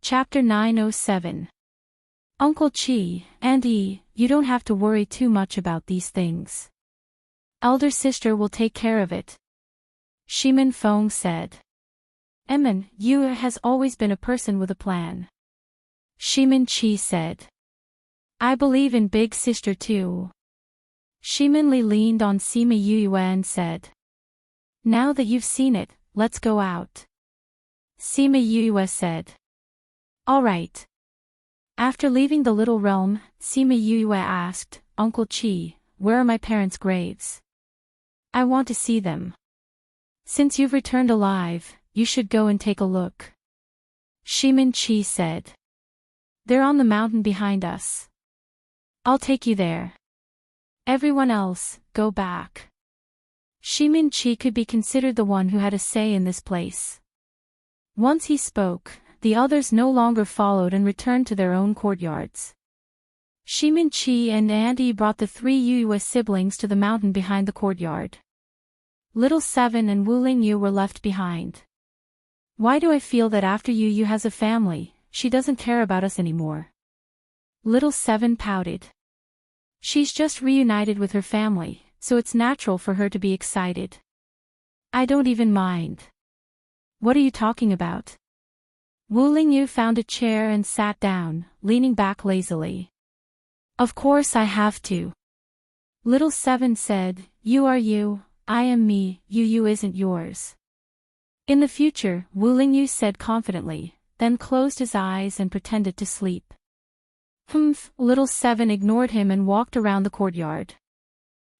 Chapter 907. Uncle Chi, Auntie, you don't have to worry too much about these things. Elder sister will take care of it. Shimin Feng said. Emin, you has always been a person with a plan. Shimin Chi said. I believe in big sister too. Shimin Li leaned on Sima Yue and said. Now that you've seen it, let's go out. Sima Yue said. All right. After leaving the little realm, Sima Yue asked, Uncle Chi, where are my parents' graves? I want to see them. Since you've returned alive, you should go and take a look. Shimin Chi said. They're on the mountain behind us. I'll take you there. Everyone else, go back. Shimin Chi could be considered the one who had a say in this place. Once he spoke, the others no longer followed and returned to their own courtyards. Shimin Chi and Auntie brought the three Yue siblings to the mountain behind the courtyard. Little Seven and Wu Lingyu were left behind. Why do I feel that after Yu has a family, she doesn't care about us anymore? Little Seven pouted. She's just reunited with her family, so it's natural for her to be excited. I don't even mind. What are you talking about? Wu Lingyu found a chair and sat down, leaning back lazily. Of course I have to. Little Seven said, You are you, I am me, you isn't yours. In the future, Wu Lingyu said confidently, then closed his eyes and pretended to sleep. Humph, Little Seven ignored him and walked around the courtyard.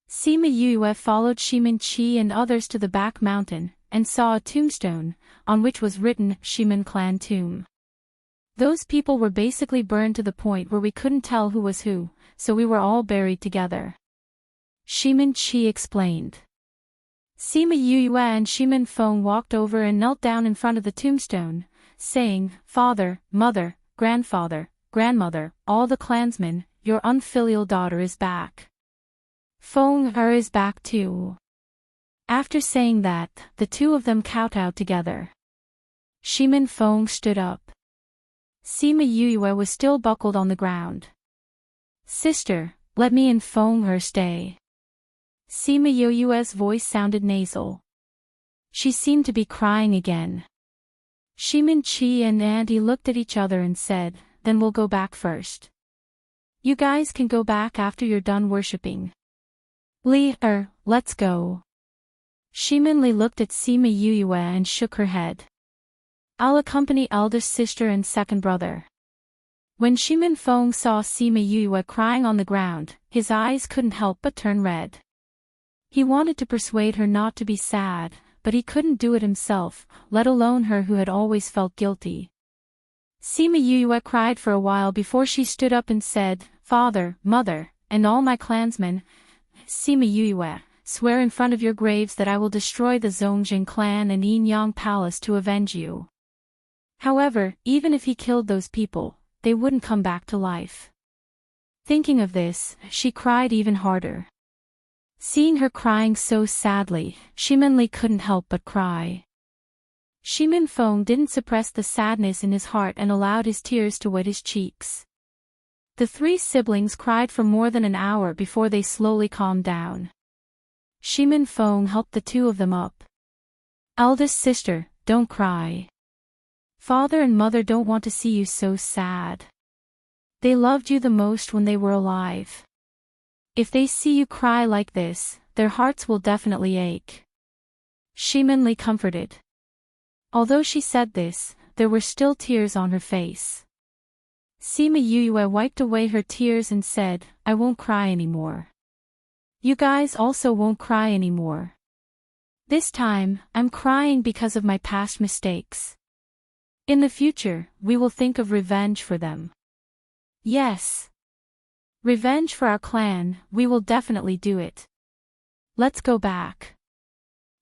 Sima Yue followed Shimin Chi and others to the back mountain, and saw a tombstone, on which was written, Shimin Clan Tomb. Those people were basically burned to the point where we couldn't tell who was who, so we were all buried together. Shimin Chi explained. Sima Yue and Shimin Feng walked over and knelt down in front of the tombstone, saying, Father, Mother, Grandfather, Grandmother, all the clansmen, your unfilial daughter is back. Feng is back too. After saying that, the two of them kowtowed together. Shimin Feng stood up. Sima Yue was still buckled on the ground. Sister, let me and Feng stay. Sima Yue's voice sounded nasal. She seemed to be crying again. Shimin Chi and Auntie looked at each other and said, Then we'll go back first. You guys can go back after you're done worshipping. Let's go. Shimin Li looked at Sima Yue and shook her head. I'll accompany eldest sister and second brother. When Shimin Feng saw Sima Yue crying on the ground, his eyes couldn't help but turn red. He wanted to persuade her not to be sad, but he couldn't do it himself, let alone her who had always felt guilty. Sima Yue cried for a while before she stood up and said, Father, Mother, and all my clansmen, Sima Yue, swear in front of your graves that I will destroy the Zongjing clan and Yin Yang Palace to avenge you. However, even if he killed those people, they wouldn't come back to life. Thinking of this, she cried even harder. Seeing her crying so sadly, Shimin Li couldn't help but cry. Shimin Feng didn't suppress the sadness in his heart and allowed his tears to wet his cheeks. The three siblings cried for more than an hour before they slowly calmed down. Shimin Feng helped the two of them up. Eldest sister, don't cry. Father and Mother don't want to see you so sad. They loved you the most when they were alive. If they see you cry like this, their hearts will definitely ache. Shimin Li comforted. Although she said this, there were still tears on her face. Sima Yue wiped away her tears and said, I won't cry anymore. You guys also won't cry anymore. This time, I'm crying because of my past mistakes. In the future, we will think of revenge for them. Yes. Revenge for our clan, we will definitely do it. Let's go back.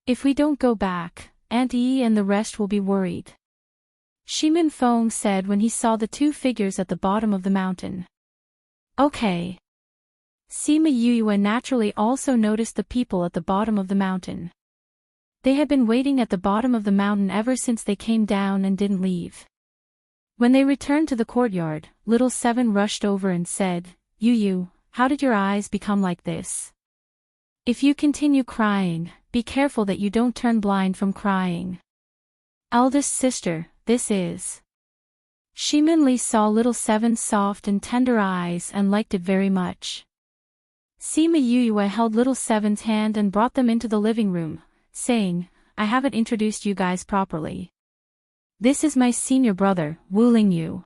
If we don't go back, Aunt Yi and the rest will be worried. Shimin Feng said when he saw the two figures at the bottom of the mountain. Okay. Sima Yue naturally also noticed the people at the bottom of the mountain. They had been waiting at the bottom of the mountain ever since they came down and didn't leave. When they returned to the courtyard, little Seven rushed over and said, You, how did your eyes become like this? If you continue crying, be careful that you don't turn blind from crying. Eldest sister, this is. Shimin saw little Seven's soft and tender eyes and liked it very much. Sima Yue held little Seven's hand and brought them into the living room, saying, I haven't introduced you guys properly. This is my senior brother, Wu Lingyu.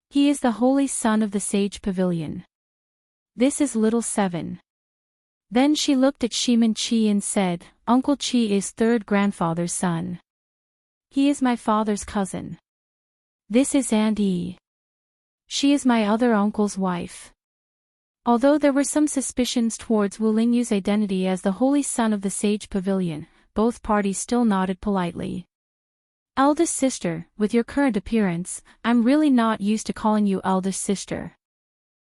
He is the holy son of the Sage Pavilion. This is little Seven. Then she looked at Shimin Qi and said, Uncle Qi is third grandfather's son. He is my father's cousin. This is Aunt Yi. She is my other uncle's wife. Although there were some suspicions towards Wu Lingyu's identity as the holy son of the Sage Pavilion, both parties still nodded politely. Eldest sister, with your current appearance, I'm really not used to calling you eldest sister.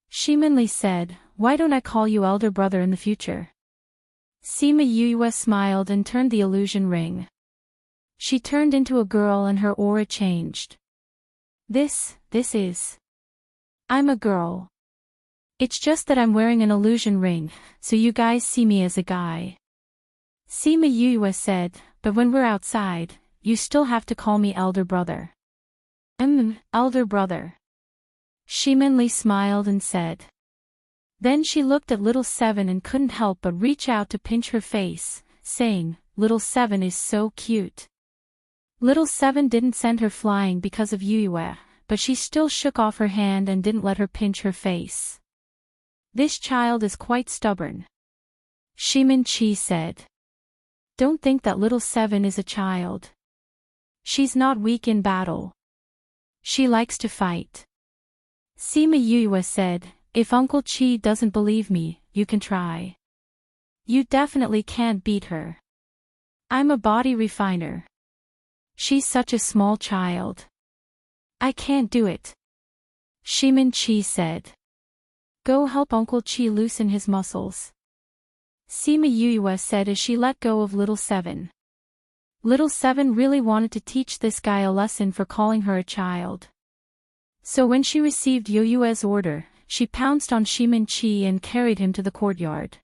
Shimin said, Why don't I call you elder brother in the future? Sima Yue smiled and turned the illusion ring. She turned into a girl and her aura changed. This is. I'm a girl. It's just that I'm wearing an illusion ring, so you guys see me as a guy. Sima Yue said, But when we're outside, you still have to call me elder brother. Elder brother. Shimin smiled and said. Then she looked at little Seven and couldn't help but reach out to pinch her face, saying, Little Seven is so cute. Little Seven didn't send her flying because of Yue, but she still shook off her hand and didn't let her pinch her face. This child is quite stubborn. Shimin Qi said. Don't think that little Seven is a child. She's not weak in battle. She likes to fight. Sima Yue said, If Uncle Qi doesn't believe me, you can try. You definitely can't beat her. I'm a body refiner. She's such a small child. I can't do it. Shimin Qi said. Go help Uncle Qi loosen his muscles. Sima Yue said as she let go of little Seven. Little Seven really wanted to teach this guy a lesson for calling her a child. So when she received Yue's order, she pounced on Shimin Qi and carried him to the courtyard.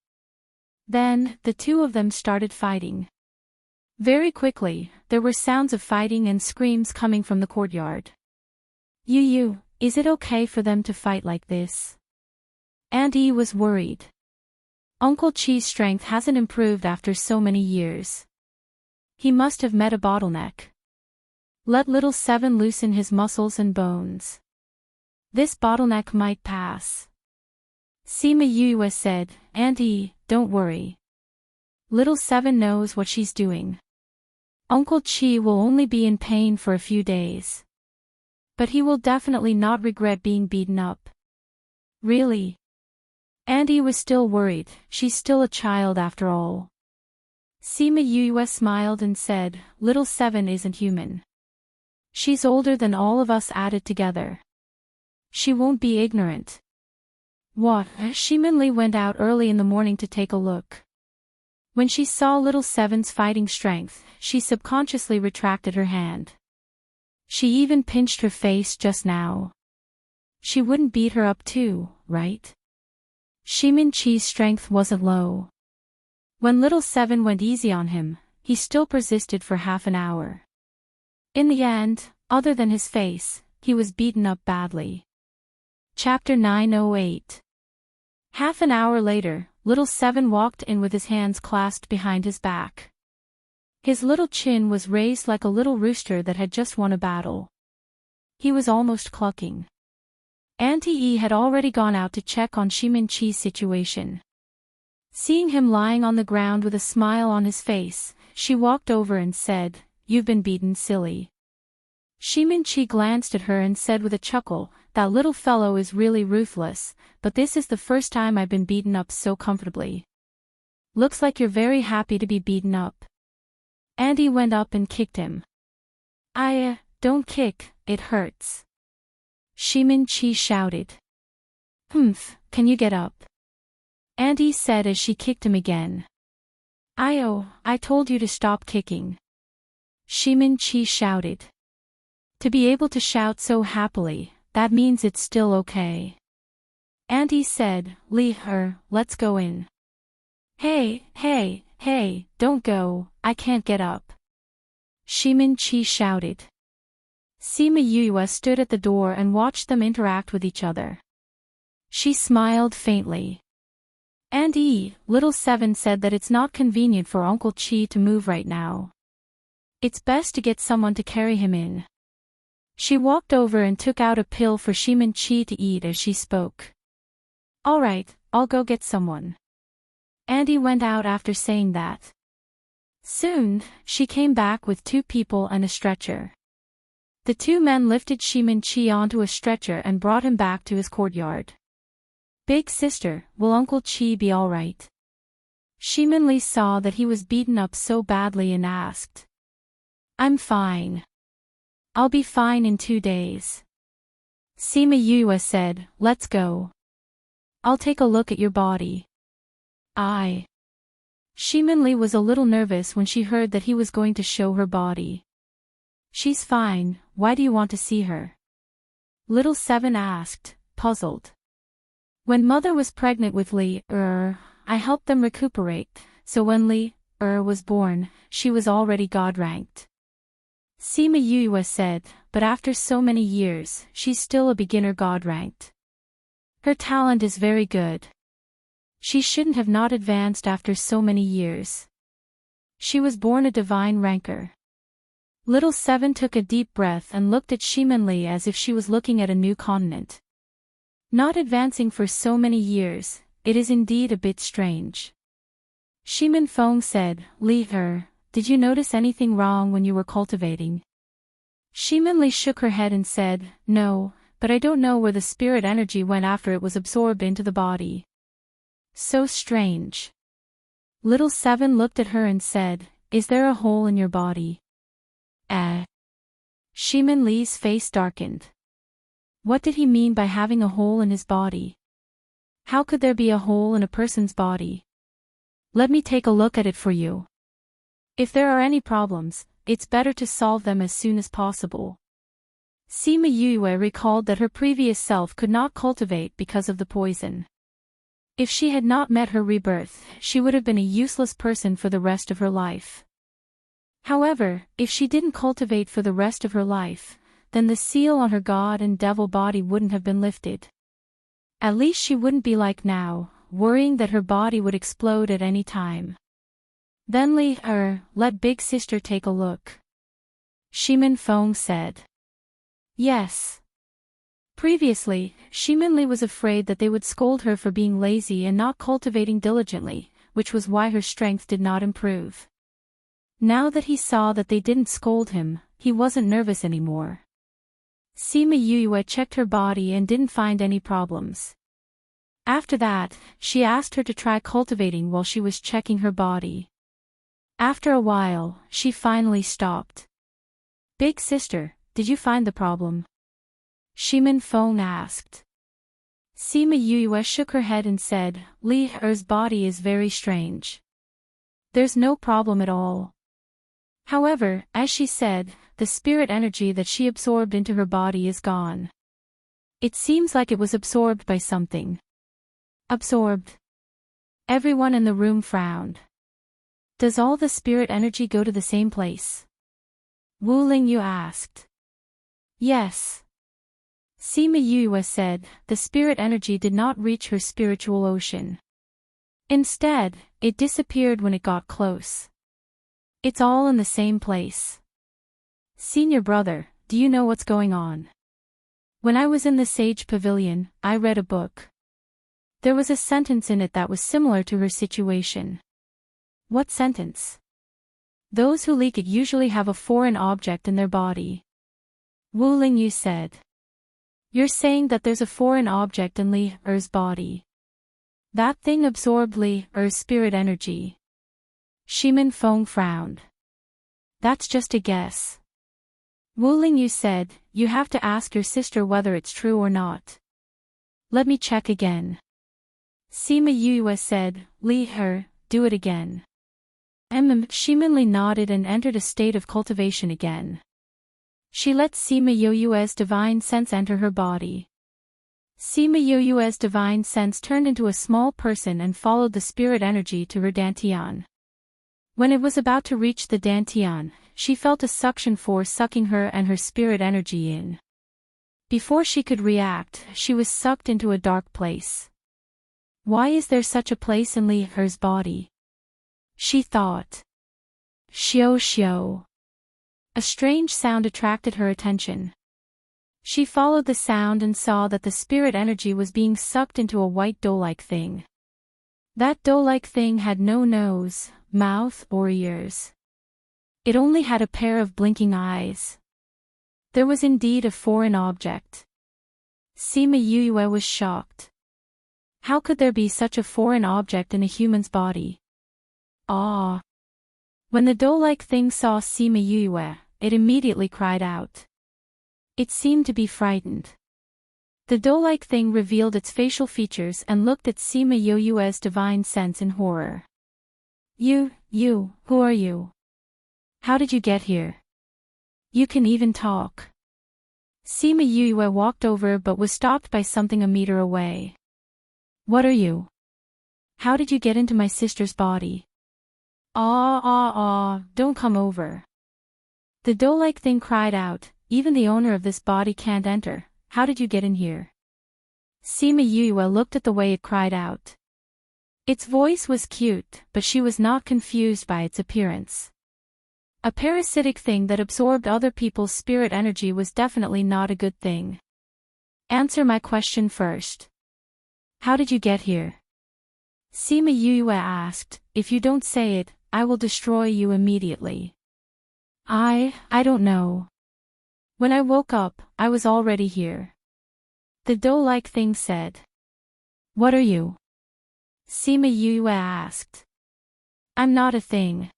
Then, the two of them started fighting. Very quickly, there were sounds of fighting and screams coming from the courtyard. Yu, is it okay for them to fight like this? Aunt Yi was worried. Uncle Qi's strength hasn't improved after so many years. He must have met a bottleneck. Let little Seven loosen his muscles and bones. This bottleneck might pass. Sima Yue said, Aunt Yi, don't worry. Little Seven knows what she's doing. Uncle Qi will only be in pain for a few days. But he will definitely not regret being beaten up. Really? Aunt Yi was still worried, she's still a child after all. Sima Yue smiled and said, Little Seven isn't human. She's older than all of us added together. She won't be ignorant. What? Shimin went out early in the morning to take a look. When she saw little Seven's fighting strength, she subconsciously retracted her hand. She even pinched her face just now. She wouldn't beat her up too, right? Shimin Qi's strength wasn't low. When little Seven went easy on him, he still persisted for half an hour. In the end, other than his face, he was beaten up badly. Chapter 908. Half an hour later, little Seven walked in with his hands clasped behind his back. His little chin was raised like a little rooster that had just won a battle. He was almost clucking. Auntie E had already gone out to check on Shimin Qi's situation. Seeing him lying on the ground with a smile on his face, she walked over and said, You've been beaten, silly. Shimin Qi glanced at her and said with a chuckle, That little fellow is really ruthless, but this is the first time I've been beaten up so comfortably. Looks like you're very happy to be beaten up. Andy went up and kicked him. Don't kick, it hurts. Shimin Qi shouted. Can you get up? Andy said as she kicked him again. I told you to stop kicking. Shimin Qi shouted. To be able to shout so happily, that means it's still okay. Auntie said, let's go in. Hey, don't go, I can't get up. Shimin-Chi shouted. Sima Yue stood at the door and watched them interact with each other. She smiled faintly. Auntie, little Seven said that it's not convenient for Uncle Chi to move right now. It's best to get someone to carry him in. She walked over and took out a pill for Shimin-Chi to eat as she spoke. Alright, I'll go get someone. Auntie went out after saying that. Soon, she came back with 2 people and a stretcher. The 2 men lifted Shimin-Chi onto a stretcher and brought him back to his courtyard. Big sister, will Uncle Chi be alright? Shimin-Li saw that he was beaten up so badly and asked. I'm fine. I'll be fine in 2 days. Sima Yue said, let's go. I'll take a look at your body. Shimin-Li was a little nervous when she heard that he was going to show her body. She's fine, why do you want to see her? Little Seven asked, puzzled. When mother was pregnant with Li, I helped them recuperate, so when Li, was born, she was already God-ranked. Sima Yue said, but after so many years, she's still a beginner God-ranked. Her talent is very good. She shouldn't have not advanced after so many years. She was born a divine ranker. Little Seven took a deep breath and looked at Shimin-Li as if she was looking at a new continent. Not advancing for so many years, it is indeed a bit strange. Shimin Feng said, Li, did you notice anything wrong when you were cultivating? Shimin-Li shook her head and said, no, but I don't know where the spirit energy went after it was absorbed into the body. So strange. Little Seven looked at her and said, is there a hole in your body? Shimin-Li's face darkened. What did he mean by having a hole in his body? How could there be a hole in a person's body? Let me take a look at it for you. If there are any problems, it's better to solve them as soon as possible. Sima Yue recalled that her previous self could not cultivate because of the poison. If she had not met her rebirth, she would have been a useless person for the rest of her life. However, if she didn't cultivate for the rest of her life, then the seal on her god and devil body wouldn't have been lifted. At least she wouldn't be like now, worrying that her body would explode at any time. Then let big sister take a look. Shimin Feng said. Yes. Previously, Shimin-Li was afraid that they would scold her for being lazy and not cultivating diligently, which was why her strength did not improve. Now that he saw that they didn't scold him, he wasn't nervous anymore. Sima Yue checked her body and didn't find any problems. After that, she asked her to try cultivating while she was checking her body. After a while, she finally stopped. Big sister, did you find the problem? Shimin Feng asked. Sima Yue shook her head and said, Li's body is very strange. There's no problem at all. However, as she said, the spirit energy that she absorbed into her body is gone. It seems like it was absorbed by something. Absorbed. Everyone in the room frowned. Does all the spirit energy go to the same place? Wu Lingyu asked. Yes. Sima Yue said, the spirit energy did not reach her spiritual ocean. Instead, it disappeared when it got close. It's all in the same place. Senior brother, do you know what's going on? When I was in the Sage Pavilion, I read a book. There was a sentence in it that was similar to her situation. What sentence? Those who leak it usually have a foreign object in their body. Wu Lingyu said. You're saying that there's a foreign object in Li's body. That thing absorbed Li's spirit energy. Shimin Feng frowned. That's just a guess. Wu Lingyu said, you have to ask your sister whether it's true or not. Let me check again. Sima Yue said, do it again. Shimin-Li nodded and entered a state of cultivation again. She let Sima Yoyue's divine sense enter her body. Sima Yoyue's divine sense turned into a small person and followed the spirit energy to her dantian. When it was about to reach the dantian, she felt a suction force sucking her and her spirit energy in. Before she could react, she was sucked into a dark place. Why is there such a place in Li Her's body? She thought. Xiao xiao. A strange sound attracted her attention. She followed the sound and saw that the spirit energy was being sucked into a white dough-like thing. That dough-like thing had no nose, mouth, or ears. It only had a pair of blinking eyes. There was indeed a foreign object. Sima Yuyue was shocked. How could there be such a foreign object in a human's body? Ah! When the dough-like thing saw Sima Yuyue, it immediately cried out. It seemed to be frightened. The dough-like thing revealed its facial features and looked at Sima Yoyue's divine sense in horror. You, who are you? How did you get here? You can even talk. Sima Yuyue walked over but was stopped by something a meter away. What are you? How did you get into my sister's body? Don't come over. The dough-like thing cried out, even the owner of this body can't enter, how did you get in here? Sima Yuyue looked at the way it cried out. Its voice was cute, but she was not confused by its appearance. A parasitic thing that absorbed other people's spirit energy was definitely not a good thing. Answer my question first. How did you get here? Sima Yuyue asked, if you don't say it, I will destroy you immediately. I don't know. When I woke up, I was already here. The dough-like thing said. What are you? Sima Yuyue asked. I'm not a thing.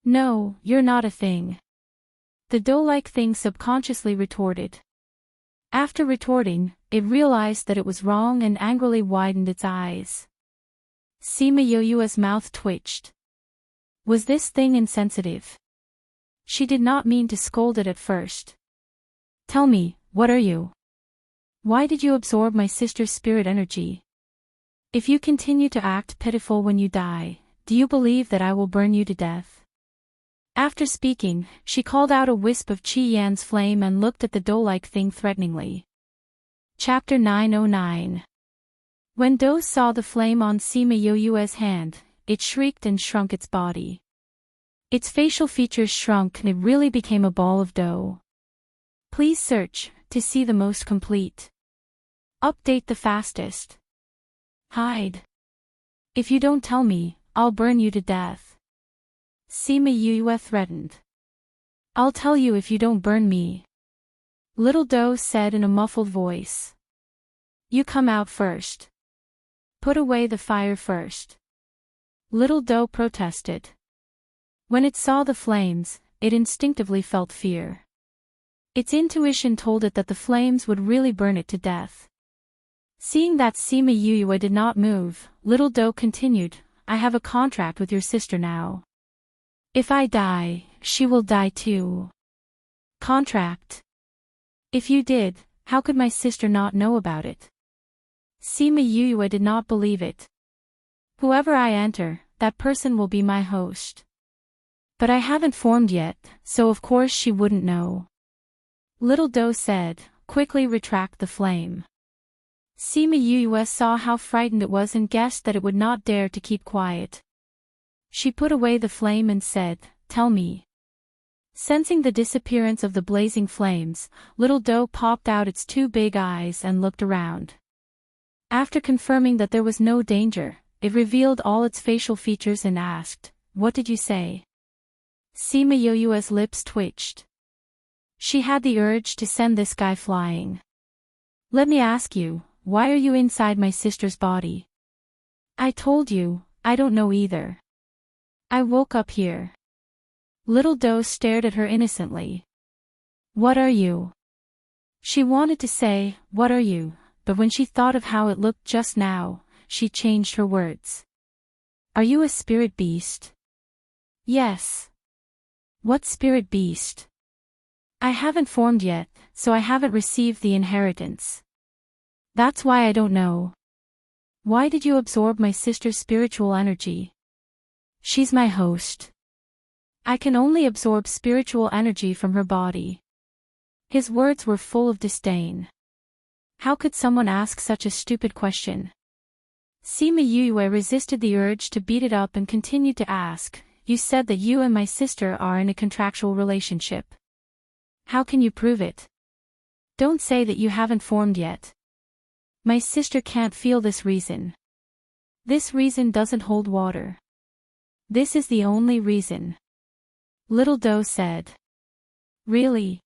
No, you're not a thing. The dough-like thing subconsciously retorted. After retorting, it realized that it was wrong and angrily widened its eyes. Sima Yoyue's mouth twitched. Was this thing insensitive? She did not mean to scold it at first. Tell me, what are you? Why did you absorb my sister's spirit energy? If you continue to act pitiful when you die, do you believe that I will burn you to death? After speaking, she called out a wisp of Qi Yan's flame and looked at the dough-like thing threateningly. Chapter 909. When dough saw the flame on Sima Yoyue's hand, it shrieked and shrunk its body. Its facial features shrunk and it really became a ball of dough. Please search to see the most complete. Update the fastest. Hide. If you don't tell me, I'll burn you to death. Sima Yuyue threatened. I'll tell you if you don't burn me. Little Doe said in a muffled voice. You come out first. Put away the fire first. Little Doe protested. When it saw the flames, it instinctively felt fear. Its intuition told it that the flames would really burn it to death. Seeing that Sima Yuyue did not move, Little Doe continued, I have a contract with your sister now. If I die, she will die too. Contract? If you did, how could my sister not know about it? Sima Yuyue did not believe it. Whoever I enter, that person will be my host. But I haven't formed yet, so of course she wouldn't know. Little Doe said, quickly retract the flame. Sima Yuyue saw how frightened it was and guessed that it would not dare to keep quiet. She put away the flame and said, tell me. Sensing the disappearance of the blazing flames, Little Doe popped out its two big eyes and looked around. After confirming that there was no danger, it revealed all its facial features and asked, what did you say? Sima Yoyue's lips twitched. She had the urge to send this guy flying. Let me ask you, why are you inside my sister's body? I told you, I don't know either. I woke up here. Little Doe stared at her innocently. What are you? She wanted to say, what are you, but when she thought of how it looked just now, she changed her words. Are you a spirit beast? Yes. What spirit beast? I haven't formed yet, so I haven't received the inheritance. That's why I don't know. Why did you absorb my sister's spiritual energy? She's my host. I can only absorb spiritual energy from her body. His words were full of disdain. How could someone ask such a stupid question? Sima Yue resisted the urge to beat it up and continued to ask, you said that you and my sister are in a contractual relationship. How can you prove it? Don't say that you haven't formed yet. My sister can't feel this reason. This reason doesn't hold water. This is the only reason. Little Doe said. Really?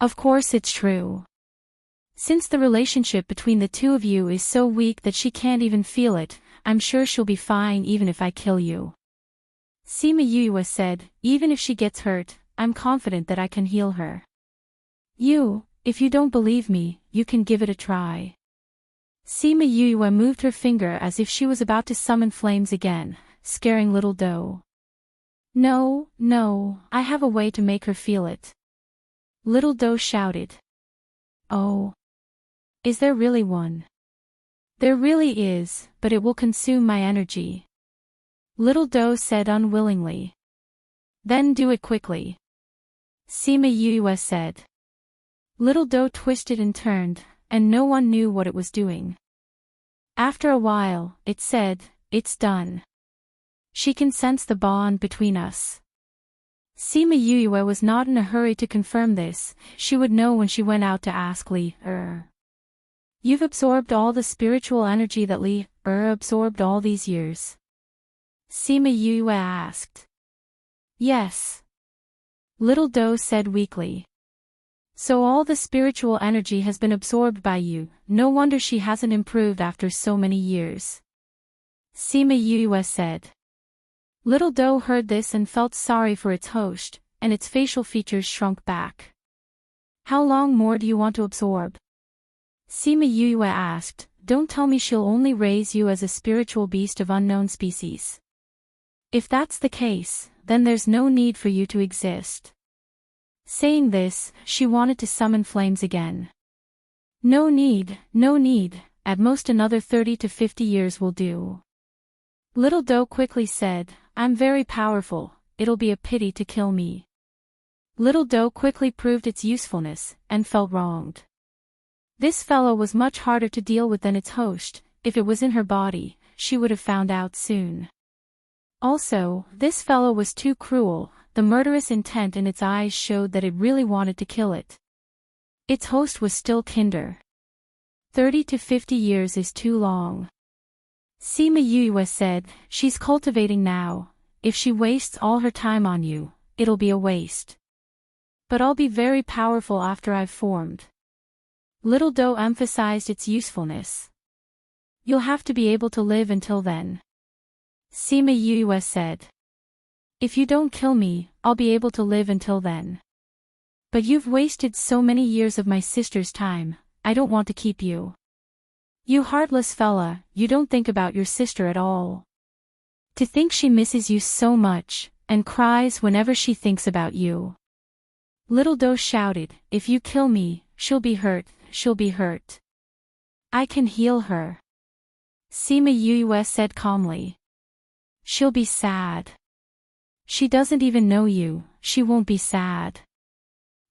Of course it's true. Since the relationship between the two of you is so weak that she can't even feel it, I'm sure she'll be fine even if I kill you. Sima Yue said, even if she gets hurt, I'm confident that I can heal her. If you don't believe me, you can give it a try. Sima Yue moved her finger as if she was about to summon flames again, scaring Little Doe. No, I have a way to make her feel it. Little Doe shouted. Oh. Is there really one? There really is, but it will consume my energy. Little Doe said unwillingly. Then do it quickly. Sima Yue said. Little Doe twisted and turned, and no one knew what it was doing. After a while, it said, it's done. She can sense the bond between us. Sima Yue was not in a hurry to confirm this, she would know when she went out to ask Li Er. You've absorbed all the spiritual energy that Li Er absorbed all these years? Sima Yue asked. Yes. Little Doe said weakly. So all the spiritual energy has been absorbed by you, no wonder she hasn't improved after so many years. Sima Yue said. Little Doe heard this and felt sorry for its host, and its facial features shrunk back. How long more do you want to absorb? Sima Yue asked, don't tell me she'll only raise you as a spiritual beast of unknown species. If that's the case, then there's no need for you to exist. Saying this, she wanted to summon flames again. No need, at most another 30 to 50 years will do. Little Doe quickly said, I'm very powerful, it'll be a pity to kill me. Little Doe quickly proved its usefulness, and felt wronged. This fellow was much harder to deal with than its host, if it was in her body, she would have found out soon. Also, this fellow was too cruel, the murderous intent in its eyes showed that it really wanted to kill it. Its host was still kinder. 30 to 50 years is too long. Sima Yue said, she's cultivating now, if she wastes all her time on you, it'll be a waste. But I'll be very powerful after I've formed. Little Doe emphasized its usefulness. You'll have to be able to live until then. Sima Yue said. If you don't kill me, I'll be able to live until then. But you've wasted so many years of my sister's time, I don't want to keep you. You heartless fella, you don't think about your sister at all. To think she misses you so much, and cries whenever she thinks about you. Little Doe shouted, if you kill me, she'll be hurt. I can heal her. Sima Yue said calmly. She'll be sad. She doesn't even know you, she won't be sad.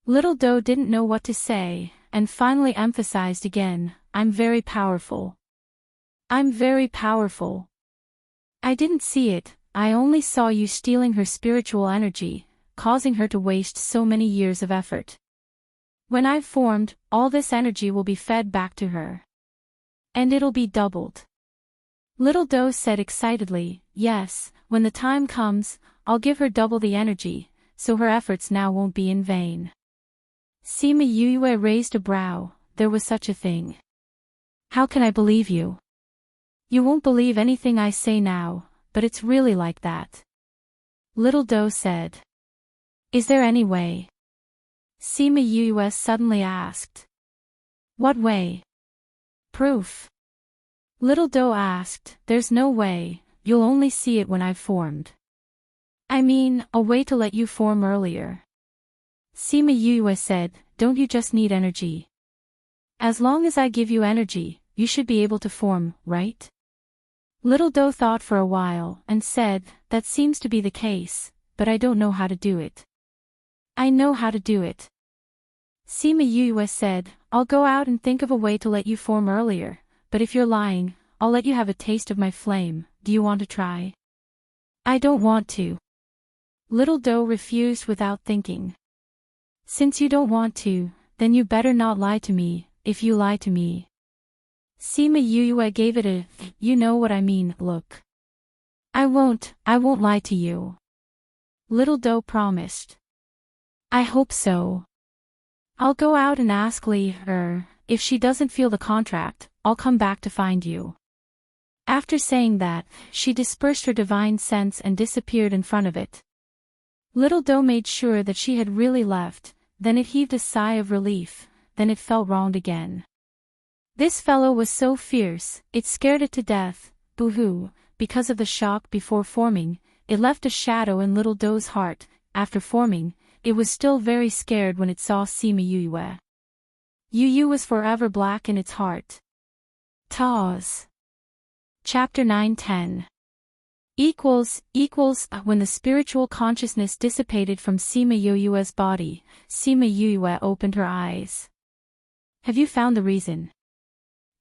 Little Doe didn't know what to say, and finally emphasized again, I'm very powerful. I'm very powerful. I didn't see it, I only saw you stealing her spiritual energy, causing her to waste so many years of effort. When I've formed, all this energy will be fed back to her. And it'll be doubled. Little Doe said excitedly, yes, when the time comes, I'll give her double the energy, so her efforts now won't be in vain. Sima Yue raised a brow, there was such a thing. How can I believe you? You won't believe anything I say now, but it's really like that. Little Doe said. Is there any way? Sima Yue suddenly asked. What way? Proof. Little Doe asked, there's no way, you'll only see it when I've formed. I mean, a way to let you form earlier. Sima Yue said, don't you just need energy? As long as I give you energy, you should be able to form, right? Little Do thought for a while and said, that seems to be the case, but I don't know how to do it. I know how to do it. Sima Yue said, I'll go out and think of a way to let you form earlier, but if you're lying, I'll let you have a taste of my flame. Do you want to try? I don't want to. Little Do refused without thinking. Since you don't want to, then you better not lie to me. If you lie to me. Sima Yue gave it a, you know what I mean, look. I won't lie to you. Little Do promised. I hope so. I'll go out and ask Li, if she doesn't feel the contract, I'll come back to find you. After saying that, she dispersed her divine sense and disappeared in front of it. Little Do made sure that she had really left, then it heaved a sigh of relief, then it felt wronged again. This fellow was so fierce, it scared it to death, boo-hoo, because of the shock before forming, it left a shadow in Little Do's heart. After forming, it was still very scared when it saw Sima Yue. Yu was forever black in its heart. Taz. Chapter 9-10 When the spiritual consciousness dissipated from Sima Yue's body, Sima Yue opened her eyes. Have you found the reason?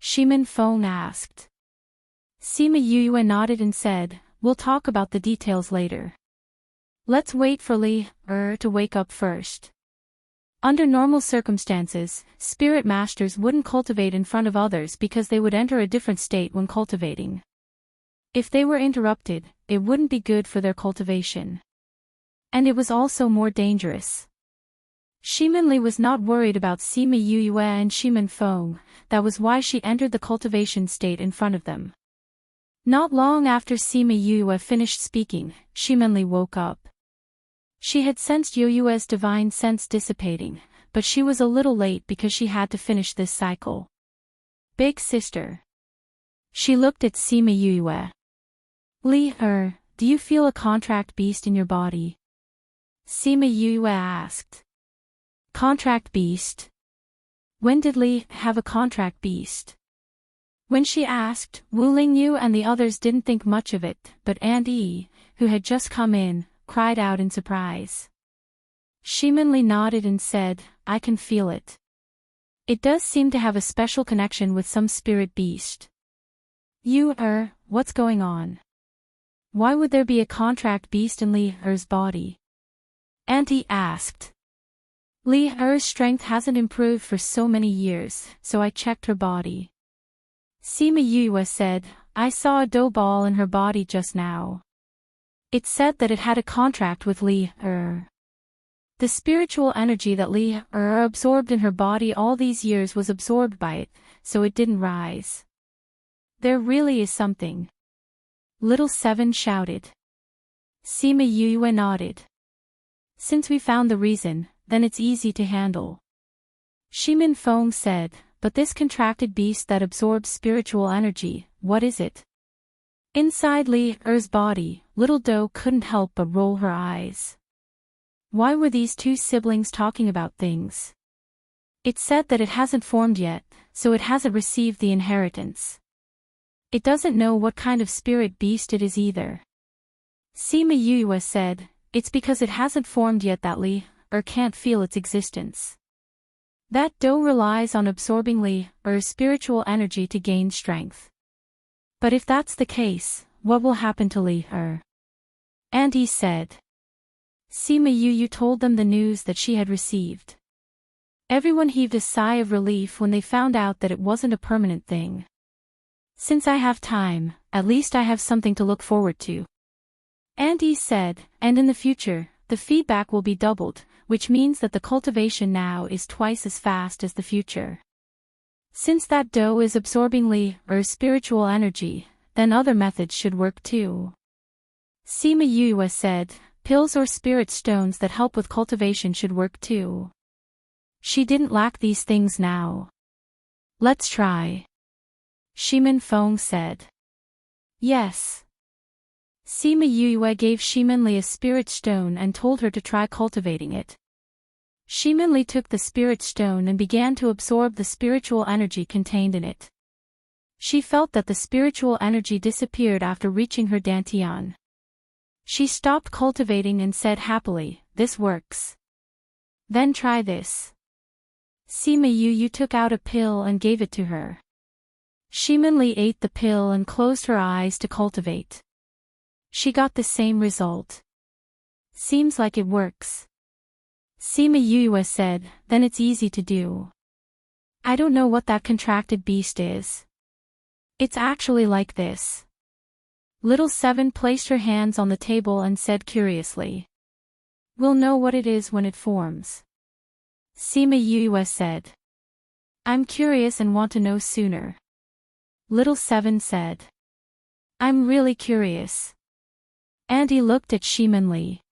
Shimin Feng asked. Sima Yue nodded and said, we'll talk about the details later. Let's wait for Li, to wake up first. Under normal circumstances, spirit masters wouldn't cultivate in front of others because they would enter a different state when cultivating. If they were interrupted, it wouldn't be good for their cultivation. And it was also more dangerous. Shimin Li was not worried about Sima Yue and Shimin Feng, that was why she entered the cultivation state in front of them. Not long after Sima Yue finished speaking, Shimin Li woke up. She had sensed Yue's divine sense dissipating, but she was a little late because she had to finish this cycle. Big sister. She looked at Sima Yue. Li, do you feel a contract beast in your body? Sima Yue asked. Contract beast? When did Li have a contract beast? When she asked, Wu Lingyu and the others didn't think much of it, but Aunt Yi, who had just come in, cried out in surprise. Shimin Li nodded and said, I can feel it. It does seem to have a special connection with some spirit beast. What's going on? Why would there be a contract beast in Li's body? Auntie asked. Li's strength hasn't improved for so many years, so I checked her body. Sima Yue said, I saw a dough ball in her body just now. It said that it had a contract with Li. The spiritual energy that Li absorbed in her body all these years was absorbed by it, so it didn't rise. There really is something. Little Seven shouted. Sima Yue nodded. Since we found the reason, then it's easy to handle. Shimin Feng said, but this contracted beast that absorbs spiritual energy, what is it? Inside Li's body, Little Do couldn't help but roll her eyes. Why were these two siblings talking about things? It said that it hasn't formed yet, so it hasn't received the inheritance. It doesn't know what kind of spirit beast it is either. Sima Yue said, it's because it hasn't formed yet that Li can't feel its existence. That dough relies on absorbing Li's spiritual energy to gain strength. But if that's the case, what will happen to Li? Auntie said. Sima Yue told them the news that she had received. Everyone heaved a sigh of relief when they found out that it wasn't a permanent thing. Since I have time, at least I have something to look forward to. Auntie said, and in the future, the feedback will be doubled, which means that the cultivation now is twice as fast as the future. Since that dough is absorbing Li's spiritual energy, then other methods should work too. Sima Yue said, pills or spirit stones that help with cultivation should work too. She didn't lack these things now. Let's try. Shimin Feng said. Yes. Sima Yue gave Shimin Li a spirit stone and told her to try cultivating it. Shimanli took the spirit stone and began to absorb the spiritual energy contained in it. She felt that the spiritual energy disappeared after reaching her dantian. She stopped cultivating and said happily, "This works. Then try this." Sima Yu took out a pill and gave it to her. Shimanli ate the pill and closed her eyes to cultivate. She got the same result. "Seems like it works." Sima Yu said, "Then it's easy to do. I don't know what that contracted beast is. It's actually like this." Little Seven placed her hands on the table and said curiously, "We'll know what it is when it forms." Sima Yu said, "I'm curious and want to know sooner." Little Seven said, "I'm really curious." Auntie looked at Shimanli.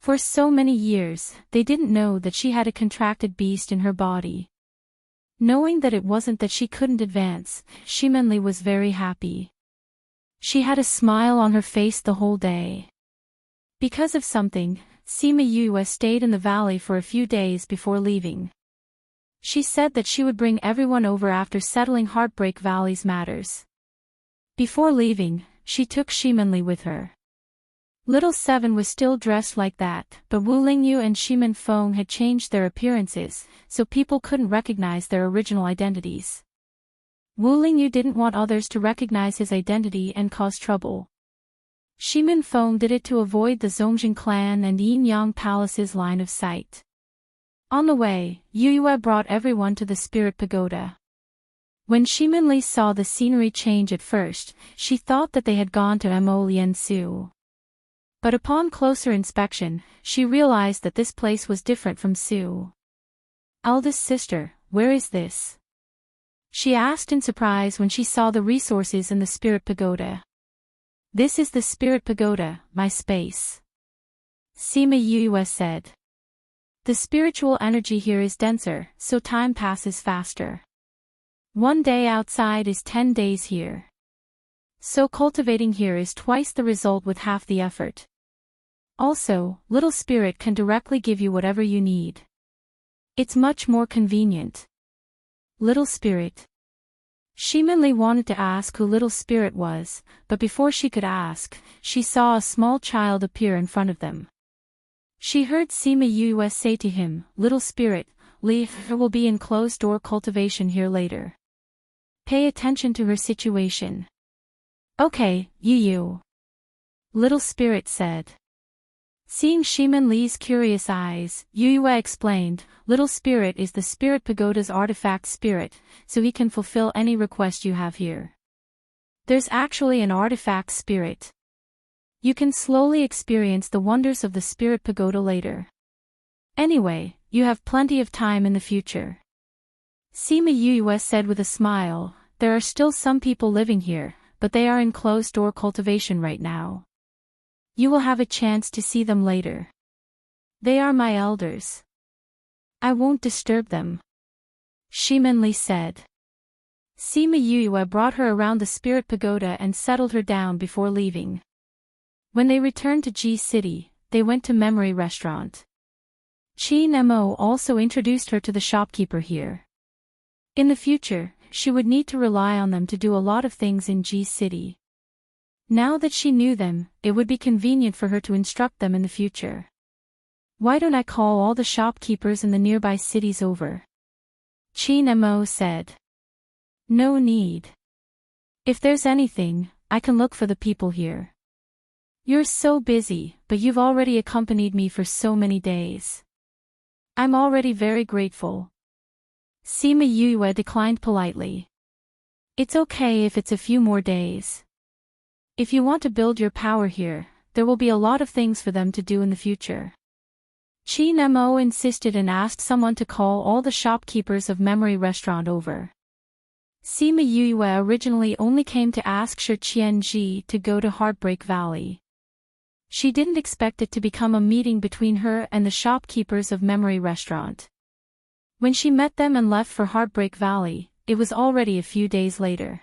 For so many years, they didn't know that she had a contracted beast in her body. Knowing that it wasn't that she couldn't advance, Shimanli was very happy. She had a smile on her face the whole day. Because of something, Sima Yu stayed in the valley for a few days before leaving. She said that she would bring everyone over after settling Heartbreak Valley's matters. Before leaving, she took Shimanli with her. Little Seven was still dressed like that, but Wu Lingyu and Shiman Feng had changed their appearances, so people couldn't recognize their original identities. Wu Lingyu didn't want others to recognize his identity and cause trouble. Shiman Feng did it to avoid the Zongjing clan and Yin Yang Palace's line of sight. On the way, Yu Yue brought everyone to the Spirit Pagoda. When Shimanli saw the scenery change at first, she thought that they had gone to Mo Lien Su. But upon closer inspection, she realized that this place was different from Su. "Eldest sister, where is this?" she asked in surprise when she saw the resources in the Spirit Pagoda. "This is the Spirit Pagoda, my space," Sima Yu said. "The spiritual energy here is denser, so time passes faster. 1 day outside is 10 days here. So cultivating here is twice the result with half the effort. Also, Little Spirit can directly give you whatever you need. It's much more convenient." Little Spirit. Shimanli wanted to ask who Little Spirit was, but before she could ask, she saw a small child appear in front of them. She heard Sima Yu say to him, "Little Spirit, Li will be in closed-door cultivation here later. Pay attention to her situation." "Okay, Yu." Little Spirit said. Seeing Shimanli's curious eyes, Yu explained, "Little Spirit is the Spirit Pagoda's artifact spirit, so he can fulfill any request you have here. There's actually an artifact spirit. You can slowly experience the wonders of the Spirit Pagoda later. Anyway, you have plenty of time in the future." Sima Yu said with a smile, "There are still some people living here, but they are in closed-door cultivation right now. You will have a chance to see them later. They are my elders. I won't disturb them," Shimanli said. Sima Yu brought her around the Spirit Pagoda and settled her down before leaving. When they returned to G City, they went to Memory Restaurant. Qin Mo also introduced her to the shopkeeper here. In the future, she would need to rely on them to do a lot of things in G City. Now that she knew them, it would be convenient for her to instruct them in the future. "Why don't I call all the shopkeepers in the nearby cities over?" Qin Mo said. "No need. If there's anything, I can look for the people here. You're so busy, but you've already accompanied me for so many days. I'm already very grateful." Sima Yu declined politely. "It's okay if it's a few more days. If you want to build your power here, there will be a lot of things for them to do in the future." Qin Mo insisted and asked someone to call all the shopkeepers of Memory Restaurant over. Sima Yu originally only came to ask Shi Qianji to go to Heartbreak Valley. She didn't expect it to become a meeting between her and the shopkeepers of Memory Restaurant. When she met them and left for Heartbreak Valley, it was already a few days later.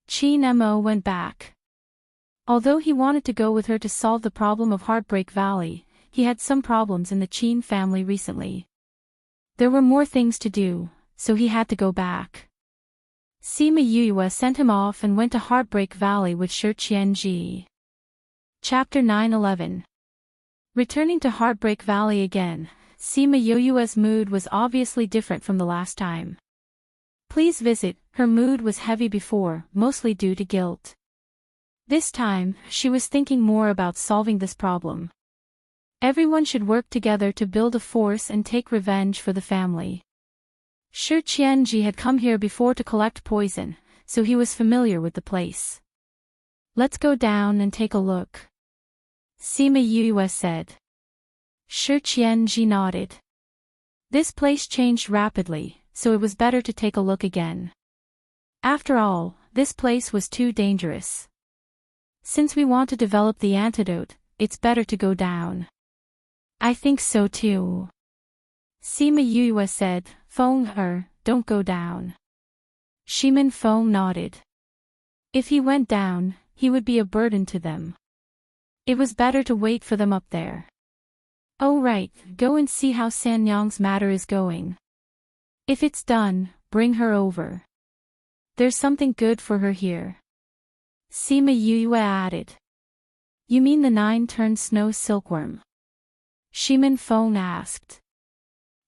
Qin Mo went back. Although he wanted to go with her to solve the problem of Heartbreak Valley, he had some problems in the Qin family recently. There were more things to do, so he had to go back. Sima Yue sent him off and went to Heartbreak Valley with Shi Qianji. Chapter 9-11. Returning to Heartbreak Valley again, Sima Yue's mood was obviously different from the last time. Please visit, her mood was heavy before, mostly due to guilt. This time, she was thinking more about solving this problem. Everyone should work together to build a force and take revenge for the family. Shi Qianji had come here before to collect poison, so he was familiar with the place. Let's go down and take a look, Sima Yue said. Shi Qianji nodded. This place changed rapidly, so it was better to take a look again. After all, this place was too dangerous. Since we want to develop the antidote, it's better to go down. I think so too, Sima Yue said. Feng don't go down. Shimin Feng nodded. If he went down, he would be a burden to them. It was better to wait for them up there. Oh right, go and see how Sanyang's matter is going. If it's done, bring her over. There's something good for her here, Sima Yue added. You mean the 9-turned snow silkworm? Shimin Feng asked.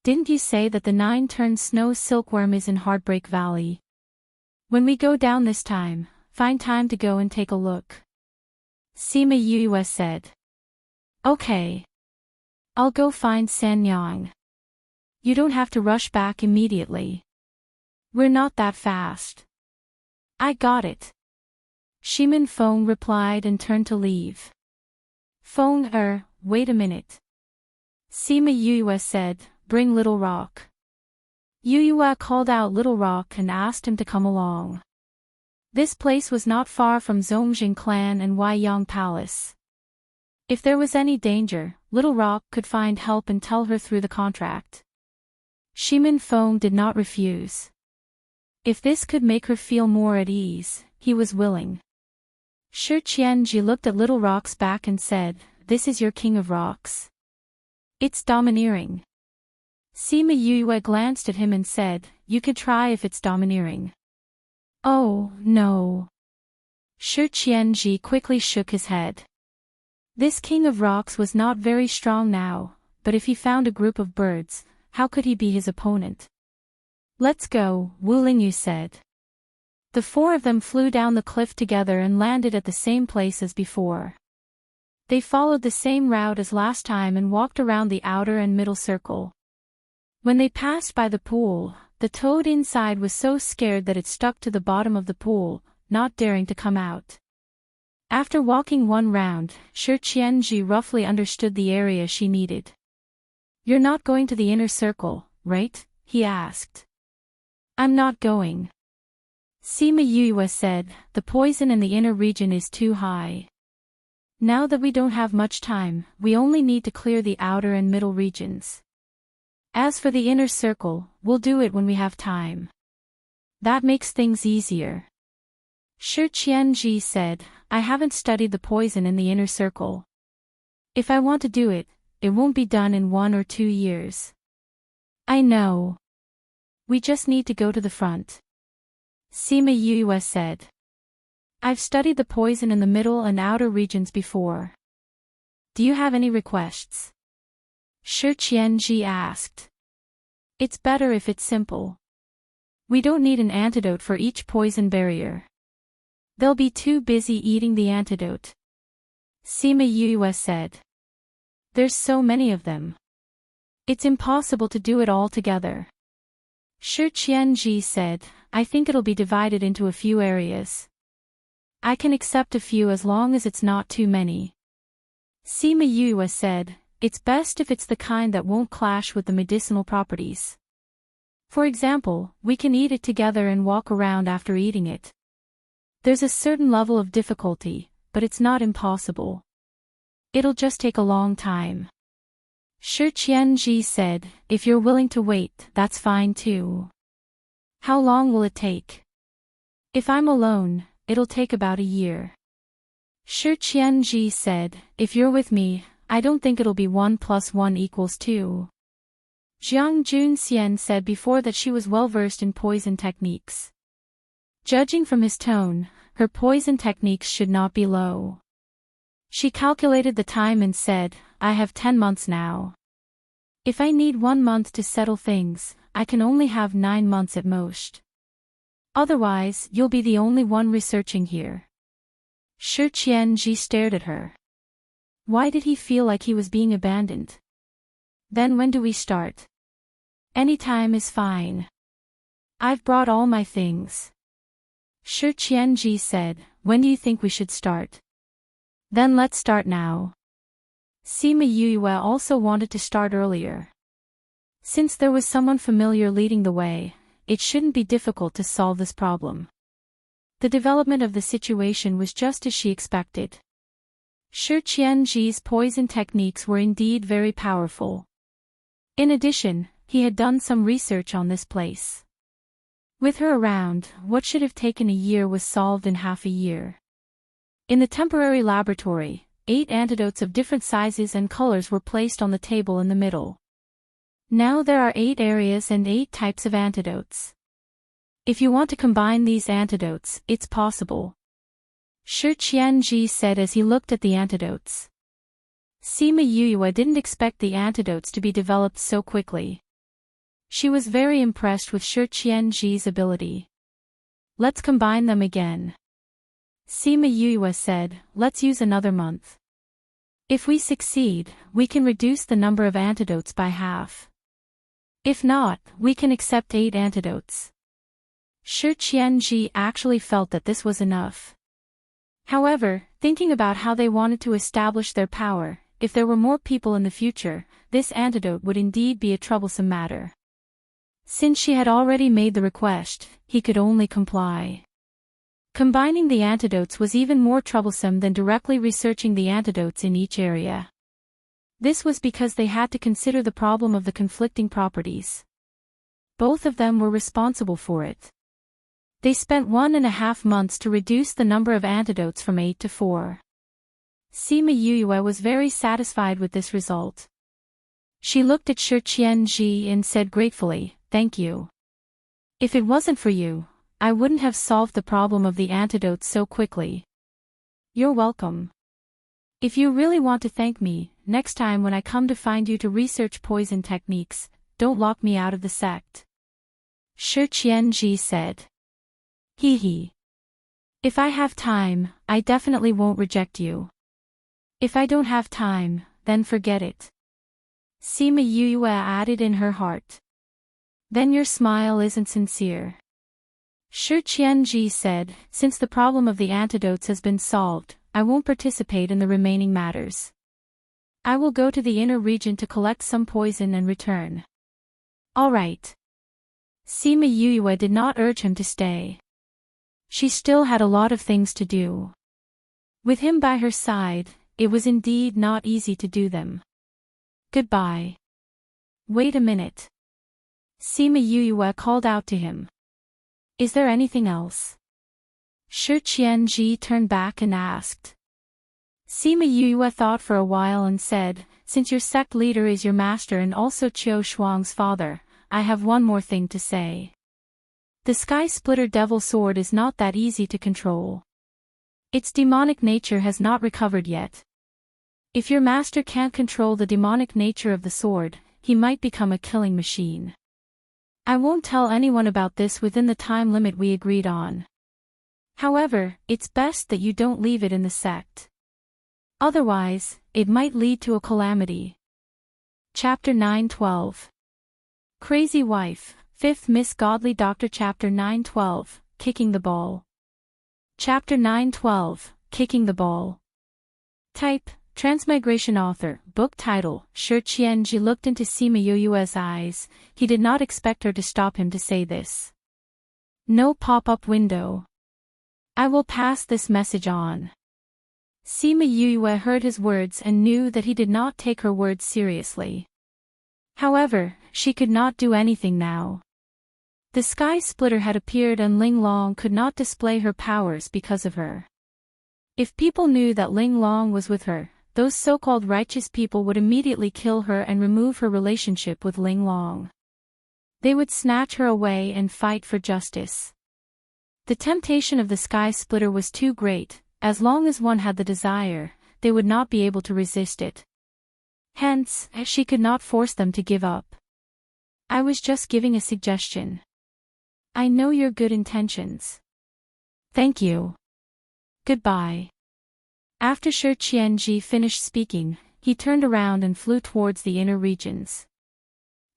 Didn't you say that the 9-turned snow silkworm is in Heartbreak Valley? When we go down this time, find time to go and take a look, Sima Yue said. Okay. I'll go find Sanyang. You don't have to rush back immediately. We're not that fast. I got it, Shimin Feng replied and turned to leave. Feng wait a minute, Sima Yue said. Bring Little Rock. Yue called out Little Rock and asked him to come along. This place was not far from Zongjing clan and Weiyang Palace. If there was any danger, Little Rock could find help and tell her through the contract. Shimin Feng did not refuse. If this could make her feel more at ease, he was willing. Shi Qianji looked at Little Rock's back and said, "This is your king of rocks. It's domineering." Sima Yue glanced at him and said, "You could try if it's domineering." Oh, no. Shi Qianji quickly shook his head. This king of rocks was not very strong now, but if he found a group of birds, how could he be his opponent? Let's go, Wu Lingyu said. The four of them flew down the cliff together and landed at the same place as before. They followed the same route as last time and walked around the outer and middle circle. When they passed by the pool, the toad inside was so scared that it stuck to the bottom of the pool, not daring to come out. After walking one round, Shi Qianji roughly understood the area she needed. You're not going to the inner circle, right? He asked. I'm not going. Sima Yue said, the poison in the inner region is too high. Now that we don't have much time, we only need to clear the outer and middle regions. As for the inner circle, we'll do it when we have time. That makes things easier. Shi Qianji said, I haven't studied the poison in the inner circle. If I want to do it, it won't be done in 1 or 2 years. I know. We just need to go to the front. Sima Yue said. I've studied the poison in the middle and outer regions before. Do you have any requests? Shi Qianji asked. It's better if it's simple. We don't need an antidote for each poison barrier. They'll be too busy eating the antidote. Sima Yue said. There's so many of them. It's impossible to do it all together. Shi Qianji said, I think it'll be divided into a few areas. I can accept a few as long as it's not too many. Sima Yue said, it's best if it's the kind that won't clash with the medicinal properties. For example, we can eat it together and walk around after eating it. There's a certain level of difficulty, but it's not impossible. It'll just take a long time. Shi Qianji said, if you're willing to wait, that's fine too. How long will it take? If I'm alone, it'll take about a year. Shi Qianji said, if you're with me, I don't think it'll be 1 + 1 = 2. Jiang Junxian said before that she was well versed in poison techniques. Judging from his tone, her poison techniques should not be low. She calculated the time and said, I have 10 months now. If I need 1 month to settle things, I can only have 9 months at most. Otherwise, you'll be the only one researching here. Shi Qianji stared at her. Why did he feel like he was being abandoned? Then when do we start? Any time is fine. I've brought all my things. Shi Qianji said, when do you think we should start? Then let's start now. Sima Yue also wanted to start earlier. Since there was someone familiar leading the way, it shouldn't be difficult to solve this problem. The development of the situation was just as she expected. Shi Qianji's poison techniques were indeed very powerful. In addition, he had done some research on this place. With her around, what should have taken a year was solved in half a year. In the temporary laboratory, 8 antidotes of different sizes and colors were placed on the table in the middle. Now there are 8 areas and 8 types of antidotes. If you want to combine these antidotes, it's possible. Shi Qianji said as he looked at the antidotes. Sima Yue didn't expect the antidotes to be developed so quickly. She was very impressed with Shi Qianji's ability. Let's combine them again. Sima Yue said, let's use another month. If we succeed, we can reduce the number of antidotes by half. If not, we can accept 8 antidotes. Shi Qianji actually felt that this was enough. However, thinking about how they wanted to establish their power, if there were more people in the future, this antidote would indeed be a troublesome matter. Since she had already made the request, he could only comply. Combining the antidotes was even more troublesome than directly researching the antidotes in each area. This was because they had to consider the problem of the conflicting properties. Both of them were responsible for it. They spent 1.5 months to reduce the number of antidotes from 8 to 4. Sima Yue was very satisfied with this result. She looked at Shi Qianji and said gratefully, thank you. If it wasn't for you, I wouldn't have solved the problem of the antidotes so quickly. You're welcome. If you really want to thank me, next time when I come to find you to research poison techniques, don't lock me out of the sect. Shi Qianji said. Hee. If I have time, I definitely won't reject you. If I don't have time, then forget it. Sima Yue added in her heart. Then your smile isn't sincere. Shi Qianji said, since the problem of the antidotes has been solved, I won't participate in the remaining matters. I will go to the inner region to collect some poison and return. All right. Sima Yue did not urge him to stay. She still had a lot of things to do. With him by her side, it was indeed not easy to do them. Goodbye. Wait a minute. Sima Yue called out to him. Is there anything else? Shi Qianji turned back and asked. Sima Yue thought for a while and said, since your sect leader is your master and also Qiu Shuang's father, I have one more thing to say. The Sky Splitter Devil Sword is not that easy to control. Its demonic nature has not recovered yet. If your master can't control the demonic nature of the sword, he might become a killing machine. I won't tell anyone about this within the time limit we agreed on. However, it's best that you don't leave it in the sect. Otherwise, it might lead to a calamity. Chapter 9:12. Crazy Wife, 5th Miss Godly Doctor. Chapter 9:12, Kicking the Ball. Chapter 9:12, Kicking the Ball. Type, Transmigration. Author, book title. Shi Qianji looked into Sima Yue's eyes. He did not expect her to stop him to say this. No pop-up window. I will pass this message on. Sima Yue heard his words and knew that he did not take her words seriously. However, she could not do anything now. The Sky Splitter had appeared and Ling Long could not display her powers because of her. If people knew that Ling Long was with her, those so-called righteous people would immediately kill her and remove her relationship with Ling Long. They would snatch her away and fight for justice. The temptation of the Sky Splitter was too great. As long as one had the desire, they would not be able to resist it. Hence, she could not force them to give up. I was just giving a suggestion. I know your good intentions. Thank you. Goodbye. After Shi Qianji finished speaking, he turned around and flew towards the inner regions.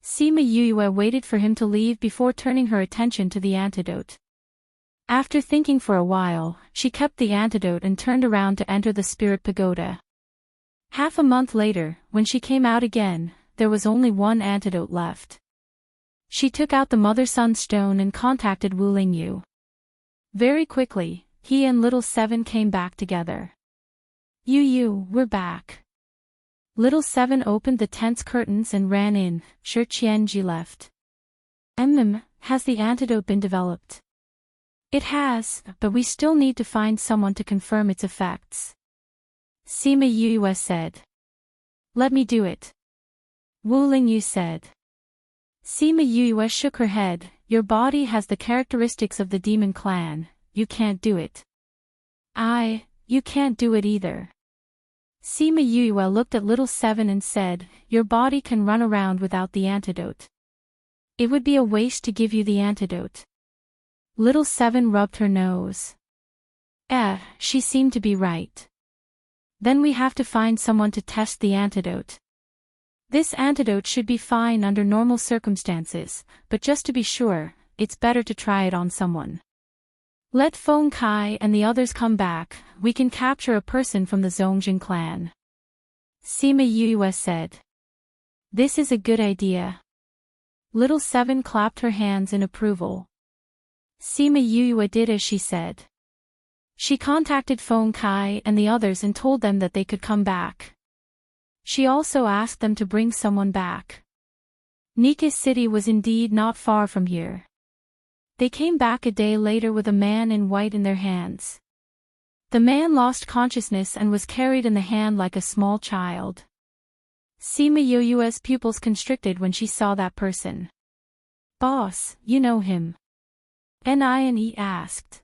Sima Yuyue waited for him to leave before turning her attention to the antidote. After thinking for a while, she kept the antidote and turned around to enter the spirit pagoda. Half a month later, when she came out again, there was only one antidote left. She took out the mother-son stone and contacted Wu Lingyu. Very quickly, he and Little Seven came back together. Yu, we're back. Little Seven opened the tent's curtains and ran in. Shi Qianji left. Has the antidote been developed? It has, but we still need to find someone to confirm its effects. Sima Yuyue said. Let me do it. Wu Lingyu said. Sima Yuyue shook her head. Your body has the characteristics of the demon clan, you can't do it. You can't do it either. Sima Yuyue looked at Little Seven and said, your body can run around without the antidote. It would be a waste to give you the antidote. Little Seven rubbed her nose. She seemed to be right. Then we have to find someone to test the antidote. This antidote should be fine under normal circumstances, but just to be sure, it's better to try it on someone. Let Feng Kai and the others come back, we can capture a person from the Zongjing clan. Sima Yuyue said. This is a good idea. Little Seven clapped her hands in approval. Sima Yuyue did as she said. She contacted Feng Kai and the others and told them that they could come back. She also asked them to bring someone back. Nika City was indeed not far from here. They came back a day later with a man in white in their hands. The man lost consciousness and was carried in the hand like a small child. Sima Yuyue's pupils constricted when she saw that person. Boss, you know him? Nie asked.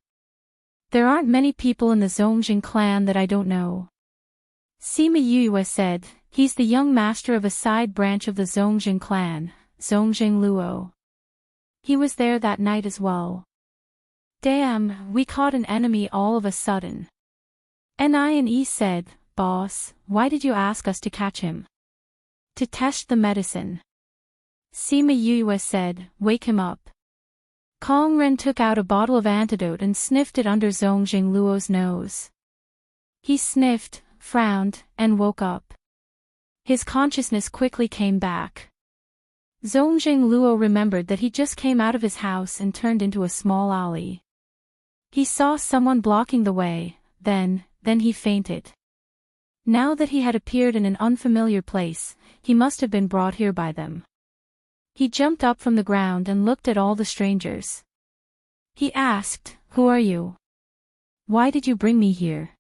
There aren't many people in the Zongjing clan that I don't know. Sima Yuyue said, he's the young master of a side branch of the Zongjing clan, Zongjing Luo. He was there that night as well. Damn, we caught an enemy all of a sudden. Nie said, boss, why did you ask us to catch him? To test the medicine. Sima Yuyue said, wake him up. Kong Ren took out a bottle of antidote and sniffed it under Zongjing Luo's nose. He sniffed, frowned, and woke up. His consciousness quickly came back. Zongjing Luo remembered that he just came out of his house and turned into a small alley. He saw someone blocking the way, then he fainted. Now that he had appeared in an unfamiliar place, he must have been brought here by them. He jumped up from the ground and looked at all the strangers. He asked, who are you? Why did you bring me here?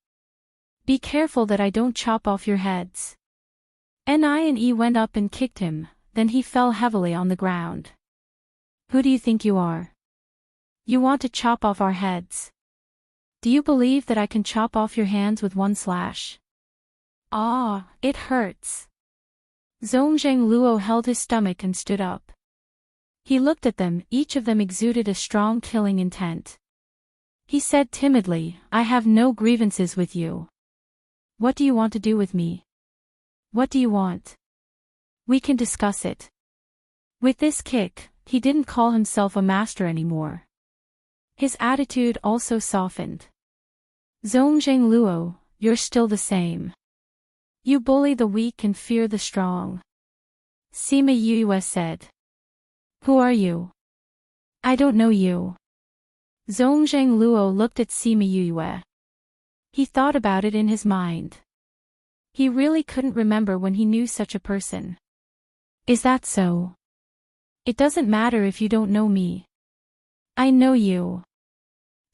Be careful that I don't chop off your heads. Nie went up and kicked him, then he fell heavily on the ground. Who do you think you are? You want to chop off our heads? Do you believe that I can chop off your hands with one slash? It hurts. Zongjing Luo held his stomach and stood up. He looked at them, each of them exuded a strong killing intent. He said timidly, I have no grievances with you. What do you want to do with me? What do you want? We can discuss it. With this kick, he didn't call himself a master anymore. His attitude also softened. Zongjing Luo, you're still the same. You bully the weak and fear the strong. Sima Yuyue said. Who are you? I don't know you. Zongjing Luo looked at Sima Yuyue. He thought about it in his mind. He really couldn't remember when he knew such a person. Is that so? It doesn't matter if you don't know me. I know you.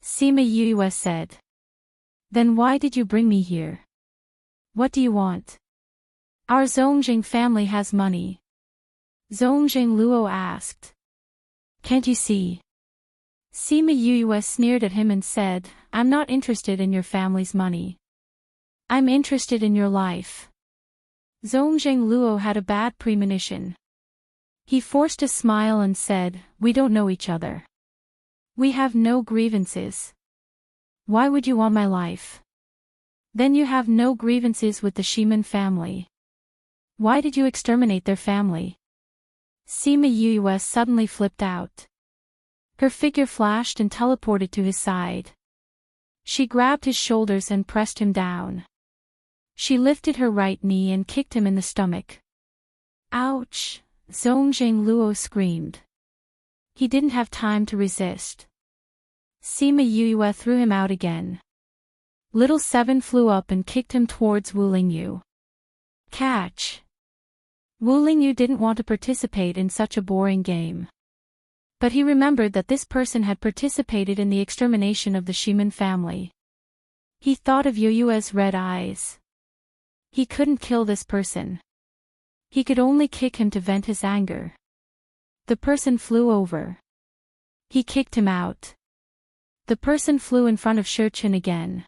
Sima Yuyue said. Then why did you bring me here? What do you want? Our Zongjing family has money. Zongjing Luo asked. Can't you see? Sima Yue sneered at him and said, I'm not interested in your family's money. I'm interested in your life. Zongjing Luo had a bad premonition. He forced a smile and said, we don't know each other. We have no grievances. Why would you want my life? Then you have no grievances with the Shiman family. Why did you exterminate their family? Sima Yue suddenly flipped out. Her figure flashed and teleported to his side. She grabbed his shoulders and pressed him down. She lifted her right knee and kicked him in the stomach. Ouch! Zongjing Luo screamed. He didn't have time to resist. Sima Yue threw him out again. Little Seven flew up and kicked him towards Wu Lingyu. Catch! Wu Lingyu didn't want to participate in such a boring game. But he remembered that this person had participated in the extermination of the Shiman family. He thought of Yue's red eyes. He couldn't kill this person. He could only kick him to vent his anger. The person flew over. He kicked him out. The person flew in front of Shi Chen again.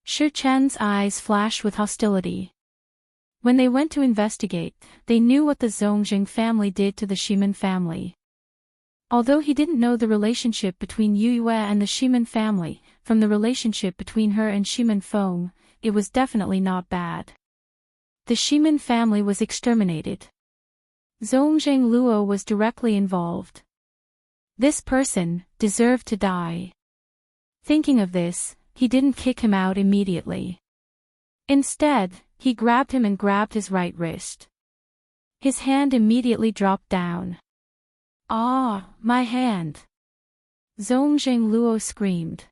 Shi Chen's eyes flashed with hostility. When they went to investigate, they knew what the Zongjing family did to the Shiman family. Although he didn't know the relationship between Yue and the Shiman family, from the relationship between her and Shiman Feng, it was definitely not bad. The Shiman family was exterminated. Zongjing Luo was directly involved. This person deserved to die. Thinking of this, he didn't kick him out immediately. Instead, he grabbed him and grabbed his right wrist. His hand immediately dropped down. Ah, my hand! Zongjing Luo screamed.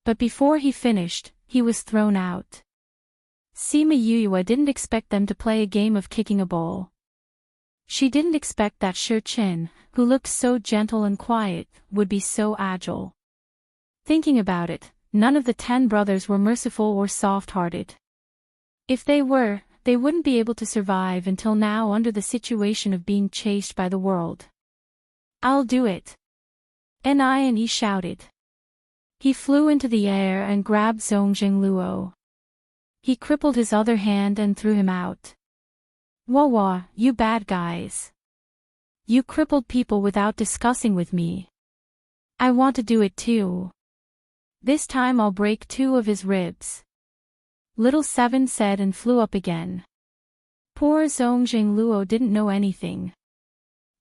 But before he finished, he was thrown out. Sima Yue didn't expect them to play a game of kicking a ball. She didn't expect that Shi Chen, who looked so gentle and quiet, would be so agile. Thinking about it, none of the 10 brothers were merciful or soft-hearted. If they were, they wouldn't be able to survive until now under the situation of being chased by the world. I'll do it! Ni shouted. He flew into the air and grabbed Zongjing Luo. He crippled his other hand and threw him out. Wawa, you bad guys. You crippled people without discussing with me. I want to do it too. This time I'll break 2 of his ribs. Little Seven said and flew up again. Poor Zongjing Luo didn't know anything.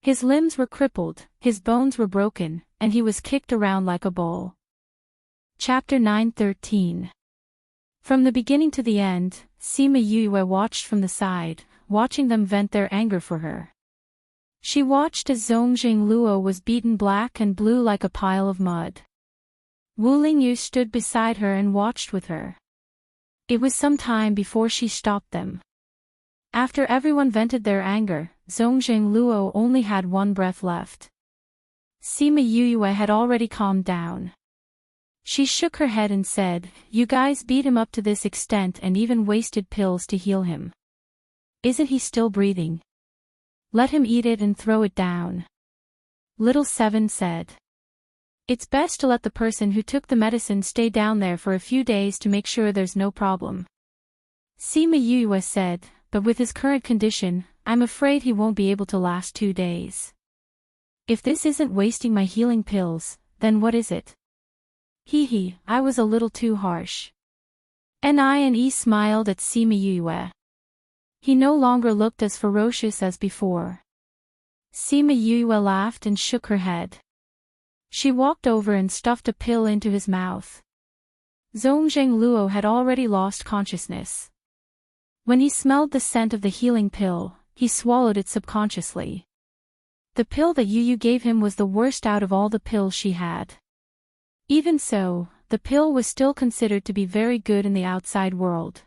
His limbs were crippled, his bones were broken, and he was kicked around like a ball. Chapter 9:13. From the beginning to the end, Sima Yue watched from the side, watching them vent their anger for her. She watched as Zongjing Luo was beaten black and blue like a pile of mud. Wu Lingyu stood beside her and watched with her. It was some time before she stopped them. After everyone vented their anger, Zongjing Luo only had 1 breath left. Sima Yue had already calmed down. She shook her head and said, "You guys beat him up to this extent and even wasted pills to heal him. Isn't he still breathing? Let him eat it and throw it down." Little Seven said. "It's best to let the person who took the medicine stay down there for a few days to make sure there's no problem." Sima Yue said, "But with his current condition, I'm afraid he won't be able to last 2 days. If this isn't wasting my healing pills, then what is it?" Hee, I was a little too harsh. Ni smiled at Sima Yue. He no longer looked as ferocious as before. Sima Yue laughed and shook her head. She walked over and stuffed a pill into his mouth. Zongjing Luo had already lost consciousness. When he smelled the scent of the healing pill, he swallowed it subconsciously. The pill that Yu gave him was the worst out of all the pills she had. Even so, the pill was still considered to be very good in the outside world.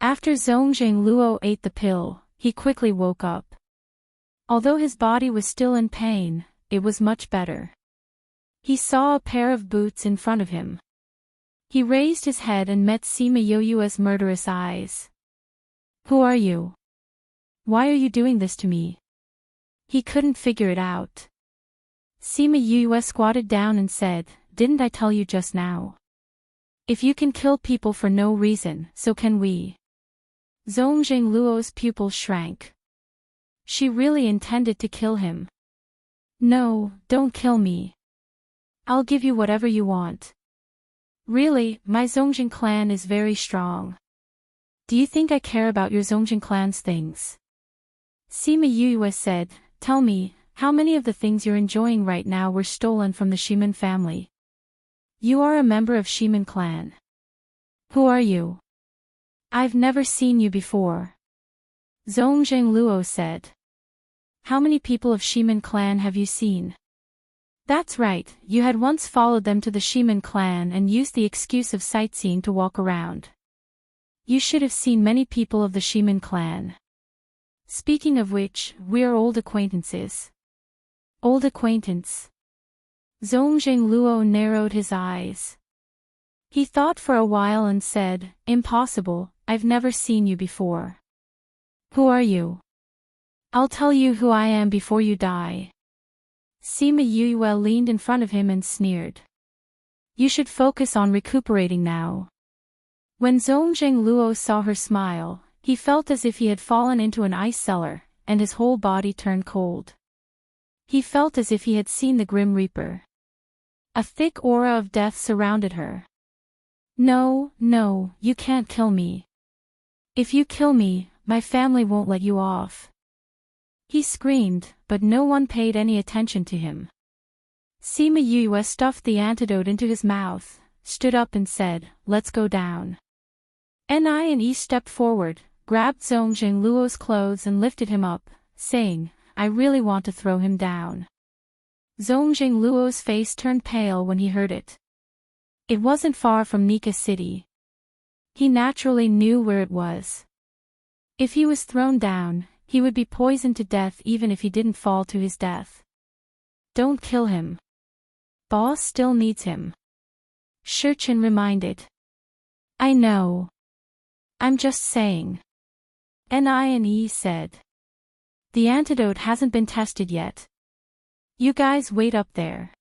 After Zongjing Luo ate the pill, he quickly woke up. Although his body was still in pain, it was much better. He saw a pair of boots in front of him. He raised his head and met Sima Yoyue's murderous eyes. Who are you? Why are you doing this to me? He couldn't figure it out. Sima Yoyue squatted down and said, didn't I tell you just now? If you can kill people for no reason, so can we. Zongjing Luo's pupils shrank. She really intended to kill him. No, don't kill me. I'll give you whatever you want. Really, my Zongjing clan is very strong. Do you think I care about your Zongjing clan's things? Sima Yoyue said, tell me, how many of the things you're enjoying right now were stolen from the Shimen family? You are a member of Shimen clan. Who are you? I've never seen you before. Zongjing Luo said. How many people of Shimen clan have you seen? That's right, you had once followed them to the Shimen clan and used the excuse of sightseeing to walk around. You should have seen many people of the Shimen clan. Speaking of which, we're old acquaintances. Old acquaintance. Zongjing Luo narrowed his eyes. He thought for a while and said, impossible, I've never seen you before. Who are you? I'll tell you who I am before you die. Sima Yoyue leaned in front of him and sneered. You should focus on recuperating now. When Zongjing Luo saw her smile, he felt as if he had fallen into an ice cellar, and his whole body turned cold. He felt as if he had seen the Grim Reaper. A thick aura of death surrounded her. No, no, you can't kill me. If you kill me, my family won't let you off. He screamed, but no one paid any attention to him. Sima Yoyue stuffed the antidote into his mouth, stood up and said, let's go down. Ni stepped forward, grabbed Zongjing Luo's clothes and lifted him up, saying, I really want to throw him down. Zongjing Luo's face turned pale when he heard it. It wasn't far from Nika City. He naturally knew where it was. If he was thrown down, he would be poisoned to death even if he didn't fall to his death. Don't kill him. Boss still needs him. Shichin reminded. I know. I'm just saying. Ni said. The antidote hasn't been tested yet. You guys wait up there.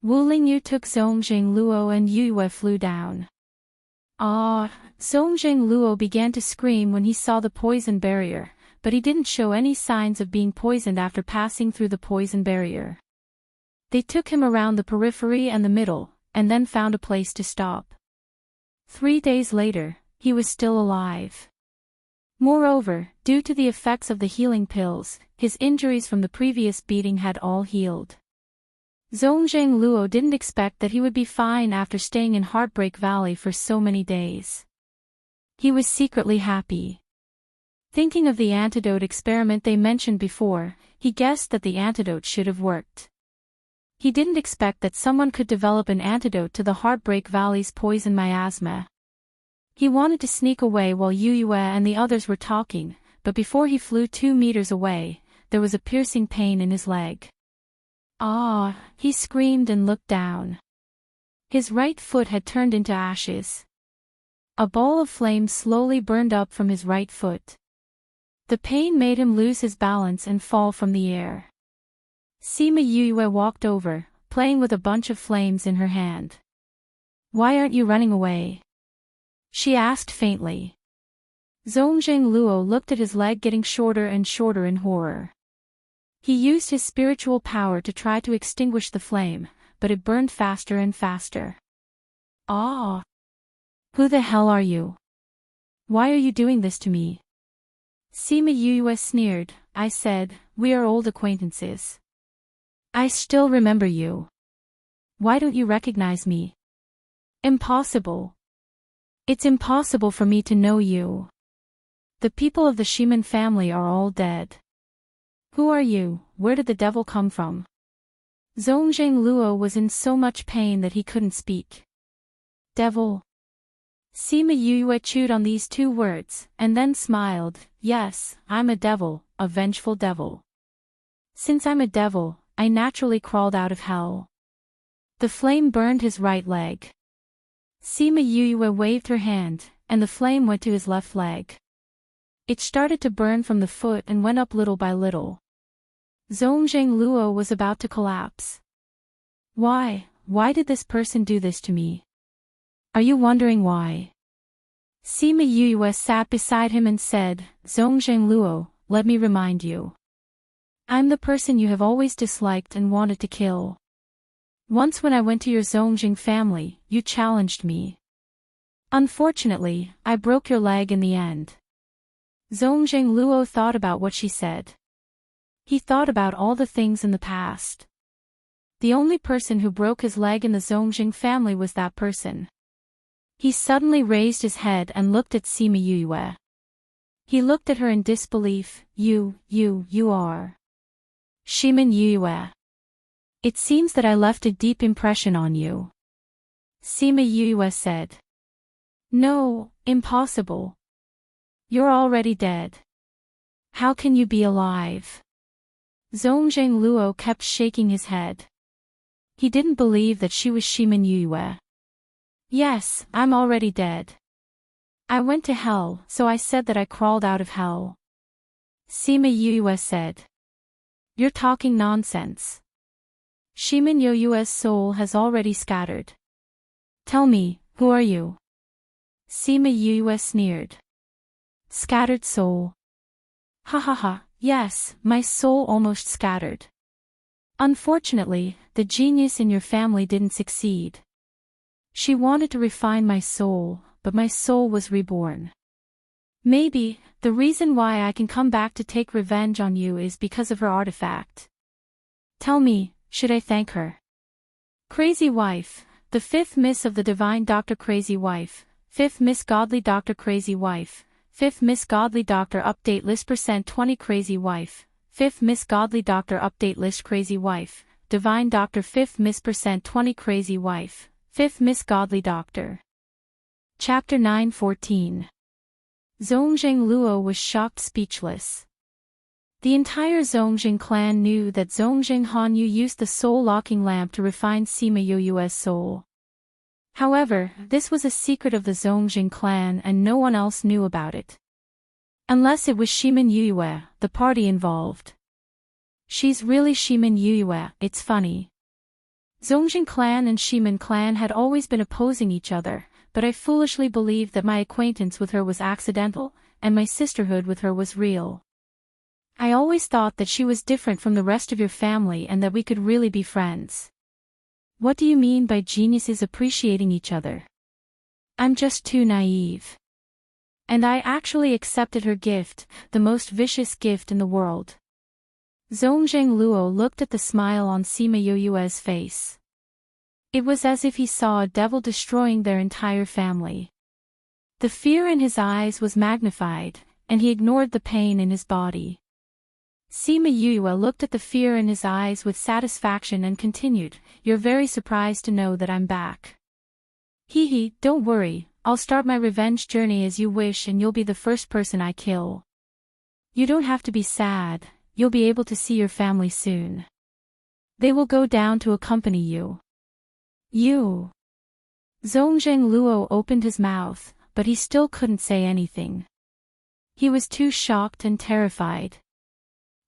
Wu Lingyu took Zongjing Luo and Yoyue flew down. Zongjing Luo began to scream when he saw the poison barrier, but he didn't show any signs of being poisoned after passing through the poison barrier. They took him around the periphery and the middle, and then found a place to stop. 3 days later, he was still alive. Moreover, due to the effects of the healing pills, his injuries from the previous beating had all healed. Zongjing Luo didn't expect that he would be fine after staying in Heartbreak Valley for so many days. He was secretly happy. Thinking of the antidote experiment they mentioned before, he guessed that the antidote should have worked. He didn't expect that someone could develop an antidote to the Heartbreak Valley's poison miasma. He wanted to sneak away while Yoyue and the others were talking, but before he flew 2 meters away, there was a piercing pain in his leg. He screamed and looked down. His right foot had turned into ashes. A ball of flame slowly burned up from his right foot. The pain made him lose his balance and fall from the air. Sima Yoyue walked over, playing with a bunch of flames in her hand. Why aren't you running away? She asked faintly. Zongjing Luo looked at his leg getting shorter and shorter in horror. He used his spiritual power to try to extinguish the flame, but it burned faster and faster. Who the hell are you? Why are you doing this to me? Sima Yoyue sneered. I said, we are old acquaintances. I still remember you. Why don't you recognize me? Impossible. It's impossible for me to know you. The people of the Shimen family are all dead. Who are you? Where did the devil come from? Zongjing Luo was in so much pain that he couldn't speak. Devil. Sima Yoyue chewed on these 2 words, and then smiled. Yes, I'm a devil, a vengeful devil. Since I'm a devil, I naturally crawled out of hell. The flame burned his right leg. Sima Yue waved her hand, and the flame went to his left leg. It started to burn from the foot and went up little by little. Zongjing Luo was about to collapse. Why did this person do this to me? Are you wondering why? Sima Yue sat beside him and said, Zongjing Luo, let me remind you. I'm the person you have always disliked and wanted to kill. Once when I went to your Zongjing family, you challenged me. Unfortunately, I broke your leg in the end. Zongjing Luo thought about what she said. He thought about all the things in the past. The only person who broke his leg in the Zongjing family was that person. He suddenly raised his head and looked at Sima Yue. He looked at her in disbelief. You are Shimin Yue. It seems that I left a deep impression on you. Sima Yue said. No, impossible. You're already dead. How can you be alive? Zongjing Luo kept shaking his head. He didn't believe that she was Shimin Yue. Yes, I'm already dead. I went to hell, so I said that I crawled out of hell. Sima Yue said. You're talking nonsense. Shimin Yue's soul has already scattered. Tell me, who are you? Sima Yue sneered. Scattered soul. Ha ha ha, yes, my soul almost scattered. Unfortunately, the genius in your family didn't succeed. She wanted to refine my soul, but my soul was reborn. Maybe, the reason why I can come back to take revenge on you is because of her artifact. Tell me, should I thank her? Crazy Wife, the 5th Miss of the Divine Dr. Crazy Wife, 5th Miss Godly Dr. Crazy Wife, 5th Miss Godly Doctor Update List %20 Crazy Wife, 5th Miss Godly Doctor Update List Crazy Wife, Divine Doctor 5th Miss %20 Crazy Wife, 5th Miss Godly Doctor. Chapter 9:14. Zongjing Luo was shocked speechless. The entire Zongjing clan knew that Zongjing Hanyu used the soul-locking lamp to refine Sima Yue's soul. However, this was a secret of the Zongjing clan and no one else knew about it. Unless it was Shimin Yue, the party involved. She's really Shimin Yue, it's funny. Zongjing clan and Shimin clan had always been opposing each other, but I foolishly believed that my acquaintance with her was accidental, and my sisterhood with her was real. I always thought that she was different from the rest of your family and that we could really be friends. What do you mean by geniuses appreciating each other? I'm just too naive. And I actually accepted her gift, the most vicious gift in the world. Zongjing Luo looked at the smile on Sima Yue's face. It was as if he saw a devil destroying their entire family. The fear in his eyes was magnified, and he ignored the pain in his body. Sima Yue looked at the fear in his eyes with satisfaction and continued, You're very surprised to know that I'm back. Hee, don't worry, I'll start my revenge journey as you wish and you'll be the first person I kill. You don't have to be sad, you'll be able to see your family soon. They will go down to accompany you. You. Zongjing Luo opened his mouth, but he still couldn't say anything. He was too shocked and terrified.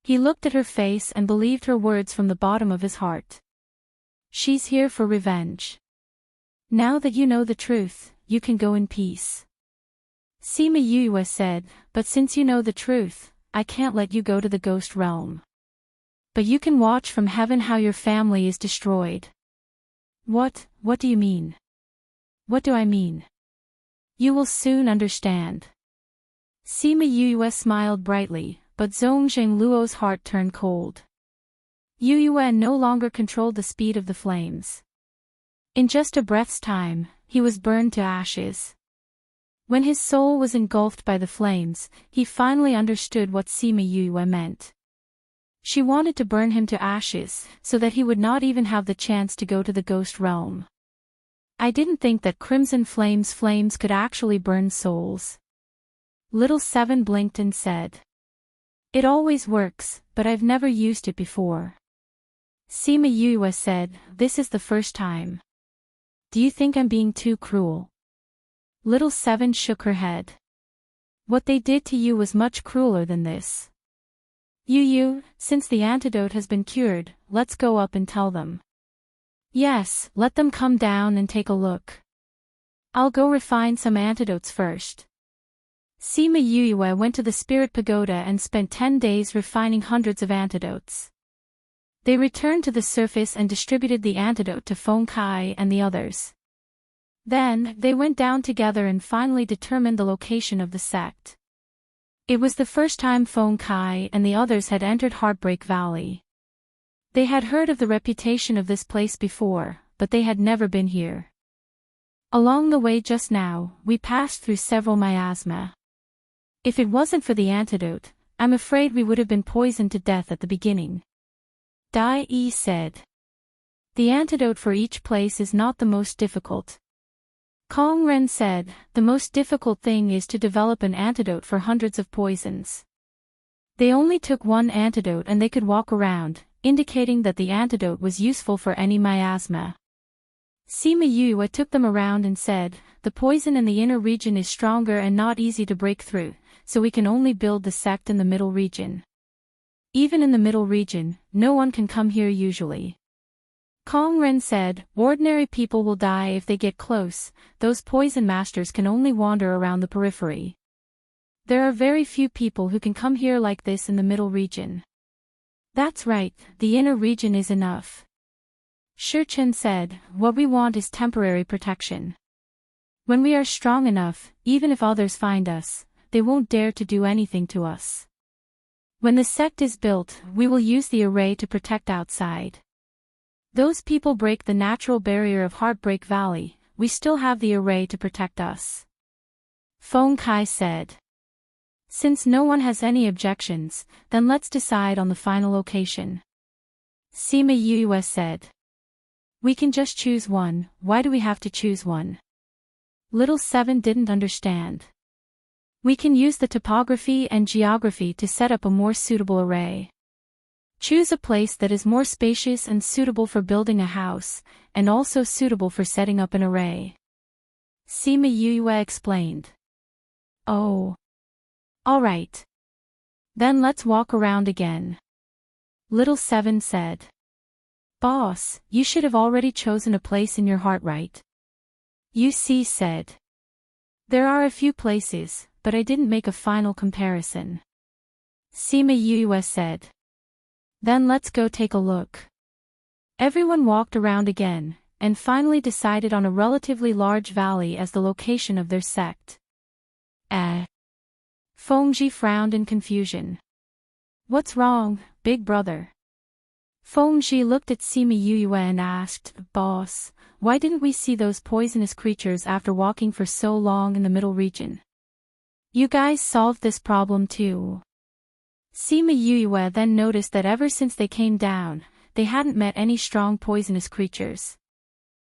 He looked at her face and believed her words from the bottom of his heart. She's here for revenge. Now that you know the truth, you can go in peace. Sima Yue said, but since you know the truth, I can't let you go to the ghost realm. But you can watch from heaven how your family is destroyed. What do you mean? What do I mean? You will soon understand. Sima Yue smiled brightly, but Zongjing Luo's heart turned cold. Yue no longer controlled the speed of the flames. In just a breath's time, he was burned to ashes. When his soul was engulfed by the flames, he finally understood what Sima Yue meant. She wanted to burn him to ashes, so that he would not even have the chance to go to the ghost realm. I didn't think that crimson flames could actually burn souls. Little Seven blinked and said. It always works, but I've never used it before. Sima Yue said, This is the first time. do you think I'm being too cruel? Little Seven shook her head. What they did to you was much crueler than this. Since the antidote has been cured, let's go up and tell them. Yes, let them come down and take a look. I'll go refine some antidotes first. Sima Yue went to the Spirit Pagoda and spent 10 days refining hundreds of antidotes. They returned to the surface and distributed the antidote to Feng Kai and the others. Then, they went down together and finally determined the location of the sect. It was the first time Feng Kai and the others had entered Heartbreak Valley. They had heard of the reputation of this place before, but they had never been here. Along the way just now, we passed through several miasma. If it wasn't for the antidote, I'm afraid we would have been poisoned to death at the beginning. Dai Yi said. The antidote for each place is not the most difficult. Kong Ren said, the most difficult thing is to develop an antidote for hundreds of poisons. They only took one antidote and they could walk around, indicating that the antidote was useful for any miasma. Sima Yue took them around and said, the poison in the inner region is stronger and not easy to break through, so we can only build the sect in the middle region. Even in the middle region, no one can come here usually. Kong Ren said, ordinary people will die if they get close, those poison masters can only wander around the periphery. There are very few people who can come here like this in the middle region. That's right, the inner region is enough. Shi Chen said, what we want is temporary protection. When we are strong enough, even if others find us, they won't dare to do anything to us. When the sect is built, we will use the array to protect outside. Those people break the natural barrier of Heartbreak Valley, we still have the array to protect us. Feng Kai said. Since no one has any objections, then let's decide on the final location. Sima Yue said. We can just choose one, why do we have to choose one? Little Seven didn't understand. We can use the topography and geography to set up a more suitable array. Choose a place that is more spacious and suitable for building a house, and also suitable for setting up an array. Sima Yue explained. Oh. Alright. Then let's walk around again. Little Seven said. Boss, you should have already chosen a place in your heart, right? UC said. There are a few places, but I didn't make a final comparison. Sima Yue said. Then let's go take a look. Everyone walked around again, and finally decided on a relatively large valley as the location of their sect. Fengji frowned in confusion. What's wrong, big brother? Fengji looked at Sima Yue and asked, Boss, why didn't we see those poisonous creatures after walking for so long in the middle region? You guys solved this problem too. Sima Yue then noticed that ever since they came down, they hadn't met any strong poisonous creatures.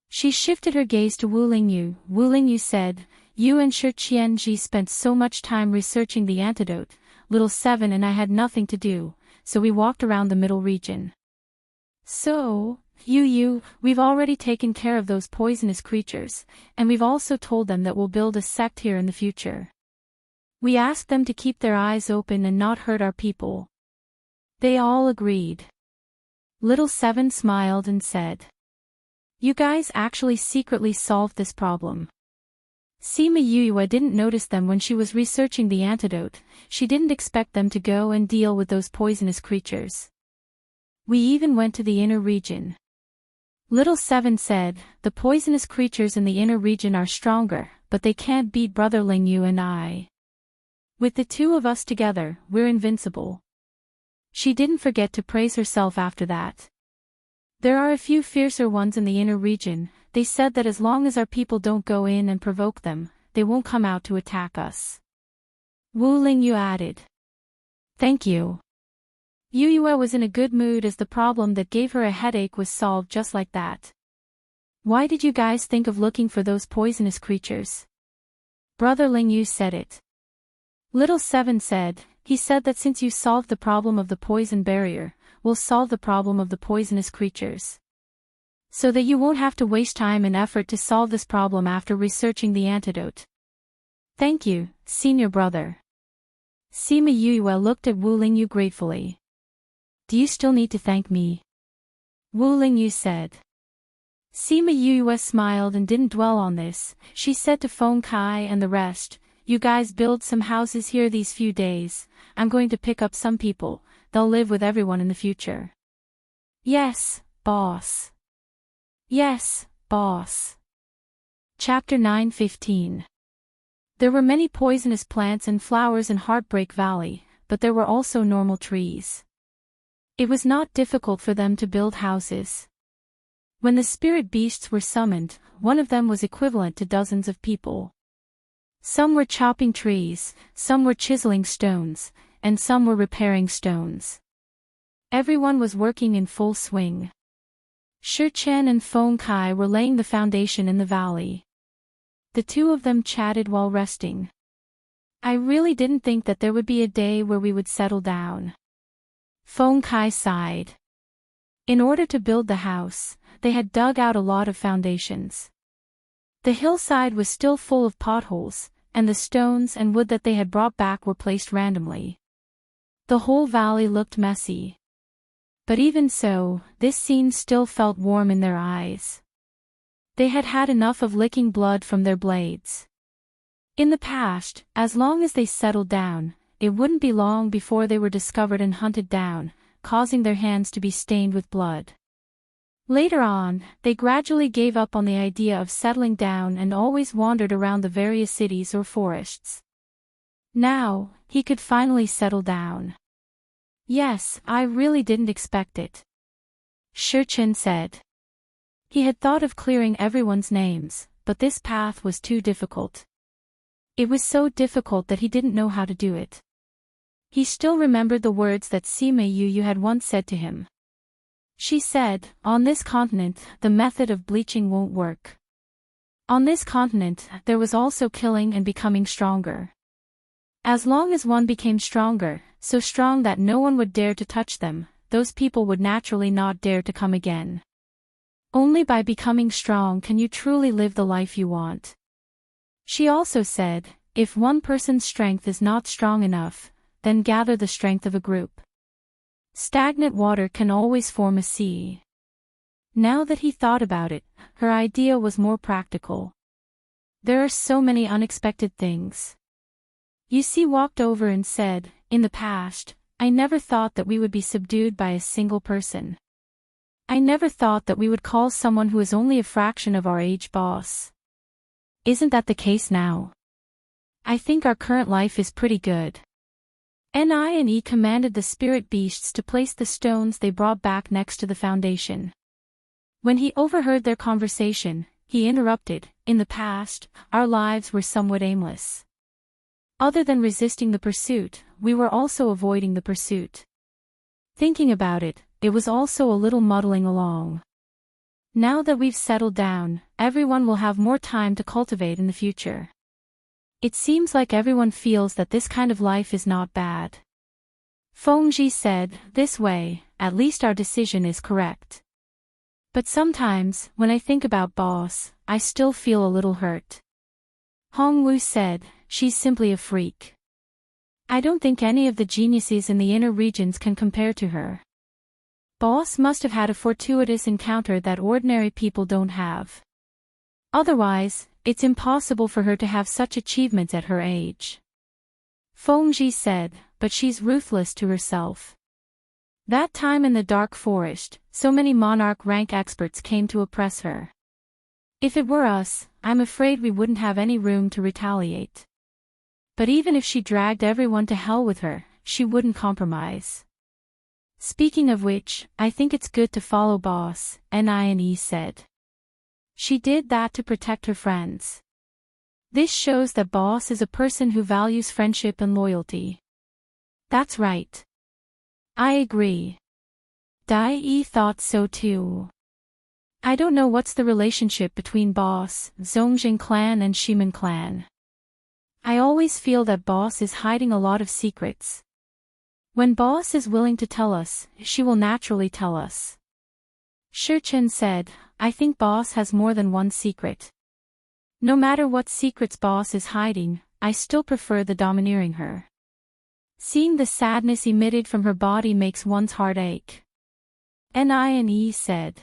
She shifted her gaze to Wu Lingyu. Wu Lingyu said, You and Shi Qianji spent so much time researching the antidote, Little Seven and I had nothing to do, so we walked around the middle region. So, we've already taken care of those poisonous creatures, and we've also told them that we'll build a sect here in the future. We asked them to keep their eyes open and not hurt our people. They all agreed. Little Seven smiled and said. You guys actually secretly solved this problem. Sima Yue didn't notice them when she was researching the antidote, she didn't expect them to go and deal with those poisonous creatures. We even went to the inner region. Little Seven said, the poisonous creatures in the inner region are stronger, but they can't beat Brother Lingyu and I. With the two of us together, we're invincible. She didn't forget to praise herself after that. There are a few fiercer ones in the inner region, they said that as long as our people don't go in and provoke them, they won't come out to attack us. Wu Lingyu added. Thank you. Yue was in a good mood as the problem that gave her a headache was solved just like that. Why did you guys think of looking for those poisonous creatures? Brother Lingyu said it. Little Seven said, he said that since you solved the problem of the poison barrier, we'll solve the problem of the poisonous creatures. so that you won't have to waste time and effort to solve this problem after researching the antidote. Thank you, senior brother. Sima Yue looked at Wu Lingyu gratefully. Do you still need to thank me? Wu Lingyu said. Sima Yue smiled and didn't dwell on this. She said to Feng Kai and the rest, you guys build some houses here these few days. I'm going to pick up some people. They'll live with everyone in the future. Yes, boss. Yes, boss. Chapter 9:15. There were many poisonous plants and flowers in Heartbreak Valley, but there were also normal trees. It was not difficult for them to build houses. When the spirit beasts were summoned, one of them was equivalent to dozens of people. Some were chopping trees, some were chiseling stones, and some were repairing stones. Everyone was working in full swing. Shi Chen and Feng Kai were laying the foundation in the valley. The two of them chatted while resting. I really didn't think that there would be a day where we would settle down. Feng Kai sighed. In order to build the house, they had dug out a lot of foundations. The hillside was still full of potholes, and the stones and wood that they had brought back were placed randomly. The whole valley looked messy. But even so, this scene still felt warm in their eyes. They had had enough of licking blood from their blades. In the past, as long as they settled down, it wouldn't be long before they were discovered and hunted down, causing their hands to be stained with blood. Later on, they gradually gave up on the idea of settling down and always wandered around the various cities or forests. Now, he could finally settle down. Yes, I really didn't expect it. Shi Chen said. He had thought of clearing everyone's names, but this path was too difficult. It was so difficult that he didn't know how to do it. He still remembered the words that Sima Yu had once said to him. She said, on this continent, the method of bleaching won't work. On this continent, there was also killing and becoming stronger. As long as one became stronger, so strong that no one would dare to touch them, those people would naturally not dare to come again. Only by becoming strong can you truly live the life you want. She also said, if one person's strength is not strong enough, then gather the strength of a group. Stagnant water can always form a sea. Now that he thought about it, her idea was more practical. There are so many unexpected things. Yusi walked over and said, in the past, I never thought that we would be subdued by a single person. I never thought that we would call someone who is only a fraction of our age boss. Isn't that the case now? I think our current life is pretty good. Ni commanded the spirit beasts to place the stones they brought back next to the foundation. When he overheard their conversation, he interrupted, in the past, our lives were somewhat aimless. Other than resisting the pursuit, we were also avoiding the pursuit. Thinking about it, it was also a little muddling along. Now that we've settled down, everyone will have more time to cultivate in the future. It seems like everyone feels that this kind of life is not bad. Fengji said, this way, at least our decision is correct. But sometimes, when I think about boss, I still feel a little hurt. Hongwu said, she's simply a freak. I don't think any of the geniuses in the inner regions can compare to her. Boss must have had a fortuitous encounter that ordinary people don't have. Otherwise, it's impossible for her to have such achievements at her age. Fengji said, but she's ruthless to herself. That time in the dark forest, so many monarch rank experts came to oppress her. If it were us, I'm afraid we wouldn't have any room to retaliate. But even if she dragged everyone to hell with her, she wouldn't compromise. Speaking of which, I think it's good to follow boss, Ni said. She did that to protect her friends. This shows that boss is a person who values friendship and loyalty. That's right. I agree. Dai thought so too. I don't know what's the relationship between boss, Zongjing clan and Shimen clan. I always feel that boss is hiding a lot of secrets. When boss is willing to tell us, she will naturally tell us. Shurchen said, I think boss has more than one secret. No matter what secrets boss is hiding, I still prefer the domineering her. Seeing the sadness emitted from her body makes one's heart ache. Nine said.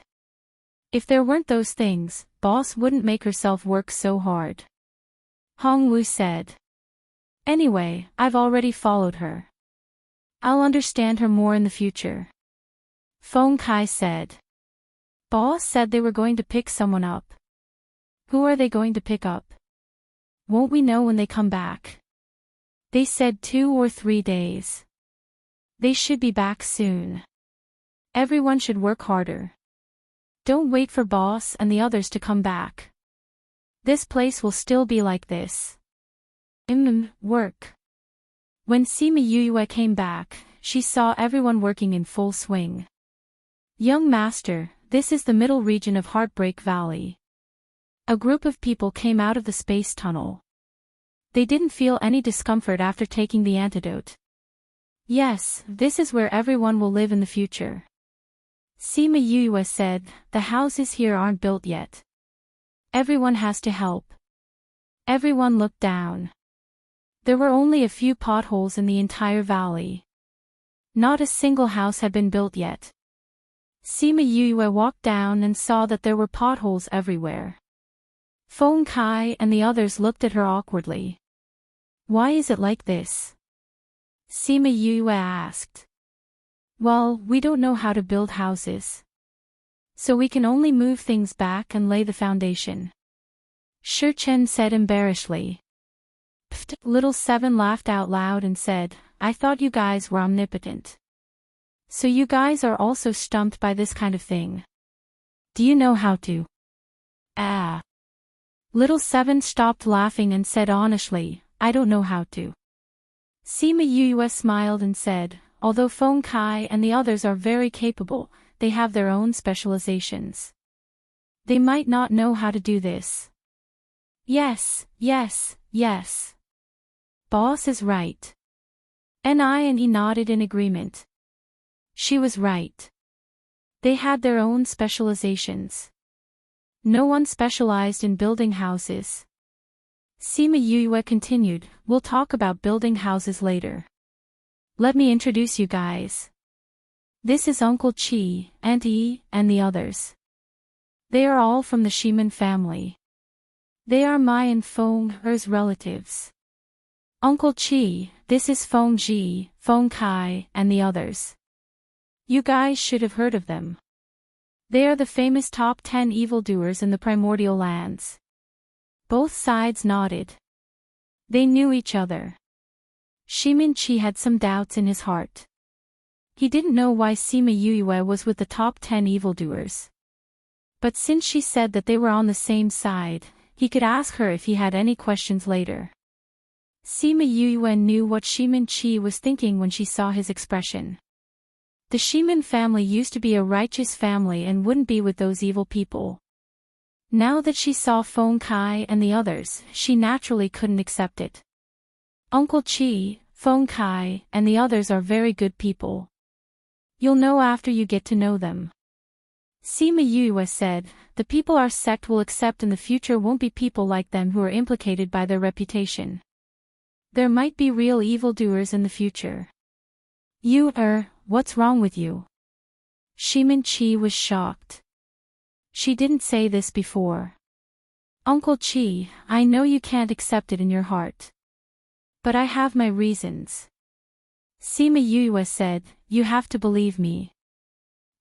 If there weren't those things, boss wouldn't make herself work so hard. Hongwu said. Anyway, I've already followed her. I'll understand her more in the future. Feng Kai said. Boss said they were going to pick someone up. Who are they going to pick up? Won't we know when they come back? They said 2 or 3 days. They should be back soon. Everyone should work harder. Don't wait for boss and the others to come back. This place will still be like this. Work. When Sima Yue came back, she saw everyone working in full swing. Young master, this is the middle region of Heartbreak Valley. A group of people came out of the space tunnel. They didn't feel any discomfort after taking the antidote. Yes, this is where everyone will live in the future. Sima Yue said, the houses here aren't built yet. Everyone has to help. Everyone looked down. There were only a few potholes in the entire valley. Not a single house had been built yet. Sima Yue walked down and saw that there were potholes everywhere. Feng Kai and the others looked at her awkwardly. Why is it like this? Sima Yue asked. Well, we don't know how to build houses. So we can only move things back and lay the foundation. Shurchen said embarrassedly. Pfft, Little Seven laughed out loud and said, I thought you guys were omnipotent. So you guys are also stumped by this kind of thing. Do you know how to? Little Seven stopped laughing and said honestly, I don't know how to. Sima Yue smiled and said, although Feng Kai and the others are very capable, they have their own specializations. They might not know how to do this. Yes. Boss is right. Ni nodded in agreement. She was right. They had their own specializations. No one specialized in building houses. Sima Yue continued, we'll talk about building houses later. Let me introduce you guys. This is Uncle Chi, Aunt Yi, and the others. They are all from the Shiman family. They are my and Feng Er's relatives. Uncle Chi, this is Feng Ji, Feng Kai, and the others. You guys should have heard of them. They are the famous top 10 evildoers in the primordial lands. Both sides nodded. They knew each other. Shimin Chi had some doubts in his heart. He didn't know why Sima Yue was with the top 10 evildoers. But since she said that they were on the same side, he could ask her if he had any questions later. Sima Yue knew what Shimin Chi was thinking when she saw his expression. The Shiman family used to be a righteous family and wouldn't be with those evil people. Now that she saw Feng Kai and the others, she naturally couldn't accept it. Uncle Chi, Feng Kai, and the others are very good people. You'll know after you get to know them. Sima Yue said, the people our sect will accept in the future won't be people like them who are implicated by their reputation. There might be real evildoers in the future. What's wrong with you? Shimin Chi was shocked. She didn't say this before. Uncle Chi, I know you can't accept it in your heart. But I have my reasons. Sima Yue said, you have to believe me.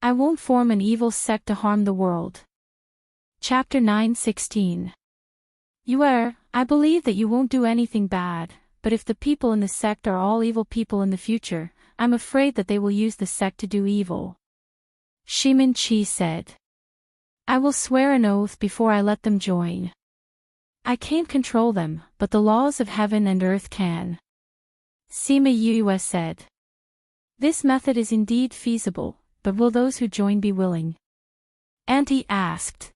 I won't form an evil sect to harm the world. Chapter 9:16. I believe that you won't do anything bad, but if the people in the sect are all evil people in the future, I'm afraid that they will use the sect to do evil. Shimin Chi said. I will swear an oath before I let them join. I can't control them, but the laws of heaven and earth can. Sima Yue said. This method is indeed feasible, but will those who join be willing? Auntie asked.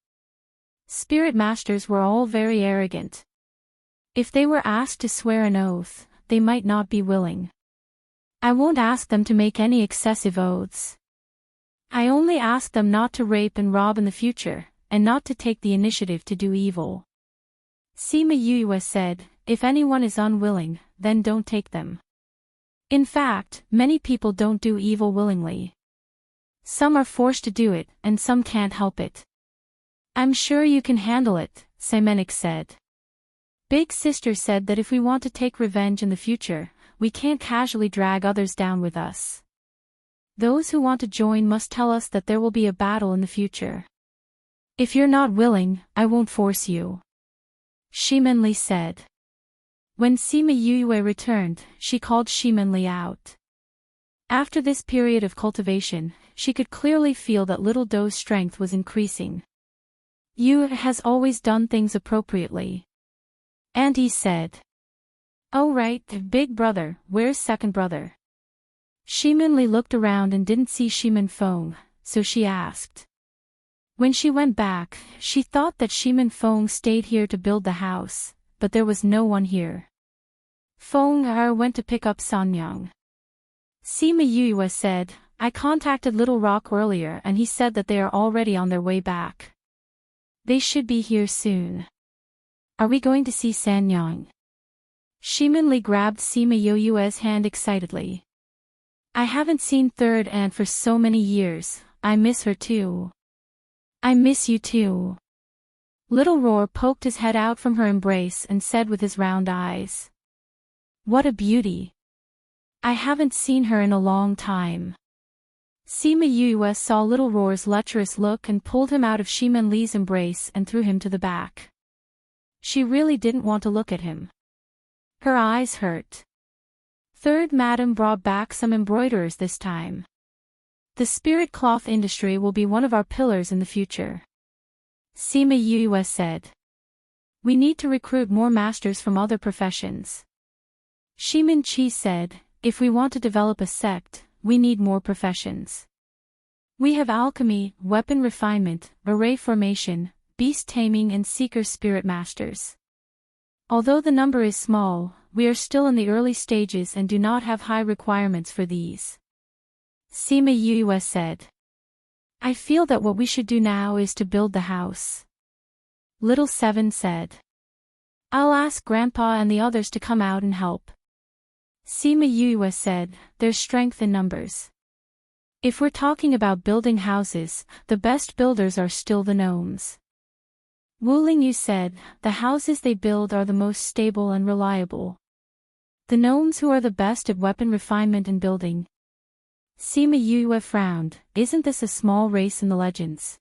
Spirit masters were all very arrogant. If they were asked to swear an oath, they might not be willing. I won't ask them to make any excessive oaths. I only ask them not to rape and rob in the future, and not to take the initiative to do evil. Sima Yue said, if anyone is unwilling, then don't take them. In fact, many people don't do evil willingly. Some are forced to do it, and some can't help it. I'm sure you can handle it, Simenik said. Big Sister said that if we want to take revenge in the future, we can't casually drag others down with us. Those who want to join must tell us that there will be a battle in the future. If you're not willing, I won't force you. Shimenli said. When Sima Yue returned, she called Shimenli out. After this period of cultivation, she could clearly feel that little Do's strength was increasing. Yue has always done things appropriately. And he said. Oh right, big brother, where's second brother? Shimenli looked around and didn't see Shimen Feng, so she asked. When she went back, she thought that Shimen Feng stayed here to build the house, but there was no one here. Feng Er went to pick up Sanyang. Sima Yue said, I contacted Little Rock earlier and he said that they are already on their way back. They should be here soon. Are we going to see Sanyang? Shimenli grabbed Sima Yue's hand excitedly. I haven't seen third aunt for so many years, I miss her too. I miss you too. Little Roar poked his head out from her embrace and said with his round eyes. What a beauty. I haven't seen her in a long time. Sima Yue saw Little Roar's lecherous look and pulled him out of Shimenli's embrace and threw him to the back. She really didn't want to look at him. Her eyes hurt. Third Madam brought back some embroiderers this time. The spirit cloth industry will be one of our pillars in the future. Sima Yue said. We need to recruit more masters from other professions. Shimin Chi said, if we want to develop a sect, we need more professions. We have alchemy, weapon refinement, array formation, beast taming and seeker spirit masters. Although the number is small, we are still in the early stages and do not have high requirements for these. Sima Yue said. I feel that what we should do now is to build the house. Little Seven said. I'll ask Grandpa and the others to come out and help. Sima Yue said, there's strength in numbers. If we're talking about building houses, the best builders are still the gnomes. Wu Lingyu said, the houses they build are the most stable and reliable. The gnomes who are the best at weapon refinement and building. Sima Yue frowned, isn't this a small race in the legends?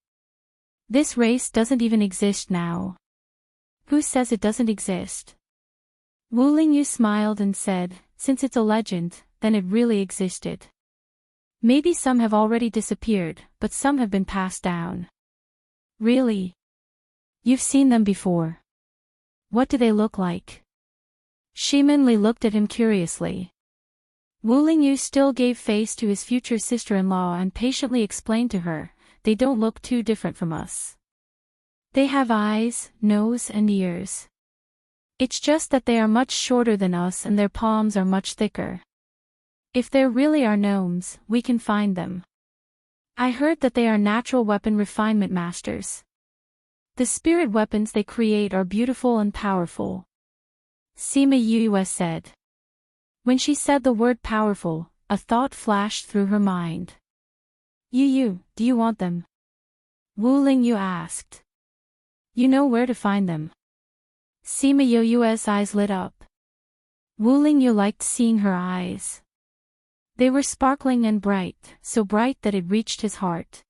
This race doesn't even exist now. Who says it doesn't exist? Wu Lingyu smiled and said, since it's a legend, then it really existed. Maybe some have already disappeared, but some have been passed down. Really? You've seen them before. What do they look like? Shimenli looked at him curiously. Wu Lingyu still gave face to his future sister-in-law and patiently explained to her, they don't look too different from us. They have eyes, nose and ears. It's just that they are much shorter than us and their palms are much thicker. If there really are gnomes, we can find them. I heard that they are natural weapon refinement masters. The spirit weapons they create are beautiful and powerful. Sima Yue said. When she said the word powerful, a thought flashed through her mind. Yu, do you want them? Wu Lingyu asked. You know where to find them. Sima Yue's eyes lit up. Wu Lingyu liked seeing her eyes. They were sparkling and bright, so bright that it reached his heart.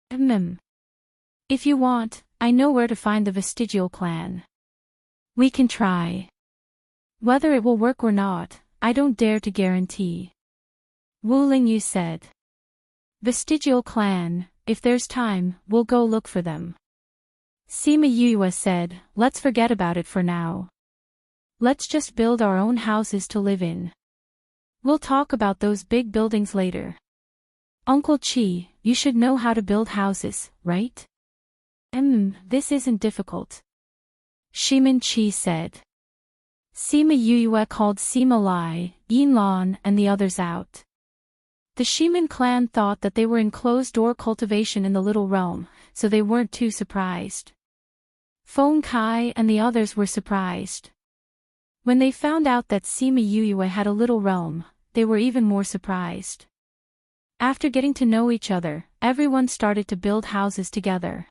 If you want, I know where to find the vestigial clan. We can try. Whether it will work or not, I don't dare to guarantee. Wu Lingyu said. Vestigial clan, if there's time, we'll go look for them. Sima Yue said, let's forget about it for now. Let's just build our own houses to live in. We'll talk about those big buildings later. Uncle Chi, you should know how to build houses, right? This isn't difficult. Shimin Chi said. Sima Yue called Sima Lai, Yin Lan and the others out. The Shimin clan thought that they were in closed-door cultivation in the little realm, so they weren't too surprised. Feng Kai and the others were surprised. When they found out that Sima Yuyue had a little realm, they were even more surprised. After getting to know each other, everyone started to build houses together.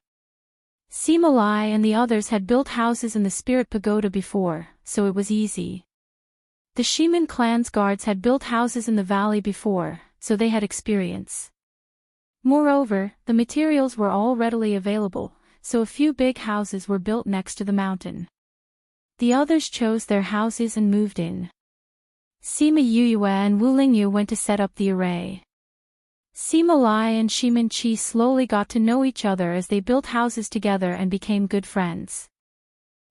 Sima Lai and the others had built houses in the Spirit Pagoda before, so it was easy. The Shimin clan's guards had built houses in the valley before, so they had experience. Moreover, the materials were all readily available, so a few big houses were built next to the mountain. The others chose their houses and moved in. Sima Yuyue and Wu Lingyu went to set up the array. Sima Lai and Shimin Qi slowly got to know each other as they built houses together and became good friends.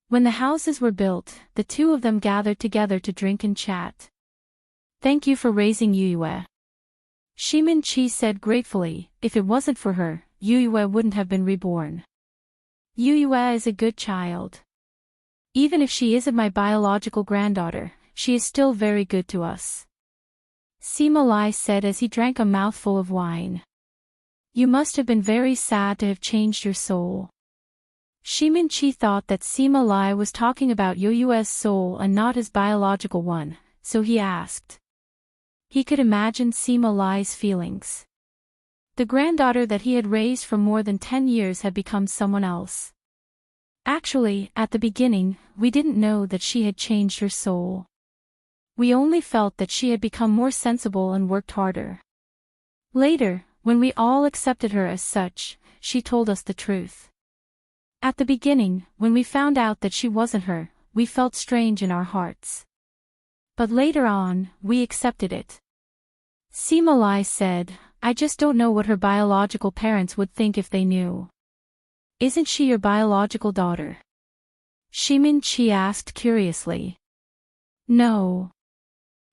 When the houses were built, the two of them gathered together to drink and chat. "Thank you for raising Yuyue," Shimin Qi said gratefully. "If it wasn't for her, Yuyue wouldn't have been reborn. Yuyue is a good child. Even if she isn't my biological granddaughter, she is still very good to us," Sima Lai said as he drank a mouthful of wine. "You must have been very sad to have changed your soul." Shimin Qi thought that Sima Lai was talking about Yuyue's soul and not his biological one, so he asked. He could imagine Sima Lai's feelings. The granddaughter that he had raised for more than 10 years had become someone else. Actually, at the beginning, we didn't know that she had changed her soul. We only felt that she had become more sensible and worked harder. Later, when we all accepted her as such, she told us the truth. At the beginning, when we found out that she wasn't her, we felt strange in our hearts. But later on, we accepted it. Sima Lai said, "I just don't know what her biological parents would think if they knew." "Isn't she your biological daughter?" Shimin Qi asked curiously. "No.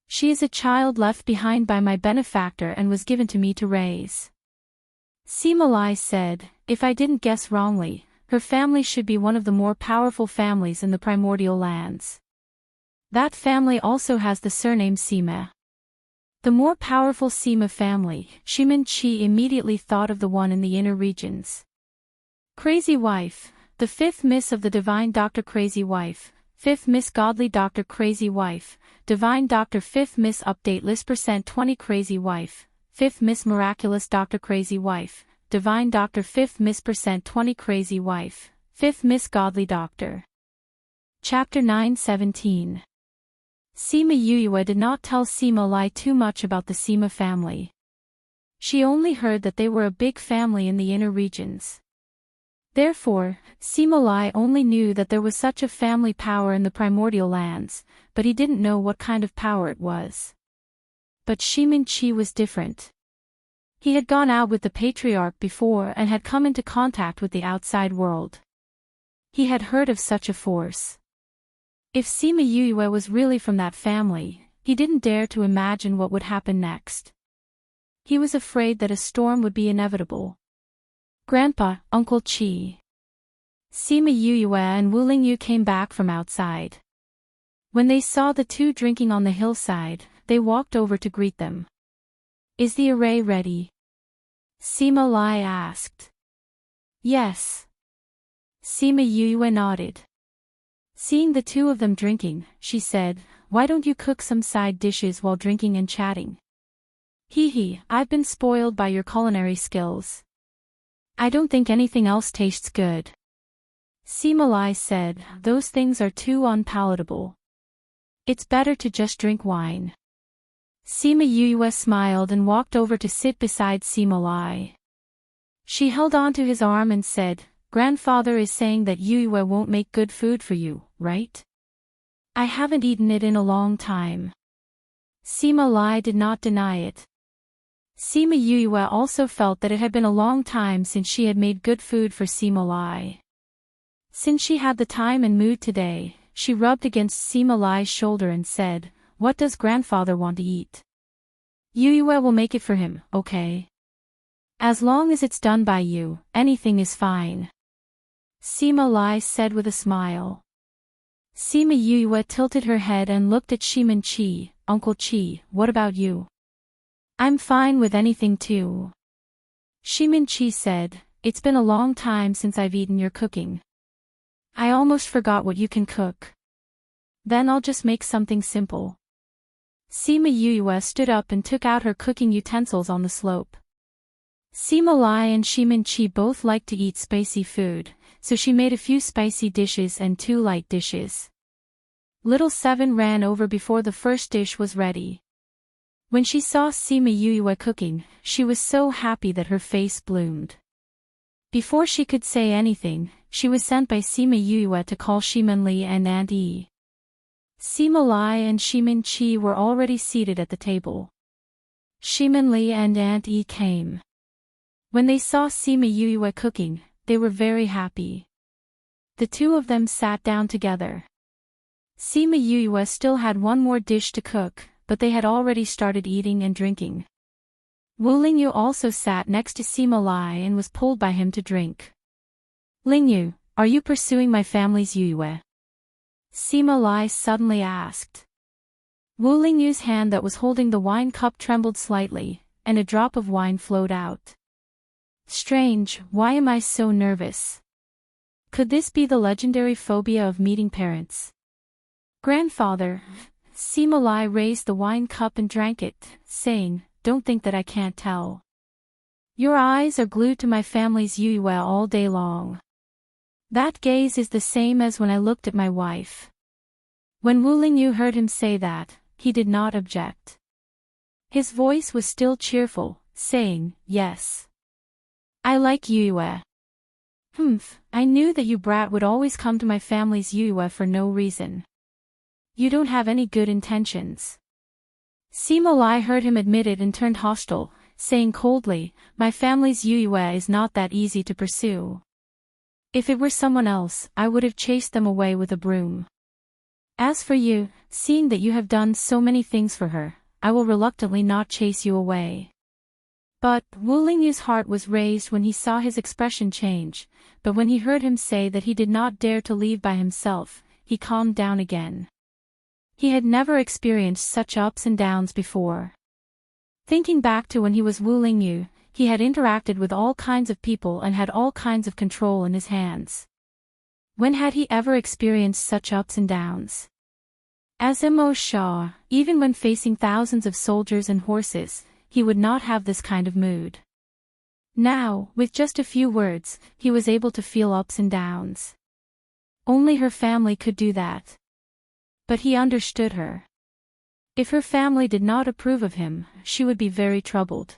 She is a child left behind by my benefactor and was given to me to raise." Sima Lai said, "If I didn't guess wrongly, her family should be one of the more powerful families in the primordial lands. That family also has the surname Sima." The more powerful Sima family, Shimin Qi immediately thought of the one in the inner regions. Crazy Wife, the 5th Miss of the Divine Doctor Crazy Wife, 5th Miss Godly Doctor Crazy Wife, Divine Doctor 5th Miss Update List %20 Crazy Wife, 5th Miss Miraculous Doctor Crazy Wife, Divine Doctor 5th Miss %20 Crazy Wife, 5th Miss Godly Doctor. Chapter 9:17. Sima Yuyue did not tell Sima Lai too much about the Sima family. She only heard that they were a big family in the inner regions. Therefore, Sima Lai only knew that there was such a family power in the primordial lands, but he didn't know what kind of power it was. But Shimin Qi was different. He had gone out with the patriarch before and had come into contact with the outside world. He had heard of such a force. If Sima Yuyue was really from that family, he didn't dare to imagine what would happen next. He was afraid that a storm would be inevitable. "Grandpa, Uncle Qi." Sima Yuyue and Wu Lingyu came back from outside. When they saw the two drinking on the hillside, they walked over to greet them. "Is the array ready?" Sima Lai asked. "Yes." Sima Yuyue nodded. Seeing the two of them drinking, she said, "Why don't you cook some side dishes while drinking and chatting?" "Hee, I've been spoiled by your culinary skills. I don't think anything else tastes good." Sima Lai said, "Those things are too unpalatable. It's better to just drink wine." Sima Yuyue smiled and walked over to sit beside Sima Lai. She held on to his arm and said, "Grandfather is saying that Yuyue won't make good food for you, right? I haven't eaten it in a long time." Sima Lai did not deny it. Sima Yuyue also felt that it had been a long time since she had made good food for Sima Lai. Since she had the time and mood today, she rubbed against Sima Lai's shoulder and said, "What does grandfather want to eat? Yuyue will make it for him, okay? As long as it's done by you, anything is fine." Sima Lai said with a smile. Sima Yuyue tilted her head and looked at Shimin Qi. "Uncle Qi, what about you? I'm fine with anything too. Chi said, it's been a long time since I've eaten your cooking. I almost forgot what you can cook. Then I'll just make something simple. Sima stood up and took out her cooking utensils on the slope. Sima Lai and Chi both liked to eat spicy food, so she made a few spicy dishes and 2 light dishes. Little Seven ran over before the first dish was ready. When she saw Sima cooking, she was so happy that her face bloomed. Before she could say anything, she was sent by Sima to call Li and Aunt E. Sima Lai and Chi were already seated at the table. Li and Aunt E came. When they saw Sima cooking, they were very happy. The two of them sat down together. Sima still had one more dish to cook, but they had already started eating and drinking. Wu Lingyu also sat next to Sima Lai and was pulled by him to drink. Lingyu, are you pursuing my family's Yue? Sima Lai suddenly asked. Wu Lingyu's hand that was holding the wine cup trembled slightly, and a drop of wine flowed out. Strange, why am I so nervous? Could this be the legendary phobia of meeting parents? Grandfather, Sima Lai raised the wine cup and drank it, saying, don't think that I can't tell. Your eyes are glued to my family's Yue all day long. That gaze is the same as when I looked at my wife. When Wu Lingyu heard him say that, he did not object. His voice was still cheerful, saying, yes. I like Yue. I knew that you brat would always come to my family's Yue for no reason. You don't have any good intentions. Sima Lai heard him admit it and turned hostile, saying coldly, my family's Yue is not that easy to pursue. If it were someone else, I would have chased them away with a broom. As for you, seeing that you have done so many things for her, I will reluctantly not chase you away. But, Wu Lingyu's heart was raised when he saw his expression change, but when he heard him say that he did not dare to leave by himself, he calmed down again. He had never experienced such ups and downs before. Thinking back to when he was Wu Lingyu, he had interacted with all kinds of people and had all kinds of control in his hands. When had he ever experienced such ups and downs? As Imo Shah, even when facing thousands of soldiers and horses, he would not have this kind of mood. Now, with just a few words, he was able to feel ups and downs. Only her family could do that. But he understood her. If her family did not approve of him, she would be very troubled.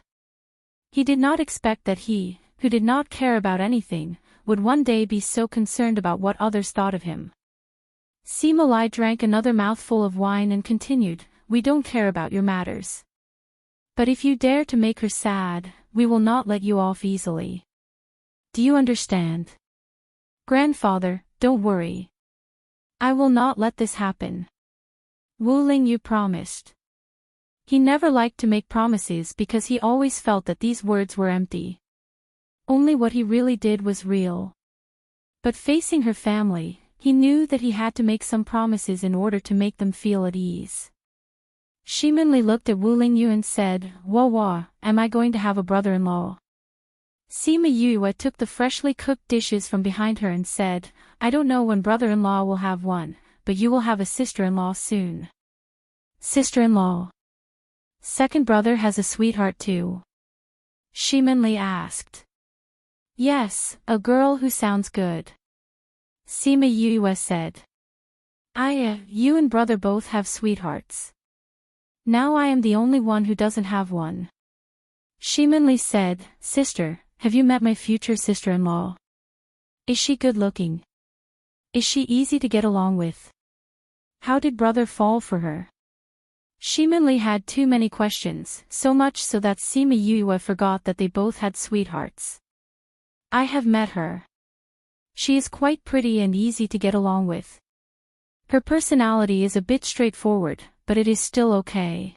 He did not expect that he, who did not care about anything, would one day be so concerned about what others thought of him. Sima Lai drank another mouthful of wine and continued, we don't care about your matters. But if you dare to make her sad, we will not let you off easily. Do you understand? Grandfather, don't worry. I will not let this happen. Wu Lingyu promised. He never liked to make promises because he always felt that these words were empty. Only what he really did was real. But facing her family, he knew that he had to make some promises in order to make them feel at ease. Li looked at Wu Lingyu and said, Wah, am I going to have a brother-in-law? Sima Yue took the freshly cooked dishes from behind her and said, I don't know when brother-in-law will have one, but you will have a sister-in-law soon. Sister-in-law. Second brother has a sweetheart too? Li asked. Yes, a girl who sounds good. Sima Yue said. You and brother both have sweethearts. Now I am the only one who doesn't have one. Li said, Sister, have you met my future sister-in-law? Is she good-looking? Is she easy to get along with? How did brother fall for her? Li had too many questions, so much so that Sima Yue forgot that they both had sweethearts. I have met her. She is quite pretty and easy to get along with. Her personality is a bit straightforward, but it is still okay.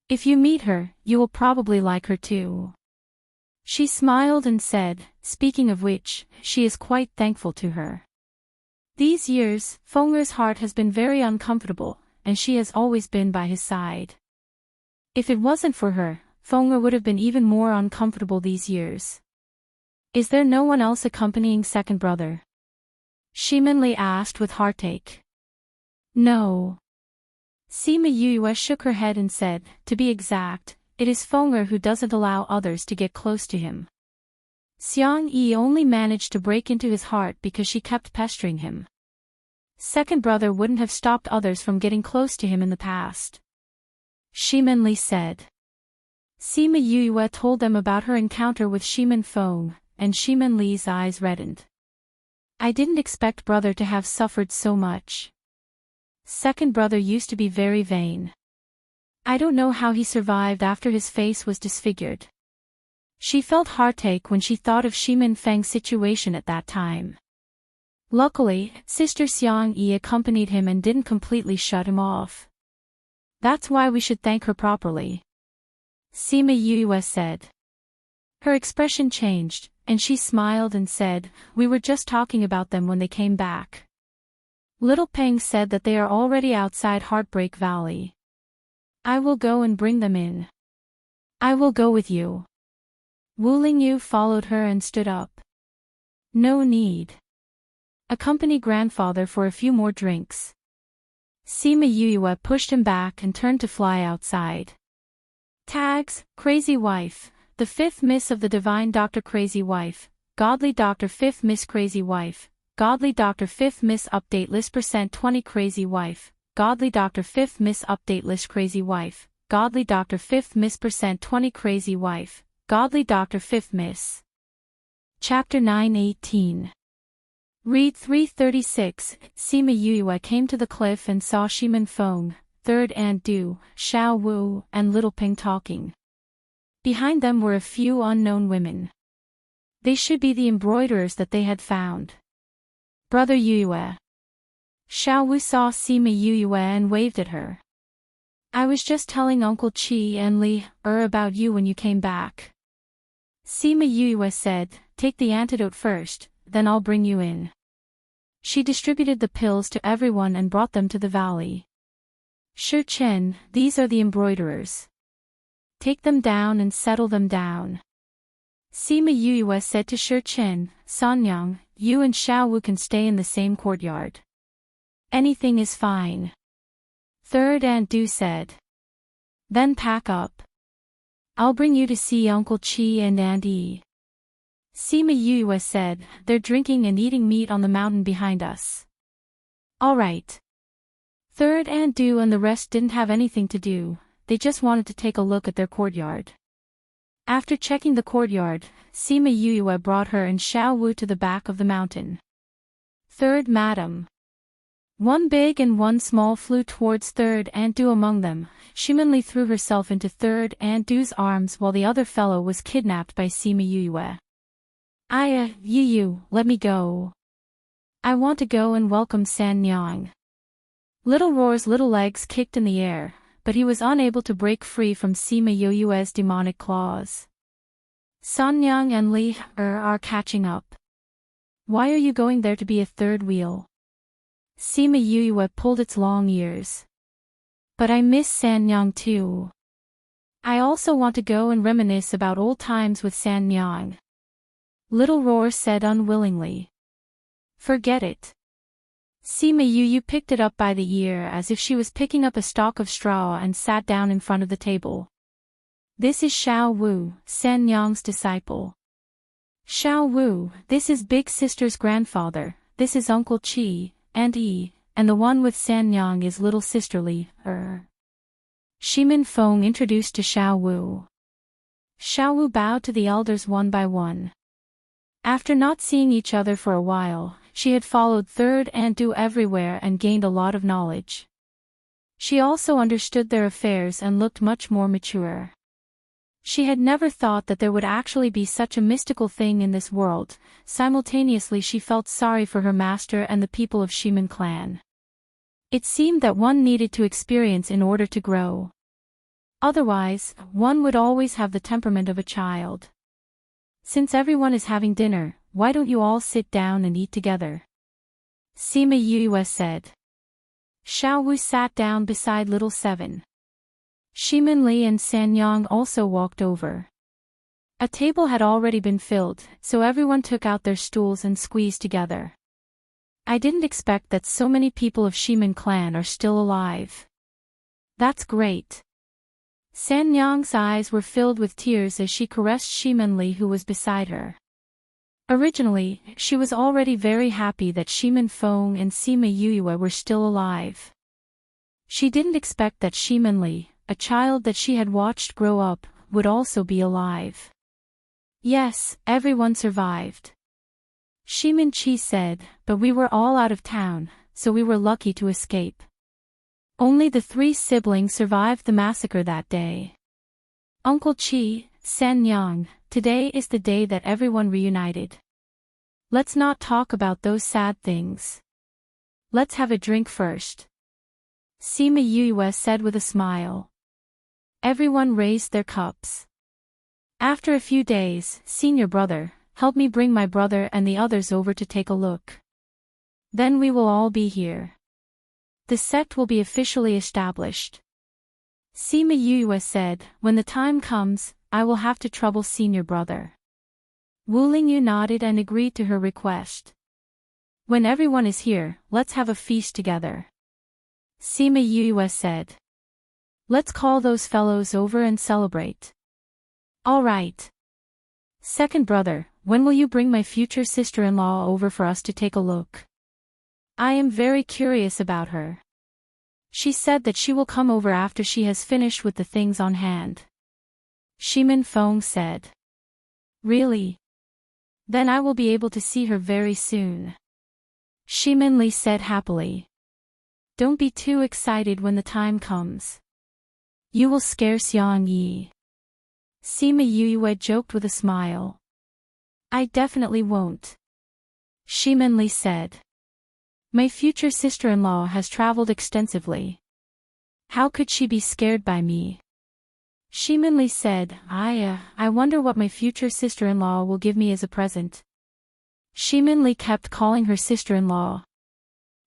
If you meet her, you will probably like her too. She smiled and said, speaking of which, she is quite thankful to her. These years, Feng'er's heart has been very uncomfortable, and she has always been by his side. If it wasn't for her, Feng'er would have been even more uncomfortable these years. Is there no one else accompanying second brother? Shimin asked with heartache. No. Sima Yue shook her head and said, to be exact, it is Feng'er who doesn't allow others to get close to him. Xiang Yi only managed to break into his heart because she kept pestering him. Second brother wouldn't have stopped others from getting close to him in the past. Shimin said. Sima Yue told them about her encounter with Shimin Feng, and Shimin eyes reddened. I didn't expect brother to have suffered so much. Second brother used to be very vain. I don't know how he survived after his face was disfigured. She felt heartache when she thought of Shimin Feng's situation at that time. Luckily, Sister Xiang Yi accompanied him and didn't completely shut him off. That's why we should thank her properly. Sima Yue said. Her expression changed, and she smiled and said, we were just talking about them when they came back. Little Peng said that they are already outside Heartbreak Valley. I will go and bring them in. I will go with you. Wu Lingyu followed her and stood up. No need. Accompany grandfather for a few more drinks. Sima Yue pushed him back and turned to fly outside. Tags, Crazy Wife, the 5th Miss of the Divine Doctor Crazy Wife, Godly Doctor 5th Miss Crazy Wife, Godly Doctor 5th Miss Update List %20 Crazy Wife, Godly Doctor 5th Miss Update List Crazy Wife, Godly Doctor 5th Miss %20 Crazy Wife, Godly Doctor 5th Miss. Chapter 9:18. Read 336. Sima Yue came to the cliff and saw Shimin Feng, Third Aunt Du, Xiao Wu, and Little Ping talking. Behind them were a few unknown women. They should be the embroiderers that they had found. Brother Yue. Xiao Wu saw Sima Yue and waved at her. I was just telling Uncle Qi and Li about you when you came back. Sima Yue said, take the antidote first, then I'll bring you in. She distributed the pills to everyone and brought them to the valley. Shi Chen, these are the embroiderers. Take them down and settle them down. Sima Yue said to Shi Chen, Sanyang, you and Xiao Wu can stay in the same courtyard. Anything is fine. Third Aunt Du said. Then pack up. I'll bring you to see Uncle Qi and Aunt Yi. Sima Yue said, they're drinking and eating meat on the mountain behind us. All right. Third Aunt Du and the rest didn't have anything to do, they just wanted to take a look at their courtyard. After checking the courtyard, Sima Yue brought her and Xiao Wu to the back of the mountain. Third Madam. One big and one small flew towards Third Aunt Du. Among them, Shimin threw herself into Third Aunt Du's arms while the other fellow was kidnapped by Sima Yue. Yu, let me go. I want to go and welcome San Nyang. Little Roar's little legs kicked in the air, but he was unable to break free from Sima Yue's demonic claws. San Nyang and Li are catching up. Why are you going there to be a third wheel? Sima Yue pulled its long ears. But I miss San Nyang too. I also want to go and reminisce about old times with San Nyang. Little Roar said unwillingly. Forget it. Sima Yue picked it up by the ear as if she was picking up a stalk of straw and sat down in front of the table. This is Xiao Wu, San Nyang's disciple. Xiao Wu, this is Big Sister's grandfather, this is Uncle Qi, Aunt Yi, and the one with San Nyang is Little Sister Li. Shimin Feng introduced to Xiao Wu. Xiao Wu bowed to the elders one by one. After not seeing each other for a while, she had followed Third Aunt Du everywhere and gained a lot of knowledge. She also understood their affairs and looked much more mature. She had never thought that there would actually be such a mystical thing in this world. Simultaneously she felt sorry for her master and the people of Shimin clan. It seemed that one needed to experience in order to grow. Otherwise, one would always have the temperament of a child. Since everyone is having dinner, why don't you all sit down and eat together? Sima Yue said. Xiao Wu sat down beside Little Seven. Shimin Li and Sanyang also walked over. A table had already been filled, so everyone took out their stools and squeezed together. I didn't expect that so many people of Shimin clan are still alive. That's great. Sanyang's eyes were filled with tears as she caressed Shimin Li, who was beside her. Originally, she was already very happy that Shimin Feng and Sima Yuyue were still alive. She didn't expect that Shimin Li, a child that she had watched grow up, would also be alive. Yes, everyone survived. Shimin Chi said, but we were all out of town, so we were lucky to escape. Only the 3 siblings survived the massacre that day. Uncle Chi, Sanyang, today is the day that everyone reunited. Let's not talk about those sad things. Let's have a drink first. Sima Yuyue said with a smile. Everyone raised their cups. After a few days, senior brother, help me bring my brother and the others over to take a look. Then we will all be here. The sect will be officially established. Sima Yuyue said, when the time comes, I will have to trouble senior brother. Wu Lingyu nodded and agreed to her request. When everyone is here, let's have a feast together. Sima Yuyue said. Let's call those fellows over and celebrate. All right. Second brother, when will you bring my future sister-in-law over for us to take a look? I am very curious about her. She said that she will come over after she has finished with the things on hand. Shimin Feng said. Really? Then I will be able to see her very soon. Shimin Li said happily. Don't be too excited when the time comes. You will scare Xiang Yi. Sima Yuyue joked with a smile. I definitely won't. Shimin Li said. My future sister-in-law has traveled extensively. How could she be scared by me? Shimin Li said, I wonder what my future sister-in-law will give me as a present. Shimin Li kept calling her sister-in-law.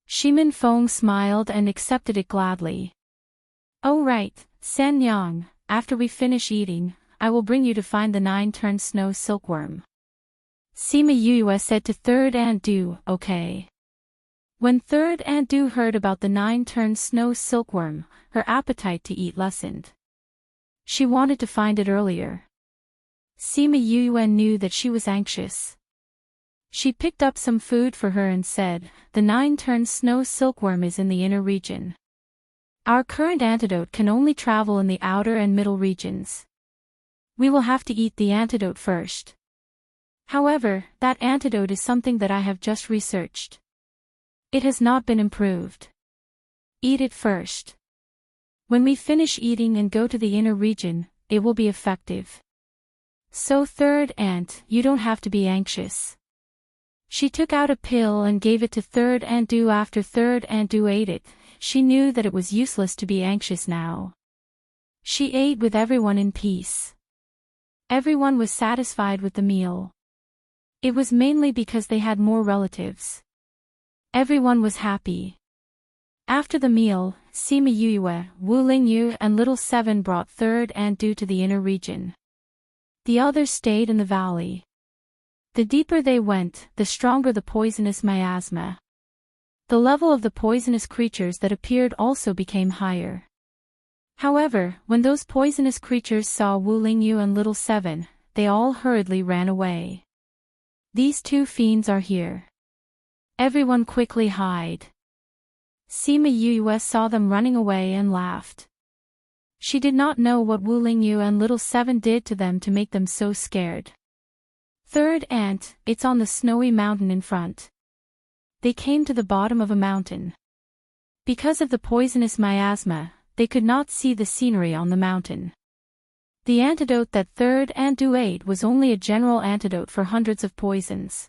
Shimin Feng smiled and accepted it gladly. Oh right, Sanyang, after we finish eating, I will bring you to find the 9-turned snow silkworm. Sima Yuyue said to Third Aunt Du, okay. When Third Aunt Du heard about the 9-turned snow silkworm, her appetite to eat lessened. She wanted to find it earlier. Sima Yuyue knew that she was anxious. She picked up some food for her and said, the 9-turned snow silkworm is in the inner region. Our current antidote can only travel in the outer and middle regions. We will have to eat the antidote first. However, that antidote is something that I have just researched. It has not been improved. Eat it first. When we finish eating and go to the inner region, it will be effective. So Third Aunt, you don't have to be anxious. She took out a pill and gave it to Third Aunt Du. After Third Aunt Du ate it, she knew that it was useless to be anxious now. She ate with everyone in peace. Everyone was satisfied with the meal. It was mainly because they had more relatives. Everyone was happy. After the meal, Sima Yuyue, Wu Lingyu and Little Seven brought Third Aunt Du to the inner region. The others stayed in the valley. The deeper they went, the stronger the poisonous miasma. The level of the poisonous creatures that appeared also became higher. However, when those poisonous creatures saw Wu Lingyu and Little Seven, they all hurriedly ran away. These 2 fiends are here. Everyone quickly hide. Sima Yuyue saw them running away and laughed. She did not know what Wu Lingyu and Little Seven did to them to make them so scared. Third Aunt, it's on the snowy mountain in front. They came to the bottom of a mountain. Because of the poisonous miasma, they could not see the scenery on the mountain. The antidote that Third Aunt Du ate was only a general antidote for hundreds of poisons.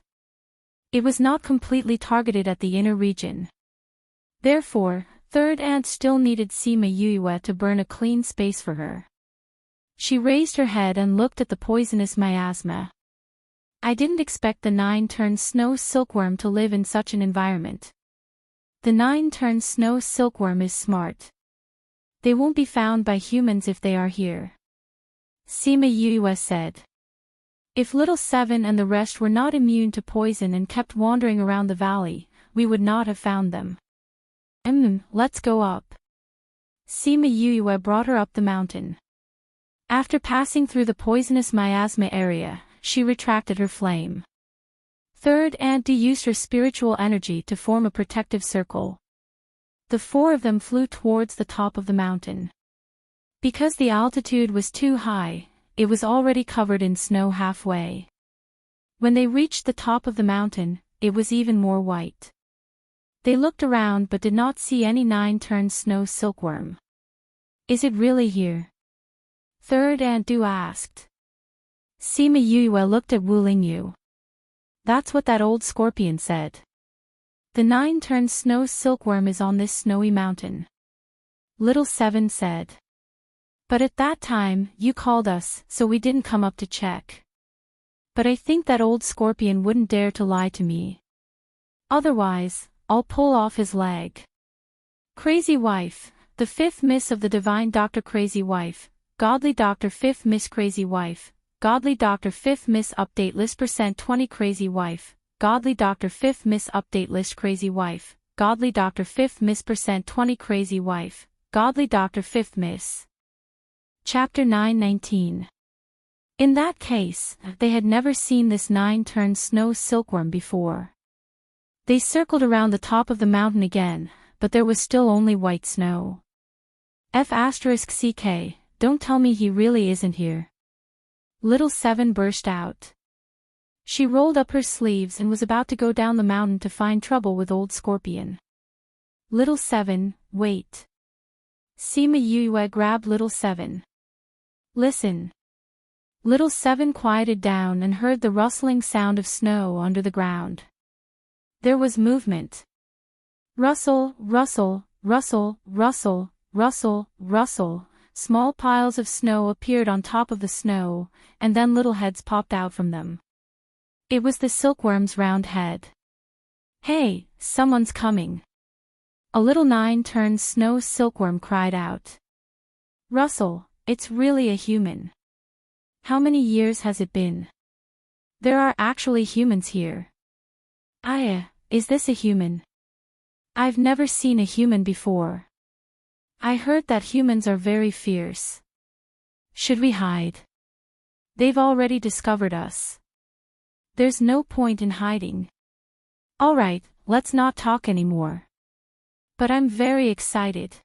It was not completely targeted at the inner region. Therefore, Third Aunt still needed Sima Yuyue to burn a clean space for her. She raised her head and looked at the poisonous miasma. I didn't expect the 9-turned snow silkworm to live in such an environment. The 9-turned snow silkworm is smart. They won't be found by humans if they are here. Sima Yue said. If Little Seven and the rest were not immune to poison and kept wandering around the valley, we would not have found them. Let's go up. Sima Yue brought her up the mountain. After passing through the poisonous miasma area, she retracted her flame. Third Aunt used her spiritual energy to form a protective circle. The four of them flew towards the top of the mountain. Because the altitude was too high, it was already covered in snow halfway. When they reached the top of the mountain, it was even more white. They looked around but did not see any 9-turned snow silkworm. Is it really here? Third Aunt Du asked. Sima Yue looked at Wu Lingyu. That's what that old scorpion said. The 9-turned snow silkworm is on this snowy mountain. Little Seven said. But at that time, you called us, so we didn't come up to check. But I think that old scorpion wouldn't dare to lie to me. Otherwise, I'll pull off his leg. Crazy Wife, the 5th Miss of the Divine Dr. Crazy Wife, Godly Dr. 5th Miss Crazy Wife, Godly Dr. 5th Miss Update List %20 Crazy Wife, Godly Dr. 5th Miss Update List Crazy Wife, Godly Dr. 5th Miss %20 Crazy Wife, Godly Dr. 5th Miss. Chapter 9:19. In that case, they had never seen this 9-turned snow silkworm before. They circled around the top of the mountain again, but there was still only white snow. F***CK, don't tell me he really isn't here. Little Seven burst out. She rolled up her sleeves and was about to go down the mountain to find trouble with Old Scorpion. Little Seven, wait. Sima Yue grabbed Little Seven. Listen. Little Seven quieted down and heard the rustling sound of snow under the ground. There was movement. Rustle, rustle, rustle, rustle, rustle, rustle. Small piles of snow appeared on top of the snow, and then little heads popped out from them. It was the silkworm's round head. Hey, someone's coming. A little 9-turned snow silkworm cried out. Russell, it's really a human. How many years has it been? There are actually humans here. Is this a human? I've never seen a human before. I heard that humans are very fierce. Should we hide? They've already discovered us. There's no point in hiding. Alright, let's not talk anymore. But I'm very excited.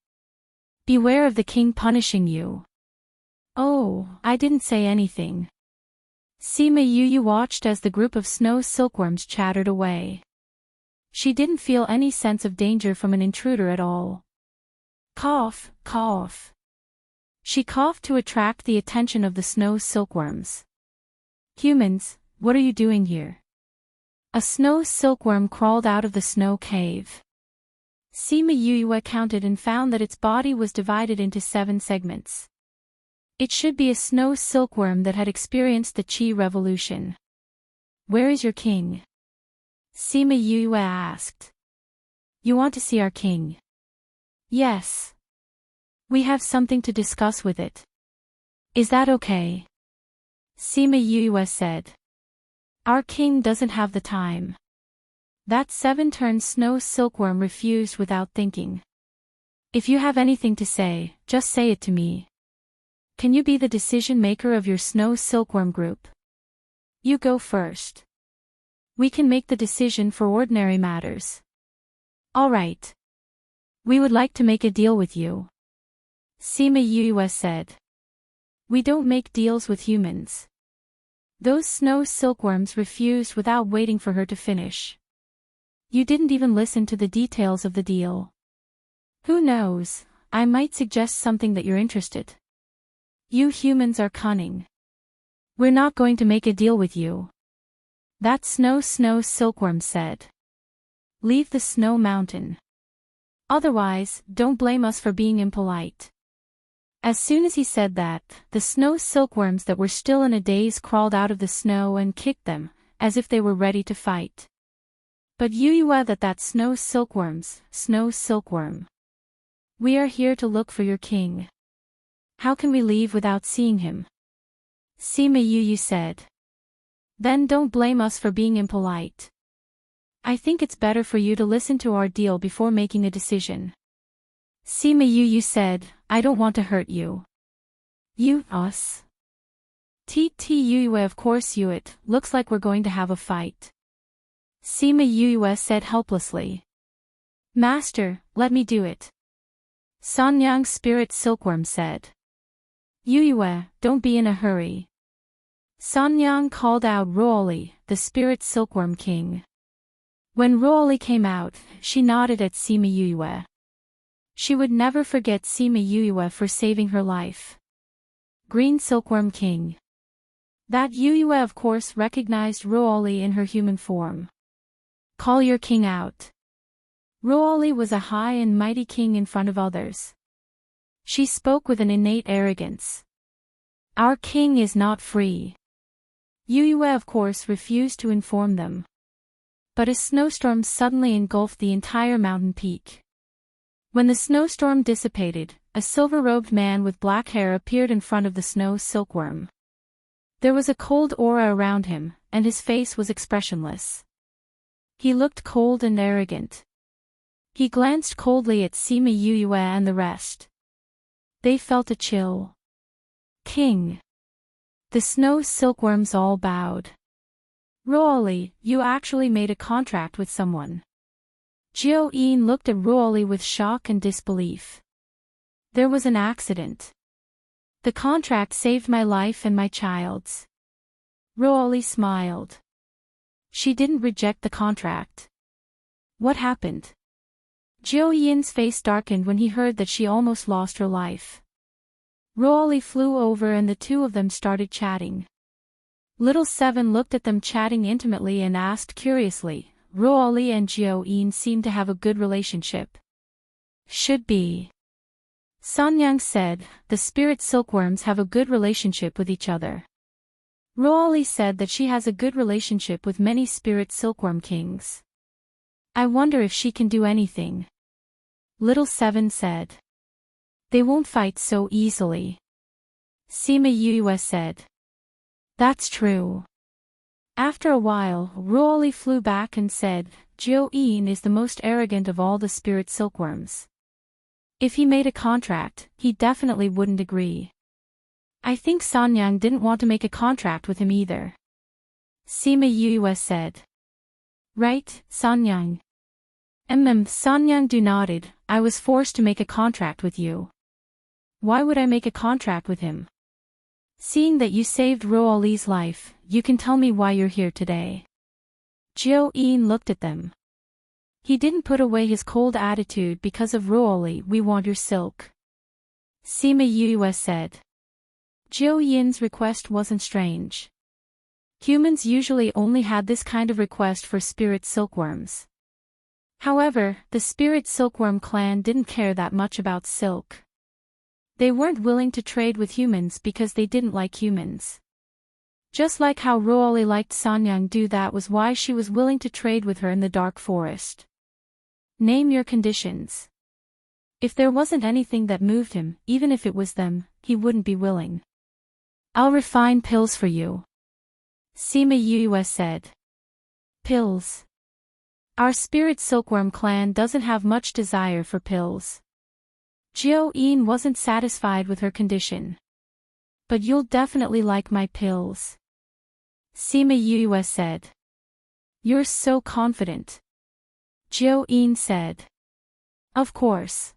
Beware of the king punishing you. Oh, I didn't say anything. Sima Yue watched as the group of snow silkworms chattered away. She didn't feel any sense of danger from an intruder at all. Cough, cough. She coughed to attract the attention of the snow silkworms. Humans, what are you doing here? A snow silkworm crawled out of the snow cave. Sima Yue counted and found that its body was divided into 7 segments. It should be a snow silkworm that had experienced the Qi revolution. Where is your king? Sima Yue asked. You want to see our king? Yes. We have something to discuss with it. Is that okay? Sima Yue said. Our king doesn't have the time. That 7-turned snow silkworm refused without thinking. If you have anything to say, just say it to me. Can you be the decision maker of your snow silkworm group? You go first. We can make the decision for ordinary matters. All right. We would like to make a deal with you. Sima Yue said. We don't make deals with humans. Those snow silkworms refused without waiting for her to finish. You didn't even listen to the details of the deal. Who knows, I might suggest something that you're interested. You humans are cunning. We're not going to make a deal with you. That snow silkworm said. Leave the snow mountain. Otherwise, don't blame us for being impolite. As soon as he said that, the snow silkworms that were still in a daze crawled out of the snow and kicked them, as if they were ready to fight. But Yue that snow silkworm. We are here to look for your king. How can we leave without seeing him? Sima Yu said. Then don't blame us for being impolite. I think it's better for you to listen to our deal before making a decision. Sima Yu said, I don't want to hurt you. You, us? Yu, of course you it, looks like we're going to have a fight. Sima Yu said helplessly. Master, let me do it. Sanyang's spirit silkworm said. Yue, don't be in a hurry. Sanyang called out Ruoli, the spirit silkworm king. When Ruoli came out, she nodded at Sima Yue. She would never forget Sima Yue for saving her life. Green silkworm king. That Yue of course recognized Ruoli in her human form. Call your king out. Ruoli was a high and mighty king in front of others. She spoke with an innate arrogance. Our king is not free. Yue of course refused to inform them. But a snowstorm suddenly engulfed the entire mountain peak. When the snowstorm dissipated, a silver-robed man with black hair appeared in front of the snow silkworm. There was a cold aura around him, and his face was expressionless. He looked cold and arrogant. He glanced coldly at Sima Yue and the rest. They felt a chill. King. The snow silkworms all bowed. Ruoli, you actually made a contract with someone. Jiao Yin looked at Ruoli with shock and disbelief. There was an accident. The contract saved my life and my child's. Ruoli smiled. She didn't reject the contract. What happened? Jiao Yin's face darkened when he heard that she almost lost her life. Ruoli flew over and the two of them started chatting. Little Seven looked at them chatting intimately and asked curiously, Ruoli and Jiao Yin seem to have a good relationship. Should be. Sanyang said, the spirit silkworms have a good relationship with each other. Ruoli said that she has a good relationship with many spirit silkworm kings. I wonder if she can do anything. Little Seven said. They won't fight so easily. Sima Yue said. That's true. After a while, Ruoli flew back and said, Jiao Yin is the most arrogant of all the spirit silkworms. If he made a contract, he definitely wouldn't agree. I think Sanyang didn't want to make a contract with him either. Sima Yue said. Right, Sanyang. Sanyang nodded, I was forced to make a contract with you. Why would I make a contract with him? Seeing that you saved Ruoli's life, you can tell me why you're here today. Jiao Yin looked at them. He didn't put away his cold attitude because of Ruoli. We want your silk. Sima Yue said. Jiao Yin's request wasn't strange. Humans usually only had this kind of request for spirit silkworms. However, the spirit silkworm clan didn't care that much about silk. They weren't willing to trade with humans because they didn't like humans. Just like how Ruoli liked Sanyang, that was why she was willing to trade with her in the dark forest. Name your conditions. If there wasn't anything that moved him, even if it was them, he wouldn't be willing. I'll refine pills for you. Sima Yue said. Pills. Our spirit silkworm clan doesn't have much desire for pills. Jiao Yin wasn't satisfied with her condition. But you'll definitely like my pills. Sima Yue said. You're so confident. Jiao Yin said. Of course.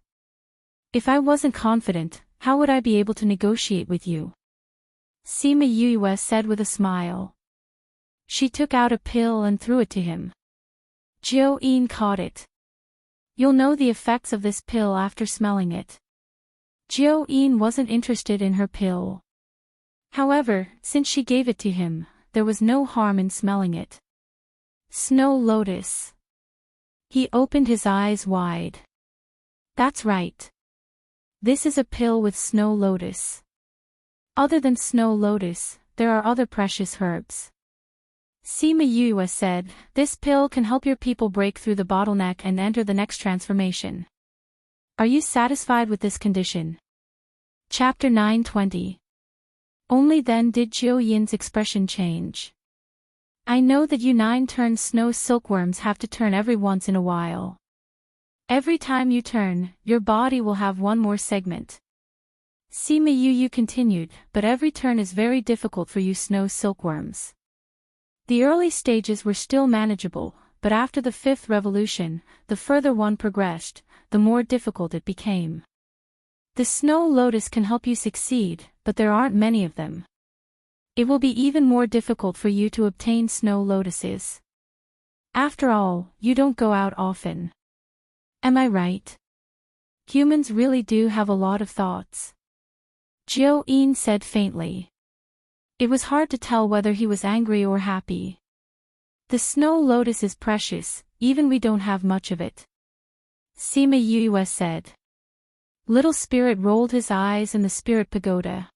If I wasn't confident, how would I be able to negotiate with you? Sima Yue said with a smile. She took out a pill and threw it to him. Jiao Yin caught it. You'll know the effects of this pill after smelling it. Jiao Yin wasn't interested in her pill. However, since she gave it to him, there was no harm in smelling it. Snow Lotus. He opened his eyes wide. That's right. This is a pill with Snow Lotus. Other than Snow Lotus, there are other precious herbs. Sima Yue said, this pill can help your people break through the bottleneck and enter the next transformation. Are you satisfied with this condition? Chapter 9:20. Only then did Jiu Yin's expression change. I know that you 9-turn snow silkworms have to turn every once in a while. Every time you turn, your body will have one more segment. Sima Yu continued, but every turn is very difficult for you snow silkworms. The early stages were still manageable, but after the 5th revolution, the further one progressed, the more difficult it became. The snow lotus can help you succeed, but there aren't many of them. It will be even more difficult for you to obtain snow lotuses. After all, you don't go out often. Am I right? Humans really do have a lot of thoughts. Jiu Yin said faintly. It was hard to tell whether he was angry or happy. The snow lotus is precious, even we don't have much of it. Sima Yu said. Little Spirit rolled his eyes in the Spirit Pagoda.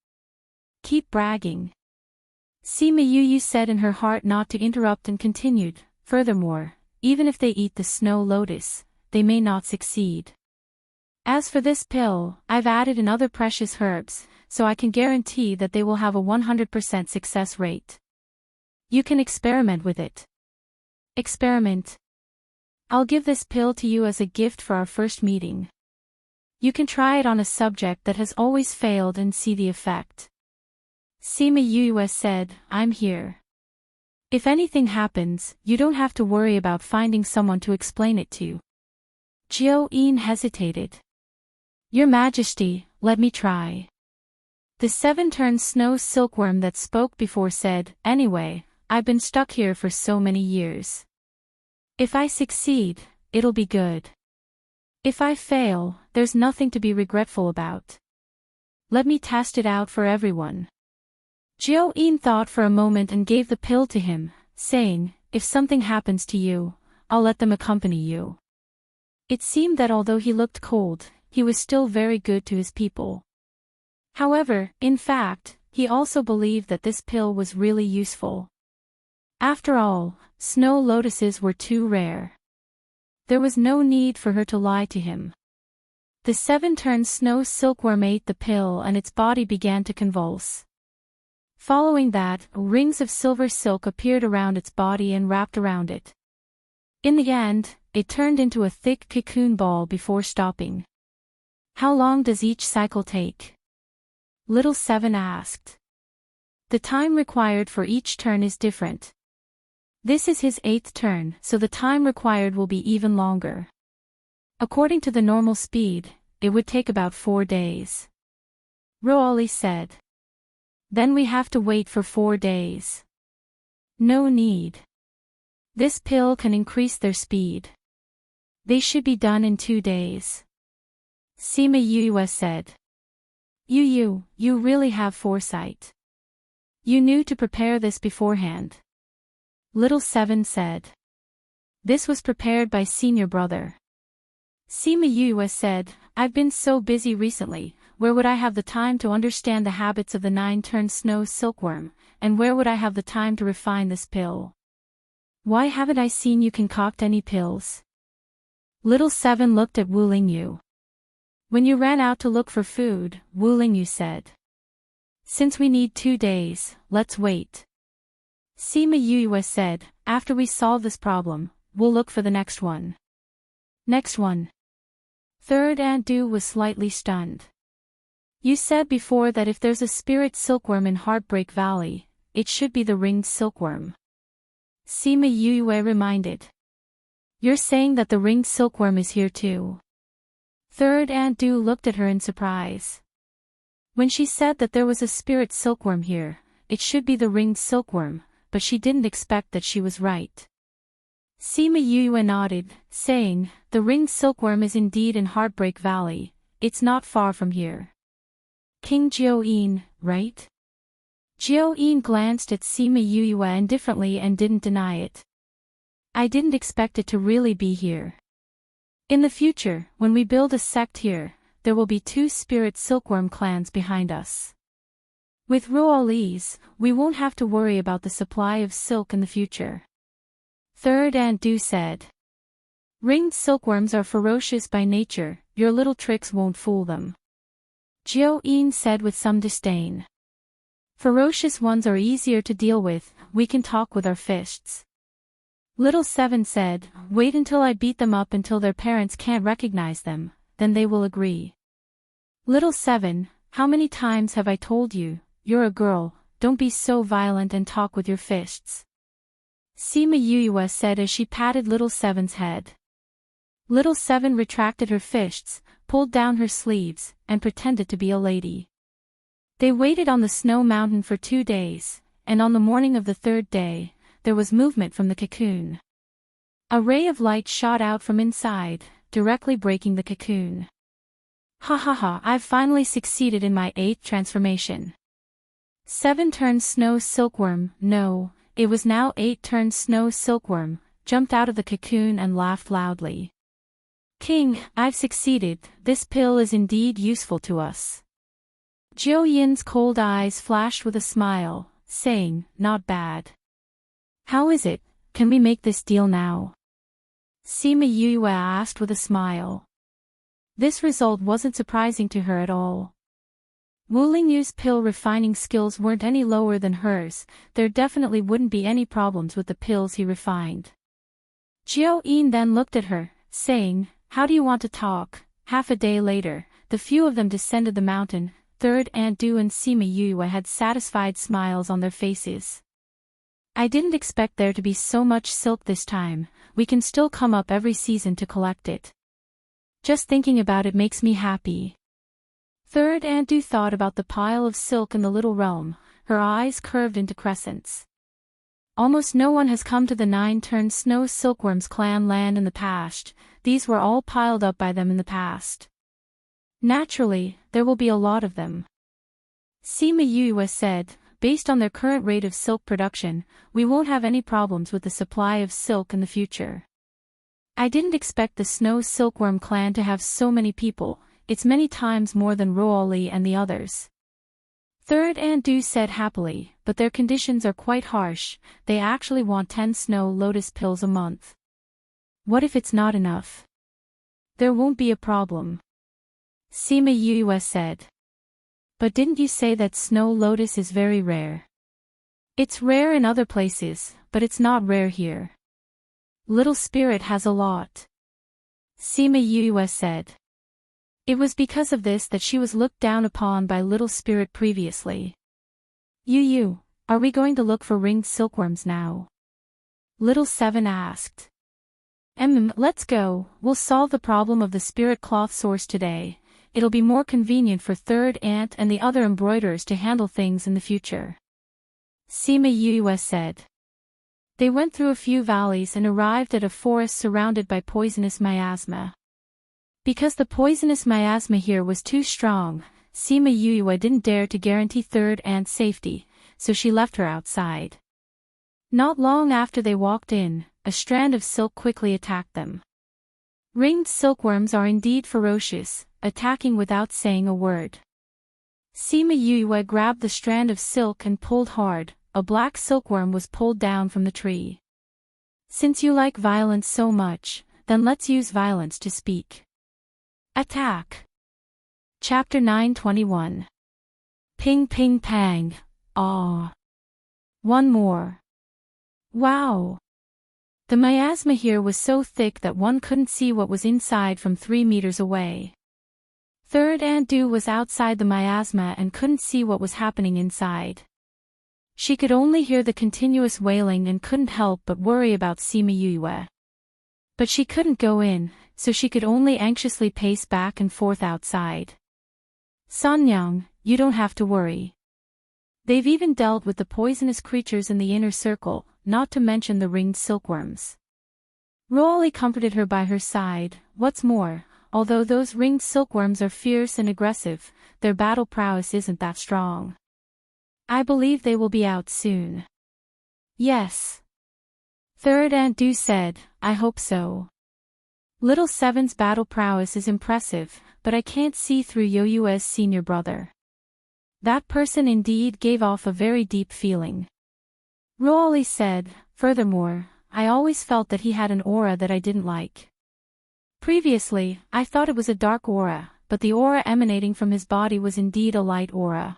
Keep bragging. Sima Yu said in her heart not to interrupt and continued, furthermore, even if they eat the snow lotus, they may not succeed. As for this pill, I've added in other precious herbs, so I can guarantee that they will have a 100% success rate. You can experiment with it. Experiment. I'll give this pill to you as a gift for our first meeting. You can try it on a subject that has always failed and see the effect. Sima Yu said, I'm here. If anything happens, you don't have to worry about finding someone to explain it to. Jiu Yin hesitated. Your Majesty, let me try. The 7-turn snow silkworm that spoke before said, anyway, I've been stuck here for so many years. If I succeed, it'll be good. If I fail, there's nothing to be regretful about. Let me test it out for everyone. Jiu Yin thought for a moment and gave the pill to him, saying, if something happens to you, I'll let them accompany you. It seemed that although he looked cold, he was still very good to his people. However, in fact, he also believed that this pill was really useful. After all, snow lotuses were too rare. There was no need for her to lie to him. The 7-turn snow silkworm ate the pill and its body began to convulse. Following that, rings of silver silk appeared around its body and wrapped around it. In the end, it turned into a thick cocoon ball before stopping. How long does each cycle take? Little Seven asked. The time required for each turn is different. This is his 8th turn, so the time required will be even longer. According to the normal speed, it would take about 4 days. Roali said. Then we have to wait for 4 days. No need. This pill can increase their speed. They should be done in 2 days. Sima Yu said. You really have foresight. You knew to prepare this beforehand. Little Seven said. This was prepared by senior brother. Sima Yu said, I've been so busy recently, where would I have the time to understand the habits of the 9-turn snow silkworm, and where would I have the time to refine this pill? Why haven't I seen you concoct any pills? Little Seven looked at Wu Lingyu. When you ran out to look for food, Wu Lingyu said. Since we need 2 days, let's wait. Sima Yu said, after we solve this problem, we'll look for the next one. Next one. Third Aunt Du was slightly stunned. You said before that if there's a spirit silkworm in Heartbreak Valley, it should be the ringed silkworm. Sima Yu reminded. You're saying that the ringed silkworm is here too? Third Aunt Du looked at her in surprise. When she said that there was a spirit silkworm here, it should be the ringed silkworm, but she didn't expect that she was right. Sima Yu nodded, saying, the ringed silkworm is indeed in Heartbreak Valley, it's not far from here. King Jiu Yin, right? Jiu Yin glanced at Sima Yu indifferently and didn't deny it. I didn't expect it to really be here. In the future, when we build a sect here, there will be 2 spirit silkworm clans behind us. With Roali's, we won't have to worry about the supply of silk in the future. Third Aunt Du said. Ringed silkworms are ferocious by nature, your little tricks won't fool them. Jiao-yin said with some disdain. Ferocious ones are easier to deal with, we can talk with our fists. Little Seven said, wait until I beat them up until their parents can't recognize them, then they will agree. Little Seven, how many times have I told you, you're a girl, don't be so violent and talk with your fists. Sima Yuyue said as she patted Little Seven's head. Little Seven retracted her fists, pulled down her sleeves, and pretended to be a lady. They waited on the snow mountain for 2 days, and on the morning of the 3rd day, there was movement from the cocoon. A ray of light shot out from inside, directly breaking the cocoon. Ha ha ha, I've finally succeeded in my 8th transformation. 7 turned snow silkworm, no, it was now 8 turned snow silkworm, jumped out of the cocoon and laughed loudly. King, I've succeeded, this pill is indeed useful to us. Jiao-yin's cold eyes flashed with a smile, saying, not bad. How is it, can we make this deal now? Sima Yuyue asked with a smile. This result wasn't surprising to her at all. Wu Lingyu's pill refining skills weren't any lower than hers, there definitely wouldn't be any problems with the pills he refined. Jiao-yin then looked at her, saying, how do you want to talk? Half a day later, the few of them descended the mountain. Third Aunt Du and Sima Yuyue had satisfied smiles on their faces. I didn't expect there to be so much silk this time, we can still come up every season to collect it. Just thinking about it makes me happy. Third Aunt Du thought about the pile of silk in the little realm, her eyes curved into crescents. Almost no one has come to the 9 turned snow silkworms clan land in the past, these were all piled up by them in the past. Naturally, there will be a lot of them. Sima Yuyue said, based on their current rate of silk production, we won't have any problems with the supply of silk in the future. I didn't expect the snow silkworm clan to have so many people, it's many times more than Roali and the others. Third Aunt Du said happily, but their conditions are quite harsh, they actually want 10 snow lotus pills a month. What if it's not enough? There won't be a problem. Sima Yuyue said. But didn't you say that snow lotus is very rare? It's rare in other places, but it's not rare here. Little Spirit has a lot. Sima Yuyue said. It was because of this that she was looked down upon by Little Spirit previously. Yu, are we going to look for ringed silkworms now? Little Seven asked. Let's go, we'll solve the problem of the spirit cloth source today. It'll be more convenient for Third Aunt and the other embroiderers to handle things in the future. Sima Yuyue said. They went through a few valleys and arrived at a forest surrounded by poisonous miasma. Because the poisonous miasma here was too strong, Sima Yuyue didn't dare to guarantee Third Aunt's safety, so she left her outside. Not long after they walked in, a strand of silk quickly attacked them. Ringed silkworms are indeed ferocious, attacking without saying a word. Sima Yuyue grabbed the strand of silk and pulled hard, a black silkworm was pulled down from the tree. Since you like violence so much, then let's use violence to speak. Attack! Chapter 921. Ping ping pang, ah. One more. Wow! The miasma here was so thick that one couldn't see what was inside from 3 meters away. Third Aunt Du was outside the miasma and couldn't see what was happening inside. She could only hear the continuous wailing and couldn't help but worry about Sima Yuyue. But she couldn't go in, so she could only anxiously pace back and forth outside. Sanyang, you don't have to worry. They've even dealt with the poisonous creatures in the inner circle, not to mention the ringed silkworms. Roali comforted her by her side. What's more, although those ringed silkworms are fierce and aggressive, their battle prowess isn't that strong. I believe they will be out soon. Yes. Third Aunt Du said, I hope so. Little Seven's battle prowess is impressive, but I can't see through Yoyue's senior brother. That person indeed gave off a very deep feeling. Roali said, furthermore, I always felt that he had an aura that I didn't like. Previously, I thought it was a dark aura, but the aura emanating from his body was indeed a light aura.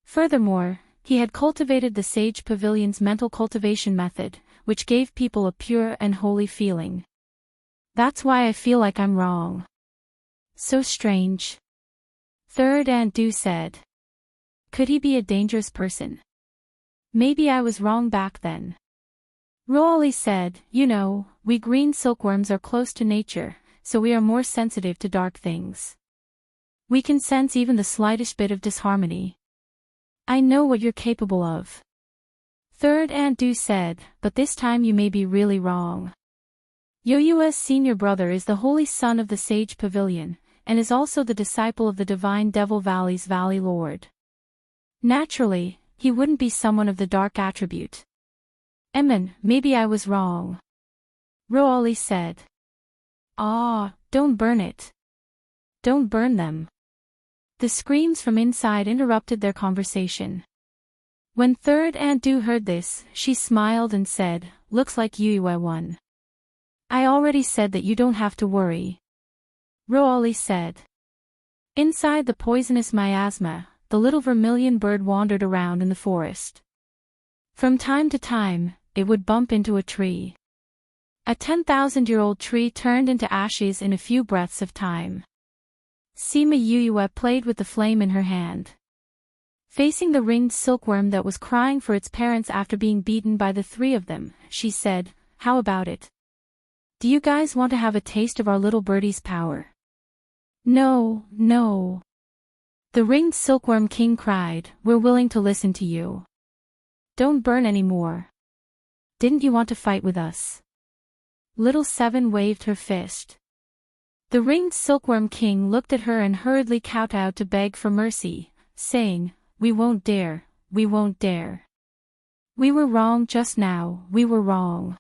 Furthermore, he had cultivated the Sage Pavilion's mental cultivation method, which gave people a pure and holy feeling. That's why I feel like I'm wrong. So strange. Third Aunt Du said. Could he be a dangerous person? Maybe I was wrong back then. Roali said, you know, we green silkworms are close to nature, so we are more sensitive to dark things. We can sense even the slightest bit of disharmony. I know what you're capable of. Third Aunt Du said, but this time you may be really wrong. Yoyua's senior brother is the holy son of the Sage Pavilion, and is also the disciple of the divine Devil Valley's Valley Lord. Naturally, he wouldn't be someone of the dark attribute. Maybe I was wrong. Roali said. Ah, don't burn it. Don't burn them. The screams from inside interrupted their conversation. When Third Aunt Du heard this, she smiled and said, looks like Yoyua won. I already said that you don't have to worry. Roali said. Inside the poisonous miasma, the little vermilion bird wandered around in the forest. From time to time, it would bump into a tree. A 10,000-year-old tree turned into ashes in a few breaths of time. Sima Yoyua played with the flame in her hand. Facing the ringed silkworm that was crying for its parents after being beaten by the three of them, she said, how about it? Do you guys want to have a taste of our little birdie's power? No, no. The ringed silkworm king cried, we're willing to listen to you. Don't burn anymore. Didn't you want to fight with us? Little Seven waved her fist. The ringed silkworm king looked at her and hurriedly kowtowed to beg for mercy, saying, we won't dare, we won't dare. We were wrong just now, we were wrong.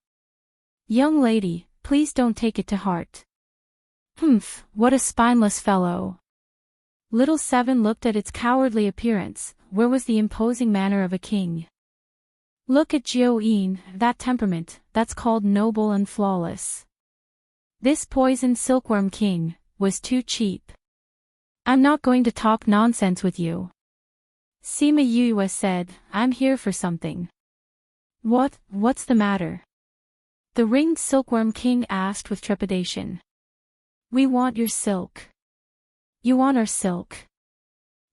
Young lady, please don't take it to heart. Humph, what a spineless fellow. Little Seven looked at its cowardly appearance, where was the imposing manner of a king? Look at Jiao-yin, that temperament, that's called noble and flawless. This poisoned silkworm king, was too cheap. I'm not going to talk nonsense with you. Sima Yoyua said, I'm here for something. What's the matter? The ringed silkworm king asked with trepidation. We want your silk. You want our silk?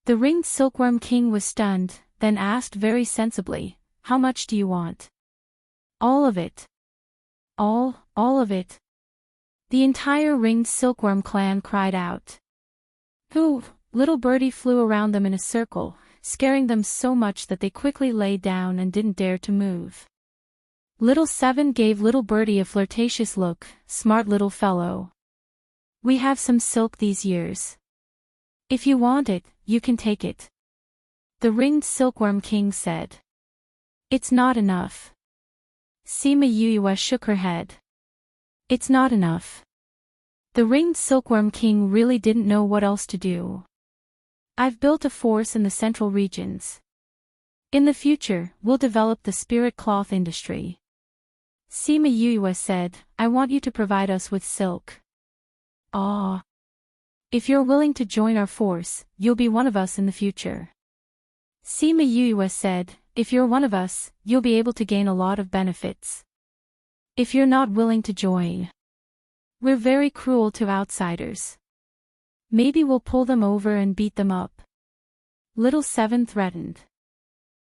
The ringed silkworm king was stunned, then asked very sensibly, how much do you want? All of it. All of it. The entire ringed silkworm clan cried out. Who? Little birdie flew around them in a circle, scaring them so much that they quickly lay down and didn't dare to move. Little Seven gave little birdie a flirtatious look, smart little fellow. We have some silk these years. If you want it, you can take it. The ringed silkworm king said. It's not enough. Sima Yoyua shook her head. It's not enough. The ringed silkworm king really didn't know what else to do. I've built a force in the central regions. In the future, we'll develop the spirit cloth industry. Sima Yoyua said, I want you to provide us with silk. Ah. If you're willing to join our force, you'll be one of us in the future. Sima Yoyua said, if you're one of us, you'll be able to gain a lot of benefits. If you're not willing to join, we're very cruel to outsiders. Maybe we'll pull them over and beat them up. Little Seven threatened.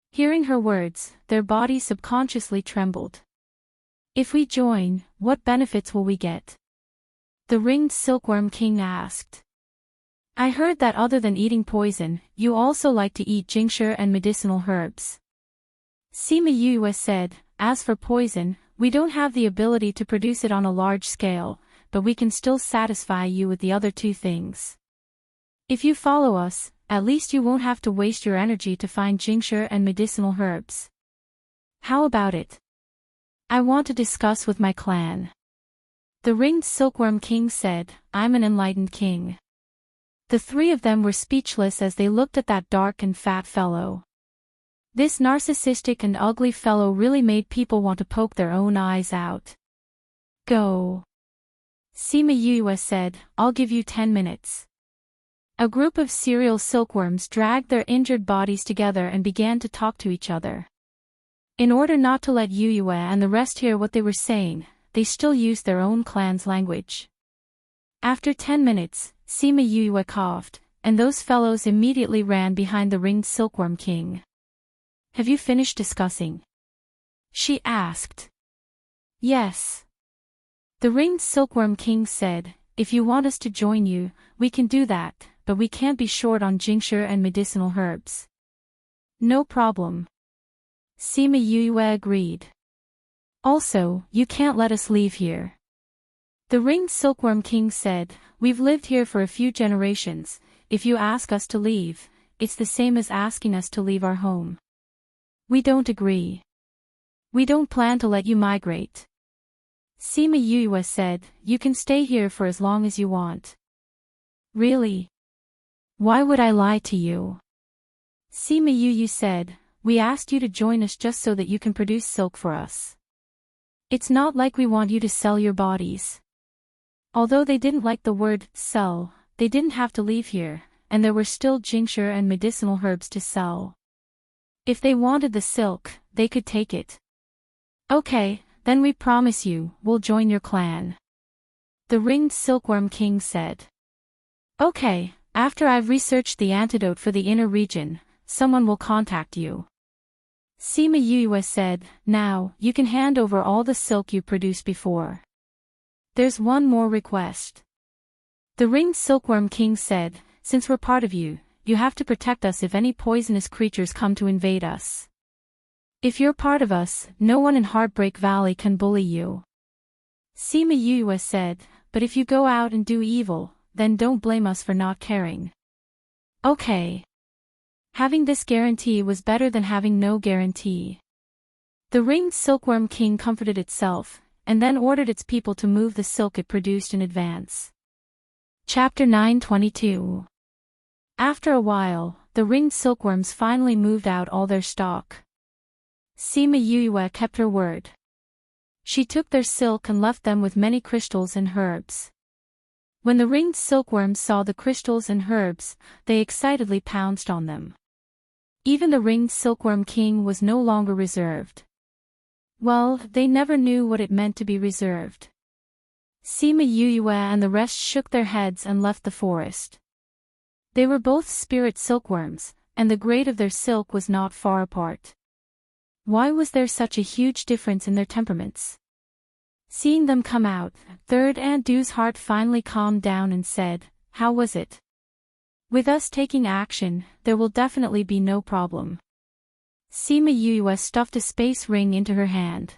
Hearing her words, their bodies subconsciously trembled. If we join, what benefits will we get? The ringed silkworm king asked. I heard that other than eating poison, you also like to eat tincture and medicinal herbs. Sima Yoyua said, as for poison, we don't have the ability to produce it on a large scale, but we can still satisfy you with the other two things. If you follow us, at least you won't have to waste your energy to find tincture and medicinal herbs. How about it? I want to discuss with my clan. The ringed silkworm king said, I'm an enlightened king. The three of them were speechless as they looked at that dark and fat fellow. This narcissistic and ugly fellow really made people want to poke their own eyes out. Go. Sima Yue said, I'll give you 10 minutes. A group of serial silkworms dragged their injured bodies together and began to talk to each other. In order not to let Yue and the rest hear what they were saying, they still used their own clan's language. After 10 minutes, Sima Yue coughed, and those fellows immediately ran behind the ringed silkworm king. Have you finished discussing? She asked. Yes. The ringed silkworm king said, if you want us to join you, we can do that, but we can't be short on tincture and medicinal herbs. No problem. Sima Yue agreed. Also, you can't let us leave here. The ringed silkworm king said, we've lived here for a few generations, if you ask us to leave, it's the same as asking us to leave our home. We don't agree. We don't plan to let you migrate. Sima Yue said, you can stay here for as long as you want. Really? Why would I lie to you? Sima Yue said, we asked you to join us just so that you can produce silk for us. It's not like we want you to sell your bodies. Although they didn't like the word sell, they didn't have to leave here, and there were still tincture and medicinal herbs to sell. If they wanted the silk, they could take it. Okay, then we promise you, we'll join your clan. The ringed silkworm king said. Okay, after I've researched the antidote for the inner region, someone will contact you. Sima Yue said, now, you can hand over all the silk you produced before. There's one more request. The ringed silkworm king said, since we're part of you, you have to protect us if any poisonous creatures come to invade us. If you're part of us, no one in Heartbreak Valley can bully you. Sima Yue said, but if you go out and do evil, then don't blame us for not caring. Okay. Having this guarantee was better than having no guarantee. The ringed silkworm king comforted itself, and then ordered its people to move the silk it produced in advance. Chapter 922. After a while, the ringed silkworms finally moved out all their stock. Sima Yue kept her word. She took their silk and left them with many crystals and herbs. When the ringed silkworms saw the crystals and herbs, they excitedly pounced on them. Even the ringed silkworm king was no longer reserved. Well, they never knew what it meant to be reserved. Sima Yue and the rest shook their heads and left the forest. They were both spirit silkworms, and the grade of their silk was not far apart. Why was there such a huge difference in their temperaments? Seeing them come out, Third Aunt Du's heart finally calmed down and said, how was it? With us taking action, there will definitely be no problem. Sima Yue stuffed a space ring into her hand.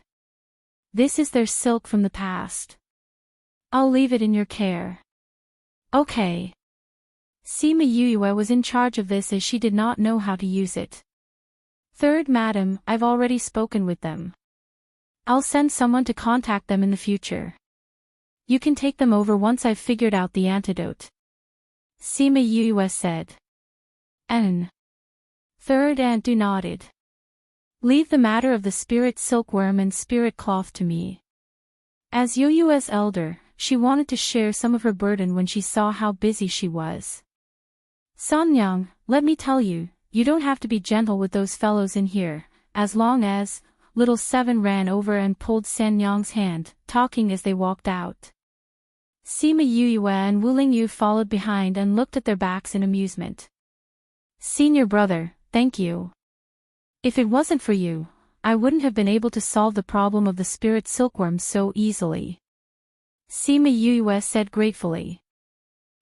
This is their silk from the past. I'll leave it in your care. Okay. Sima Yue was in charge of this as she did not know how to use it. Third Madam, I've already spoken with them. I'll send someone to contact them in the future. You can take them over once I've figured out the antidote. Sima Yue said. Third Aunt Du nodded. Leave the matter of the spirit silkworm and spirit cloth to me. As Yue's elder, she wanted to share some of her burden when she saw how busy she was. Sanyang, let me tell you, you don't have to be gentle with those fellows in here, as long as, Little Seven ran over and pulled Sanyang's hand, talking as they walked out. Sima Yue and Wuling Yu followed behind and looked at their backs in amusement. Senior brother, thank you. If it wasn't for you, I wouldn't have been able to solve the problem of the spirit silkworm so easily. Sima Yue said gratefully.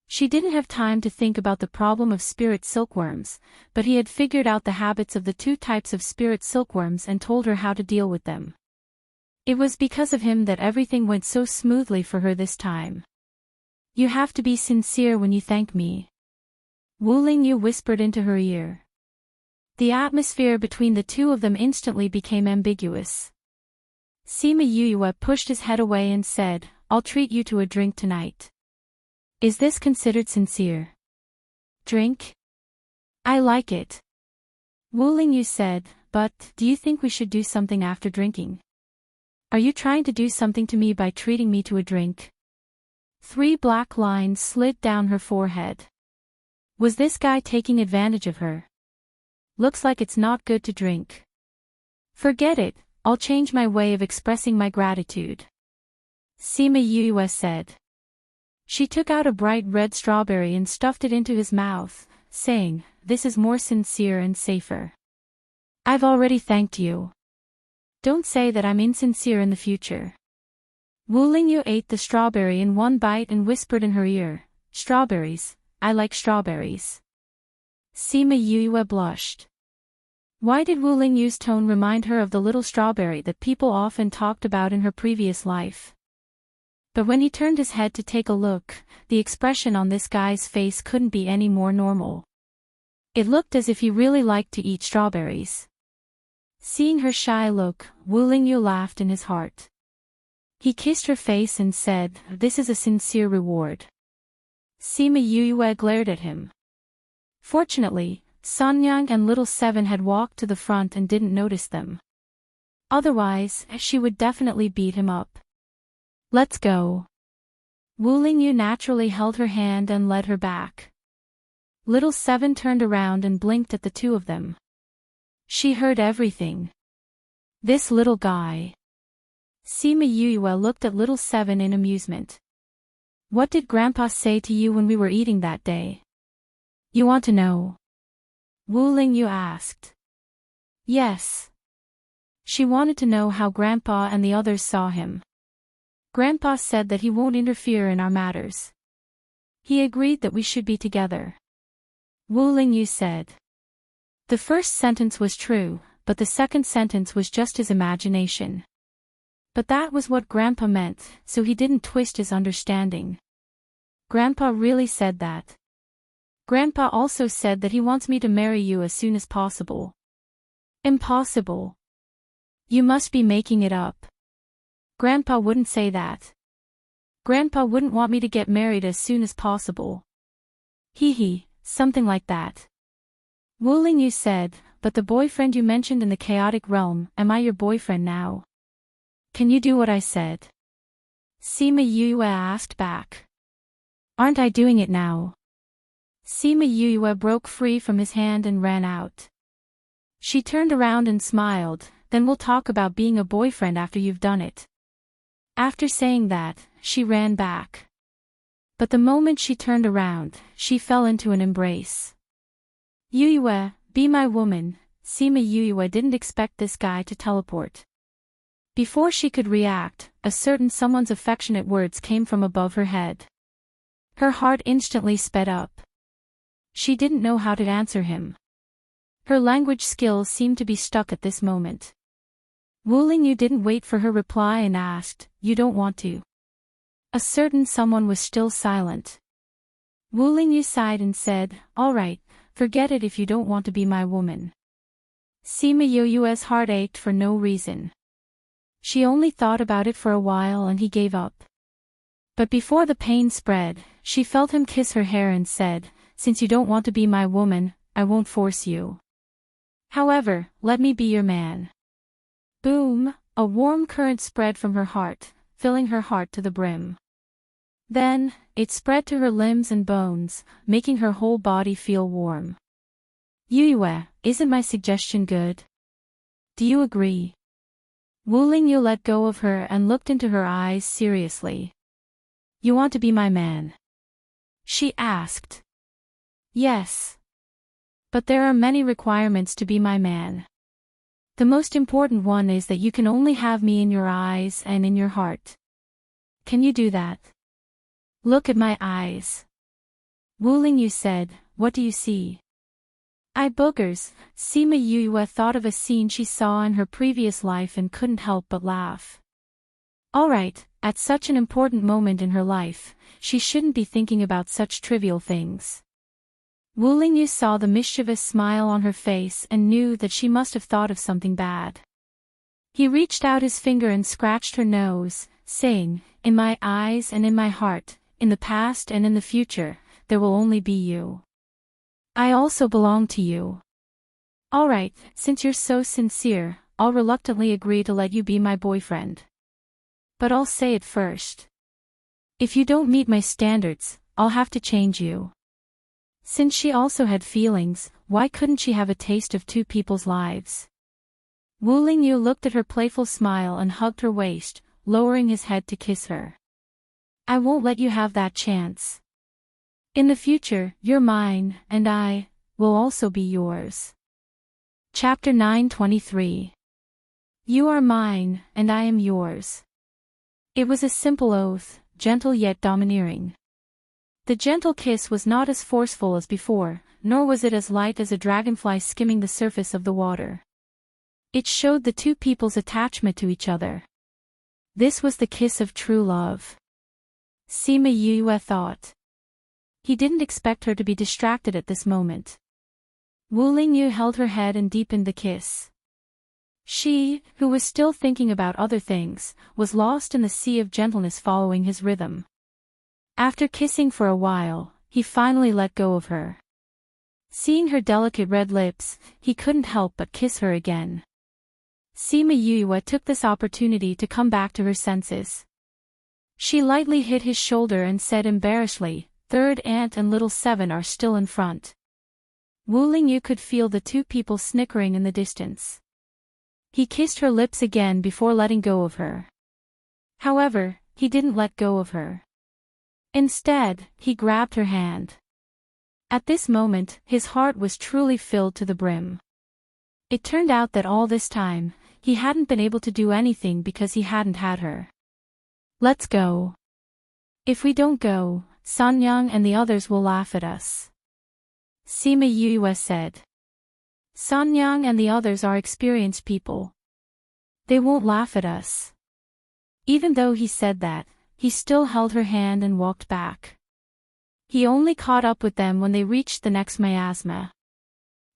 She didn't have time to think about the problem of spirit silkworms, but he had figured out the habits of the two types of spirit silkworms and told her how to deal with them. It was because of him that everything went so smoothly for her this time. You have to be sincere when you thank me. Wuling Yu whispered into her ear. The atmosphere between the two of them instantly became ambiguous. Sima Yue pushed his head away and said, I'll treat you to a drink tonight. Is this considered sincere? Drink? I like it. Wuling Yu said, but, do you think we should do something after drinking? Are you trying to do something to me by treating me to a drink? 3 black lines slid down her forehead. Was this guy taking advantage of her? Looks like it's not good to drink. Forget it, I'll change my way of expressing my gratitude. Sima Yue said. She took out a bright red strawberry and stuffed it into his mouth, saying, "This is more sincere and safer. I've already thanked you. Don't say that I'm insincere in the future." Wu Lingyu ate the strawberry in one bite and whispered in her ear, "Strawberries, I like strawberries." Sima Yue blushed. Why did Wu Lingyu's tone remind her of the little strawberry that people often talked about in her previous life? But when he turned his head to take a look, the expression on this guy's face couldn't be any more normal. It looked as if he really liked to eat strawberries. Seeing her shy look, Wu Lingyu laughed in his heart. He kissed her face and said, "This is a sincere reward." Sima Yue glared at him. Fortunately, Sanyang and Little Seven had walked to the front and didn't notice them. Otherwise, she would definitely beat him up. "Let's go." Wu Lingyu naturally held her hand and led her back. Little Seven turned around and blinked at the two of them. She heard everything. This little guy. Sima Yue looked at Little Seven in amusement. "What did Grandpa say to you when we were eating that day?" "You want to know?" Wu Lingyu asked. Yes. She wanted to know how Grandpa and the others saw him. Grandpa said that he won't interfere in our matters. He agreed that we should be together. Wu Lingyu said. The first sentence was true, but the second sentence was just his imagination. But that was what Grandpa meant, so he didn't twist his understanding. Grandpa really said that. Grandpa also said that he wants me to marry you as soon as possible. Impossible. You must be making it up. Grandpa wouldn't say that. Grandpa wouldn't want me to get married as soon as possible. Hee, something like that. Wu Lingyu said, but the boyfriend you mentioned in the chaotic realm, am I your boyfriend now? Can you do what I said? Sima Yue asked back. Aren't I doing it now? Sima Yue broke free from his hand and ran out. She turned around and smiled, then we'll talk about being a boyfriend after you've done it. After saying that, she ran back. But the moment she turned around, she fell into an embrace. Yue, be my woman. Sima Yue didn't expect this guy to teleport. Before she could react, a certain someone's affectionate words came from above her head. Her heart instantly sped up. She didn't know how to answer him. Her language skills seemed to be stuck at this moment. Wu Lingyu didn't wait for her reply and asked, You don't want to? A certain someone was still silent. Wu Lingyu sighed and said, All right, forget it if you don't want to be my woman. Sima Yue's heart ached for no reason. She only thought about it for a while and he gave up. But before the pain spread, she felt him kiss her hair and said, Since you don't want to be my woman, I won't force you. However, let me be your man. Boom, a warm current spread from her heart, filling her heart to the brim. Then, it spread to her limbs and bones, making her whole body feel warm. Yue, isn't my suggestion good? Do you agree? Wu Lingyu let go of her and looked into her eyes seriously. You want to be my man? She asked. Yes. But there are many requirements to be my man. The most important one is that you can only have me in your eyes and in your heart. Can you do that? Look at my eyes. Wu Lingyu said, What do you see? Eye boogers. Sima Yue thought of a scene she saw in her previous life and couldn't help but laugh. Alright, at such an important moment in her life, she shouldn't be thinking about such trivial things. Wu Lingyu saw the mischievous smile on her face and knew that she must have thought of something bad. He reached out his finger and scratched her nose, saying, In my eyes and in my heart, in the past and in the future, there will only be you. I also belong to you. Alright, since you're so sincere, I'll reluctantly agree to let you be my boyfriend. But I'll say it first. If you don't meet my standards, I'll have to change you. Since she also had feelings, why couldn't she have a taste of two people's lives? Wu Lingyu looked at her playful smile and hugged her waist, lowering his head to kiss her. I won't let you have that chance. In the future, you're mine, and I will also be yours. Chapter 9:23. You are mine, and I am yours. It was a simple oath, gentle yet domineering. The gentle kiss was not as forceful as before, nor was it as light as a dragonfly skimming the surface of the water. It showed the two people's attachment to each other. This was the kiss of true love. Sima Yue thought. He didn't expect her to be distracted at this moment. Wu Lingyu held her head and deepened the kiss. She, who was still thinking about other things, was lost in the sea of gentleness following his rhythm. After kissing for a while, he finally let go of her. Seeing her delicate red lips, he couldn't help but kiss her again. Sima Yue took this opportunity to come back to her senses. She lightly hit his shoulder and said embarrassedly, Third Aunt and Little Seven are still in front. Wu Lingyu could feel the two people snickering in the distance. He kissed her lips again before letting go of her. However, he didn't let go of her. Instead, he grabbed her hand. At this moment, his heart was truly filled to the brim. It turned out that all this time, he hadn't been able to do anything because he hadn't had her. Let's go. If we don't go, Sanyang and the others will laugh at us. Sima Yue said. Sanyang and the others are experienced people. They won't laugh at us. Even though he said that, he still held her hand and walked back. He only caught up with them when they reached the next miasma.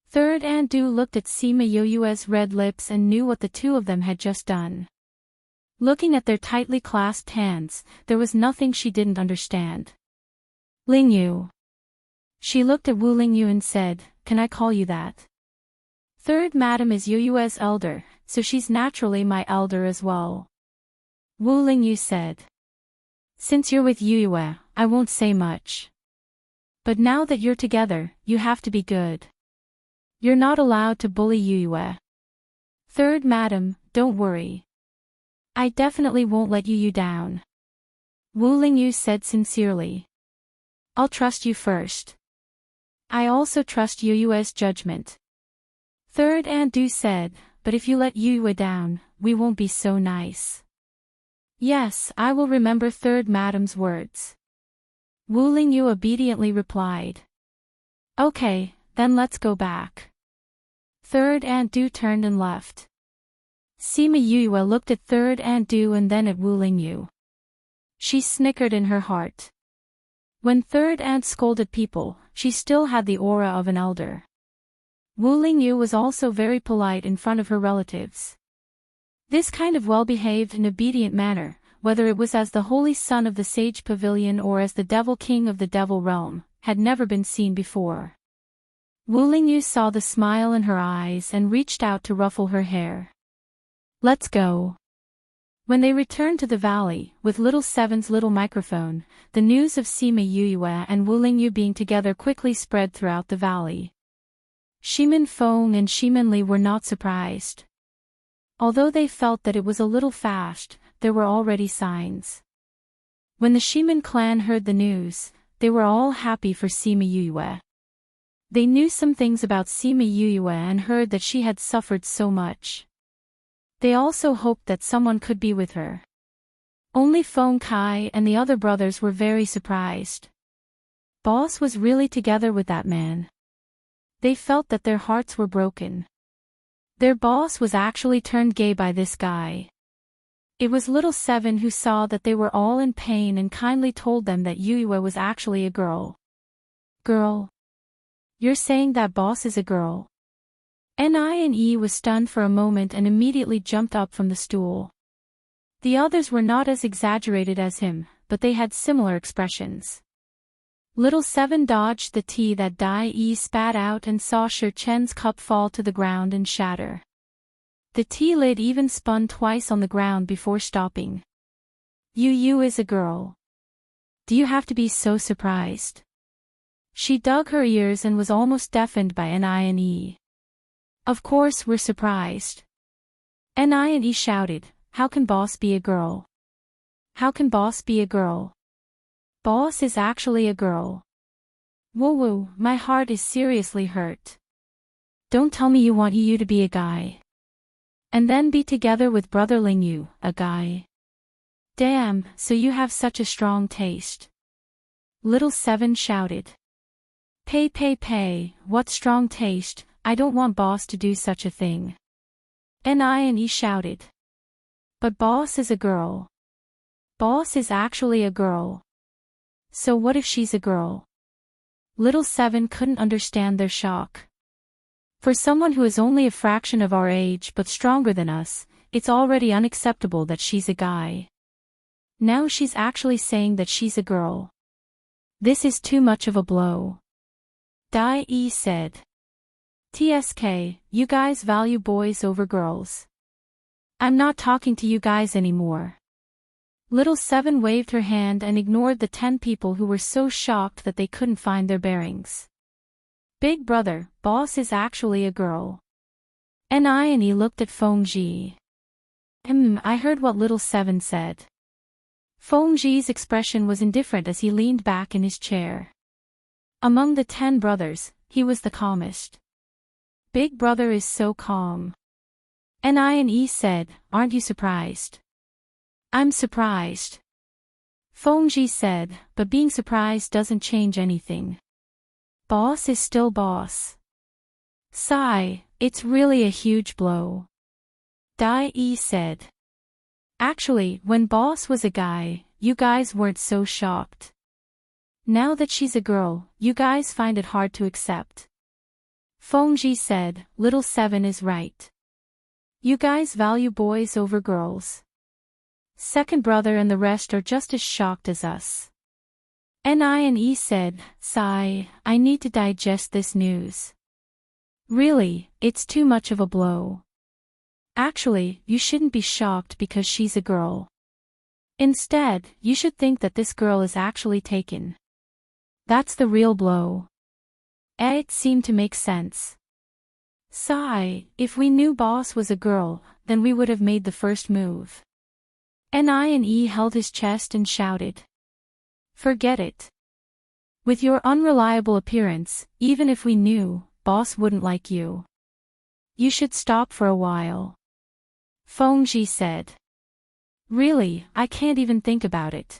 Third Aunt Du looked at Sima Yue's red lips and knew what the two of them had just done. Looking at their tightly clasped hands, there was nothing she didn't understand. Lingyu. She looked at Wu Lingyu and said, Can I call you that? Third Madam is Yue's elder, so she's naturally my elder as well. Wu Lingyu said. Since you're with Yue, I won't say much. But now that you're together, you have to be good. You're not allowed to bully Yue. Third Madam, don't worry. I definitely won't let you down. Wu Lingyu said sincerely. I'll trust you first. I also trust Yue's judgment. Third Aunt Du said, but if you let Yue down, we won't be so nice. Yes, I will remember Third Madam's words. Wu Lingyu obediently replied. Okay, then let's go back. Third Aunt Du turned and left. Sima Yue looked at Third Aunt Du and then at Wu Lingyu. She snickered in her heart. When Third Aunt scolded people, she still had the aura of an elder. Wu Lingyu was also very polite in front of her relatives. This kind of well-behaved and obedient manner, whether it was as the holy son of the sage pavilion or as the devil king of the devil realm, had never been seen before. Wu Lingyu saw the smile in her eyes and reached out to ruffle her hair. Let's go. When they returned to the valley, with Little Seven's little microphone, the news of Sima Yue and Wu Lingyu being together quickly spread throughout the valley. Shimin Feng and Shimin Li were not surprised. Although they felt that it was a little fast, there were already signs. When the Shimin clan heard the news, they were all happy for Sima Yue. They knew some things about Sima Yue and heard that she had suffered so much. They also hoped that someone could be with her. Only Feng Kai and the other brothers were very surprised. Boss was really together with that man. They felt that their hearts were broken. Their boss was actually turned gay by this guy. It was Little Seven who saw that they were all in pain and kindly told them that Yue was actually a girl. Girl? You're saying that boss is a girl? Nie was stunned for a moment and immediately jumped up from the stool. The others were not as exaggerated as him, but they had similar expressions. Little Seven dodged the tea that Dai Yi spat out and saw Shi Chen's cup fall to the ground and shatter. The tea lid even spun twice on the ground before stopping. Yu is a girl. Do you have to be so surprised? She dug her ears and was almost deafened by N.I.N.E. Of course we're surprised. N.I.N.E. shouted, how can Boss be a girl? How can Boss be a girl? Boss is actually a girl. Woo, my heart is seriously hurt. Don't tell me you want you to be a guy. And then be together with brother Ling Yu, a guy. Damn, so you have such a strong taste. Little Seven shouted. Pay, what strong taste, I don't want Boss to do such a thing. N.I.N.E. shouted. But Boss is a girl. Boss is actually a girl. So what if she's a girl? Little Seven couldn't understand their shock. For someone who is only a fraction of our age but stronger than us, it's already unacceptable that she's a guy. Now she's actually saying that she's a girl. This is too much of a blow. Dai-E said. TSK, you guys value boys over girls. I'm not talking to you guys anymore. Little Seven waved her hand and ignored the 10 people who were so shocked that they couldn't find their bearings. Big brother, Boss is actually a girl. N.I.N.E. looked at Fengji. I heard what Little Seven said. Fengji's expression was indifferent as he leaned back in his chair. Among the 10 brothers, he was the calmest. Big brother is so calm. N.I.N.E. said, aren't you surprised? I'm surprised. Fengji said, but being surprised doesn't change anything. Boss is still boss. Sigh, it's really a huge blow. Dai-E said. Actually, when Boss was a guy, you guys weren't so shocked. Now that she's a girl, you guys find it hard to accept. Fengji said, Little Seven is right. You guys value boys over girls. Second brother and the rest are just as shocked as us. N.I.N.E. said, sigh, I need to digest this news. Really, it's too much of a blow. Actually, you shouldn't be shocked because she's a girl. Instead, you should think that this girl is actually taken. That's the real blow. It seemed to make sense. Sigh, if we knew Boss was a girl, then we would have made the first move. N.I.N.E. held his chest and shouted. Forget it. With your unreliable appearance, even if we knew, Boss wouldn't like you. You should stop for a while. Fengji said. Really, I can't even think about it.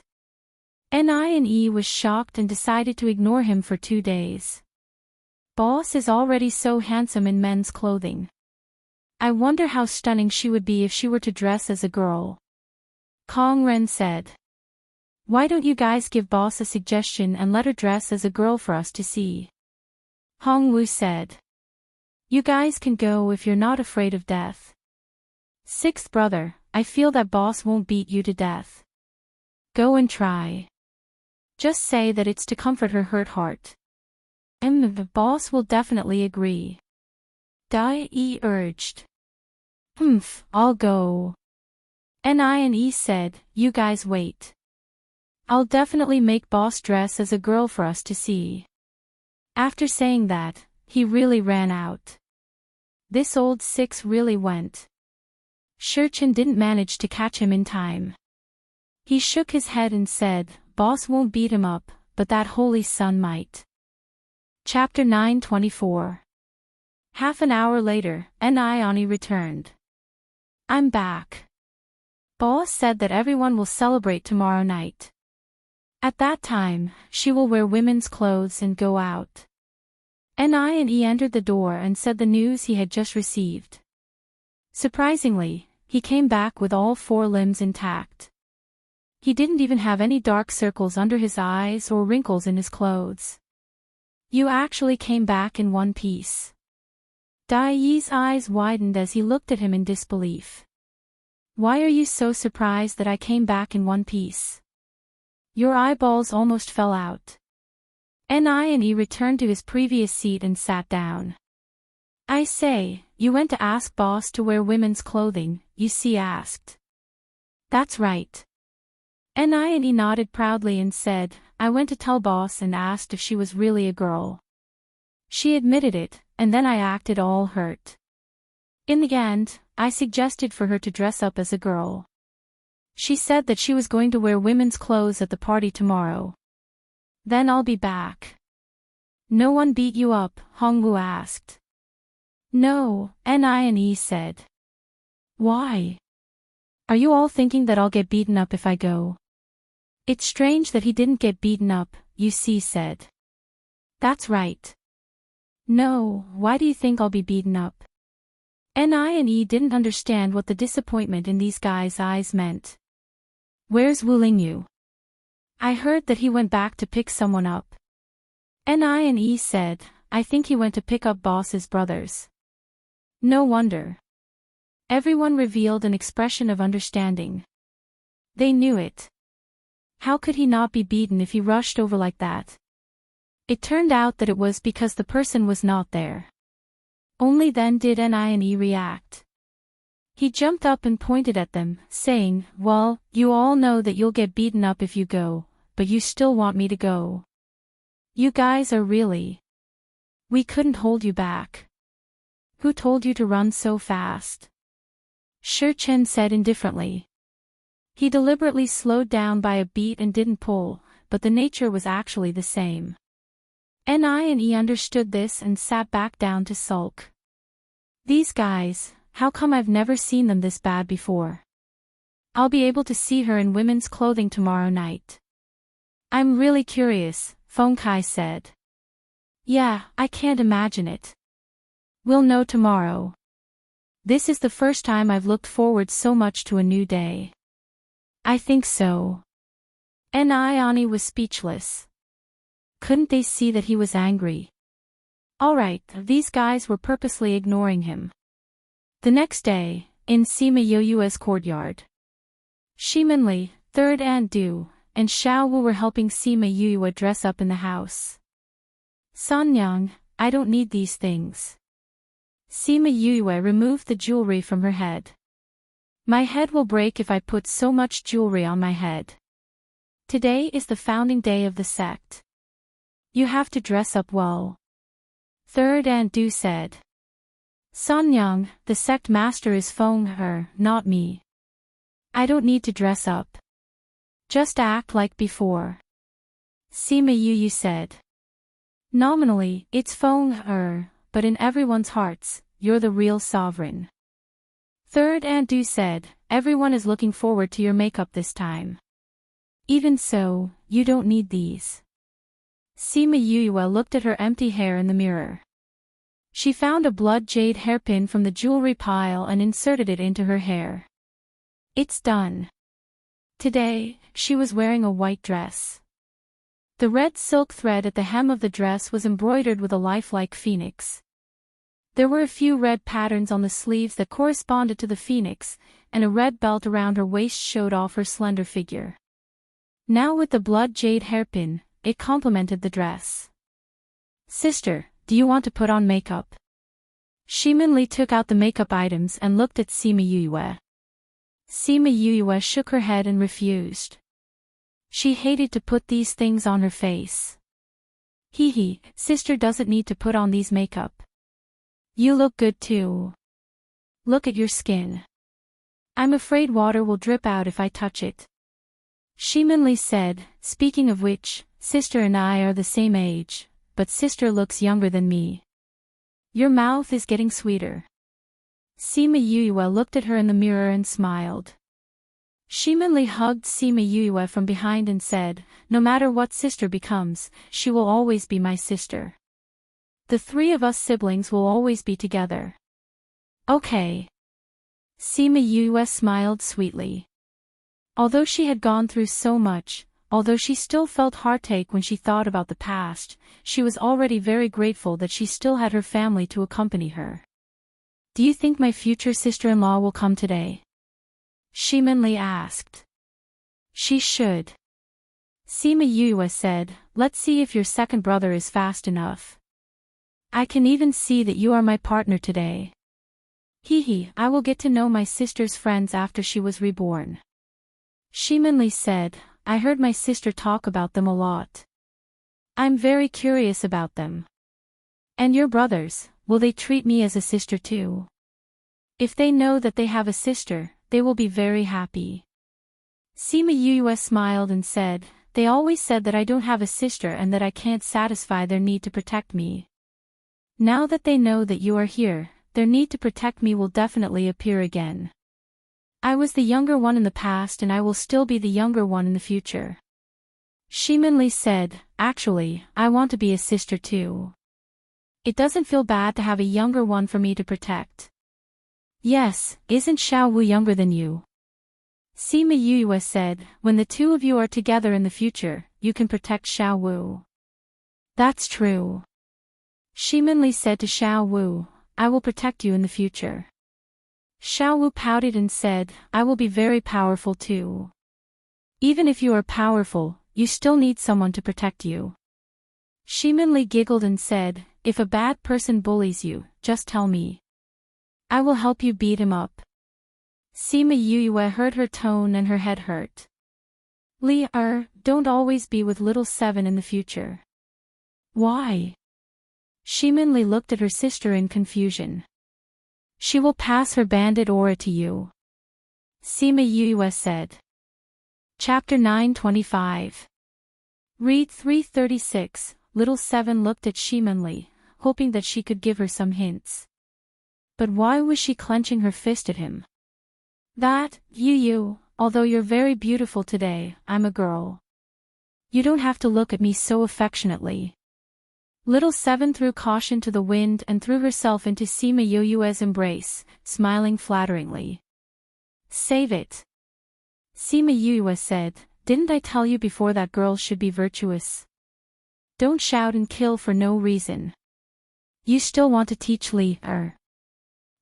N.I.N.E. was shocked and decided to ignore him for 2 days. Boss is already so handsome in men's clothing. I wonder how stunning she would be if she were to dress as a girl. Kong Ren said. Why don't you guys give Boss a suggestion and let her dress as a girl for us to see? Hong Wu said. You guys can go if you're not afraid of death. Sixth brother, I feel that Boss won't beat you to death. Go and try. Just say that it's to comfort her hurt heart. The Boss will definitely agree. Dai-E urged. I'll go. N.I.N.E. said, you guys wait. I'll definitely make Boss dress as a girl for us to see. After saying that, he really ran out. This old six really went. Shurchen didn't manage to catch him in time. He shook his head and said, Boss won't beat him up, but that holy sun might. Chapter 9:24. Half an hour later, N.I.N.E. returned. I'm back. Boss said that everyone will celebrate tomorrow night. At that time, she will wear women's clothes and go out. N.I.N.E. entered the door and said the news he had just received. Surprisingly, he came back with all 4 limbs intact. He didn't even have any dark circles under his eyes or wrinkles in his clothes. You actually came back in one piece. Dai-Yi's eyes widened as he looked at him in disbelief. Why are you so surprised that I came back in one piece? Your eyeballs almost fell out. N.I.N.E. returned to his previous seat and sat down. I say, you went to ask Boss to wear women's clothing, you see asked. That's right. Ni nodded proudly and said, I went to tell boss and asked if she was really a girl. She admitted it, and then I acted all hurt. In the end, I suggested for her to dress up as a girl. She said that she was going to wear women's clothes at the party tomorrow. Then I'll be back. No one beat you up? Hongwoo asked. No, Ni said. Why? Are you all thinking that I'll get beaten up if I go? It's strange that he didn't get beaten up, you see said. That's right. No, why do you think I'll be beaten up? Ni didn't understand what the disappointment in these guys' eyes meant. Where's Wu Lingyu? I heard that he went back to pick someone up. Ni said, I think he went to pick up boss's brothers. No wonder. Everyone revealed an expression of understanding. They knew it. How could he not be beaten if he rushed over like that? It turned out that it was because the person was not there. Only then did Ni react. He jumped up and pointed at them, saying, well, you all know that you'll get beaten up if you go, but you still want me to go. You guys are really... We couldn't hold you back. Who told you to run so fast? Shi Chen said indifferently. He deliberately slowed down by a beat and didn't pull, but the nature was actually the same. Ni understood this and sat back down to sulk. These guys, how come I've never seen them this bad before? I'll be able to see her in women's clothing tomorrow night. I'm really curious, Feng Kai said. Yeah, I can't imagine it. We'll know tomorrow. This is the first time I've looked forward so much to a new day. I think so. Ni was speechless. Couldn't they see that he was angry? Alright, these guys were purposely ignoring him. The next day, in Sima Yoyue's courtyard, Shimanli, Third Aunt Du, and Xiao Wu were helping Sima Yoyue dress up in the house. Sanyang, I don't need these things. Sima Yoyue removed the jewelry from her head. My head will break if I put so much jewelry on my head. Today is the founding day of the sect. You have to dress up well. Third Aunt Du said. Sanyang, the sect master is Feng Her, not me. I don't need to dress up. Just act like before. Sima Yoyue said. Nominally, it's Feng Her, but in everyone's hearts, you're the real sovereign. Third Aunt Du said, everyone is looking forward to your makeup this time. Even so, you don't need these. Sima Yoyue looked at her empty hair in the mirror. She found a blood jade hairpin from the jewelry pile and inserted it into her hair. It's done. Today, she was wearing a white dress. The red silk thread at the hem of the dress was embroidered with a lifelike phoenix. There were a few red patterns on the sleeves that corresponded to the phoenix, and a red belt around her waist showed off her slender figure. Now with the blood jade hairpin, it complemented the dress. Sister, do you want to put on makeup? Shimanli took out the makeup items and looked at Sima Yoyue. Sima Yoyue shook her head and refused. She hated to put these things on her face. Hee, sister doesn't need to put on these makeup. You look good too. Look at your skin. I'm afraid water will drip out if I touch it. Shimanli said, speaking of which, sister and I are the same age, but sister looks younger than me. Your mouth is getting sweeter. Sima Yoyue looked at her in the mirror and smiled. Shimanli hugged Sima Yoyue from behind and said, no matter what sister becomes, she will always be my sister. The three of us siblings will always be together. Okay. Sima Yoyue smiled sweetly. Although she had gone through so much, although she still felt heartache when she thought about the past, she was already very grateful that she still had her family to accompany her. Do you think my future sister-in-law will come today? Shimanli asked. She should. Sima Yoyue said, let's see if your second brother is fast enough. I can even see that you are my partner today. I will get to know my sister's friends after she was reborn. Shimanli said, I heard my sister talk about them a lot. I'm very curious about them. And your brothers, will they treat me as a sister too? If they know that they have a sister, they will be very happy. Sima Yue smiled and said, they always said that I don't have a sister and that I can't satisfy their need to protect me. Now that they know that you are here, their need to protect me will definitely appear again. I was the younger one in the past and I will still be the younger one in the future. Shimanli said, actually, I want to be a sister too. It doesn't feel bad to have a younger one for me to protect. Yes, isn't Xiao Wu younger than you? Sima Yue said, when the two of you are together in the future, you can protect Xiao Wu. That's true. Shimanli said to Xiao Wu, I will protect you in the future. Xiao Wu pouted and said, I will be very powerful too. Even if you are powerful, you still need someone to protect you. Shimanli giggled and said, if a bad person bullies you, just tell me. I will help you beat him up. Sima Yue heard her tone and her head hurt. Don't always be with little Seven in the future. Why? Shimanli looked at her sister in confusion. She will pass her bandit aura to you. Sima Yue said. Chapter 925. Read 336. Little Seven looked at Shimanli, hoping that she could give her some hints. But why was she clenching her fist at him? Although you're very beautiful today, I'm a girl. You don't have to look at me so affectionately. Little Seven threw caution to the wind and threw herself into Sima Yue's embrace, smiling flatteringly. Save it. Sima Yue said, didn't I tell you before that girls should be virtuous? Don't shout and kill for no reason. You still want to teach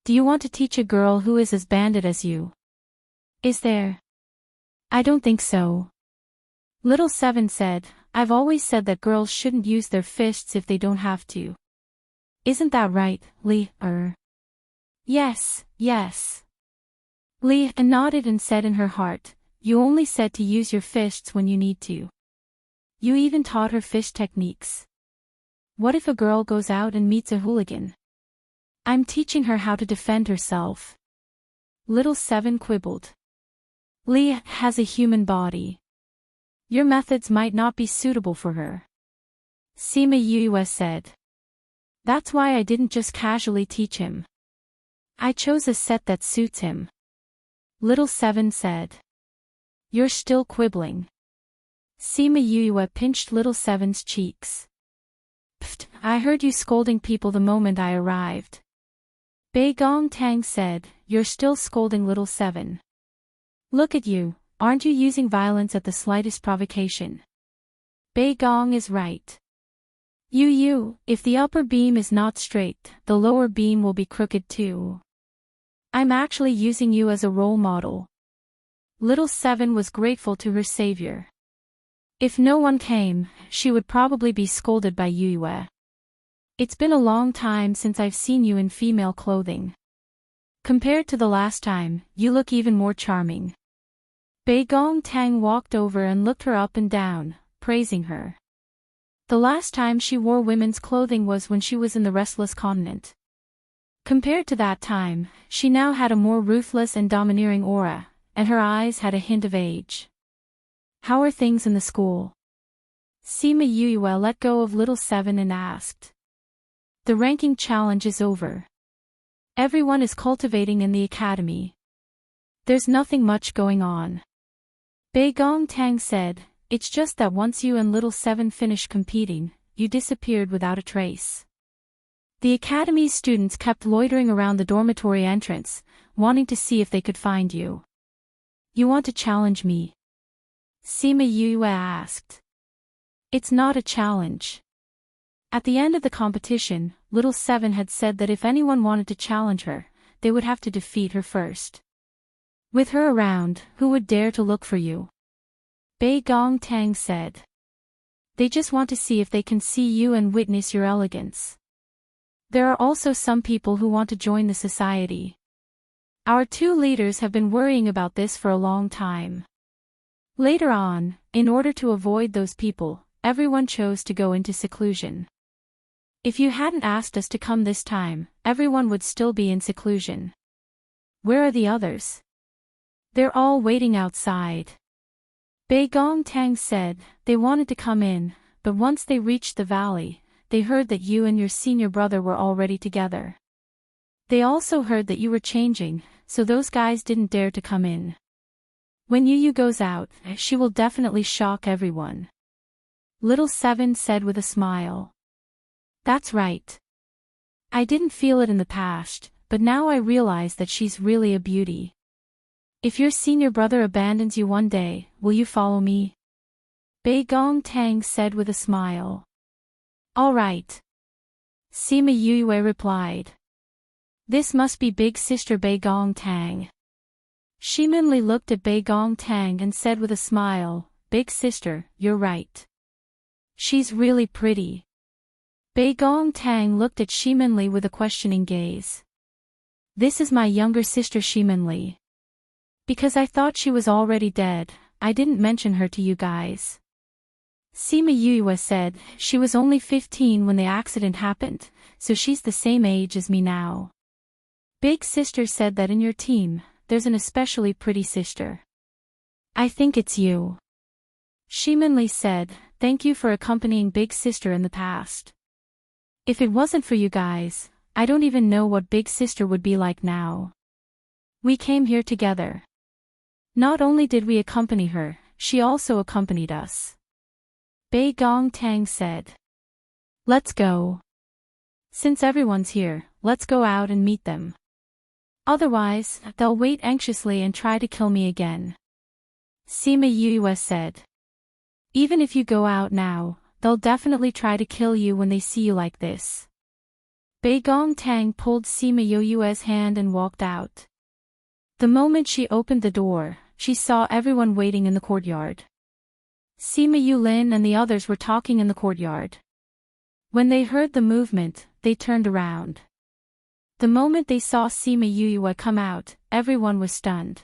Do you want to teach a girl who is as bandit as you? Is there? I don't think so. Little Seven said, I've always said that girls shouldn't use their fists if they don't have to. Isn't that right, Yes. Li nodded and said in her heart, you only said to use your fists when you need to. You even taught her fist techniques. What if a girl goes out and meets a hooligan? I'm teaching her how to defend herself. Little Seven quibbled. Li has a human body. Your methods might not be suitable for her. Sima Yue said. That's why I didn't just casually teach him. I chose a set that suits him. Little Seven said. You're still quibbling. Sima Yue pinched Little Seven's cheeks. Pfft, I heard you scolding people the moment I arrived. Bei Gong Tang said, you're still scolding Little Seven. Look at you, aren't you using violence at the slightest provocation? Bei Gong is right. If the upper beam is not straight, the lower beam will be crooked too. I'm actually using you as a role model. Little Seven was grateful to her savior. If no one came, she would probably be scolded by Yue. It's been a long time since I've seen you in female clothing. Compared to the last time, you look even more charming. Bei Gong Tang walked over and looked her up and down, praising her. The last time she wore women's clothing was when she was in the Restless Continent. Compared to that time, she now had a more ruthless and domineering aura, and her eyes had a hint of age. How are things in the school? Sima Yue let go of Little Seven and asked. The ranking challenge is over. Everyone is cultivating in the academy. There's nothing much going on. Bei Gong Tang said, it's just that once you and Little Seven finished competing, you disappeared without a trace. The academy's students kept loitering around the dormitory entrance, wanting to see if they could find you. You want to challenge me? Sima Yue asked. It's not a challenge. At the end of the competition, Little Seven had said that if anyone wanted to challenge her, they would have to defeat her first. With her around, who would dare to look for you? Bei Gong Tang said. They just want to see if they can see you and witness your elegance. There are also some people who want to join the society. Our two leaders have been worrying about this for a long time. Later on, in order to avoid those people, everyone chose to go into seclusion. If you hadn't asked us to come this time, everyone would still be in seclusion. Where are the others? They're all waiting outside. Bei Gong Tang said, they wanted to come in, but once they reached the valley, they heard that you and your senior brother were already together. They also heard that you were changing, so those guys didn't dare to come in. When Yu goes out, she will definitely shock everyone. Little Seven said with a smile. That's right. I didn't feel it in the past, but now I realize that she's really a beauty. If your senior brother abandons you one day, will you follow me? Bei Gong Tang said with a smile. All right. Sima Yue replied. This must be big sister Bei Gong Tang. Shiminli looked at Bei Gong Tang and said with a smile, Big sister, you're right. She's really pretty. Bei Gong Tang looked at Shiminli with a questioning gaze. This is my younger sister Shiminli. Because I thought she was already dead, I didn't mention her to you guys. Sima Yue said, she was only 15 when the accident happened, so she's the same age as me now. Big sister said that in your team, there's an especially pretty sister. I think it's you. Shiminli said, thank you for accompanying Big Sister in the past. If it wasn't for you guys, I don't even know what Big Sister would be like now. We came here together. Not only did we accompany her, she also accompanied us. Bei Gong Tang said. Let's go. Since everyone's here, let's go out and meet them. Otherwise, they'll wait anxiously and try to kill me again. Sima Yue said. Even if you go out now, they'll definitely try to kill you when they see you like this. Bei Gong Tang pulled Sima Yue's hand and walked out. The moment she opened the door, she saw everyone waiting in the courtyard. Sima Yulin and the others were talking in the courtyard. When they heard the movement, they turned around. The moment they saw Sima Yue come out, everyone was stunned.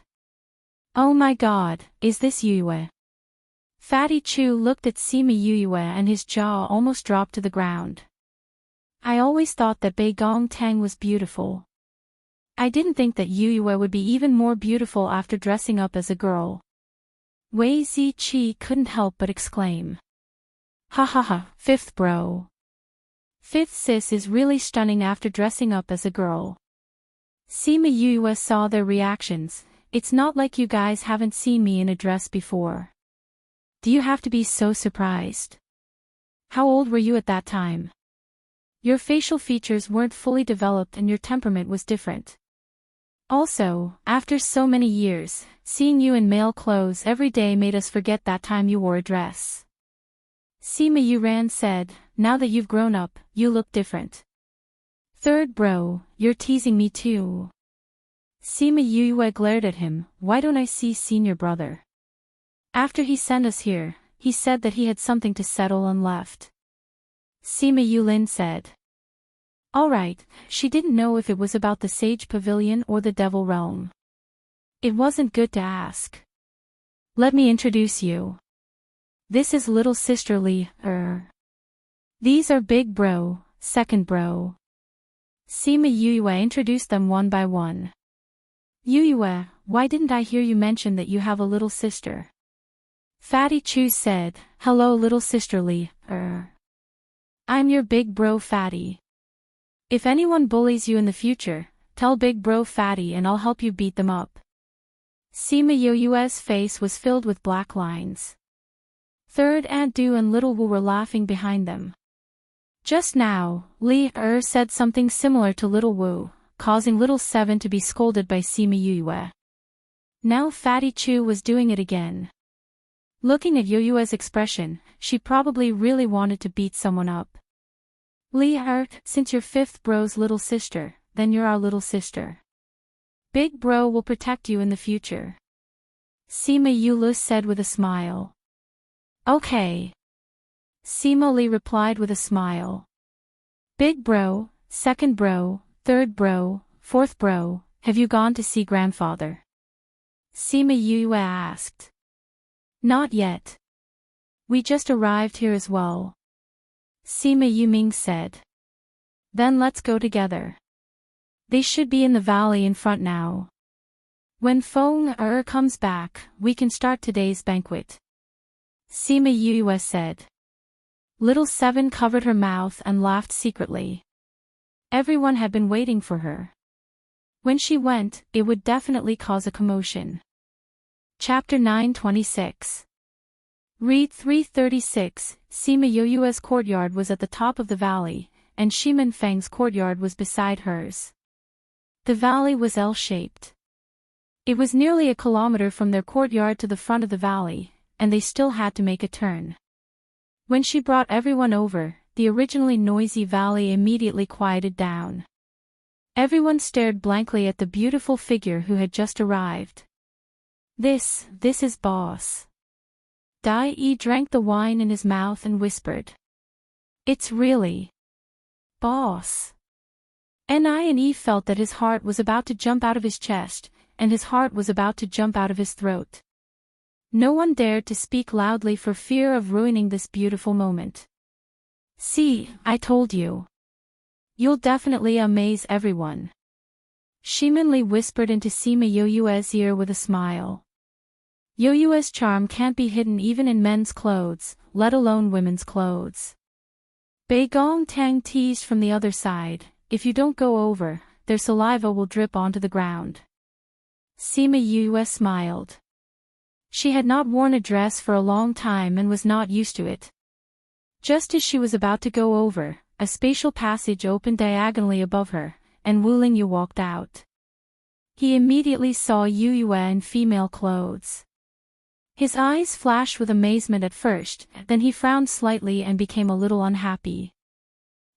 Oh my god, is this Yue? Fatty Chu looked at Sima Yue and his jaw almost dropped to the ground. I always thought that Bei Gong Tang was beautiful. I didn't think that Yue would be even more beautiful after dressing up as a girl. Wei Ziqi couldn't help but exclaim. Ha ha ha, fifth bro. Fifth sis is really stunning after dressing up as a girl. Sima Yue saw their reactions. It's not like you guys haven't seen me in a dress before. Do you have to be so surprised? How old were you at that time? Your facial features weren't fully developed and your temperament was different. Also, after so many years, seeing you in male clothes every day made us forget that time you wore a dress. Sima Yuran said, now that you've grown up, you look different. Third bro, you're teasing me too. Sima Yue glared at him, why don't I see senior brother? After he sent us here, he said that he had something to settle and left. Sima Yulin said. Alright, she didn't know if it was about the Sage Pavilion or the Devil Realm. It wasn't good to ask. Let me introduce you. This is little sister Li. These are big bro, second bro. Sima Yue introduced them one by one. Yue, why didn't I hear you mention that you have a little sister? Fatty Chu said, hello little sister Li. I'm your big bro Fatty. If anyone bullies you in the future, tell big bro Fatty and I'll help you beat them up. Sima Yue's face was filled with black lines. Third Aunt Du and Little Wu were laughing behind them. Just now, Li said something similar to Little Wu, causing Little Seven to be scolded by Sima Yue. Now Fatty Chu was doing it again. Looking at Yue's expression, she probably really wanted to beat someone up. Li since you're fifth bro's little sister, then you're our little sister. Big bro will protect you in the future. Sima Yulu said with a smile. Okay. Sima Li replied with a smile. Big bro, second bro, third bro, fourth bro, have you gone to see grandfather? Sima Yue asked. Not yet. We just arrived here as well. Sima Yuming said. Then let's go together. They should be in the valley in front now. When Feng comes back, we can start today's banquet. Sima Yue said. Little Seven covered her mouth and laughed secretly. Everyone had been waiting for her. When she went, it would definitely cause a commotion. Chapter 926. Read 336. Sima Yue's courtyard was at the top of the valley, and Shimen Feng's courtyard was beside hers. The valley was L-shaped. It was nearly a kilometer from their courtyard to the front of the valley, and they still had to make a turn. When she brought everyone over, the originally noisy valley immediately quieted down. Everyone stared blankly at the beautiful figure who had just arrived. This is Boss. Dai Yi drank the wine in his mouth and whispered. It's really Boss. Nie felt that his heart was about to jump out of his chest, and his heart was about to jump out of his throat. No one dared to speak loudly for fear of ruining this beautiful moment. See, I told you. You'll definitely amaze everyone. Shimen Li whispered into Sima Yue's ear with a smile. Yue's charm can't be hidden even in men's clothes, let alone women's clothes. Bei Gong Tang teased from the other side, if you don't go over, their saliva will drip onto the ground. Sima Yue smiled. She had not worn a dress for a long time and was not used to it. Just as she was about to go over, a spatial passage opened diagonally above her, and Wu Lingyu walked out. He immediately saw Yue in female clothes. His eyes flashed with amazement at first, then he frowned slightly and became a little unhappy.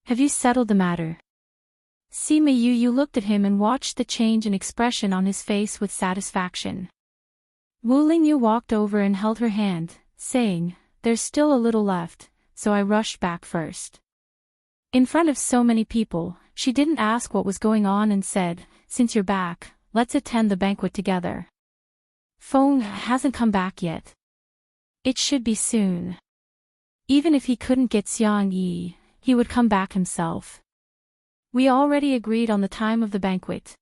Have you settled the matter? Sima Yue looked at him and watched the change in expression on his face with satisfaction. Wu Lingyu walked over and held her hand, saying, there's still a little left, so I rushed back first. In front of so many people, she didn't ask what was going on and said, since you're back, let's attend the banquet together. Feng hasn't come back yet. It should be soon. Even if he couldn't get Xiang Yi, he would come back himself. We already agreed on the time of the banquet.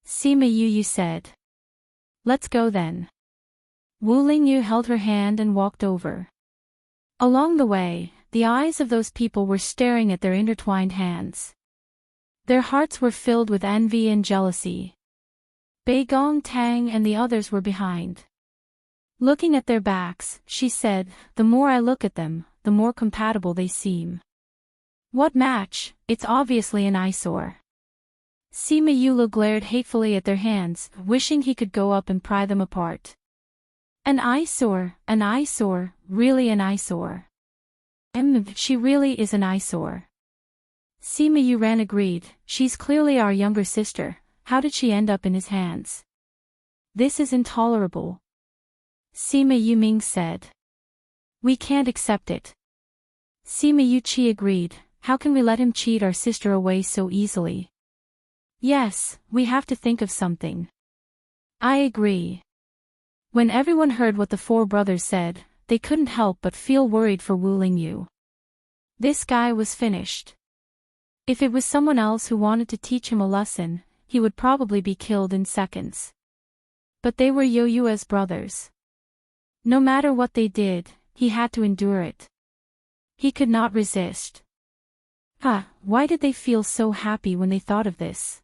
Sima Yue said. Let's go then. Wu Lingyu held her hand and walked over. Along the way, the eyes of those people were staring at their intertwined hands. Their hearts were filled with envy and jealousy. Bei Gong Tang and the others were behind. Looking at their backs, she said, the more I look at them, the more compatible they seem. What match? It's obviously an eyesore. Sima Yue glared hatefully at their hands, wishing he could go up and pry them apart. An eyesore, really an eyesore. She really is an eyesore. Sima Yue agreed, she's clearly our younger sister, how did she end up in his hands? This is intolerable. Sima Yuming said. We can't accept it. Sima Yuqi agreed, how can we let him cheat our sister away so easily? Yes, we have to think of something. I agree. When everyone heard what the four brothers said, they couldn't help but feel worried for Wu Lingyu. This guy was finished. If it was someone else who wanted to teach him a lesson, he would probably be killed in seconds. But they were Yue's brothers. No matter what they did, he had to endure it. He could not resist. Why did they feel so happy when they thought of this?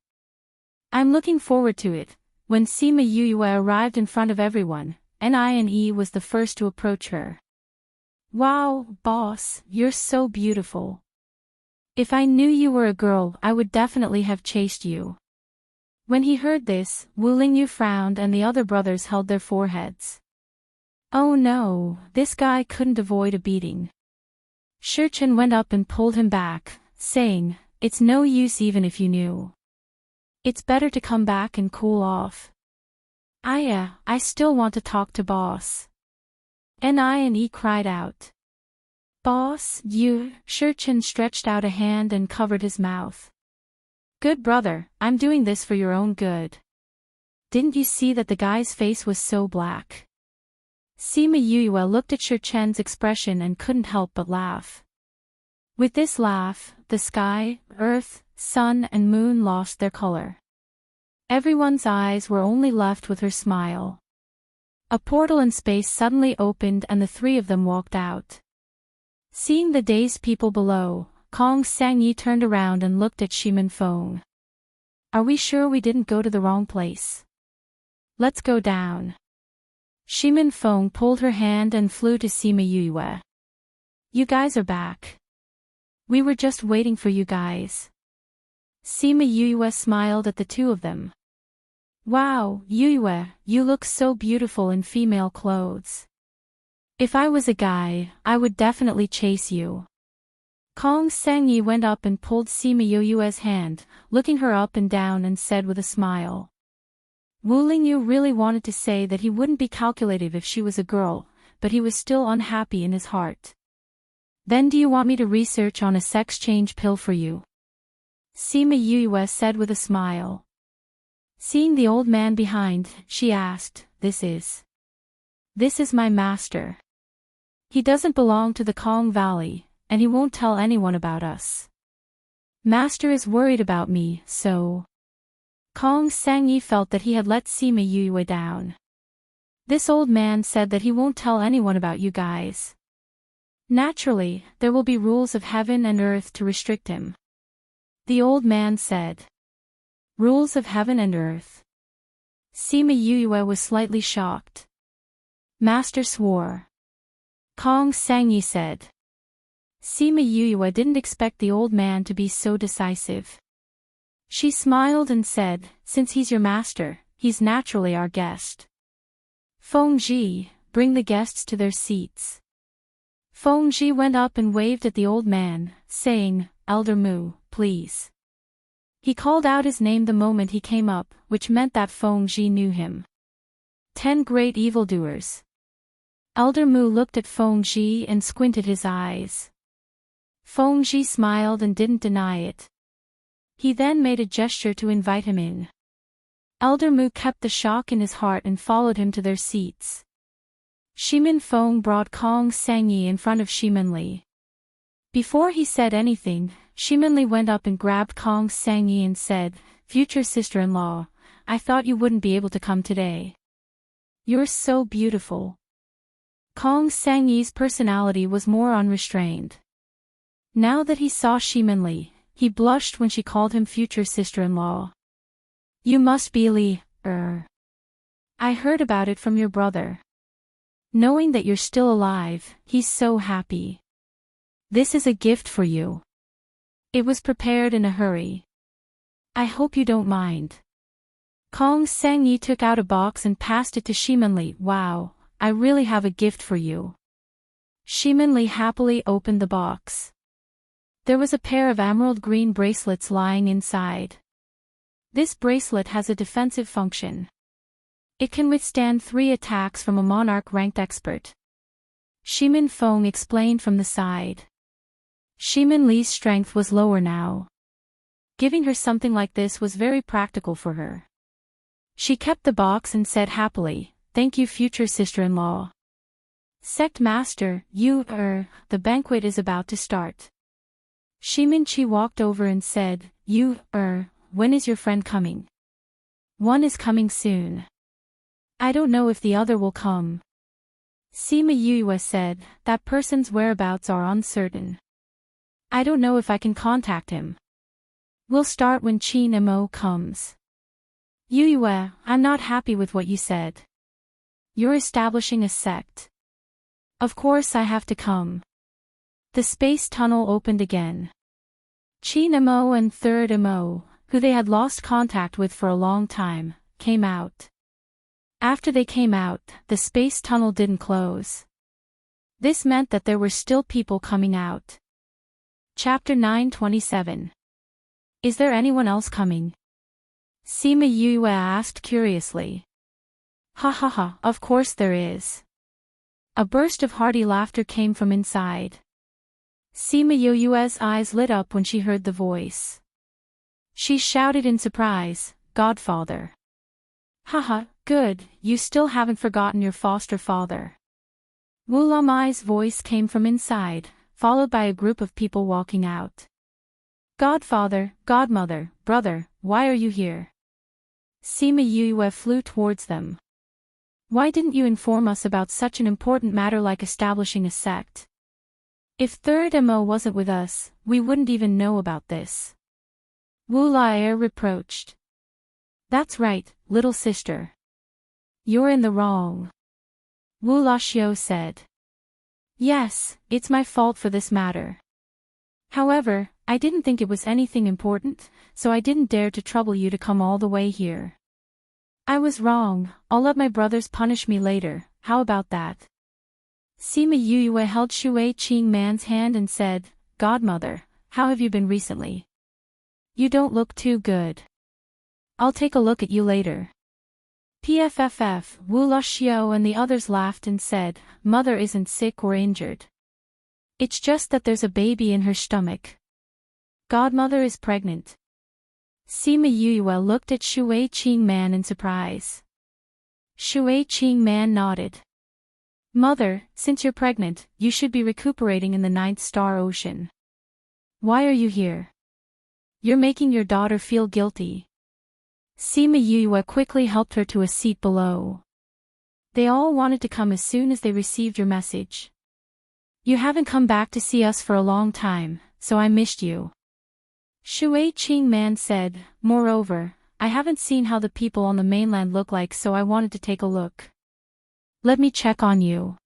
I'm looking forward to it. When Sima Yue arrived in front of everyone, Nie was the first to approach her. Wow, boss, you're so beautiful. If I knew you were a girl, I would definitely have chased you. When he heard this, Wu Lingyu frowned and the other brothers held their foreheads. Oh no, this guy couldn't avoid a beating. Shurchen went up and pulled him back, saying, it's no use even if you knew. It's better to come back and cool off. I still want to talk to boss. Nie cried out. Boss, you, Shurchen stretched out a hand and covered his mouth. Good brother, I'm doing this for your own good. Didn't you see that the guy's face was so black? Sima Yue looked at Shi Chen's expression and couldn't help but laugh. With this laugh, the sky, earth, sun and moon lost their color. Everyone's eyes were only left with her smile. A portal in space suddenly opened and the three of them walked out. Seeing the dazed people below, Kong Sangyi turned around and looked at Shimin Feng. Are we sure we didn't go to the wrong place? Let's go down. Shimin Feng pulled her hand and flew to Sima Yue. You guys are back. We were just waiting for you guys. Sima Yue smiled at the two of them. Wow, Yue, you look so beautiful in female clothes. If I was a guy, I would definitely chase you. Kong Sangyi went up and pulled Sima Yue's hand, looking her up and down and said with a smile. Wu Lingyu really wanted to say that he wouldn't be calculative if she was a girl, but he was still unhappy in his heart. Then do you want me to research on a sex change pill for you? Sima Yue said with a smile. Seeing the old man behind, she asked, This is my master. He doesn't belong to the Kong Valley, and he won't tell anyone about us. Master is worried about me, so... Kong Sangyi felt that he had let Sima Yue down. This old man said that he won't tell anyone about you guys. Naturally, there will be rules of heaven and earth to restrict him. The old man said. Rules of heaven and earth. Sima Yue was slightly shocked. Master swore. Kong Sangyi said. Sima Yue didn't expect the old man to be so decisive. She smiled and said, Since he's your master, he's naturally our guest. Feng Ji, bring the guests to their seats. Feng Ji went up and waved at the old man, saying, Elder Mu, please. He called out his name the moment he came up, which meant that Feng Ji knew him. 10 great evildoers. Elder Mu looked at Feng Ji and squinted his eyes. Feng Ji smiled and didn't deny it. He then made a gesture to invite him in. Elder Mu kept the shock in his heart and followed him to their seats. Shimin Feng brought Kong Sangyi in front of Shimin Li. Before he said anything, Shimin Li went up and grabbed Kong Sangyi and said, Future sister-in-law, I thought you wouldn't be able to come today. You're so beautiful. Kong Sangyi's personality was more unrestrained. Now that he saw Shimin Li, he blushed when she called him future sister-in-law. You must be Li, I heard about it from your brother. Knowing that you're still alive, he's so happy. This is a gift for you. It was prepared in a hurry. I hope you don't mind. Kong Sangyi took out a box and passed it to Shimin Li. Wow, I really have a gift for you. Shimin Li happily opened the box. There was a pair of emerald green bracelets lying inside. This bracelet has a defensive function. It can withstand 3 attacks from a monarch-ranked expert. Shimin Feng explained from the side. Shimin Li's strength was lower now. Giving her something like this was very practical for her. She kept the box and said happily, Thank you future sister-in-law. Sect Master, the banquet is about to start. Shimin Chi walked over and said, when is your friend coming? One is coming soon. I don't know if the other will come. Sima Yue said, that person's whereabouts are uncertain. I don't know if I can contact him. We'll start when Qin Mo comes. Yue, I'm not happy with what you said. You're establishing a sect. Of course I have to come. The space tunnel opened again. Qin Mo and Third Mo, who they had lost contact with for a long time, came out. After they came out, the space tunnel didn't close. This meant that there were still people coming out. Chapter 927. Is there anyone else coming? Sima Yue asked curiously. Ha ha ha, of course there is. A burst of hearty laughter came from inside. Sima Yue's eyes lit up when she heard the voice. She shouted in surprise, Godfather. Haha, good, you still haven't forgotten your foster father. Wu Lamai's voice came from inside, followed by a group of people walking out. Godfather, godmother, brother, why are you here? Sima Yue flew towards them. Why didn't you inform us about such an important matter like establishing a sect? If Third Mo wasn't with us, we wouldn't even know about this. Wu Lai reproached. That's right, little sister. You're in the wrong. Wu Laxiu said. Yes, it's my fault for this matter. However, I didn't think it was anything important, so I didn't dare to trouble you to come all the way here. I was wrong, I'll let my brothers punish me later, how about that? Sima Yue held Shui Qingman's hand and said, Godmother, how have you been recently? You don't look too good. I'll take a look at you later. PFFF, Wu Laxiu and the others laughed and said, Mother isn't sick or injured. It's just that there's a baby in her stomach. Godmother is pregnant. Sima Yue looked at Shui Qingman in surprise. Shui Qingman nodded. Mother, since you're pregnant, you should be recuperating in the Ninth Star Ocean. Why are you here? You're making your daughter feel guilty. Sima Yue quickly helped her to a seat below. They all wanted to come as soon as they received your message. You haven't come back to see us for a long time, so I missed you. Shui Qingman said, moreover, I haven't seen how the people on the mainland look like, so I wanted to take a look. Let me check on you.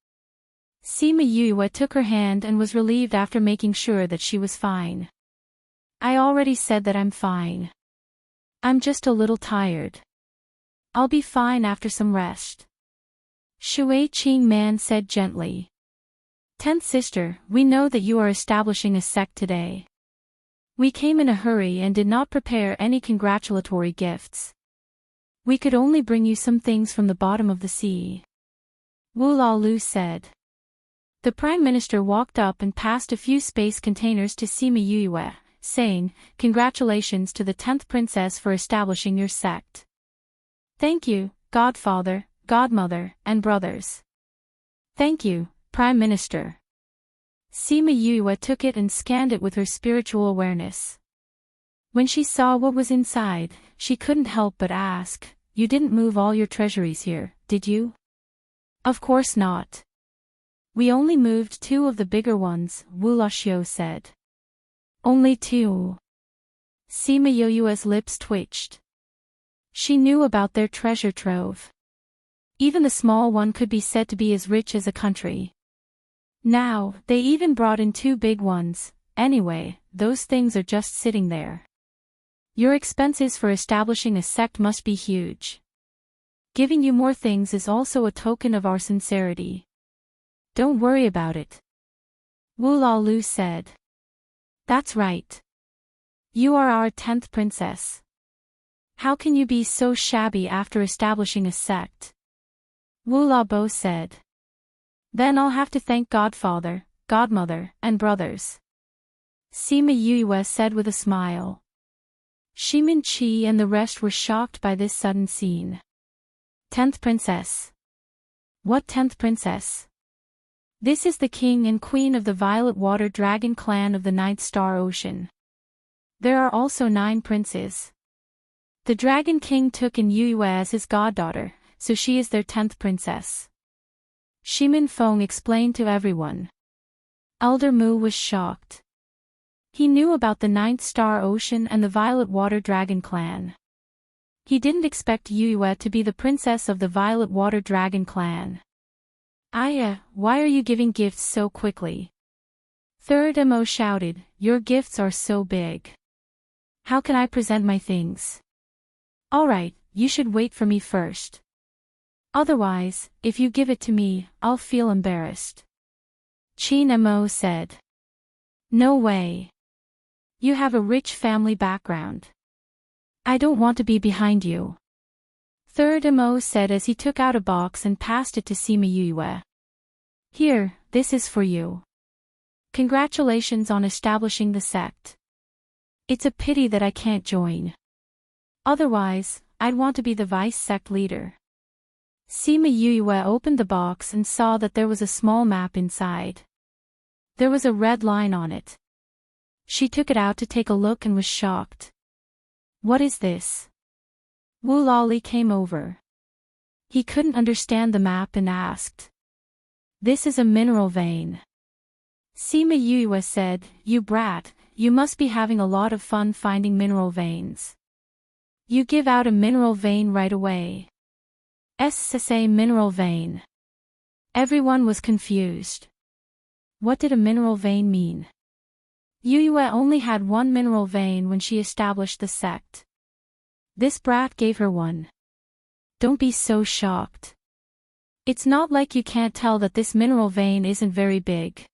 Sima Yue took her hand and was relieved after making sure that she was fine. I already said that I'm fine. I'm just a little tired. I'll be fine after some rest. Shui Qingman said gently. 10th sister, we know that you are establishing a sect today. We came in a hurry and did not prepare any congratulatory gifts. We could only bring you some things from the bottom of the sea. Wu Lalu said. The Prime Minister walked up and passed a few space containers to Sima Yue, saying, Congratulations to the 10th princess for establishing your sect. Thank you, Godfather, Godmother, and brothers. Thank you, Prime Minister. Sima Yue took it and scanned it with her spiritual awareness. When she saw what was inside, she couldn't help but ask, You didn't move all your treasuries here, did you? Of course not. We only moved 2 of the bigger ones, Wu Laxiu said. Only 2. Sima Yue's lips twitched. She knew about their treasure trove. Even the small one could be said to be as rich as a country. Now, they even brought in 2 big ones. Anyway, those things are just sitting there. Your expenses for establishing a sect must be huge. Giving you more things is also a token of our sincerity. Don't worry about it. Wu Lalu said. That's right. You are our 10th princess. How can you be so shabby after establishing a sect? Wu Labo said. Then I'll have to thank Godfather, Godmother, and brothers. Sima Yue said with a smile. Shimin Qi and the rest were shocked by this sudden scene. 10th princess. What 10th princess? This is the king and queen of the Violet Water Dragon clan of the Ninth Star Ocean. There are also 9 princes. The Dragon King took in Yue as his goddaughter, so she is their 10th princess. Shimin Feng explained to everyone. Elder Mu was shocked. He knew about the Ninth Star Ocean and the Violet Water Dragon clan. He didn't expect Yue to be the princess of the Violet Water Dragon clan. Aya, why are you giving gifts so quickly? Third Mo shouted, Your gifts are so big. How can I present my things? Alright, you should wait for me first. Otherwise, if you give it to me, I'll feel embarrassed. Qin Mo said. No way. You have a rich family background. I don't want to be behind you. Third Mo said as he took out a box and passed it to Sima Yue. Here, this is for you. Congratulations on establishing the sect. It's a pity that I can't join. Otherwise, I'd want to be the vice sect leader. Sima Yue opened the box and saw that there was a small map inside. There was a red line on it. She took it out to take a look and was shocked. What is this? Wu Loli came over. He couldn't understand the map and asked. This is a mineral vein. Sima Yue said, You brat, you must be having a lot of fun finding mineral veins. You give out a mineral vein right away. SSA mineral vein. Everyone was confused. What did a mineral vein mean? Yue only had one mineral vein when she established the sect. This brat gave her one. Don't be so shocked. It's not like you can't tell that this mineral vein isn't very big.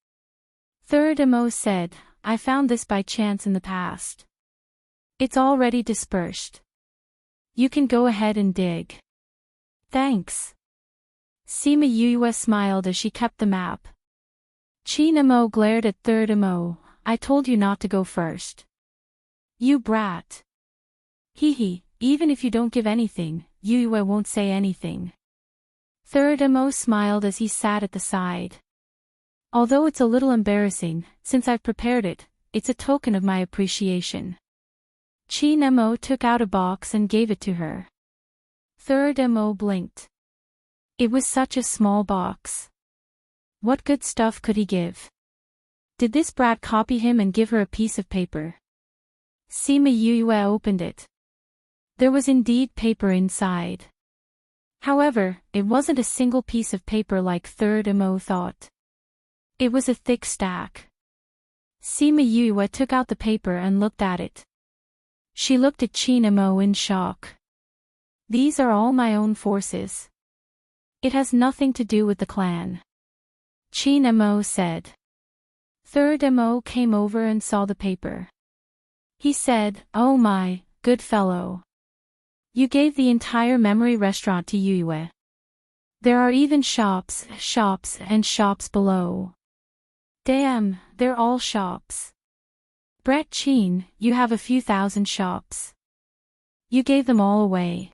Third Mo said, I found this by chance in the past. It's already dispersed. You can go ahead and dig. Thanks. Sima Yue smiled as she kept the map. Chin Mo glared at Third Mo. I told you not to go first. You brat. Hee, even if you don't give anything, Yue won't say anything. Third Mo smiled as he sat at the side. Although it's a little embarrassing, since I've prepared it, it's a token of my appreciation. Chin Mo took out a box and gave it to her. Third Mo blinked. It was such a small box. What good stuff could he give? Did this brat copy him and give her a piece of paper? Sima Yue opened it. There was indeed paper inside. However, it wasn't a single piece of paper like Third Mo thought. It was a thick stack. Sima Yue took out the paper and looked at it. She looked at Chin Mo in shock. These are all my own forces. It has nothing to do with the clan. Chin Mo said. Third Mo came over and saw the paper. He said, Oh my, good fellow. You gave the entire memory restaurant to Yue. There are even shops and shops below. Damn, they're all shops. Brett Chin, you have a few thousand shops. You gave them all away.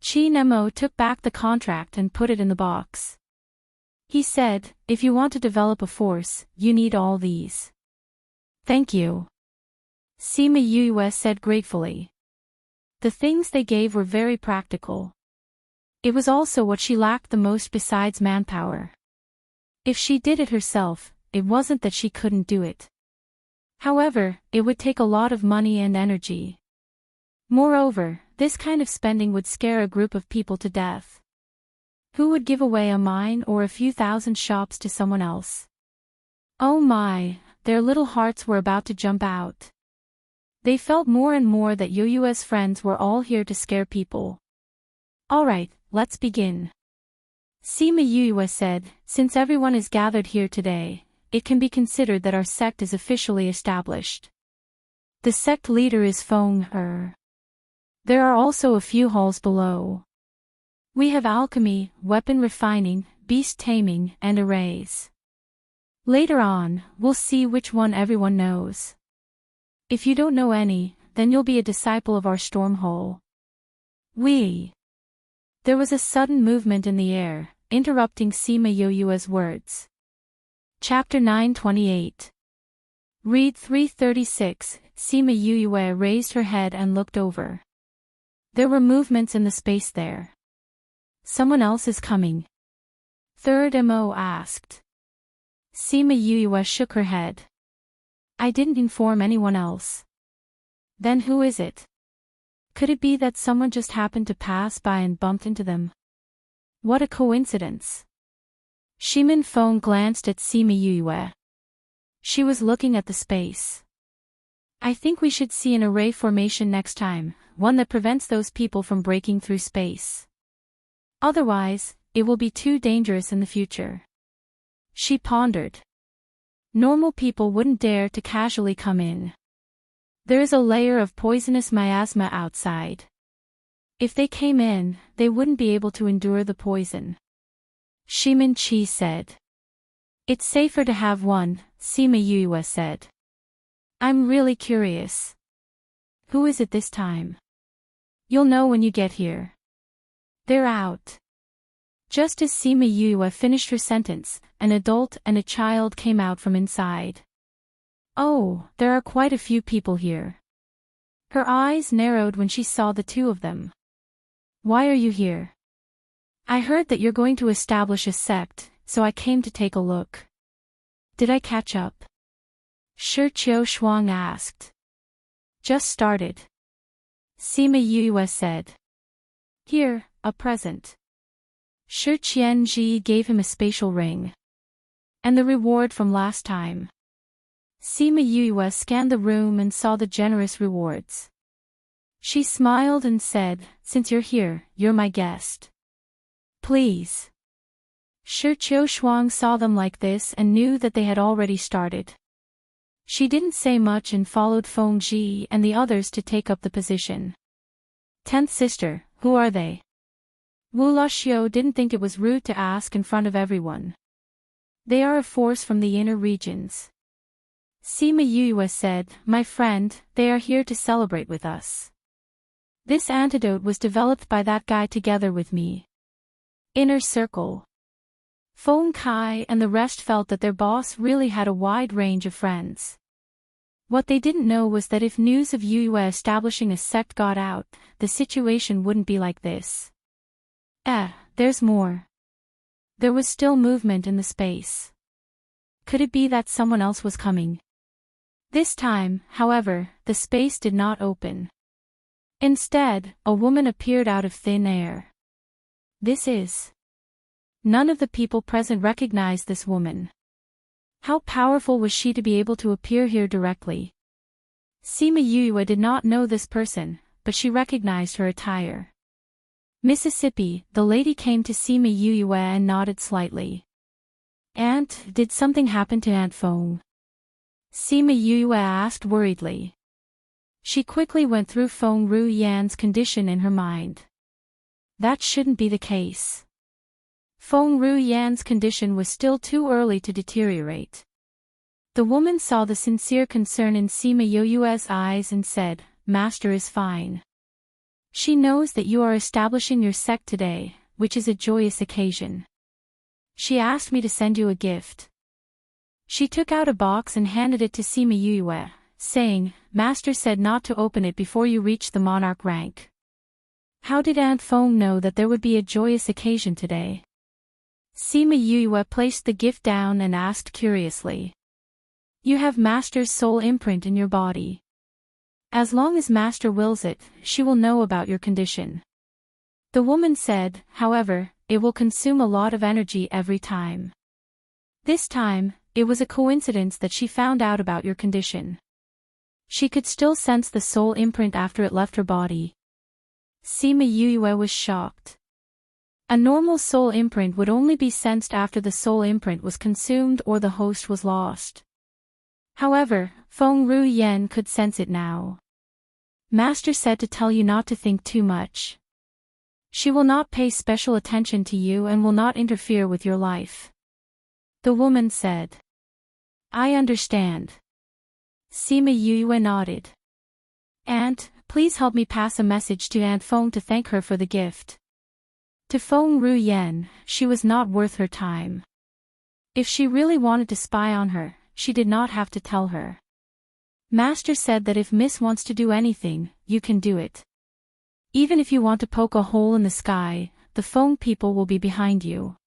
Chin Mo took back the contract and put it in the box. He said, if you want to develop a force, you need all these. Thank you. Sima Yue said gratefully. The things they gave were very practical. It was also what she lacked the most besides manpower. If she did it herself, it wasn't that she couldn't do it. However, it would take a lot of money and energy. Moreover, this kind of spending would scare a group of people to death. Who would give away a mine or a few thousand shops to someone else? Oh my, their little hearts were about to jump out. They felt more and more that Yue's friends were all here to scare people. Alright, let's begin. Sima Yue said, since everyone is gathered here today, it can be considered that our sect is officially established. The sect leader is Feng Er. There are also a few halls below. We have alchemy, weapon refining, beast taming, and arrays. Later on, we'll see which one everyone knows. If you don't know any, then you'll be a disciple of our Stormhole. There was a sudden movement in the air, interrupting Sima Yue's words. Chapter 928. Read 336. Sima Yue raised her head and looked over. There were movements in the space there. Someone else is coming. Third Mo asked. Sima Yue shook her head. I didn't inform anyone else. Then who is it? Could it be that someone just happened to pass by and bumped into them? What a coincidence. Shimin Feng glanced at Sima Yue. She was looking at the space. I think we should see an array formation next time, one that prevents those people from breaking through space. Otherwise, it will be too dangerous in the future. She pondered. Normal people wouldn't dare to casually come in. There is a layer of poisonous miasma outside. If they came in, they wouldn't be able to endure the poison. Shimin Chi said. It's safer to have one, Sima Yue said. I'm really curious. Who is it this time? You'll know when you get here. They're out. Just as Sima Yue finished her sentence, an adult and a child came out from inside. Oh, there are quite a few people here. Her eyes narrowed when she saw the two of them. Why are you here? I heard that you're going to establish a sect, so I came to take a look. Did I catch up? Shi Qiu Shuang asked. Just started. Sima Yue said. Here, a present. Shi Qianji gave him a spatial ring. And the reward from last time. Sima Yue scanned the room and saw the generous rewards. She smiled and said, since you're here, you're my guest. Please. Shi Qiu Shuang saw them like this and knew that they had already started. She didn't say much and followed Feng Ji and the others to take up the position. 10th sister, who are they? Wu Laxiu didn't think it was rude to ask in front of everyone. They are a force from the inner regions. Sima Yue said, my friend, they are here to celebrate with us. This antidote was developed by that guy together with me. Inner circle. Feng Kai and the rest felt that their boss really had a wide range of friends. What they didn't know was that if news of Yue establishing a sect got out, the situation wouldn't be like this. There's more. There was still movement in the space. Could it be that someone else was coming? This time, however, the space did not open. Instead, a woman appeared out of thin air. This is... None of the people present recognized this woman. How powerful was she to be able to appear here directly? Sima Yue did not know this person, but she recognized her attire. Mississippi, the lady came to Sima Yue and nodded slightly. Aunt, did something happen to Aunt Feng? Sima Yue asked worriedly. She quickly went through Feng Ruyan's condition in her mind. That shouldn't be the case. Feng Ruyan's condition was still too early to deteriorate. The woman saw the sincere concern in Sima Yue's eyes and said, Master is fine. She knows that you are establishing your sect today, which is a joyous occasion. She asked me to send you a gift. She took out a box and handed it to Sima Yue, saying, Master said not to open it before you reach the monarch rank. How did Aunt Feng know that there would be a joyous occasion today? Sima Yue placed the gift down and asked curiously. You have Master's soul imprint in your body. As long as Master wills it, she will know about your condition. The woman said, however, it will consume a lot of energy every time. This time, it was a coincidence that she found out about your condition. She could still sense the soul imprint after it left her body. Sima Yue was shocked. A normal soul imprint would only be sensed after the soul imprint was consumed or the host was lost. However, Feng Ruyan could sense it now. Master said to tell you not to think too much. She will not pay special attention to you and will not interfere with your life. The woman said. I understand. Sima Yue nodded. Aunt, please help me pass a message to Aunt Feng to thank her for the gift. To Feng Ruyan, she was not worth her time. If she really wanted to spy on her, she did not have to tell her. Master said that if Miss wants to do anything, you can do it. Even if you want to poke a hole in the sky, the Feng people will be behind you.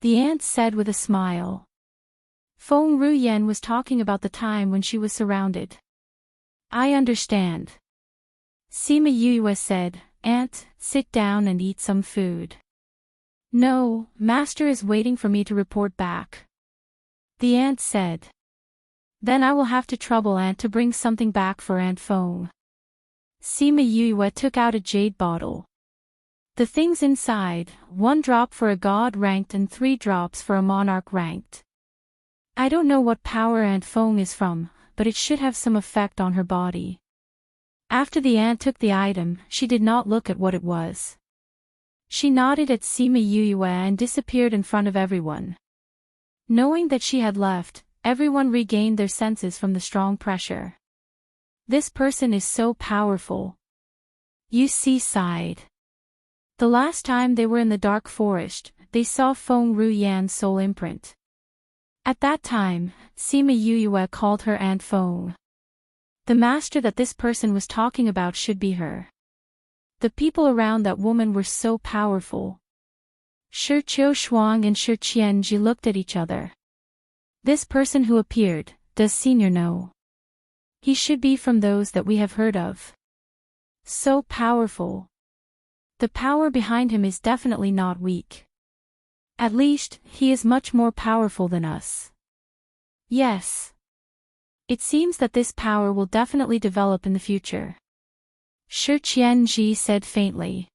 The aunt said with a smile. Feng Ruyan was talking about the time when she was surrounded. I understand. Sima Yue said, Aunt, sit down and eat some food. No, Master is waiting for me to report back. The aunt said. Then I will have to trouble Aunt to bring something back for Aunt Feng. Sima Yue took out a jade bottle. The things inside, 1 drop for a god ranked and 3 drops for a monarch ranked. I don't know what power Aunt Feng is from, but it should have some effect on her body. After the aunt took the item, she did not look at what it was. She nodded at Sima Yue and disappeared in front of everyone. Knowing that she had left, everyone regained their senses from the strong pressure. This person is so powerful. Yu Si sighed. The last time they were in the dark forest, they saw Feng Ruyan's soul imprint. At that time, Sima Yuyue called her Aunt Feng. The master that this person was talking about should be her. The people around that woman were so powerful. Shi Qiushuang and Shi Qianji looked at each other. This person who appeared, does Senior know? He should be from those that we have heard of. So powerful. The power behind him is definitely not weak. At least, he is much more powerful than us. Yes. It seems that this power will definitely develop in the future. Shi Qianji said faintly.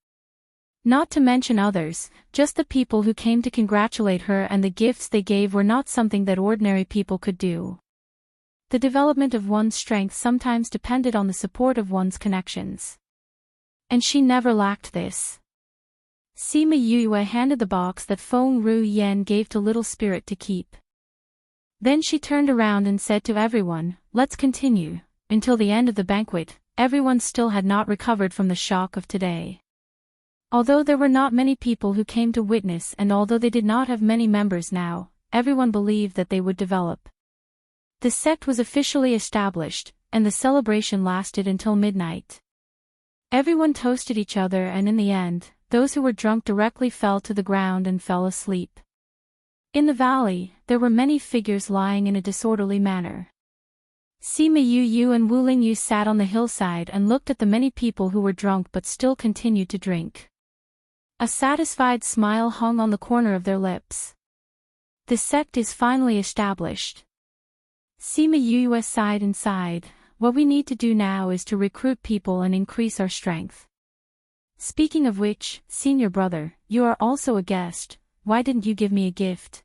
Not to mention others, just the people who came to congratulate her and the gifts they gave were not something that ordinary people could do. The development of one's strength sometimes depended on the support of one's connections. And she never lacked this. Sima Yuyue handed the box that Feng Ruyan gave to Little Spirit to keep. Then she turned around and said to everyone, "Let's continue." Until the end of the banquet, everyone still had not recovered from the shock of today. Although there were not many people who came to witness and although they did not have many members now, everyone believed that they would develop. The sect was officially established, and the celebration lasted until midnight. Everyone toasted each other and in the end, those who were drunk directly fell to the ground and fell asleep. In the valley, there were many figures lying in a disorderly manner. Sima Yu and Wu Lingyu sat on the hillside and looked at the many people who were drunk but still continued to drink. A satisfied smile hung on the corner of their lips. The sect is finally established. Sima Yu sighed and sighed. What we need to do now is to recruit people and increase our strength. Speaking of which, senior brother, you are also a guest, why didn't you give me a gift?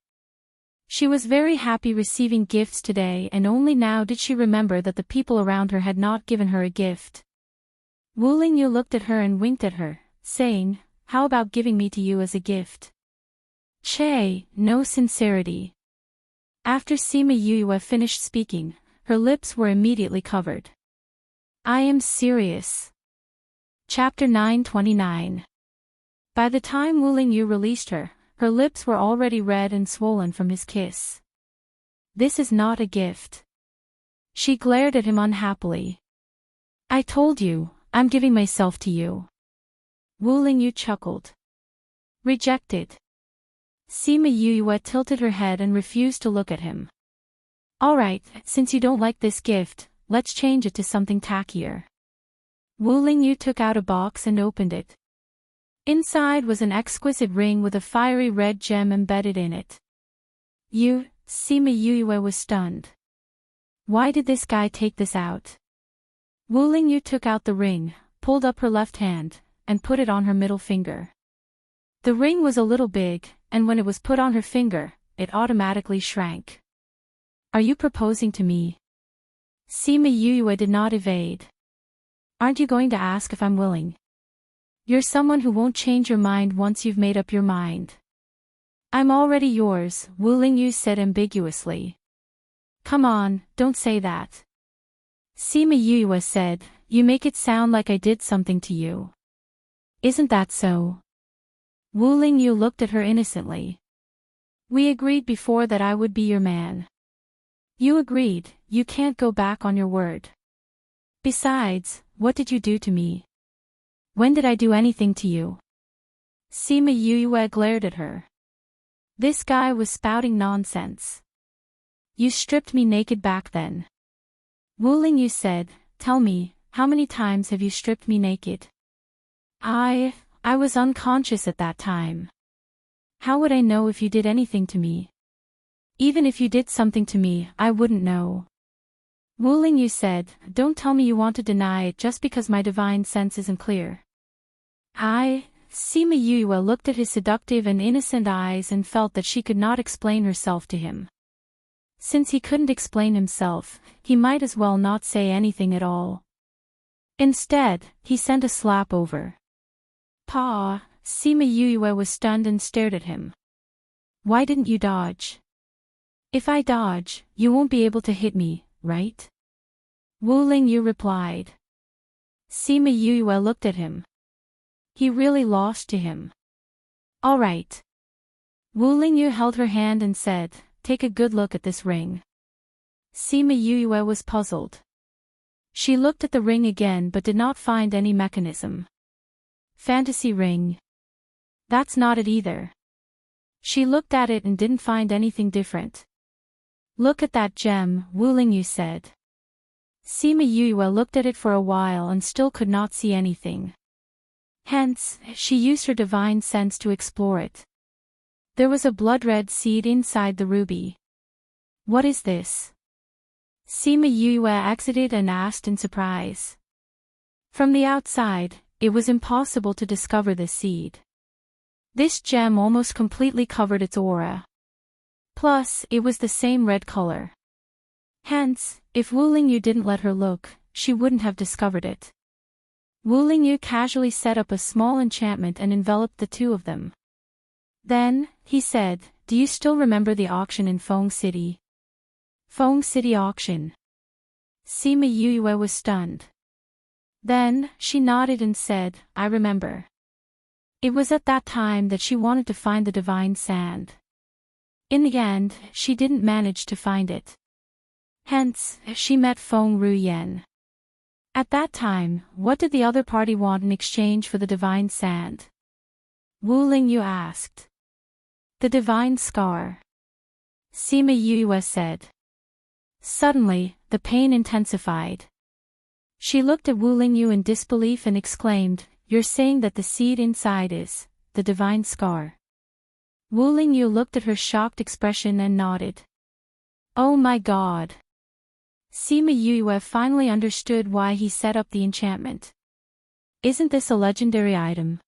She was very happy receiving gifts today and only now did she remember that the people around her had not given her a gift. Wu Lingyu looked at her and winked at her, saying, "How about giving me to you as a gift?" Che, no sincerity. After Sima Yuyue finished speaking, her lips were immediately covered. I am serious. Chapter 929. By the time Wu Lingyu released her, her lips were already red and swollen from his kiss. This is not a gift. She glared at him unhappily. I told you, I'm giving myself to you. Wu Lingyu chuckled. Rejected. Sima Yuyue tilted her head and refused to look at him. Alright, since you don't like this gift, let's change it to something tackier. Wu Lingyu took out a box and opened it. Inside was an exquisite ring with a fiery red gem embedded in it. Sima Yuyue was stunned. Why did this guy take this out? Wu Lingyu took out the ring, pulled up her left hand, and put it on her middle finger. The ring was a little big, and when it was put on her finger, it automatically shrank. Are you proposing to me? Sima Yuyue did not evade. Aren't you going to ask if I'm willing? You're someone who won't change your mind once you've made up your mind. I'm already yours, Wu Lingyu said ambiguously. Come on, don't say that. Sima Yuyue said, you make it sound like I did something to you. Isn't that so? Wu Lingyu looked at her innocently. We agreed before that I would be your man. You agreed, you can't go back on your word. Besides, what did you do to me? When did I do anything to you? Sima Yuyue glared at her. This guy was spouting nonsense. You stripped me naked back then. Wu Lingyu said, tell me, how many times have you stripped me naked? I was unconscious at that time. How would I know if you did anything to me? Even if you did something to me, I wouldn't know. Wu Lingyu said, don't tell me you want to deny it just because my divine sense isn't clear. Sima Yuyue looked at his seductive and innocent eyes and felt that she could not explain herself to him. Since he couldn't explain himself, he might as well not say anything at all. Instead, he sent a slap over. Pa, Sima Yuyue was stunned and stared at him. Why didn't you dodge? If I dodge, you won't be able to hit me, right? Wu Lingyu replied. Sima Yuyue looked at him. he really lost to him. All right. Wu Lingyu held her hand and said, take a good look at this ring. Sima Yue was puzzled. She looked at the ring again but did not find any mechanism. Fantasy ring. That's not it either. She looked at it and didn't find anything different. Look at that gem, Wu Lingyu said. Sima Yue looked at it for a while and still could not see anything. Hence, she used her divine sense to explore it. There was a blood-red seed inside the ruby. What is this? Sima Yue exited and asked in surprise. From the outside, it was impossible to discover this seed. This gem almost completely covered its aura. Plus, it was the same red color. Hence, if Wu Lingyu didn't let her look, she wouldn't have discovered it. Wu Lingyu casually set up a small enchantment and enveloped the two of them. Then, he said, do you still remember the auction in Feng City? Feng City auction. Sima Yue was stunned. Then, she nodded and said, I remember. It was at that time that she wanted to find the divine sand. In the end, she didn't manage to find it. Hence, she met Feng Ruyen. At that time, what did the other party want in exchange for the divine sand? Wu Lingyu asked. The divine scar. Sima Yue said. Suddenly, the pain intensified. She looked at Wu Lingyu in disbelief and exclaimed, you're saying that the seed inside is the divine scar. Wu Lingyu looked at her shocked expression and nodded. Oh my god. Sima Yue finally understood why he set up the enchantment. Isn't this a legendary item?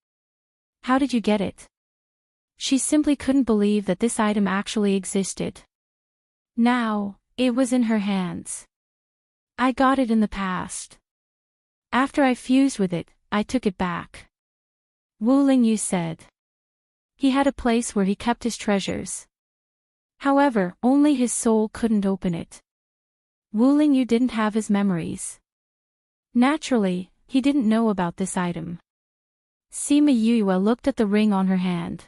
How did you get it? She simply couldn't believe that this item actually existed. Now, it was in her hands. I got it in the past. After I fused with it, I took it back. Wu Lingyu said. He had a place where he kept his treasures. However, only his soul couldn't open it. Wu Lingyu didn't have his memories. Naturally, he didn't know about this item. Sima Yue looked at the ring on her hand.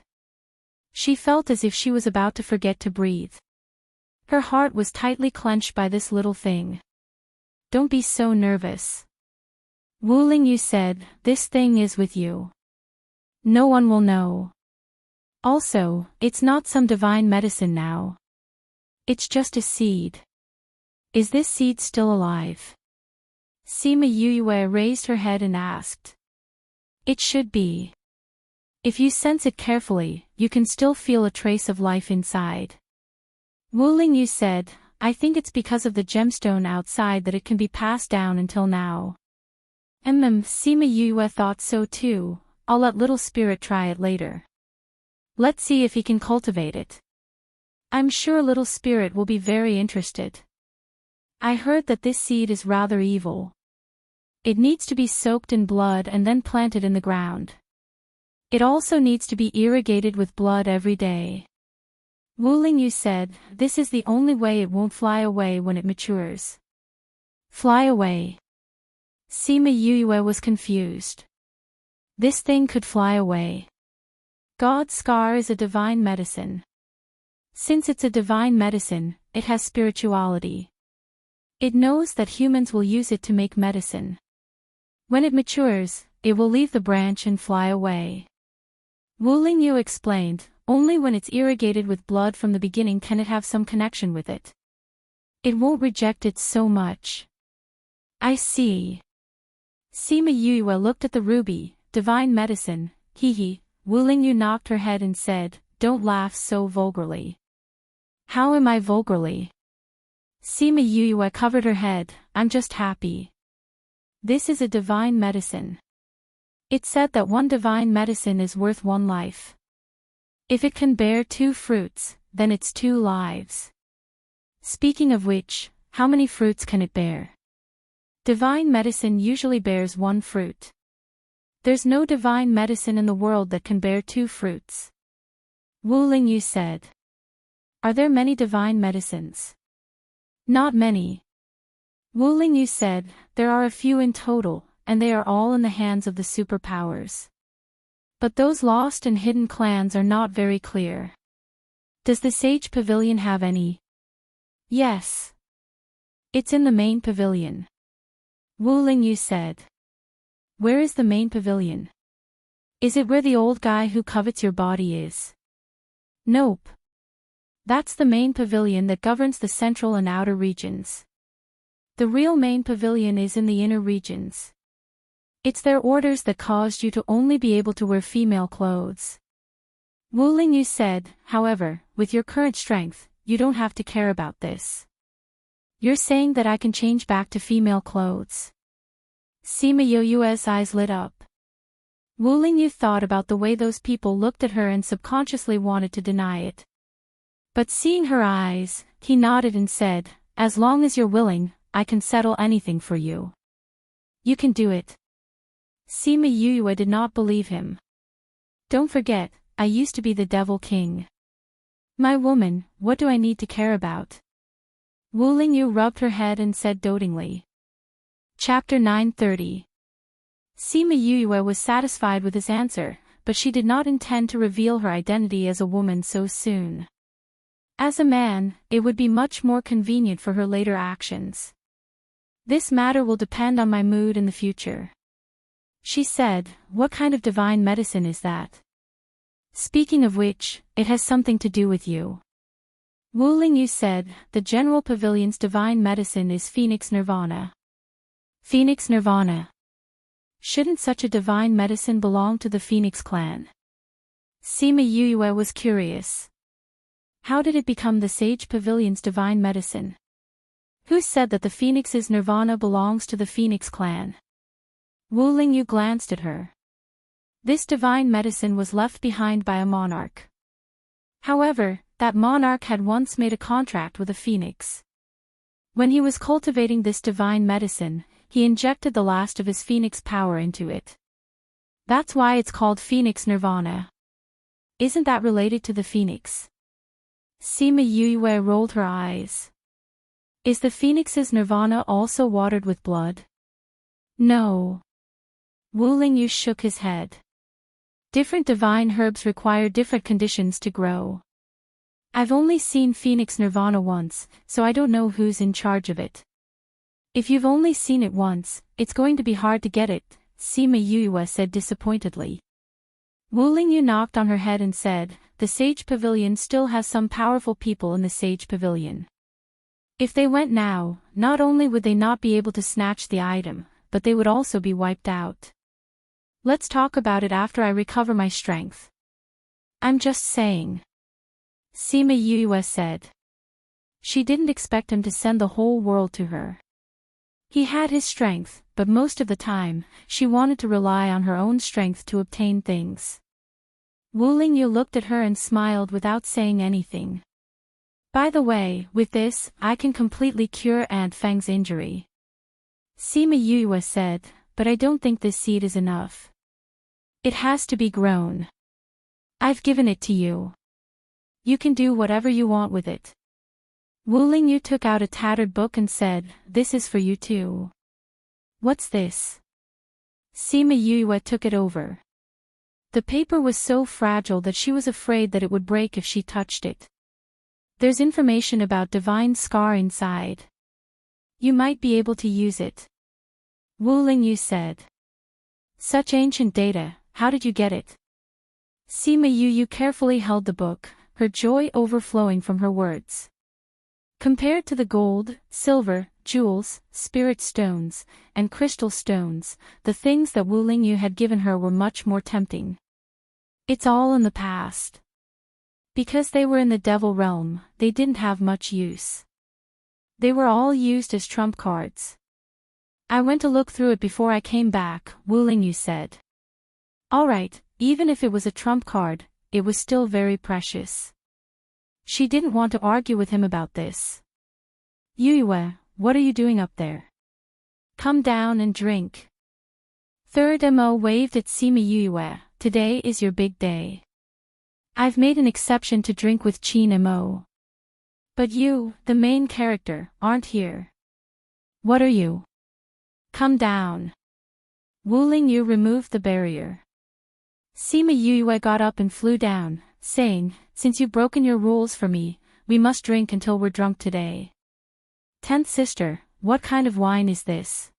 She felt as if she was about to forget to breathe. Her heart was tightly clenched by this little thing. Don't be so nervous. Wu Lingyu said, this thing is with you. No one will know. Also, it's not some divine medicine now. It's just a seed. Is this seed still alive? Sima Yue raised her head and asked. It should be. If you sense it carefully, you can still feel a trace of life inside. Wu Lingyu said, I think it's because of the gemstone outside that it can be passed down until now. Sima Yue thought so too. I'll let little spirit try it later. Let's see if he can cultivate it. I'm sure little spirit will be very interested. I heard that this seed is rather evil. It needs to be soaked in blood and then planted in the ground. It also needs to be irrigated with blood every day. Wu Lingyu said, this is the only way it won't fly away when it matures. Fly away. Sima Yue was confused. This thing could fly away. God's scar is a divine medicine. Since it's a divine medicine, it has spirituality. It knows that humans will use it to make medicine. When it matures, it will leave the branch and fly away. Wu Lingyu explained, only when it's irrigated with blood from the beginning can it have some connection with it. It won't reject it so much. I see. Sima Yue looked at the ruby, divine medicine, hee. Wu Lingyu knocked her head and said, don't laugh so vulgarly. How am I vulgarly? Sima Yue covered her head, I'm just happy. This is a divine medicine. It said that one divine medicine is worth one life. If it can bear 2 fruits, then it's 2 lives. Speaking of which, how many fruits can it bear? Divine medicine usually bears 1 fruit. There's no divine medicine in the world that can bear 2 fruits. Wu Lingyu said. Are there many divine medicines? Not many. Wu Lingyu said, there are a few in total, and they are all in the hands of the superpowers. But those lost and hidden clans are not very clear. Does the Sage Pavilion have any? Yes. It's in the main pavilion. Wu Lingyu said. Where is the main pavilion? Is it where the old guy who covets your body is? Nope. That's the main pavilion that governs the central and outer regions. The real main pavilion is in the inner regions. It's their orders that caused you to only be able to wear female clothes. Wu Lingyu said, however, with your current strength, you don't have to care about this. You're saying that I can change back to female clothes? Sima Yoyue's eyes lit up. Wu Lingyu thought about the way those people looked at her and subconsciously wanted to deny it. But seeing her eyes, he nodded and said, as long as you're willing, I can settle anything for you. You can do it. Sima Yuyue did not believe him. Don't forget, I used to be the Devil King. My woman, what do I need to care about? Wu Lingyu rubbed her head and said dotingly. Chapter 930. Sima Yuyue was satisfied with his answer, but she did not intend to reveal her identity as a woman so soon. As a man, it would be much more convenient for her later actions. This matter will depend on my mood in the future. She said, what kind of divine medicine is that? Speaking of which, it has something to do with you. Wu Lingyu said, the General Pavilion's divine medicine is Phoenix Nirvana. Phoenix Nirvana. Shouldn't such a divine medicine belong to the Phoenix clan? Sima Yuyue was curious. How did it become the Sage Pavilion's divine medicine? Who said that the Phoenix's Nirvana belongs to the Phoenix clan? Wu Lingyu glanced at her. This divine medicine was left behind by a monarch. However, that monarch had once made a contract with a phoenix. When he was cultivating this divine medicine, he injected the last of his phoenix power into it. That's why it's called Phoenix Nirvana. Isn't that related to the phoenix? Sima Yuyue rolled her eyes. Is the phoenix's Nirvana also watered with blood? No. Wu Lingyu shook his head. Different divine herbs require different conditions to grow. I've only seen Phoenix Nirvana once, so I don't know who's in charge of it. If you've only seen it once, it's going to be hard to get it, Sima Yuyue said disappointedly. Wu Lingyu knocked on her head and said, the Sage Pavilion still has some powerful people in the Sage Pavilion. If they went now, not only would they not be able to snatch the item, but they would also be wiped out. Let's talk about it after I recover my strength. I'm just saying. Sima Yuyue said. She didn't expect him to send the whole world to her. He had his strength, but most of the time, she wanted to rely on her own strength to obtain things. Wu Lingyu looked at her and smiled without saying anything. By the way, with this, I can completely cure Aunt Feng's injury. Sima Yuyue said, but I don't think this seed is enough. It has to be grown. I've given it to you. You can do whatever you want with it. Wu Lingyu took out a tattered book and said, this is for you too. What's this? Sima Yuyue took it over. The paper was so fragile that she was afraid that it would break if she touched it. There's information about divine scar inside. You might be able to use it. Wu Lingyu said. Such ancient data, how did you get it? Sima Yuyue carefully held the book, her joy overflowing from her words. Compared to the gold, silver, jewels, spirit stones, and crystal stones, the things that Wu Lingyu had given her were much more tempting. It's all in the past. Because they were in the devil realm, they didn't have much use. They were all used as trump cards. I went to look through it before I came back, Wu Lingyu said. Alright, even if it was a trump card, it was still very precious. She didn't want to argue with him about this. Yuyue, what are you doing up there? Come down and drink. Third Mo waved at Sima Yuyue, today is your big day. I've made an exception to drink with Qin Mo. But you, the main character, aren't here. What are you? Come down. Wu Lingyu removed the barrier. Sima Yue got up and flew down, saying, "Since you've broken your rules for me, we must drink until we're drunk today." 10th sister, what kind of wine is this?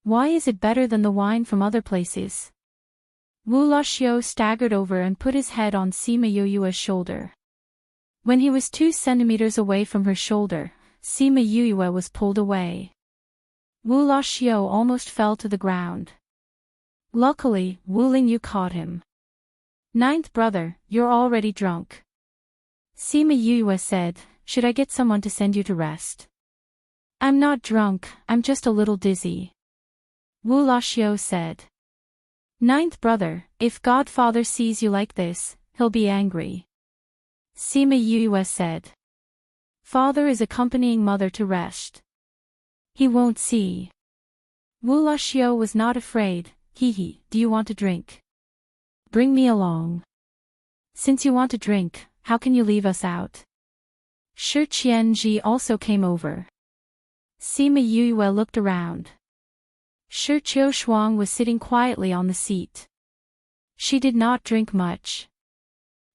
Why is it better than the wine from other places? Wu Laxiu staggered over and put his head on Sima Yue's shoulder. When he was 2 centimeters away from her shoulder, Sima Yue was pulled away. Wu Laxiu almost fell to the ground. Luckily, Wu Lingyu caught him. 9th brother, you're already drunk. Sima Yue said, "Should I get someone to send you to rest?" "I'm not drunk, I'm just a little dizzy," Wu Laxiu said. 9th brother, if Godfather sees you like this, he'll be angry. Sima Yue said. Father is accompanying mother to rest. He won't see. Wu Laxiu was not afraid. Hee, do you want to drink? Bring me along. Since you want to drink, how can you leave us out? Shi Qianji also came over. Sima Yue looked around. Shi Qiushuang was sitting quietly on the seat. She did not drink much.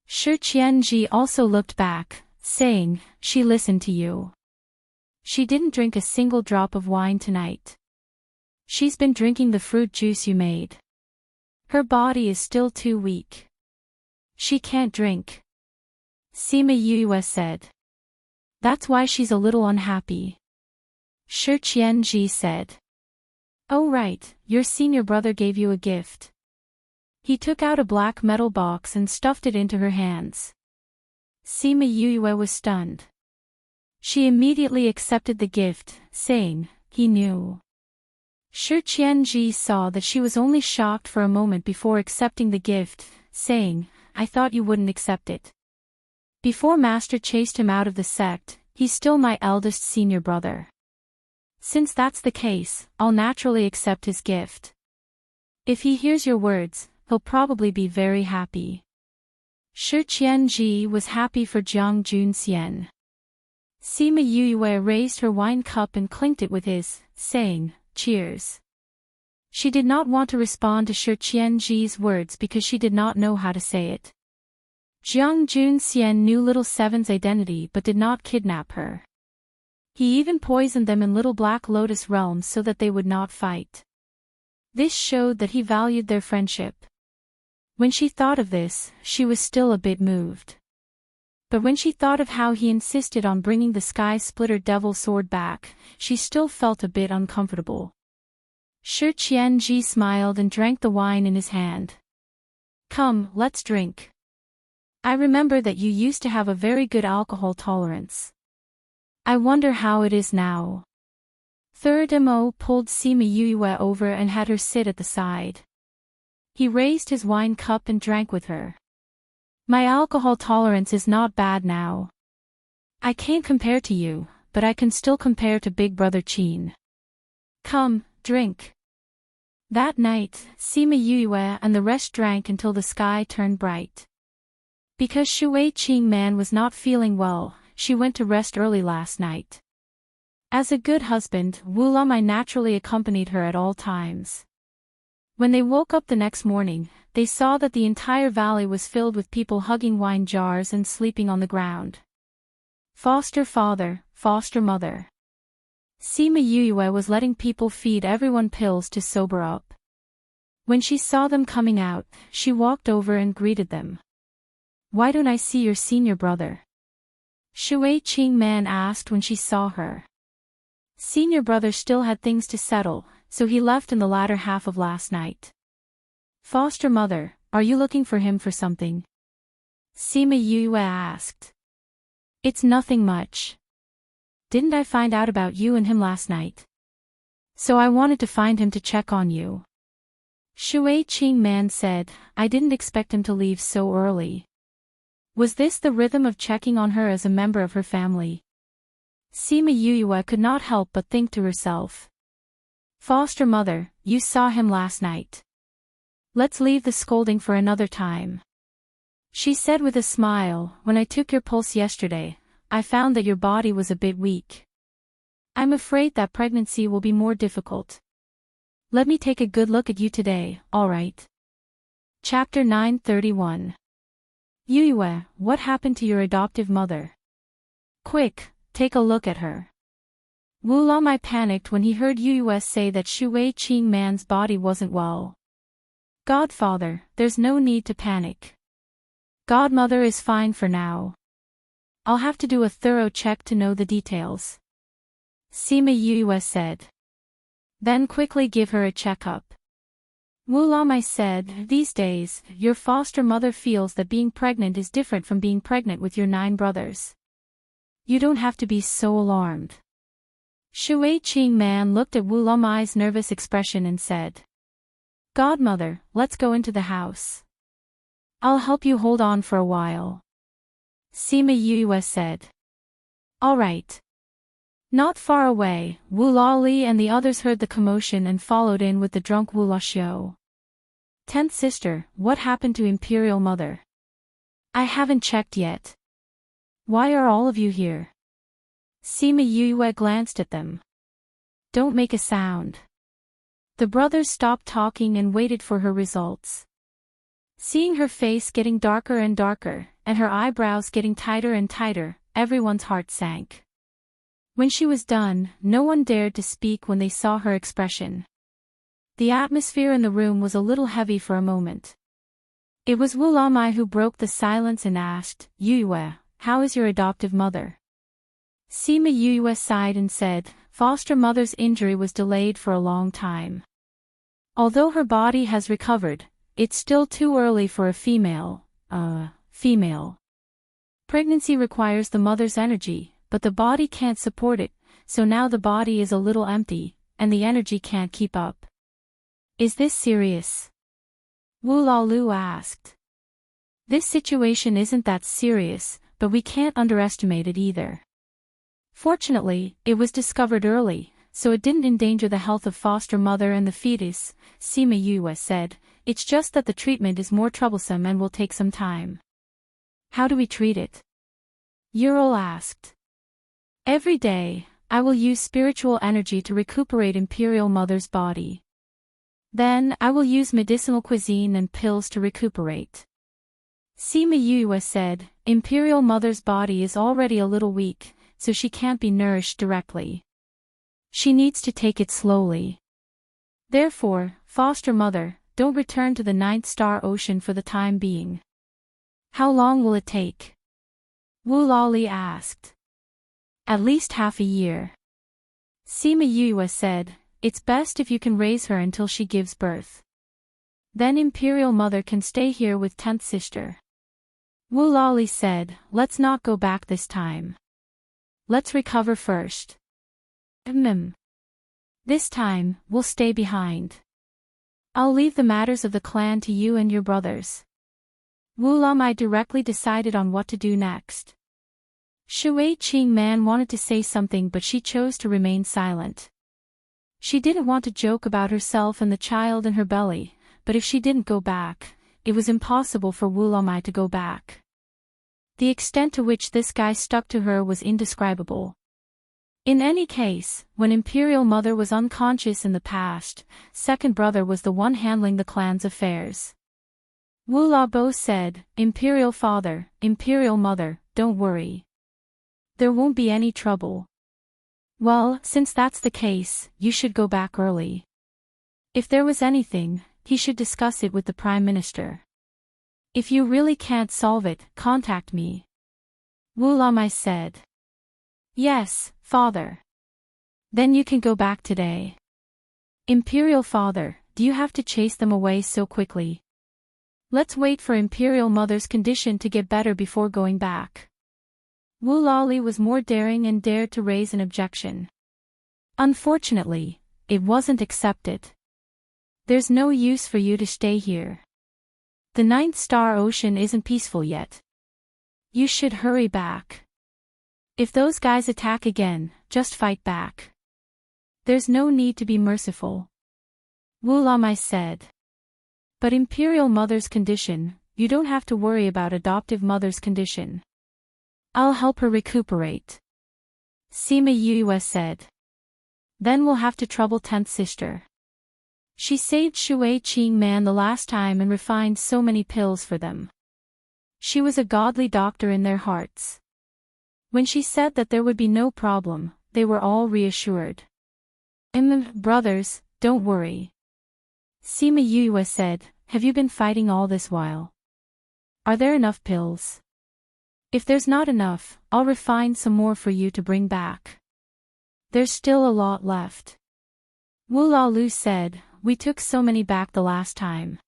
Shi Qianji also looked back, saying, "She listened to you. She didn't drink a single drop of wine tonight. She's been drinking the fruit juice you made. Her body is still too weak. She can't drink." Sima Yue said. That's why she's a little unhappy. Shi Qianji said. Oh right, your senior brother gave you a gift. He took out a black metal box and stuffed it into her hands. Sima Yue was stunned. She immediately accepted the gift, saying, he knew. Shi Qianji saw that she was only shocked for a moment before accepting the gift, saying, I thought you wouldn't accept it. Before Master chased him out of the sect, he's still my eldest senior brother. Since that's the case, I'll naturally accept his gift. If he hears your words, he'll probably be very happy. Shi Qianji was happy for Jiang Junxian. Sima Yue raised her wine cup and clinked it with his, saying, Cheers. She did not want to respond to Shi Qianji's words because she did not know how to say it. Jiang Junxian knew Little Seven's identity but did not kidnap her. He even poisoned them in Little Black Lotus realms so that they would not fight. This showed that he valued their friendship. When she thought of this, she was still a bit moved. But when she thought of how he insisted on bringing the Sky Splitter Devil Sword back, she still felt a bit uncomfortable. Shi Qianji smiled and drank the wine in his hand. Come, let's drink. I remember that you used to have a very good alcohol tolerance. I wonder how it is now. Third Mo pulled Sima Yue over and had her sit at the side. He raised his wine cup and drank with her. My alcohol tolerance is not bad now. I can't compare to you, but I can still compare to Big Brother Qin. Come, drink. That night, Sima Yue and the rest drank until the sky turned bright. Because Shui Qingman was not feeling well, she went to rest early last night. As a good husband, Wu Lamai naturally accompanied her at all times. When they woke up the next morning, they saw that the entire valley was filled with people hugging wine jars and sleeping on the ground. Foster father, foster mother. Sima Yue was letting people feed everyone pills to sober up. When she saw them coming out, she walked over and greeted them. Why don't I see your senior brother? Shui Qingman asked when she saw her. Senior brother still had things to settle, so he left in the latter half of last night. Foster mother, are you looking for him for something? Sima Yue asked. It's nothing much. Didn't I find out about you and him last night? So I wanted to find him to check on you. Shui Qingman said, I didn't expect him to leave so early. Was this the rhythm of checking on her as a member of her family? Sima Yue could not help but think to herself. Foster mother, you saw him last night. Let's leave the scolding for another time. She said with a smile, when I took your pulse yesterday, I found that your body was a bit weak. I'm afraid that pregnancy will be more difficult. Let me take a good look at you today, alright? Chapter 931. Yue, what happened to your adoptive mother? Quick, take a look at her. Wu Lamai panicked when he heard Yue say that Shui Qing man's body wasn't well. Godfather, there's no need to panic. Godmother is fine for now. I'll have to do a thorough check to know the details. Sima Yue said. Then quickly give her a checkup. Wu Lamai said, these days, your foster mother feels that being pregnant is different from being pregnant with your 9 brothers. You don't have to be so alarmed. Shui Qing man looked at Wu Lamai's nervous expression and said. Godmother, let's go into the house. I'll help you hold on for a while. Sima Yue said. All right. Not far away, Wu Lali and the others heard the commotion and followed in with the drunk Wu Laxiu. 10th sister, what happened to Imperial Mother? I haven't checked yet. Why are all of you here? Sima Yue glanced at them. Don't make a sound. The brothers stopped talking and waited for her results. Seeing her face getting darker and darker, and her eyebrows getting tighter and tighter, everyone's heart sank. When she was done, no one dared to speak when they saw her expression. The atmosphere in the room was a little heavy for a moment. It was Wu Lamai who broke the silence and asked, Yue, how is your adoptive mother? Sima Yue sighed and said, foster mother's injury was delayed for a long time. Although her body has recovered, it's still too early for a female. Pregnancy requires the mother's energy, but the body can't support it, so now the body is a little empty, and the energy can't keep up. Is this serious? Wu Lalu asked. This situation isn't that serious, but we can't underestimate it either. Fortunately, it was discovered early, so it didn't endanger the health of foster mother and the fetus, Sima Yue said. It's just that the treatment is more troublesome and will take some time. How do we treat it? Ural asked. Every day, I will use spiritual energy to recuperate Imperial Mother's body. Then, I will use medicinal cuisine and pills to recuperate. Sima Yue said, Imperial Mother's body is already a little weak, so she can't be nourished directly. She needs to take it slowly. Therefore, foster mother, don't return to the 9th star ocean for the time being. How long will it take? Wu Lali asked. At least half a year. Sima Yue said, it's best if you can raise her until she gives birth. Then Imperial Mother can stay here with 10th sister. Wu Lali said, let's not go back this time. Let's recover first. This time, we'll stay behind. I'll leave the matters of the clan to you and your brothers. Wu Lamai directly decided on what to do next. Shui Qing man wanted to say something but she chose to remain silent. She didn't want to joke about herself and the child in her belly, but if she didn't go back, it was impossible for Wu Lamai to go back. The extent to which this guy stuck to her was indescribable. In any case, when Imperial Mother was unconscious in the past, second brother was the one handling the clan's affairs. Wu Labo said, Imperial Father, Imperial Mother, don't worry. There won't be any trouble. Well, since that's the case, you should go back early. If there was anything, he should discuss it with the Prime Minister. If you really can't solve it, contact me. Wu Lamai said. Yes, Father. Then you can go back today. Imperial Father, do you have to chase them away so quickly? Let's wait for Imperial Mother's condition to get better before going back. Wu Lali was more daring and dared to raise an objection. Unfortunately, it wasn't accepted. There's no use for you to stay here. The 9th star ocean isn't peaceful yet. You should hurry back. If those guys attack again, just fight back. There's no need to be merciful. Wu Lamai said. But Imperial Mother's condition, you don't have to worry about adoptive mother's condition. I'll help her recuperate. Sima Yue said. Then we'll have to trouble 10th sister. She saved Shui Qing Man the last time and refined so many pills for them. She was a godly doctor in their hearts. When she said that there would be no problem, they were all reassured. Brothers, don't worry. Sima Yue said, have you been fighting all this while? Are there enough pills? If there's not enough, I'll refine some more for you to bring back. There's still a lot left. Wu Lalu said, we took so many back the last time.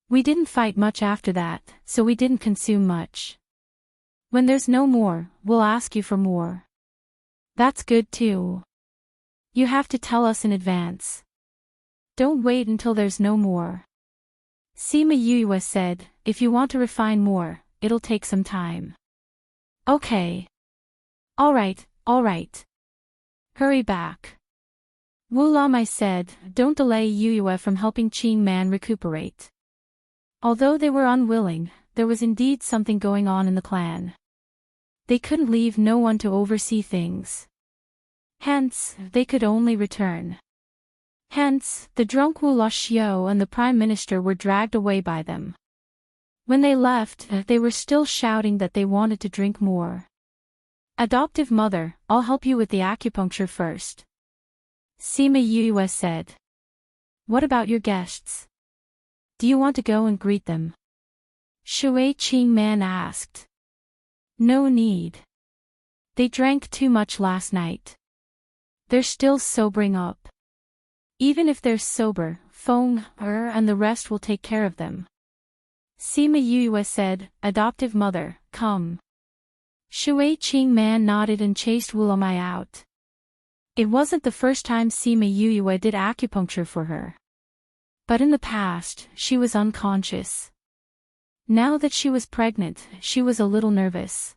We didn't fight much after that, so we didn't consume much. When there's no more, we'll ask you for more. That's good too. You have to tell us in advance. Don't wait until there's no more. Sima Yue said, if you want to refine more, it'll take some time. Okay. Alright. Hurry back. Wu Lamai said, don't delay Yue from helping Qing Man recuperate. Although they were unwilling, there was indeed something going on in the clan. They couldn't leave no one to oversee things. Hence, they could only return. Hence, the drunk Wu Laxiu and the Prime Minister were dragged away by them. When they left, they were still shouting that they wanted to drink more. Adoptive mother, I'll help you with the acupuncture first. Sima Yue said. What about your guests? Do you want to go and greet them? Shui Qing Man asked. No need. They drank too much last night. They're still sobering up. Even if they're sober, Feng, and the rest will take care of them. Sima Yue said, adoptive mother, come. Shui Qing Man nodded and chased Wulamai out. It wasn't the first time Sima Yue did acupuncture for her. But in the past, she was unconscious. Now that she was pregnant, she was a little nervous.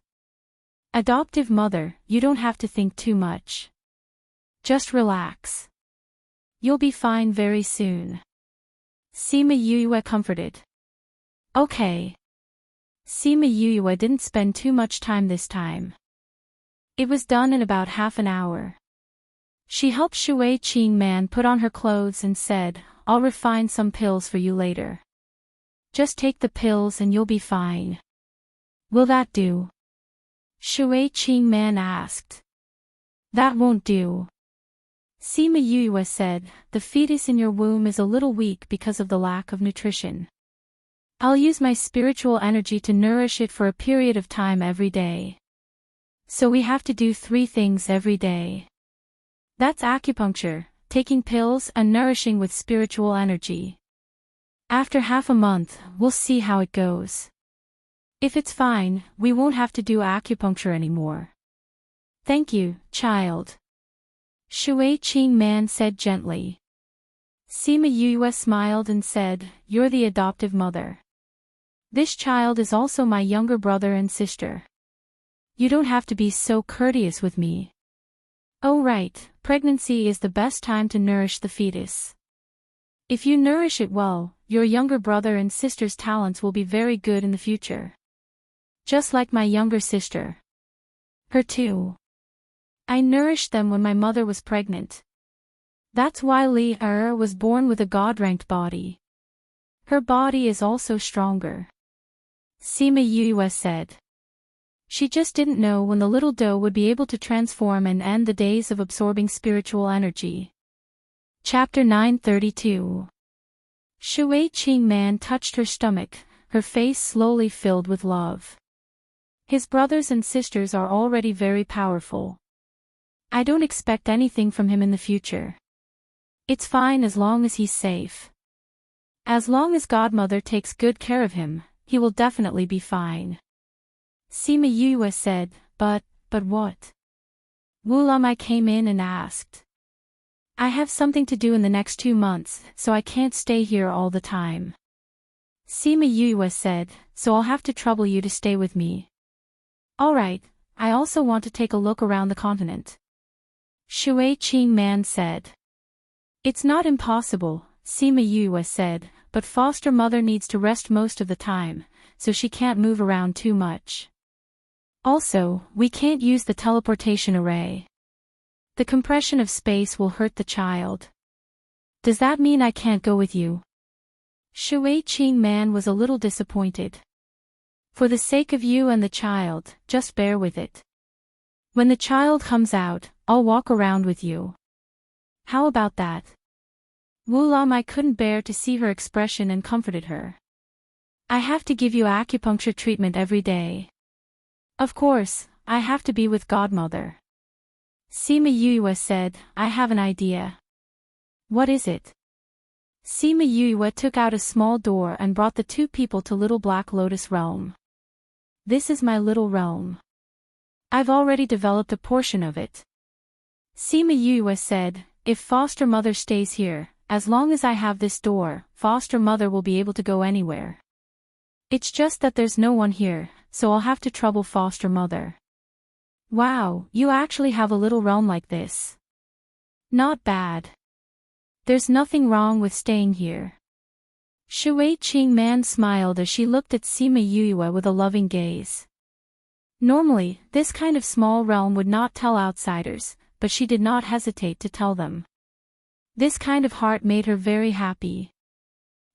Adoptive mother, you don't have to think too much. Just relax. You'll be fine very soon. Sima Yue comforted. Okay. Sima Yue didn't spend too much time this time. It was done in about half an hour. She helped Shui Qing Man put on her clothes and said, I'll refine some pills for you later. Just take the pills and you'll be fine. Will that do? Shui Qing Man asked. That won't do. Sima Yue said, the fetus in your womb is a little weak because of the lack of nutrition. I'll use my spiritual energy to nourish it for a period of time every day. So we have to do 3 things every day. That's acupuncture, taking pills and nourishing with spiritual energy. After half a month, we'll see how it goes. If it's fine, we won't have to do acupuncture anymore. Thank you, child. Shui Qing Man said gently. Sima Yue smiled and said, you're the adoptive mother. This child is also my younger brother and sister. You don't have to be so courteous with me. Oh right, pregnancy is the best time to nourish the fetus. If you nourish it well, your younger brother and sister's talents will be very good in the future. Just like my younger sister. Her too. I nourished them when my mother was pregnant. That's why Li Er was born with a god-ranked body. Her body is also stronger. Sima Yue said. She just didn't know when the little doe would be able to transform and end the days of absorbing spiritual energy. Chapter 932. Shui Qing Man touched her stomach, her face slowly filled with love. His brothers and sisters are already very powerful. I don't expect anything from him in the future. It's fine as long as he's safe. As long as Godmother takes good care of him, he will definitely be fine. Sima Yue said, but what? Wu Lamai came in and asked. I have something to do in the next 2 months, so I can't stay here all the time. Sima Yue said, so I'll have to trouble you to stay with me. Alright, I also want to take a look around the continent. Shui Qing Man said. It's not impossible, Sima Yue said, but foster mother needs to rest most of the time, so she can't move around too much. Also, we can't use the teleportation array. The compression of space will hurt the child. Does that mean I can't go with you? Shui Qing Man was a little disappointed. For the sake of you and the child, just bear with it. When the child comes out, I'll walk around with you. How about that? Wu Lamai couldn't bear to see her expression and comforted her. I have to give you acupuncture treatment every day. Of course, I have to be with Godmother. Sima Yue said, I have an idea. What is it? Sima Yue took out a small door and brought the two people to Little Black Lotus Realm. This is my little realm. I've already developed a portion of it. Sima Yue said, if foster mother stays here, as long as I have this door, foster mother will be able to go anywhere. It's just that there's no one here, so I'll have to trouble foster mother. Wow, you actually have a little realm like this. Not bad. There's nothing wrong with staying here. Shui Qing Man smiled as she looked at Sima Yue with a loving gaze. Normally, this kind of small realm would not tell outsiders, but she did not hesitate to tell them. This kind of heart made her very happy.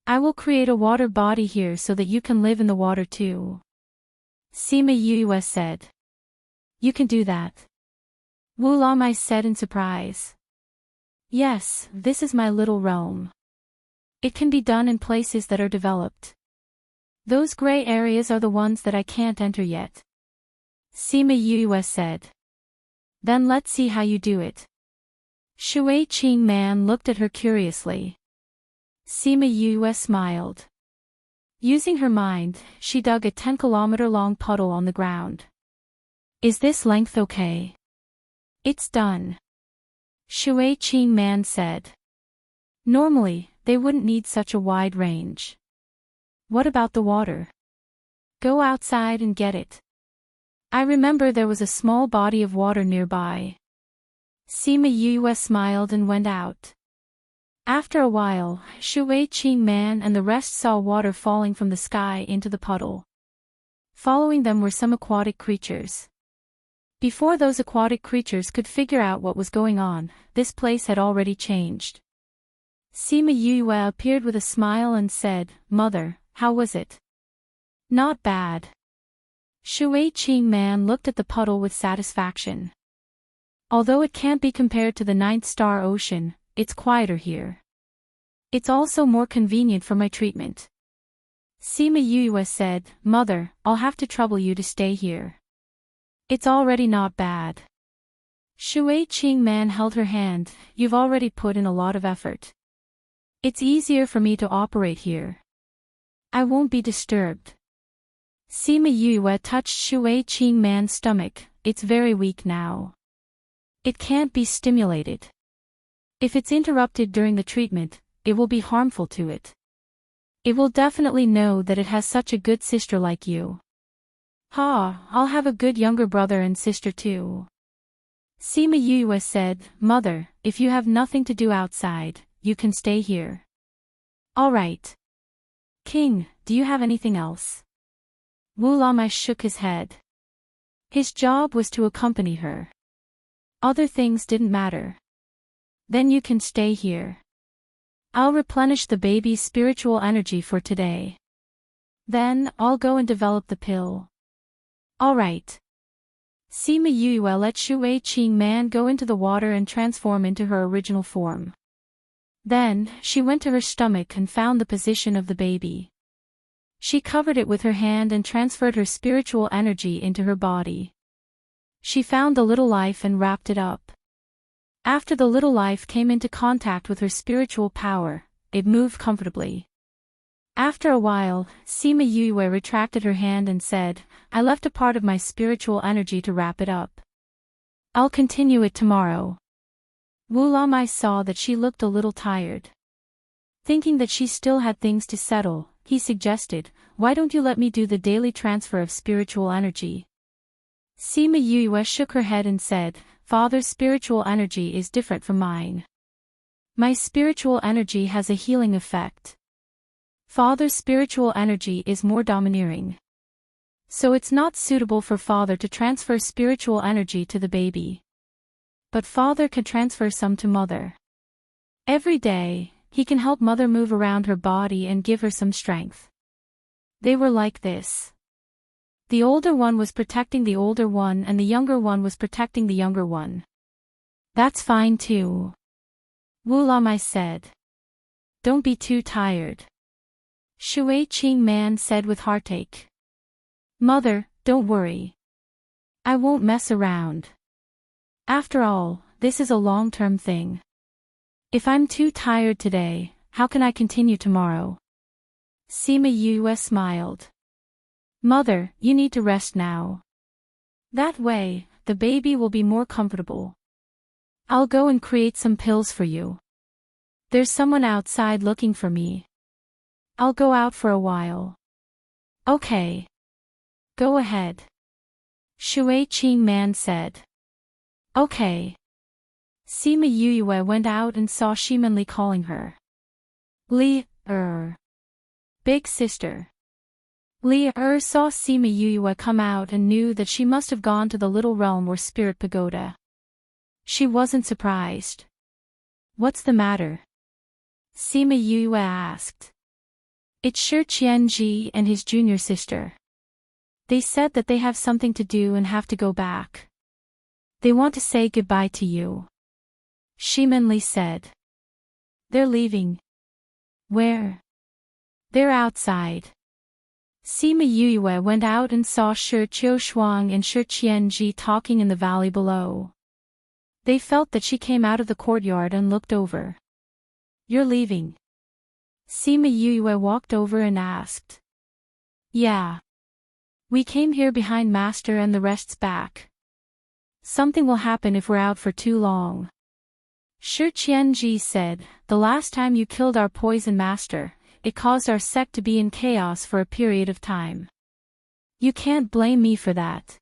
I will create a water body here so that you can live in the water too. Sima Yue said. You can do that. Wu Lamai said in surprise. Yes, this is my little realm. It can be done in places that are developed. Those gray areas are the ones that I can't enter yet. Sima Yue said. Then let's see how you do it. Shui Qing Man looked at her curiously. Sima Yue smiled. Using her mind, she dug a 10-kilometer-long puddle on the ground. Is this length okay? It's done. Shui Qing Man said. Normally, they wouldn't need such a wide range. What about the water? Go outside and get it. I remember there was a small body of water nearby. Sima Yue smiled and went out. After a while, Shui Qing Man and the rest saw water falling from the sky into the puddle. Following them were some aquatic creatures. Before those aquatic creatures could figure out what was going on, this place had already changed. Sima Yue appeared with a smile and said, Mother, how was it? Not bad. Shui Qing Man looked at the puddle with satisfaction. Although it can't be compared to the Ninth Star Ocean, it's quieter here. It's also more convenient for my treatment. Sima Yue said, Mother, I'll have to trouble you to stay here. It's already not bad. Shui Qing Man held her hand, you've already put in a lot of effort. It's easier for me to operate here. I won't be disturbed. Sima Yue touched Shui Qing Man's stomach, it's very weak now. It can't be stimulated. If it's interrupted during the treatment, it will be harmful to it. It will definitely know that it has such a good sister like you. I'll have a good younger brother and sister too. Sima Yue said, Mother, if you have nothing to do outside, you can stay here. All right. King, do you have anything else? Wu Lamai shook his head. His job was to accompany her. Other things didn't matter. Then you can stay here. I'll replenish the baby's spiritual energy for today. Then, I'll go and develop the pill. All right. Sima Yue let Shui Qing Man go into the water and transform into her original form. Then, she went to her stomach and found the position of the baby. She covered it with her hand and transferred her spiritual energy into her body. She found the little life and wrapped it up. After the little life came into contact with her spiritual power, it moved comfortably. After a while, Sima Yue retracted her hand and said, I left a part of my spiritual energy to wrap it up. I'll continue it tomorrow. Wu Lamai saw that she looked a little tired. Thinking that she still had things to settle, he suggested, why don't you let me do the daily transfer of spiritual energy? Sima Yue shook her head and said, Father's spiritual energy is different from mine. My spiritual energy has a healing effect. Father's spiritual energy is more domineering. So it's not suitable for Father to transfer spiritual energy to the baby. But Father can transfer some to Mother. Every day, He can help Mother move around her body and give her some strength. They were like this. The older one was protecting the older one and the younger one was protecting the younger one. That's fine too. Wulamai said. Don't be too tired. Shui Qing Man said with heartache. Mother, don't worry. I won't mess around. After all, this is a long-term thing. If I'm too tired today, how can I continue tomorrow? Sima Yue smiled. Mother, you need to rest now. That way, the baby will be more comfortable. I'll go and create some pills for you. There's someone outside looking for me. I'll go out for a while. Okay. Go ahead. Shui Qing Man said. Okay. Sima Yue went out and saw Shimen Li calling her. Li, Big sister. Li saw Sima Yue come out and knew that she must have gone to the little realm or spirit pagoda. She wasn't surprised. What's the matter? Sima Yue asked. It's Shi Qianji and his junior sister. They said that they have something to do and have to go back. They want to say goodbye to you. Shimen Li said. They're leaving. Where? They're outside. Sima Yue went out and saw Shi Qiushuang and Shi Qianji talking in the valley below. They felt that she came out of the courtyard and looked over. You're leaving? Sima Yue walked over and asked. Yeah. We came here behind Master and the rest's back. Something will happen if we're out for too long. Shi Qianji said, the last time you killed our poison master, it caused our sect to be in chaos for a period of time. You can't blame me for that.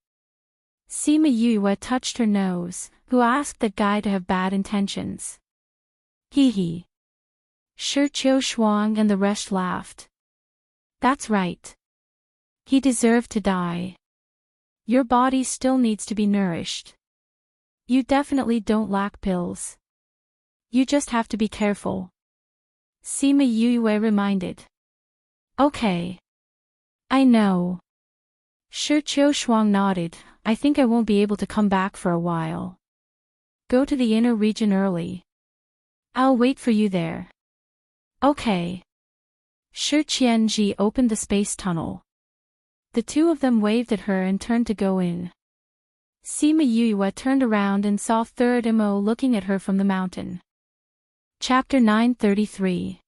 Sima Yue touched her nose, who asked that guy to have bad intentions. Hee hee. Shi Qiushuang and the rest laughed. That's right. He deserved to die. Your body still needs to be nourished. You definitely don't lack pills. You just have to be careful. Sima Yue reminded. Okay. I know. Shi Qiushuang nodded. I think I won't be able to come back for a while. Go to the inner region early. I'll wait for you there. Okay. Shi Qianji opened the space tunnel. The two of them waved at her and turned to go in. Sima Yue turned around and saw Third Mo looking at her from the mountain. Chapter 933.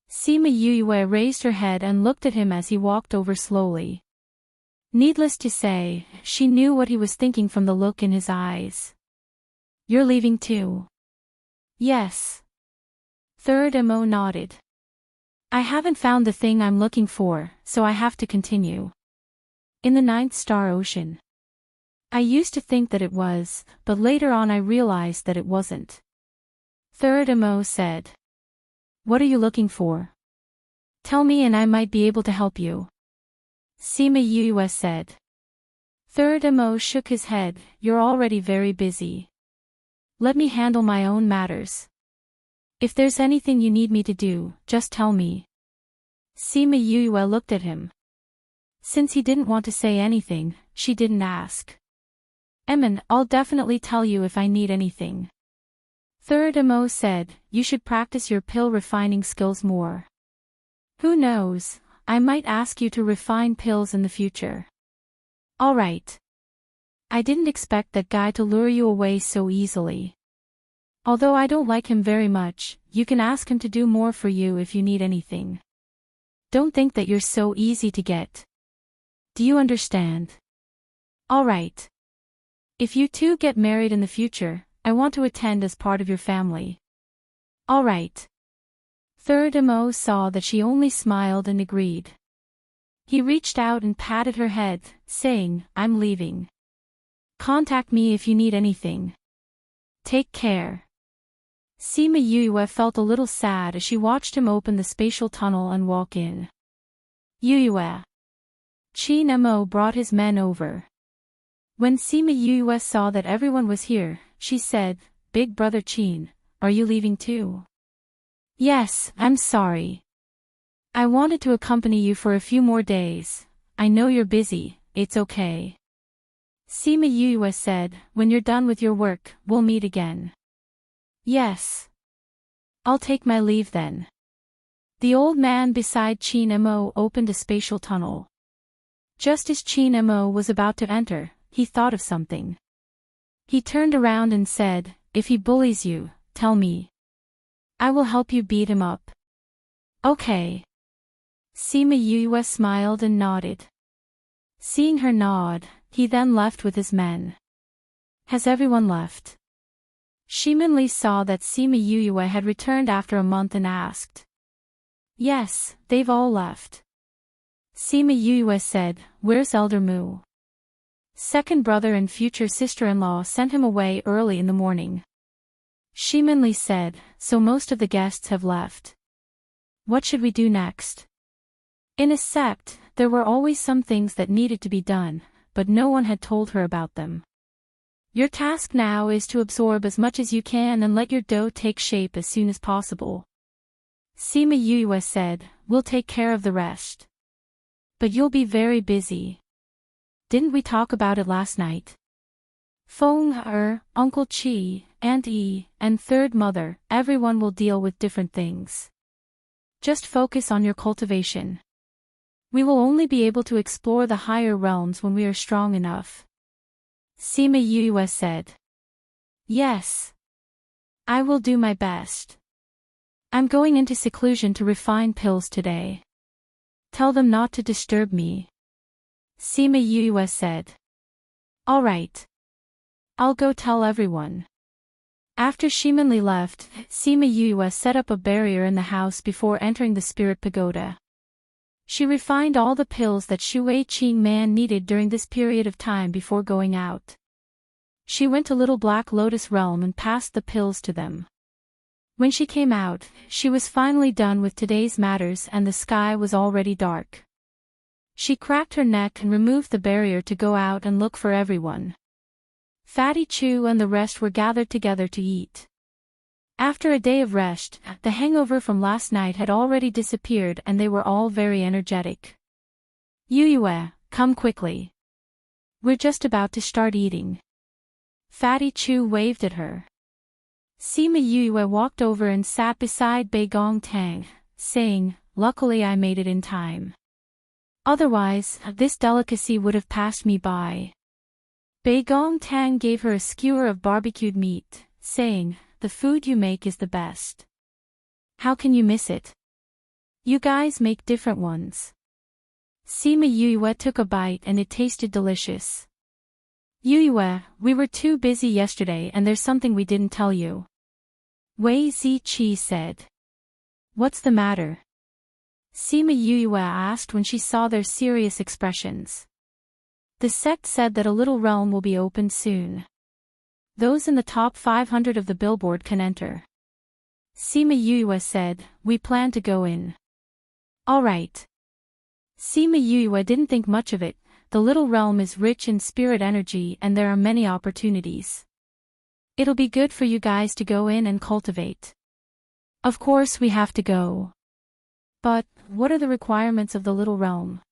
Sima Yue raised her head and looked at him as he walked over slowly. Needless to say, she knew what he was thinking from the look in his eyes. You're leaving too? Yes. Third Mo nodded. I haven't found the thing I'm looking for, so I have to continue. In the Ninth Star Ocean. I used to think that it was, but later on I realized that it wasn't. Third Mo said. What are you looking for? Tell me and I might be able to help you. Sima Yue said. Third Mo shook his head. You're already very busy. Let me handle my own matters. If there's anything you need me to do, just tell me. Sima Yue looked at him. Since he didn't want to say anything, she didn't ask. Emin, I'll definitely tell you if I need anything. Third Mo said, you should practice your pill refining skills more. Who knows, I might ask you to refine pills in the future. Alright. I didn't expect that guy to lure you away so easily. Although I don't like him very much, you can ask him to do more for you if you need anything. Don't think that you're so easy to get. Do you understand? Alright. If you two get married in the future, I want to attend as part of your family. Alright. Third Mo saw that she only smiled and agreed. He reached out and patted her head, saying, I'm leaving. Contact me if you need anything. Take care. Sima Yue felt a little sad as she watched him open the spatial tunnel and walk in. Yue. Qin Mo brought his men over. When Sima Yue saw that everyone was here, she said, Big brother Qin, are you leaving too? Yes, I'm sorry. I wanted to accompany you for a few more days. I know you're busy, it's okay. Sima Yue said, when you're done with your work, we'll meet again. Yes. I'll take my leave then. The old man beside Qin Mo opened a spatial tunnel. Just as Qin Mo was about to enter, he thought of something. He turned around and said, if he bullies you, tell me. I will help you beat him up. Okay. Sima Yue smiled and nodded. Seeing her nod, he then left with his men. Has everyone left? Shimin Li saw that Sima Yue had returned after a month and asked. Yes, they've all left. Sima Yue said, where's Elder Mu? Second brother and future sister-in-law sent him away early in the morning. Shimin Li said, so most of the guests have left. What should we do next? In a sect, there were always some things that needed to be done, but no one had told her about them. Your task now is to absorb as much as you can and let your dough take shape as soon as possible. Sima Yue said, we'll take care of the rest. But you'll be very busy. Didn't we talk about it last night? Feng Uncle Chi, Aunt E, and third mother, everyone will deal with different things. Just focus on your cultivation. We will only be able to explore the higher realms when we are strong enough. Sima Yue said. Yes. I will do my best. I'm going into seclusion to refine pills today. Tell them not to disturb me. Sima Yue said. All right. I'll go tell everyone. After Shimin Li left, Sima Yue set up a barrier in the house before entering the spirit pagoda. She refined all the pills that Shui Qing Man needed during this period of time before going out. She went to Little Black Lotus Realm and passed the pills to them. When she came out, she was finally done with today's matters and the sky was already dark. She cracked her neck and removed the barrier to go out and look for everyone. Fatty Chu and the rest were gathered together to eat. After a day of rest, the hangover from last night had already disappeared and they were all very energetic. Yue, come quickly. We're just about to start eating. Fatty Chu waved at her. Sima Yue walked over and sat beside Bei Gong Tang, saying, luckily I made it in time. Otherwise, this delicacy would have passed me by. Bei Gong Tang gave her a skewer of barbecued meat, saying, the food you make is the best. How can you miss it? You guys make different ones. Sima Yue took a bite and it tasted delicious. Yue, we were too busy yesterday and there's something we didn't tell you. Wei Ziqi said. What's the matter? Sima Yue asked when she saw their serious expressions. The sect said that a little realm will be opened soon. Those in the top 500 of the billboard can enter. Sima Yue said, we plan to go in. All right. Sima Yue didn't think much of it. The little realm is rich in spirit energy and there are many opportunities. It'll be good for you guys to go in and cultivate. Of course we have to go. But, what are the requirements of the little realm?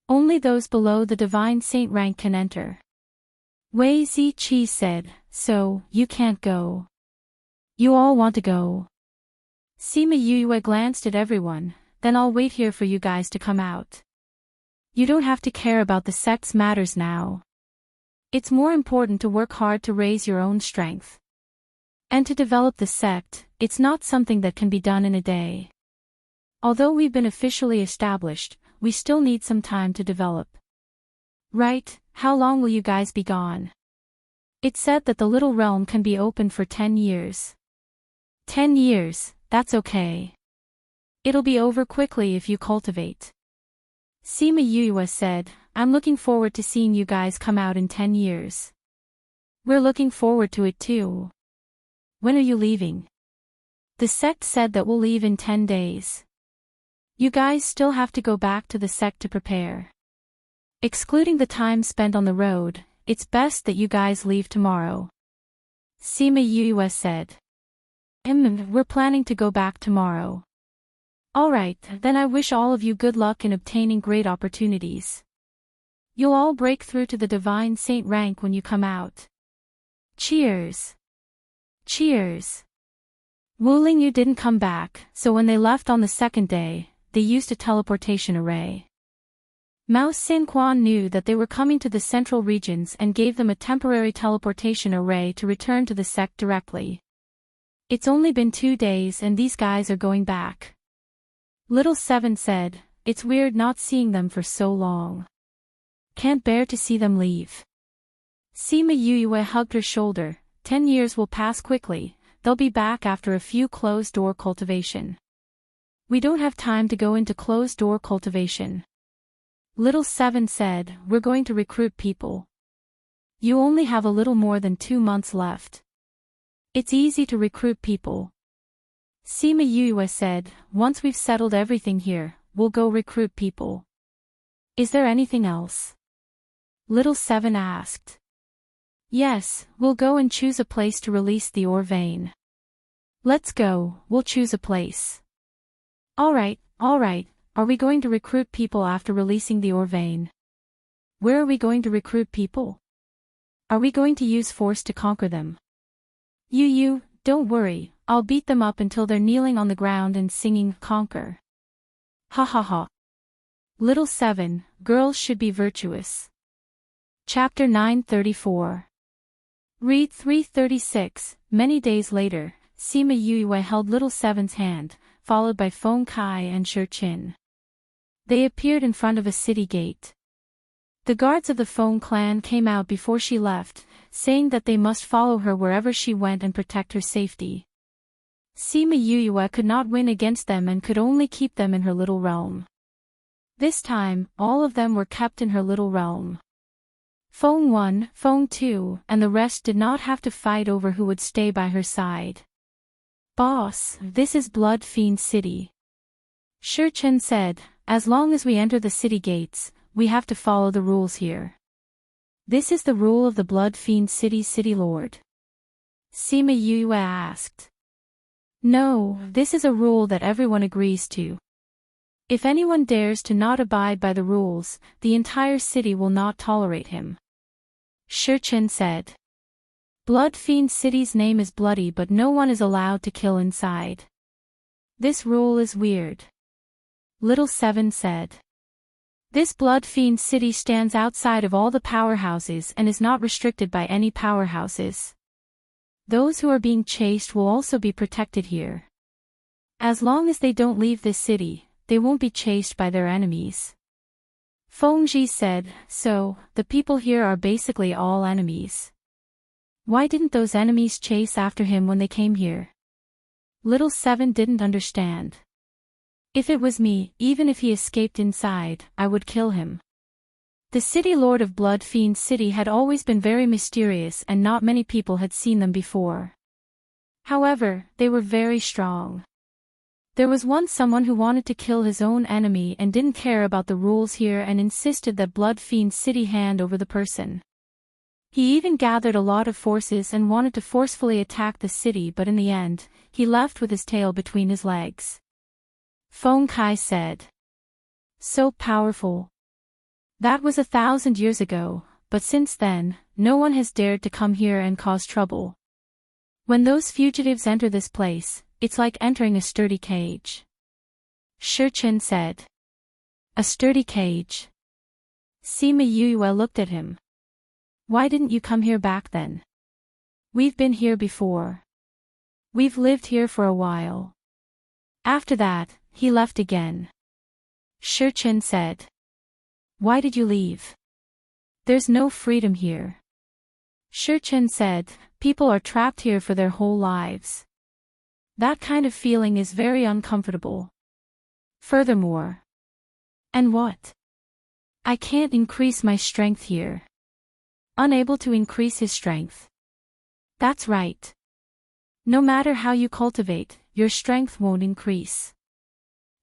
Only those below the divine saint rank can enter. Wei Ziqi said, so, you can't go. You all want to go. Sima Yue glanced at everyone, then I'll wait here for you guys to come out. You don't have to care about the sect's matters now. It's more important to work hard to raise your own strength. And to develop the sect, it's not something that can be done in a day. Although we've been officially established, we still need some time to develop. Right, how long will you guys be gone? It said that the little realm can be open for 10 years. 10 years, that's okay. It'll be over quickly if you cultivate. Sima Yue said, I'm looking forward to seeing you guys come out in 10 years. We're looking forward to it too. When are you leaving? The sect said that we'll leave in 10 days. You guys still have to go back to the sect to prepare. Excluding the time spent on the road, it's best that you guys leave tomorrow. Sima Yue said. We're planning to go back tomorrow. Alright, then I wish all of you good luck in obtaining great opportunities. You'll all break through to the Divine Saint rank when you come out. Cheers. Cheers. Wu Lingyu didn't come back, so when they left on the second day, they used a teleportation array. Mao Xin Quan knew that they were coming to the central regions and gave them a temporary teleportation array to return to the sect directly. It's only been 2 days and these guys are going back. Little Seven said, it's weird not seeing them for so long. Can't bear to see them leave. Sima Yuyue hugged her shoulder. 10 years will pass quickly, they'll be back after a few closed-door cultivation. We don't have time to go into closed-door cultivation. Little Seven said, we're going to recruit people. You only have a little more than 2 months left. It's easy to recruit people. Sima Yuyue said, once we've settled everything here, we'll go recruit people. Is there anything else? Little Seven asked. Yes, we'll go and choose a place to release the ore vein. Let's go, we'll choose a place. Alright, are we going to recruit people after releasing the ore vein? Where are we going to recruit people? Are we going to use force to conquer them? You, don't worry, I'll beat them up until they're kneeling on the ground and singing, conquer. Ha ha ha. Little Seven, girls should be virtuous. Chapter 934. Read 336. Many days later, Sima Yuyue held Little Seven's hand, followed by Feng Kai and Shi Qin. They appeared in front of a city gate. The guards of the Feng clan came out before she left, saying that they must follow her wherever she went and protect her safety. Sima Yuyue could not win against them and could only keep them in her little realm. This time, all of them were kept in her little realm. Feng 1, Feng 2, and the rest did not have to fight over who would stay by her side. Boss, this is Blood Fiend City. Shi Qin said, as long as we enter the city gates, we have to follow the rules here. This is the rule of the Blood Fiend City's city lord. Sima Yuyue asked. No, this is a rule that everyone agrees to. If anyone dares to not abide by the rules, the entire city will not tolerate him. Shi Qin said. Blood Fiend City's name is bloody, but no one is allowed to kill inside. This rule is weird. Little Seven said. This Blood Fiend City stands outside of all the powerhouses and is not restricted by any powerhouses. Those who are being chased will also be protected here. As long as they don't leave this city, they won't be chased by their enemies. Feng Ji said, so, the people here are basically all enemies. Why didn't those enemies chase after him when they came here? Little Seven didn't understand. If it was me, even if he escaped inside, I would kill him. The city lord of Blood Fiend City had always been very mysterious and not many people had seen them before. However, they were very strong. There was once someone who wanted to kill his own enemy and didn't care about the rules here and insisted that Blood Fiend City hand over the person. He even gathered a lot of forces and wanted to forcefully attack the city, but in the end, he left with his tail between his legs. Feng Kai said. So powerful. That was 1,000 years ago, but since then, no one has dared to come here and cause trouble. When those fugitives enter this place, it's like entering a sturdy cage. Shi Qin said. A sturdy cage. Sima Yuyue looked at him. Why didn't you come here back then? We've been here before. We've lived here for a while. After that, he left again. Shi Qin said. Why did you leave? There's no freedom here. Shi Qin said, people are trapped here for their whole lives. That kind of feeling is very uncomfortable. Furthermore. And what? I can't increase my strength here. Unable to increase his strength. That's right. No matter how you cultivate, your strength won't increase.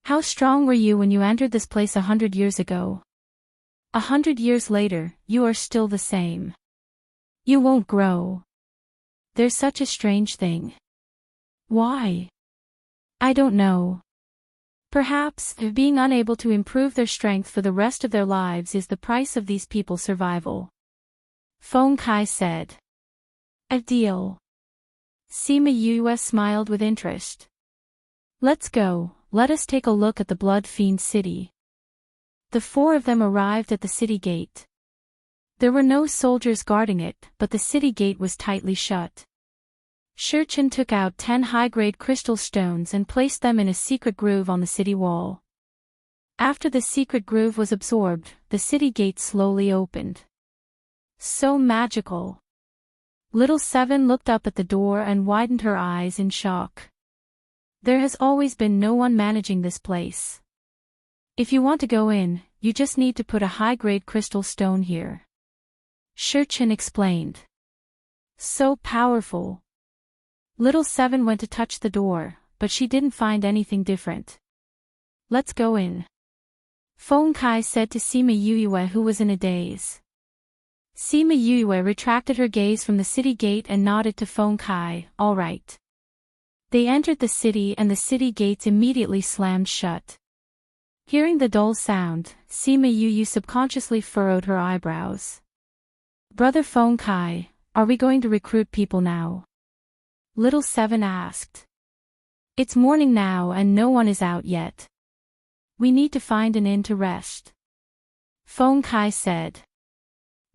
How strong were you when you entered this place 100 years ago? 100 years later, you are still the same. You won't grow. There's such a strange thing. Why? I don't know. Perhaps, being unable to improve their strength for the rest of their lives is the price of these people's survival. Feng Kai said. A deal. Sima Yue smiled with interest. Let's go, let us take a look at the Blood Fiend City. The four of them arrived at the city gate. There were no soldiers guarding it, but the city gate was tightly shut. Shurchen took out 10 high-grade crystal stones and placed them in a secret groove on the city wall. After the secret groove was absorbed, the city gate slowly opened. So magical. Little Seven looked up at the door and widened her eyes in shock. There has always been no one managing this place. If you want to go in, you just need to put a high-grade crystal stone here. Shurchen explained. So powerful. Little Seven went to touch the door, but she didn't find anything different. Let's go in. Feng Kai said to Sima Yue, who was in a daze. Sima Yue retracted her gaze from the city gate and nodded to Feng Kai, all right. They entered the city and the city gates immediately slammed shut. Hearing the dull sound, Sima Yue subconsciously furrowed her eyebrows. Brother Feng Kai, are we going to recruit people now? Little Seven asked. It's morning now and no one is out yet. We need to find an inn to rest. Feng Kai said.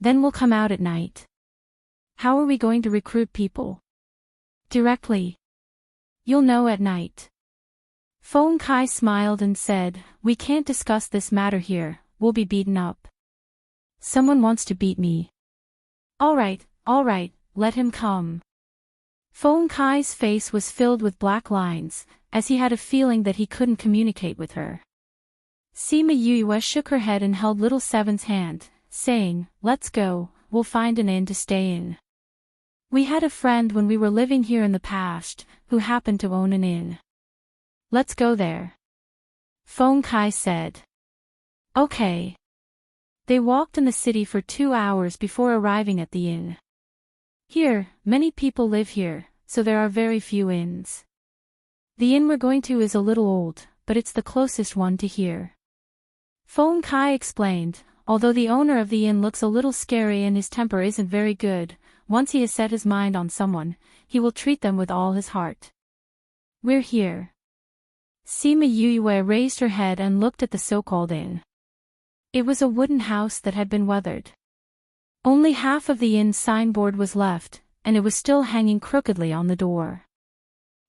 Then we'll come out at night. How are we going to recruit people? Directly. You'll know at night. Feng Kai smiled and said, we can't discuss this matter here, we'll be beaten up. Someone wants to beat me. All right, let him come. Feng Kai's face was filled with black lines, as he had a feeling that he couldn't communicate with her. Sima Yue shook her head and held Little Seven's hand, saying, let's go, we'll find an inn to stay in. We had a friend when we were living here in the past, who happened to own an inn. Let's go there. Feng Kai said. Okay. They walked in the city for 2 hours before arriving at the inn. Here, many people live here, so there are very few inns. The inn we're going to is a little old, but it's the closest one to here. Feng Kai explained, although the owner of the inn looks a little scary and his temper isn't very good, once he has set his mind on someone, he will treat them with all his heart. We're here. Sima Yue raised her head and looked at the so-called inn. It was a wooden house that had been weathered. Only half of the inn's signboard was left, and it was still hanging crookedly on the door.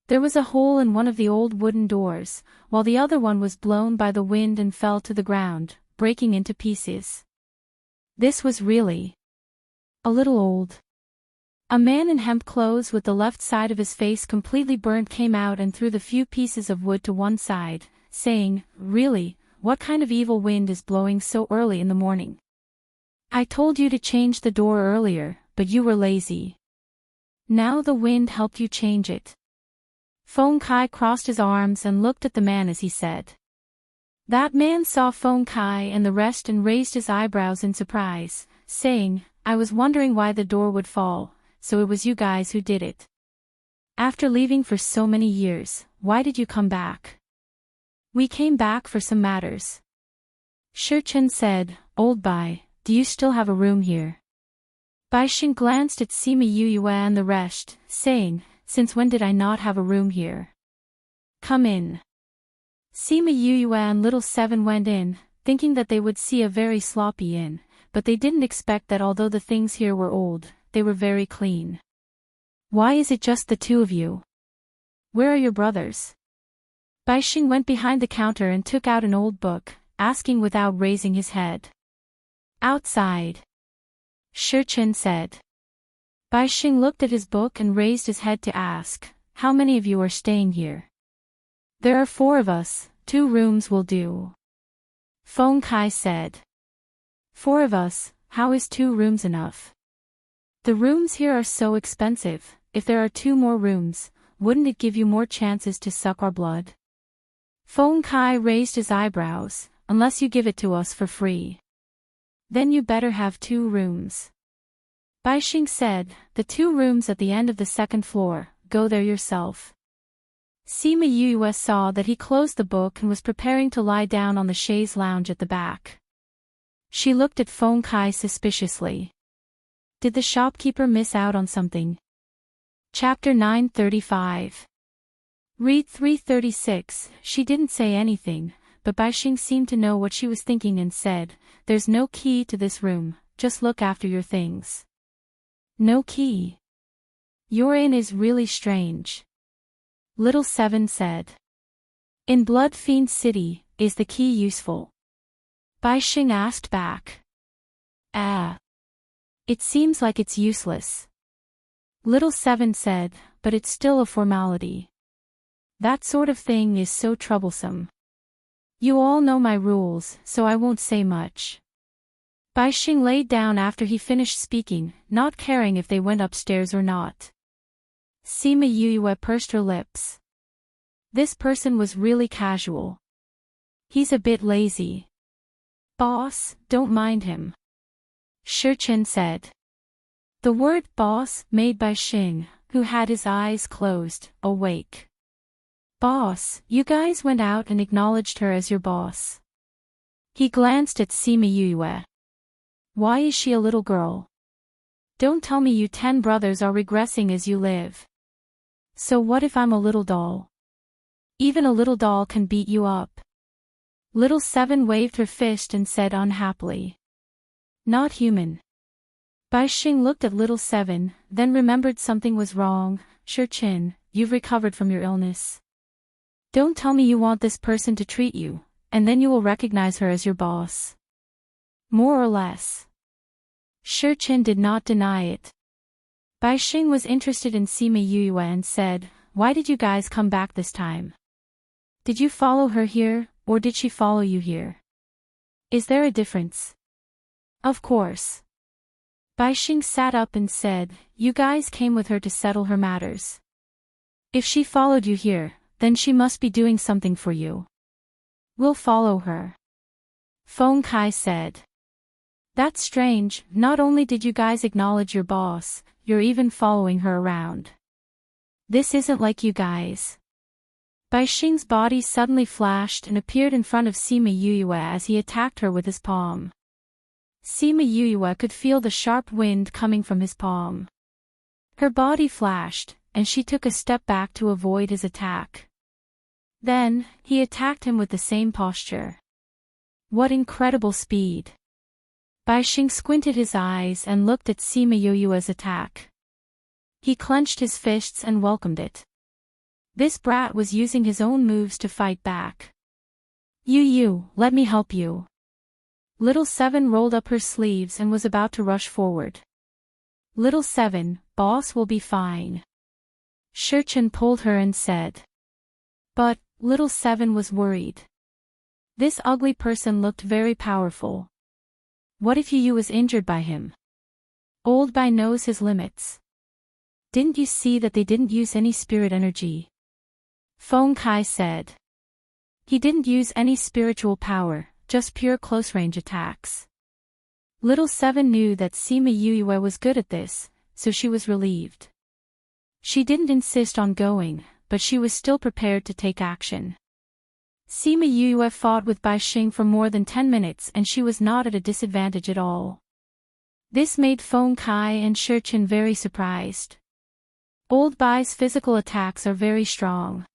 There was a hole in one of the old wooden doors, while the other one was blown by the wind and fell to the ground, breaking into pieces. This was really a little old. A man in hemp clothes with the left side of his face completely burnt came out and threw the few pieces of wood to one side, saying, really, what kind of evil wind is blowing so early in the morning? I told you to change the door earlier, but you were lazy. Now the wind helped you change it. Feng Kai crossed his arms and looked at the man as he said. That man saw Feng Kai and the rest and raised his eyebrows in surprise, saying, I was wondering why the door would fall, so it was you guys who did it. After leaving for so many years, why did you come back? We came back for some matters. Shurchen said, Old Bai, do you still have a room here? Baixing glanced at Sima Yue and the rest, saying, since when did I not have a room here? Come in. Sima Yue and Little Seven went in, thinking that they would see a very sloppy inn, but they didn't expect that although the things here were old, they were very clean. Why is it just the two of you? Where are your brothers? Baixing went behind the counter and took out an old book, asking without raising his head. Outside. Shurchen said. Baixing looked at his book and raised his head to ask, how many of you are staying here? There are 4 of us, 2 rooms will do. Feng Kai said. 4 of us, how is 2 rooms enough? The rooms here are so expensive, if there are 2 more rooms, wouldn't it give you more chances to suck our blood? Feng Kai raised his eyebrows, unless you give it to us for free. Then you better have 2 rooms. Baixing said, the 2 rooms at the end of the 2nd floor, go there yourself. Sima Yue saw that he closed the book and was preparing to lie down on the chaise lounge at the back. She looked at Feng Kai suspiciously. Did the shopkeeper miss out on something? Chapter 935. Read 336. She didn't say anything, but Baixing seemed to know what she was thinking and said, "There's no key to this room, just look after your things." No key. Your inn is really strange. Little Seven said. In Blood Fiend City, is the key useful? Baixing asked back. It seems like it's useless. Little Seven said, but it's still a formality. That sort of thing is so troublesome. You all know my rules, so I won't say much. Baixing laid down after he finished speaking, not caring if they went upstairs or not. Sima Yue pursed her lips. This person was really casual. He's a bit lazy. Boss, don't mind him. Shi Chen said. The word boss made Baixing, who had his eyes closed, awake. Boss, you guys went out and acknowledged her as your boss. He glanced at Sima Yue. Why is she a little girl? Don't tell me you 10 brothers are regressing as you live. So what if I'm a little doll? Even a little doll can beat you up. Little Seven waved her fist and said unhappily. Not human. Baixing looked at Little Seven, then remembered something was wrong. Shi Chen, you've recovered from your illness. Don't tell me you want this person to treat you, and then you will recognize her as your boss. More or less. Shi Chen did not deny it. Baixing was interested in Sima Yue and said, why did you guys come back this time? Did you follow her here, or did she follow you here? Is there a difference? Of course. Baixing sat up and said, you guys came with her to settle her matters. If she followed you here, then she must be doing something for you. We'll follow her. Feng Kai said. That's strange, not only did you guys acknowledge your boss, you're even following her around. This isn't like you guys. Baixing's body suddenly flashed and appeared in front of Sima Yue as he attacked her with his palm. Sima Yue could feel the sharp wind coming from his palm. Her body flashed, and she took a step back to avoid his attack. Then, he attacked him with the same posture. What incredible speed! Baixing squinted his eyes and looked at Sima Yue's attack. He clenched his fists and welcomed it. This brat was using his own moves to fight back. You, let me help you. Little Seven rolled up her sleeves and was about to rush forward. Little Seven, boss will be fine. Shi Chen pulled her and said. But, Little Seven was worried. This ugly person looked very powerful. What if Yu was injured by him? Old Bai knows his limits. Didn't you see that they didn't use any spirit energy? Feng Kai said. He didn't use any spiritual power, just pure close-range attacks. Little Seven knew that Sima Yue was good at this, so she was relieved. She didn't insist on going, but she was still prepared to take action. Sima Yue fought with Baixing for more than 10 minutes and she was not at a disadvantage at all. This made Feng Kai and Shi Chen very surprised. Old Bai's physical attacks are very strong.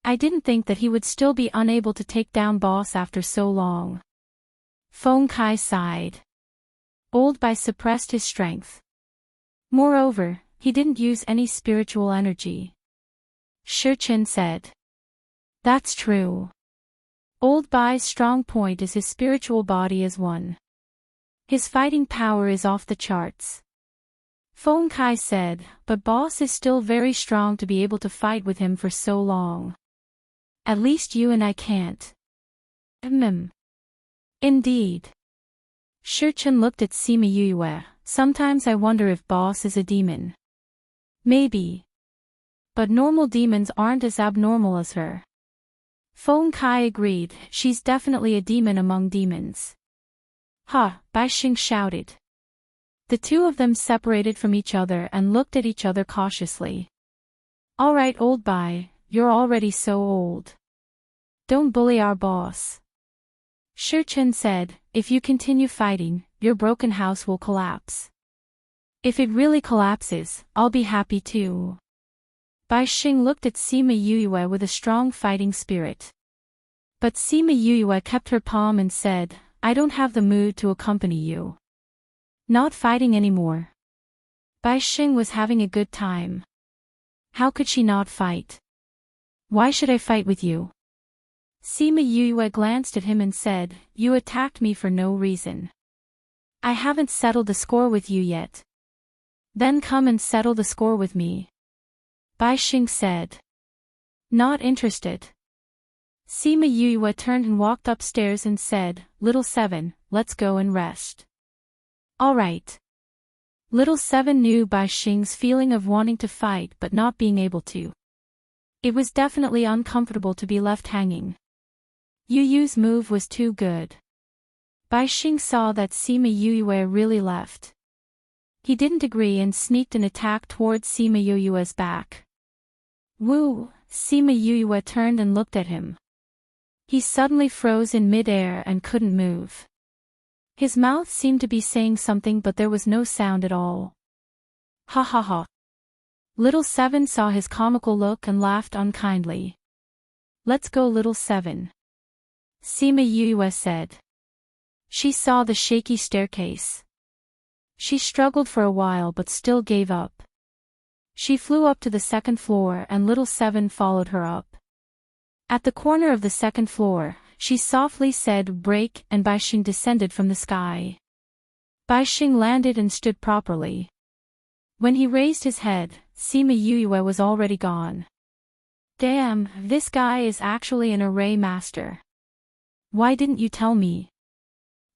I didn't think that he would still be unable to take down boss after so long. Feng Kai sighed. Old Bai suppressed his strength. Moreover, he didn't use any spiritual energy. Shi Chen said. That's true. Old Bai's strong point is his spiritual body as one. His fighting power is off the charts. Feng Kai said, but boss is still very strong to be able to fight with him for so long. At least you and I can't. Indeed. Shi Chen looked at Sima Yue. Sometimes I wonder if boss is a demon. Maybe. But normal demons aren't as abnormal as her. Feng Kai agreed, she's definitely a demon among demons. Ha, Baixing shouted. The two of them separated from each other and looked at each other cautiously. Alright Old Bai, you're already so old. Don't bully our boss. Shi said, if you continue fighting, your broken house will collapse. If it really collapses, I'll be happy too. Bai Xing looked at Sima Yuyue with a strong fighting spirit. But Sima Yuyue kept her calm and said, I don't have the mood to accompany you. Not fighting anymore. Bai Xing was having a good time. How could she not fight? Why should I fight with you? Sima Yuyue glanced at him and said, you attacked me for no reason. I haven't settled the score with you yet. Then come and settle the score with me. Bai Xing said. Not interested. Sima Yuyue turned and walked upstairs and said, Little Seven, let's go and rest. All right. Little Seven knew Bai Xing's feeling of wanting to fight but not being able to. It was definitely uncomfortable to be left hanging. Yu Yu's move was too good. Bai Xing saw that Sima Yuyue really left. He didn't agree and sneaked an attack towards Sima Yuyue's back. Woo! Sima Yuyue turned and looked at him. He suddenly froze in mid-air and couldn't move. His mouth seemed to be saying something but there was no sound at all. Ha ha ha. Little Seven saw his comical look and laughed unkindly. Let's go, Little Seven. Sima Yuyue said. She saw the shaky staircase. She struggled for a while but still gave up. She flew up to the second floor and Little Seven followed her up. At the corner of the second floor, she softly said break and Bai Xing descended from the sky. Bai Xing landed and stood properly. When he raised his head, Sima Yuyue was already gone. Damn, this guy is actually an array master. Why didn't you tell me?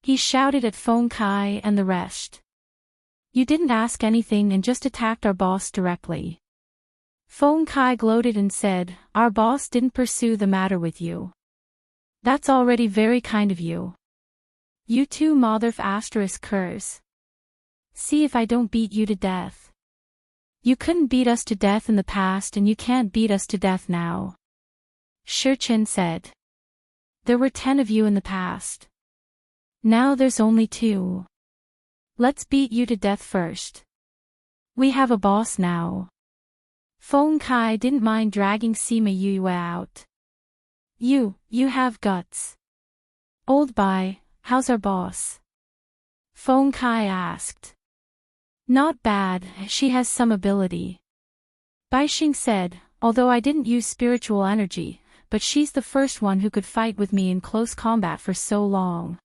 He shouted at Feng Kai and the rest. You didn't ask anything and just attacked our boss directly. Feng Kai gloated and said, our boss didn't pursue the matter with you. That's already very kind of you. You too, motherf*** curs. See if I don't beat you to death. You couldn't beat us to death in the past and you can't beat us to death now. Shi said. There were 10 of you in the past. Now there's only 2. Let's beat you to death first. We have a boss now. Feng Kai didn't mind dragging Sima Yuyue out. You have guts. Old Bai, how's our boss? Feng Kai asked. Not bad, she has some ability. Bai Xing said, although I didn't use spiritual energy, but she's the first one who could fight with me in close combat for so long.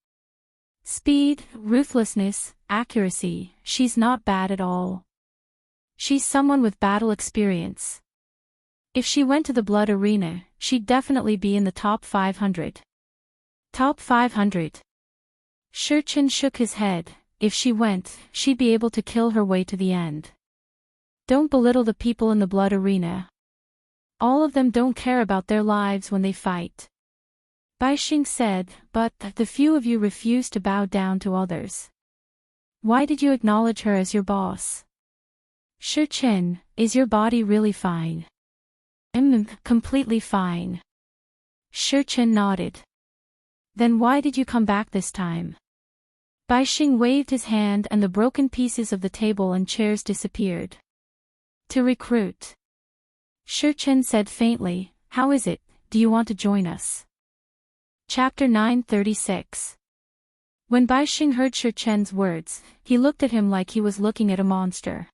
Speed, ruthlessness, accuracy, she's not bad at all. She's someone with battle experience. If she went to the blood arena, she'd definitely be in the top 500. Top 500. Shi shook his head. If she went, she'd be able to kill her way to the end. Don't belittle the people in the blood arena. All of them don't care about their lives when they fight. Bai Xing said, but the few of you refuse to bow down to others. Why did you acknowledge her as your boss? Shi, is your body really fine? Completely fine. Shi nodded. Then why did you come back this time? Bai Xing waved his hand and the broken pieces of the table and chairs disappeared. To recruit. Shi said faintly, how is it, do you want to join us? Chapter 936. When Bai Xing heard Shi words, he looked at him like he was looking at a monster.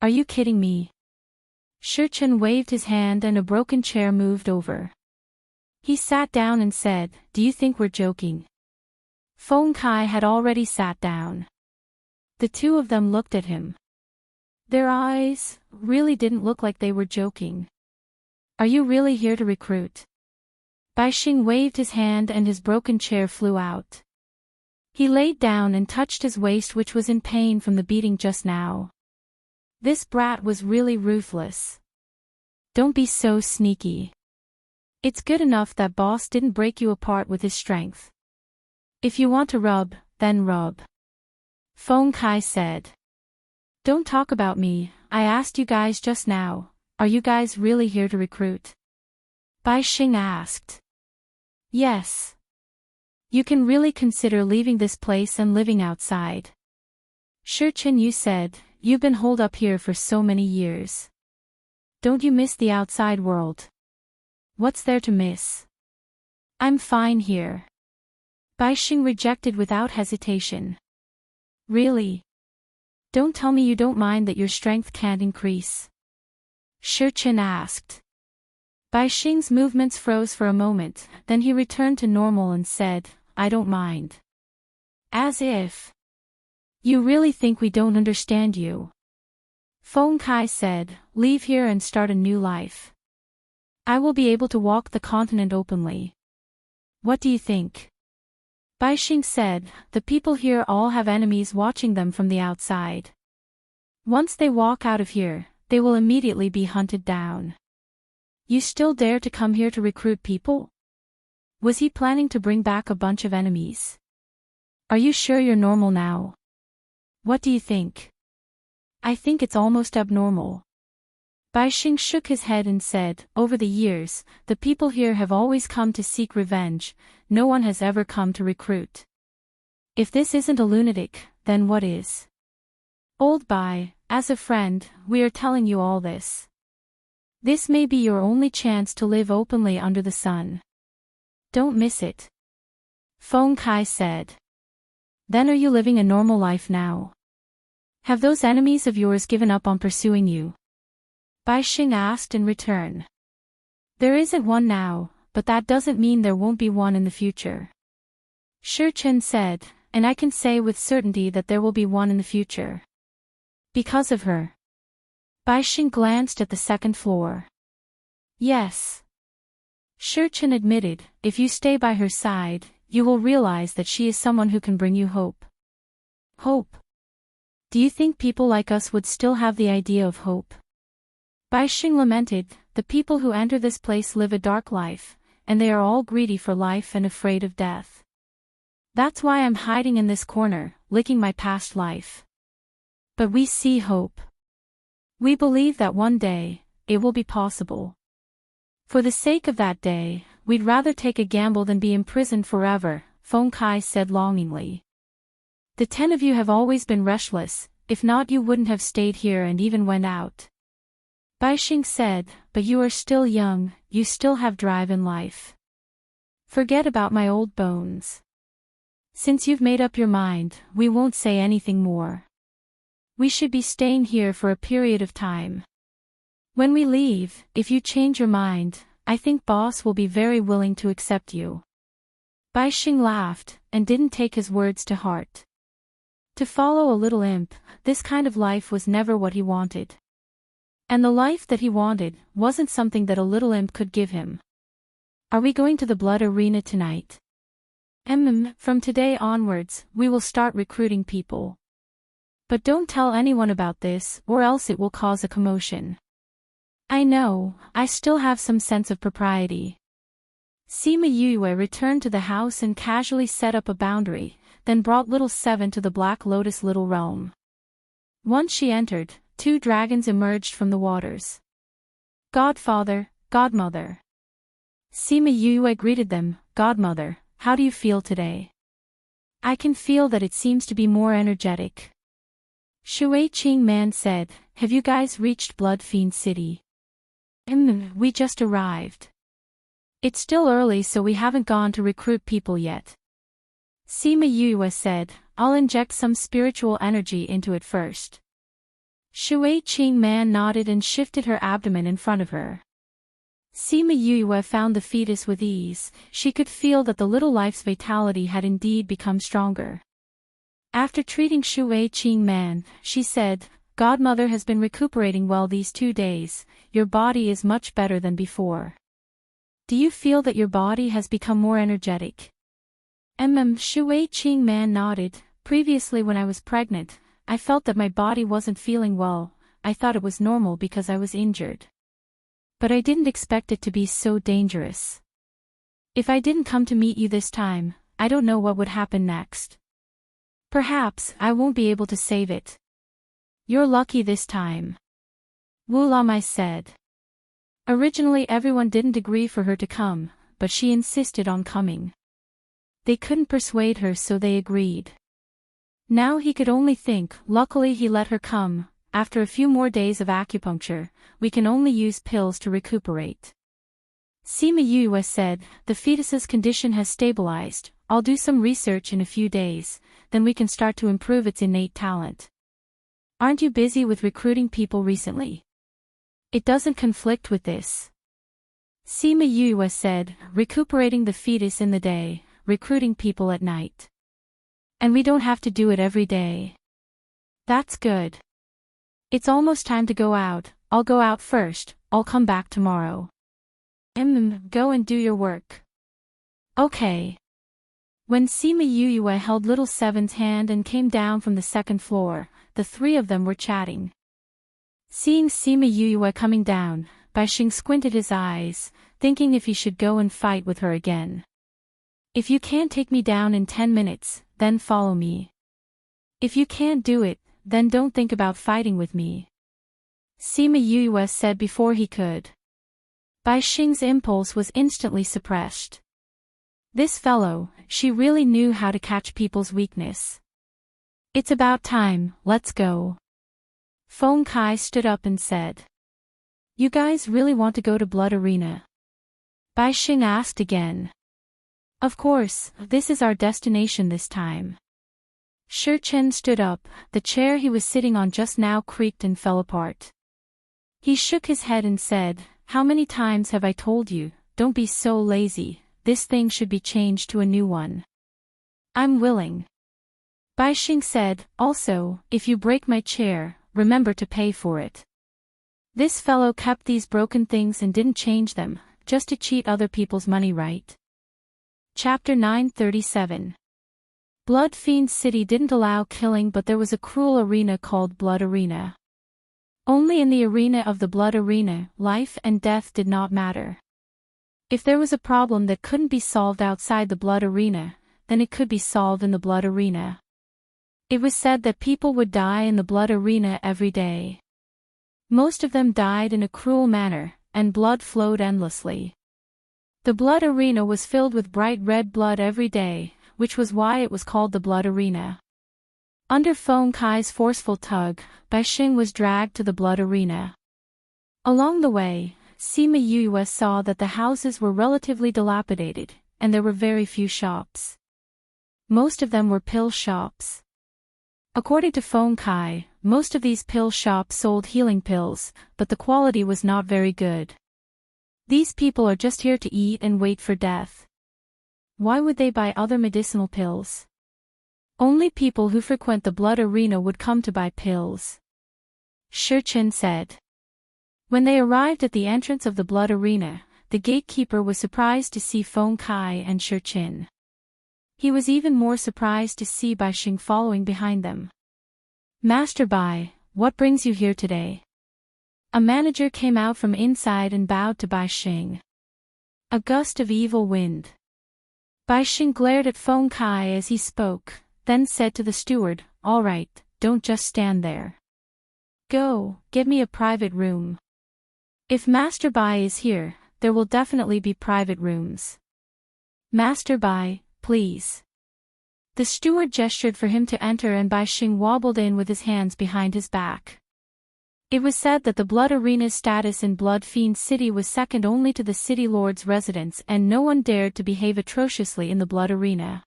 Are you kidding me? Shi waved his hand and a broken chair moved over. He sat down and said, do you think we're joking? Feng Kai had already sat down. The two of them looked at him. Their eyes really didn't look like they were joking. Are you really here to recruit? Bai Xing waved his hand and his broken chair flew out. He laid down and touched his waist, which was in pain from the beating just now. This brat was really ruthless. Don't be so sneaky. It's good enough that boss didn't break you apart with his strength. If you want to rub, then rub. Feng Kai said. Don't talk about me, I asked you guys just now, Are you guys really here to recruit? Bai Xing asked. Yes. You can really consider leaving this place and living outside. Shi Chen, you said, you've been holed up here for so many years. Don't you miss the outside world? What's there to miss? I'm fine here. Bai Xing rejected without hesitation. Really? Don't tell me you don't mind that your strength can't increase. Shi Chen asked. Bai Xing's movements froze for a moment, then he returned to normal and said, I don't mind. As if. You really think we don't understand you? Feng Kai said, leave here and start a new life. I will be able to walk the continent openly. What do you think? Bai Xing said, the people here all have enemies watching them from the outside. Once they walk out of here, they will immediately be hunted down. You still dare to come here to recruit people? Was he planning to bring back a bunch of enemies? Are you sure you're normal now? What do you think? I think it's almost abnormal. Bai Xing shook his head and said, over the years, the people here have always come to seek revenge, no one has ever come to recruit. If this isn't a lunatic, then what is? Old Bai, as a friend, we are telling you all this. This may be your only chance to live openly under the sun. Don't miss it. Feng Kai said. Then are you living a normal life now? Have those enemies of yours given up on pursuing you? Bai Xing asked in return. There isn't one now, but that doesn't mean there won't be one in the future. Shi Chen said, and I can say with certainty that there will be one in the future. Because of her. Bai Xing glanced at the second floor. Yes. Shi Chen admitted, if you stay by her side, you will realize that she is someone who can bring you hope. Hope? Do you think people like us would still have the idea of hope? Bai Xing lamented, the people who enter this place live a dark life, and they are all greedy for life and afraid of death. That's why I'm hiding in this corner, licking my past life. But we see hope. We believe that one day, it will be possible. For the sake of that day, we'd rather take a gamble than be imprisoned forever, Feng Kai said longingly. The 10 of you have always been restless, if not you wouldn't have stayed here and even went out. Bai Xing said, but you are still young, you still have drive in life. Forget about my old bones. Since you've made up your mind, we won't say anything more. We should be staying here for a period of time. When we leave, if you change your mind, I think boss will be very willing to accept you. Bai Xing laughed, and didn't take his words to heart. To follow a little imp, this kind of life was never what he wanted. And the life that he wanted wasn't something that a little imp could give him. Are we going to the blood arena tonight? From today onwards, we will start recruiting people. But don't tell anyone about this, or else it will cause a commotion. I know, I still have some sense of propriety. Sima Yue returned to the house and casually set up a boundary, then brought little Seven to the Black Lotus little realm. Once she entered, 2 dragons emerged from the waters. Godfather, Godmother. Sima Yue greeted them, Godmother, how do you feel today? I can feel that it seems to be more energetic. Shui Qing Man said, have you guys reached Blood Fiend City? We just arrived. It's still early so we haven't gone to recruit people yet. Sima Yue said, I'll inject some spiritual energy into it first. Shui Qing Man nodded and shifted her abdomen in front of her. Sima Yue found the fetus with ease, she could feel that the little life's vitality had indeed become stronger. After treating Shui Qing Man, she said, Godmother has been recuperating well these 2 days, your body is much better than before. Do you feel that your body has become more energetic? Shui Qing Man nodded, previously when I was pregnant, I felt that my body wasn't feeling well, I thought it was normal because I was injured. But I didn't expect it to be so dangerous. If I didn't come to meet you this time, I don't know what would happen next. Perhaps I won't be able to save it. You're lucky this time. Wu Lamai said. Originally everyone didn't agree for her to come, but she insisted on coming. They couldn't persuade her, so they agreed. Now he could only think. Luckily he let her come. After a few more days of acupuncture, we can only use pills to recuperate. Sima Yue said, the fetus's condition has stabilized. I'll do some research in a few days, then we can start to improve its innate talent. Aren't you busy with recruiting people recently? It doesn't conflict with this. Sima Yue said, recuperating the fetus in the day, recruiting people at night. And we don't have to do it every day. That's good. It's almost time to go out. I'll go out first. I'll come back tomorrow. Go and do your work. Okay. When Sima Yue held little Seven's hand and came down from the second floor, the three of them were chatting. Seeing Sima Yue coming down, Baixing squinted his eyes, thinking if he should go and fight with her again. If you can't take me down in 10 minutes, then follow me. If you can't do it, then don't think about fighting with me. Sima Yue said before he could. Baixing's impulse was instantly suppressed. This fellow, she really knew how to catch people's weakness. It's about time, let's go. Feng Kai stood up and said. You guys really want to go to Blood Arena? Baixing asked again. Of course, this is our destination this time. Shi Chen stood up, the chair he was sitting on just now creaked and fell apart. He shook his head and said, how many times have I told you, don't be so lazy, this thing should be changed to a new one. I'm willing. Baixing said, also, if you break my chair, remember to pay for it. This fellow kept these broken things and didn't change them, just to cheat other people's money, right? Chapter 937. Blood Fiend City didn't allow killing, but there was a cruel arena called Blood Arena. Only in the arena of the Blood Arena, life and death did not matter. If there was a problem that couldn't be solved outside the Blood Arena, then it could be solved in the Blood Arena. It was said that people would die in the Blood Arena every day. Most of them died in a cruel manner, and blood flowed endlessly. The Blood Arena was filled with bright red blood every day, which was why it was called the Blood Arena. Under Feng Kai's forceful tug, Baixing was dragged to the Blood Arena. Along the way, Sima Yue saw that the houses were relatively dilapidated, and there were very few shops. Most of them were pill shops. According to Feng Kai, most of these pill shops sold healing pills, but the quality was not very good. These people are just here to eat and wait for death. Why would they buy other medicinal pills? Only people who frequent the Blood Arena would come to buy pills. Shi Chen said. When they arrived at the entrance of the Blood Arena, the gatekeeper was surprised to see Feng Kai and Shi Chen. He was even more surprised to see Baixing following behind them. Master Bai, what brings you here today? A manager came out from inside and bowed to Baixing. A gust of evil wind. Baixing glared at Feng Kai as he spoke, then said to the steward, all right, don't just stand there. Go, get me a private room. If Master Bai is here, there will definitely be private rooms. Master Bai, please. The steward gestured for him to enter and Baixing wobbled in with his hands behind his back. It was said that the Blood Arena's status in Blood Fiend City was second only to the city lord's residence and no one dared to behave atrociously in the Blood Arena.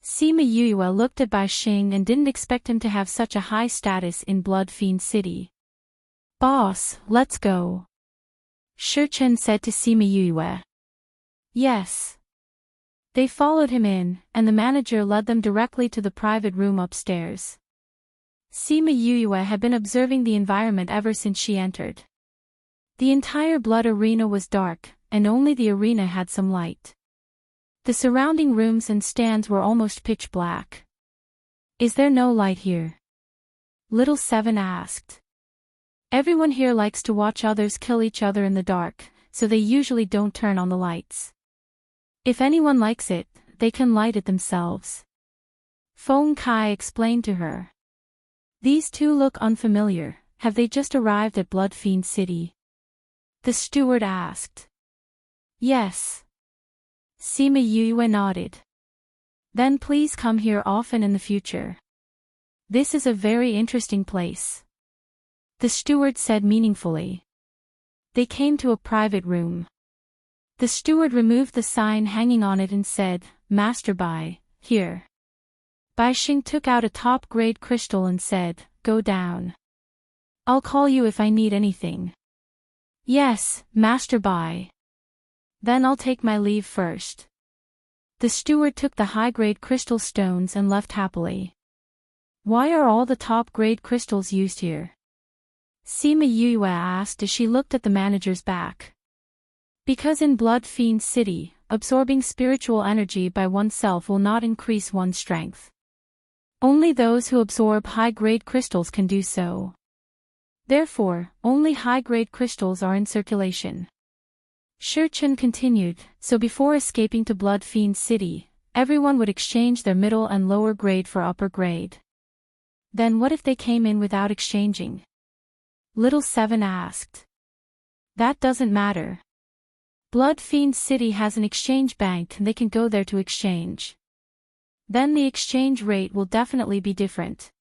Sima Yue looked at Baixing and didn't expect him to have such a high status in Blood Fiend City. Boss, let's go. Shi Chen said to Sima Yue. Yes. They followed him in, and the manager led them directly to the private room upstairs. Sima Yue had been observing the environment ever since she entered. The entire Blood Arena was dark, and only the arena had some light. The surrounding rooms and stands were almost pitch black. Is there no light here? Little Seven asked. Everyone here likes to watch others kill each other in the dark, so they usually don't turn on the lights. If anyone likes it, they can light it themselves. Feng Kai explained to her. These two look unfamiliar, have they just arrived at Blood Fiend City? The steward asked. Yes. Sima Yue nodded. Then please come here often in the future. This is a very interesting place. The steward said meaningfully. They came to a private room. The steward removed the sign hanging on it and said, Master Bai, here. Bai Xing took out a top-grade crystal and said, Go down. I'll call you if I need anything. Yes, Master Bai. Then I'll take my leave first. The steward took the high-grade crystal stones and left happily. Why are all the top-grade crystals used here? Sima Yue asked as she looked at the manager's back. Because in Blood Fiend City, absorbing spiritual energy by oneself will not increase one's strength. Only those who absorb high-grade crystals can do so. Therefore, only high-grade crystals are in circulation. Shi Chen continued, so before escaping to Blood Fiend City, everyone would exchange their middle and lower grade for upper grade. Then what if they came in without exchanging? Little Seven asked. That doesn't matter. Blood Fiend City has an exchange bank and they can go there to exchange. Then the exchange rate will definitely be different.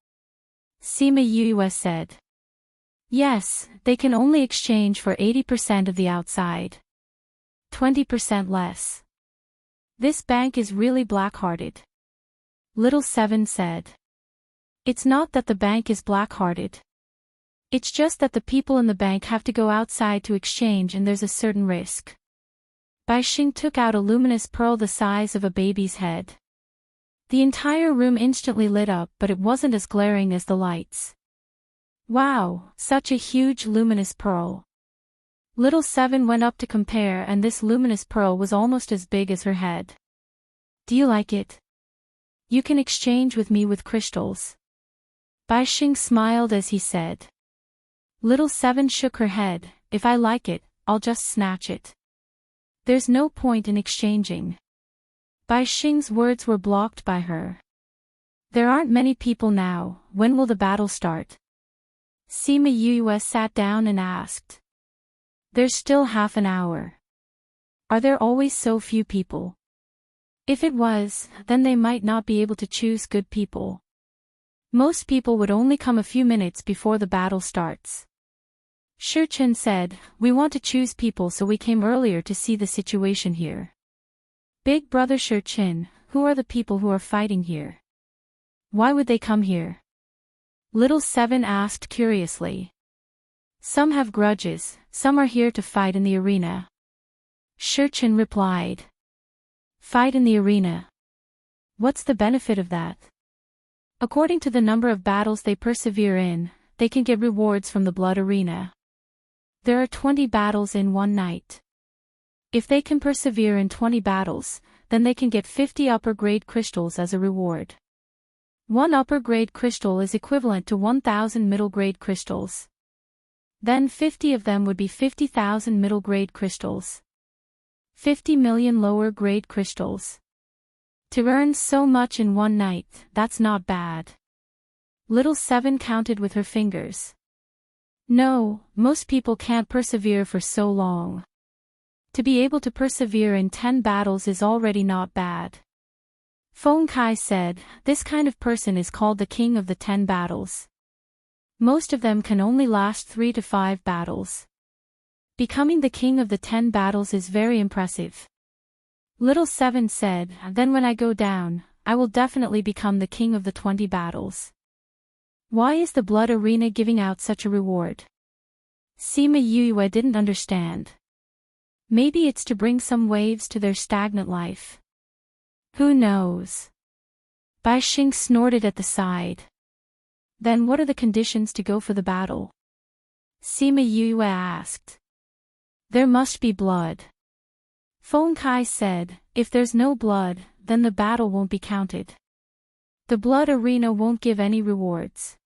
Sima Yue said. Yes, they can only exchange for 80% of the outside. 20% less. This bank is really black-hearted. Little Seven said. It's not that the bank is black-hearted. It's just that the people in the bank have to go outside to exchange and there's a certain risk. Bai Xing took out a luminous pearl the size of a baby's head. The entire room instantly lit up, but it wasn't as glaring as the lights. Wow, such a huge luminous pearl. Little Seven went up to compare and this luminous pearl was almost as big as her head. Do you like it? You can exchange with me with crystals. Bai Xing smiled as he said. Little Seven shook her head, if I like it, I'll just snatch it. There's no point in exchanging. Bai Xing's words were blocked by her. There aren't many people now, when will the battle start? Sima Yue sat down and asked. There's still half an hour. Are there always so few people? If it was, then they might not be able to choose good people. Most people would only come a few minutes before the battle starts. Shi Chen said, we want to choose people so we came earlier to see the situation here. Big brother Shi Chen, who are the people who are fighting here? Why would they come here? Little Seven asked curiously. Some have grudges, some are here to fight in the arena. Shi Chen replied. Fight in the arena. What's the benefit of that? According to the number of battles they persevere in, they can get rewards from the blood arena. There are 20 battles in one night. If they can persevere in 20 battles, then they can get 50 upper-grade crystals as a reward. One upper-grade crystal is equivalent to 1,000 middle-grade crystals. Then 50 of them would be 50,000 middle-grade crystals. 50 million lower-grade crystals. To earn so much in one night, that's not bad. Little Seven counted with her fingers. No, most people can't persevere for so long. To be able to persevere in 10 battles is already not bad. Feng Kai said, this kind of person is called the king of the 10 battles. Most of them can only last 3 to 5 battles. Becoming the king of the 10 battles is very impressive. Little Seven said, then when I go down, I will definitely become the king of the 20 battles. Why is the blood arena giving out such a reward? Sima Yue didn't understand. Maybe it's to bring some waves to their stagnant life. Who knows? Bai Xing snorted at the side. Then what are the conditions to go for the battle? Sima Yue asked. There must be blood. Feng Kai said, if there's no blood, then the battle won't be counted. The blood arena won't give any rewards.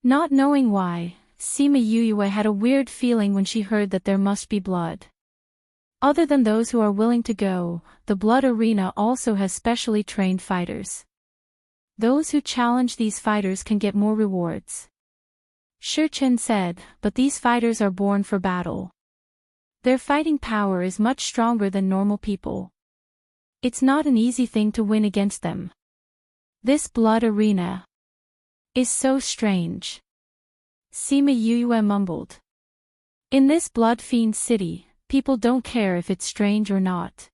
Not knowing why, Sima Yue had a weird feeling when she heard that there must be blood. Other than those who are willing to go, the blood arena also has specially trained fighters. Those who challenge these fighters can get more rewards. Shi Chen said, but these fighters are born for battle. Their fighting power is much stronger than normal people. It's not an easy thing to win against them. This blood arena is so strange. Sima Yue mumbled. In this blood fiend city, people don't care if it's strange or not.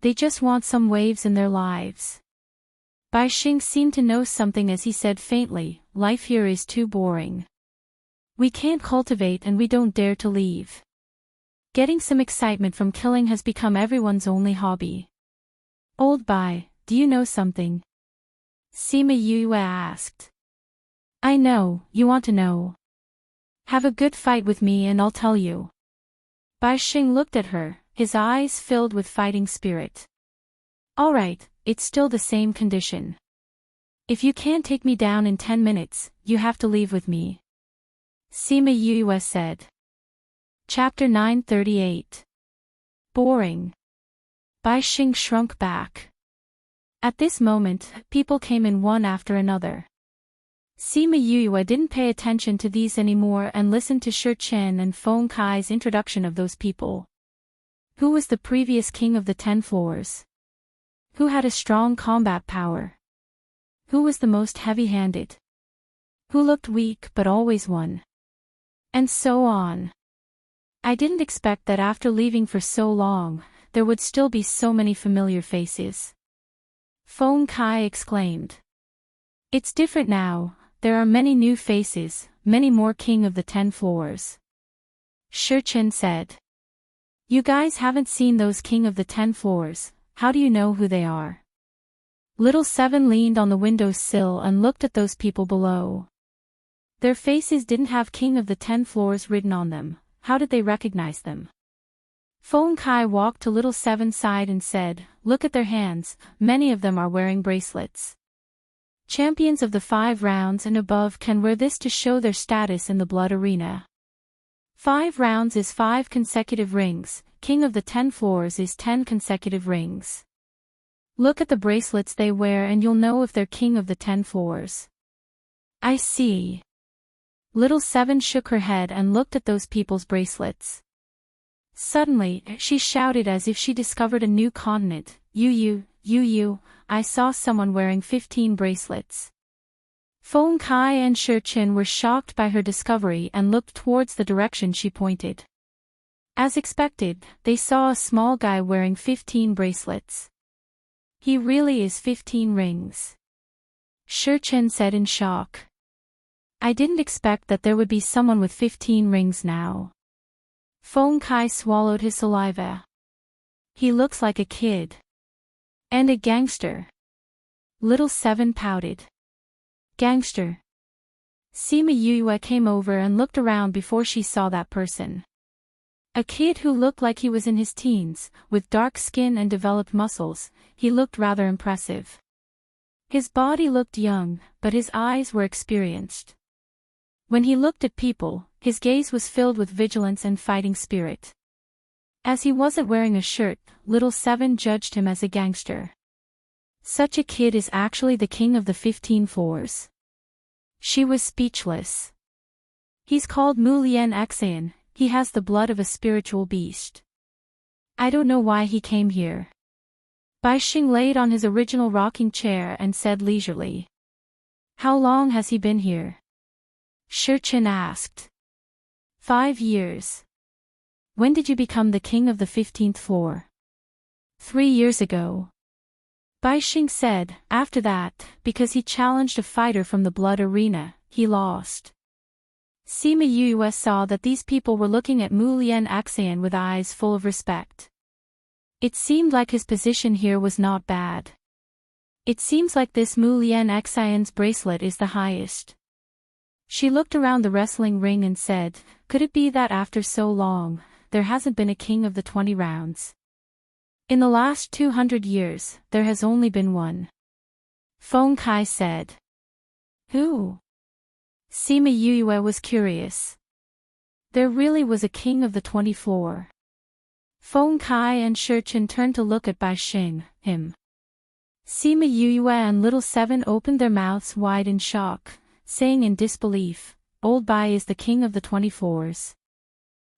They just want some waves in their lives. Bai Xing seemed to know something as he said faintly, life here is too boring. We can't cultivate and we don't dare to leave. Getting some excitement from killing has become everyone's only hobby. Old Bai, do you know something? Sima Yue asked. I know, you want to know. Have a good fight with me and I'll tell you. Bai Xing looked at her, his eyes filled with fighting spirit. Alright, it's still the same condition. If you can't take me down in 10 minutes, you have to leave with me. Sima Yue said. Chapter 938. Boring. Bai Xing shrunk back. At this moment, people came in one after another. Sima Yue didn't pay attention to these anymore and listened to Shi Chen and Feng Kai's introduction of those people. Who was the previous king of the 10 floors? Who had a strong combat power? Who was the most heavy-handed? Who looked weak but always won? And so on. I didn't expect that after leaving for so long, there would still be so many familiar faces. Feng Kai exclaimed. It's different now, there are many new faces, many more king of the 10 floors. Shi Chen said. You guys haven't seen those king of the 10 floors, how do you know who they are? Little Seven leaned on the windowsill and looked at those people below. Their faces didn't have king of the 10 floors written on them, how did they recognize them? Feng Kai walked to Little Seven's side and said, look at their hands, many of them are wearing bracelets. Champions of the 5 rounds and above can wear this to show their status in the blood arena. 5 rounds is 5 consecutive rings, king of the 10 floors is 10 consecutive rings. Look at the bracelets they wear and you'll know if they're king of the 10 floors. I see. Little Seven shook her head and looked at those people's bracelets. Suddenly, she shouted as if she discovered a new continent, you, I saw someone wearing 15 bracelets. Feng Kai and Shi Chen were shocked by her discovery and looked towards the direction she pointed. As expected, they saw a small guy wearing 15 bracelets. He really is 15 rings. Shi Chen said in shock. I didn't expect that there would be someone with 15 rings now. Feng Kai swallowed his saliva. He looks like a kid. And a gangster. Little Seven pouted. Gangster. Sima Yue came over and looked around before she saw that person. A kid who looked like he was in his teens, with dark skin and developed muscles, he looked rather impressive. His body looked young, but his eyes were experienced. When he looked at people, his gaze was filled with vigilance and fighting spirit. As he wasn't wearing a shirt, Little Seven judged him as a gangster. Such a kid is actually the king of the 15 floors. She was speechless. He's called Mu Lian Xian, he has the blood of a spiritual beast. I don't know why he came here. Bai Xing laid on his original rocking chair and said leisurely. How long has he been here? Shi Chen asked. 5 years. When did you become the king of the 15th floor? 3 years ago. Bai Xing said, after that, because he challenged a fighter from the blood arena, he lost. Sima Yue saw that these people were looking at Mu Lian Xian with eyes full of respect. It seemed like his position here was not bad. It seems like this Mu Lian Xian's bracelet is the highest. She looked around the wrestling ring and said, could it be that after so long, there hasn't been a king of the 20 rounds? In the last 200 years, there has only been one. Feng Kai said. Who? Sima Yue was curious. There really was a king of the 20 floor. Feng Kai and Shi Chen turned to look at Bai Xing, him. Sima Yue and Little Seven opened their mouths wide in shock, saying in disbelief, Old Bai is the king of the 20 floors.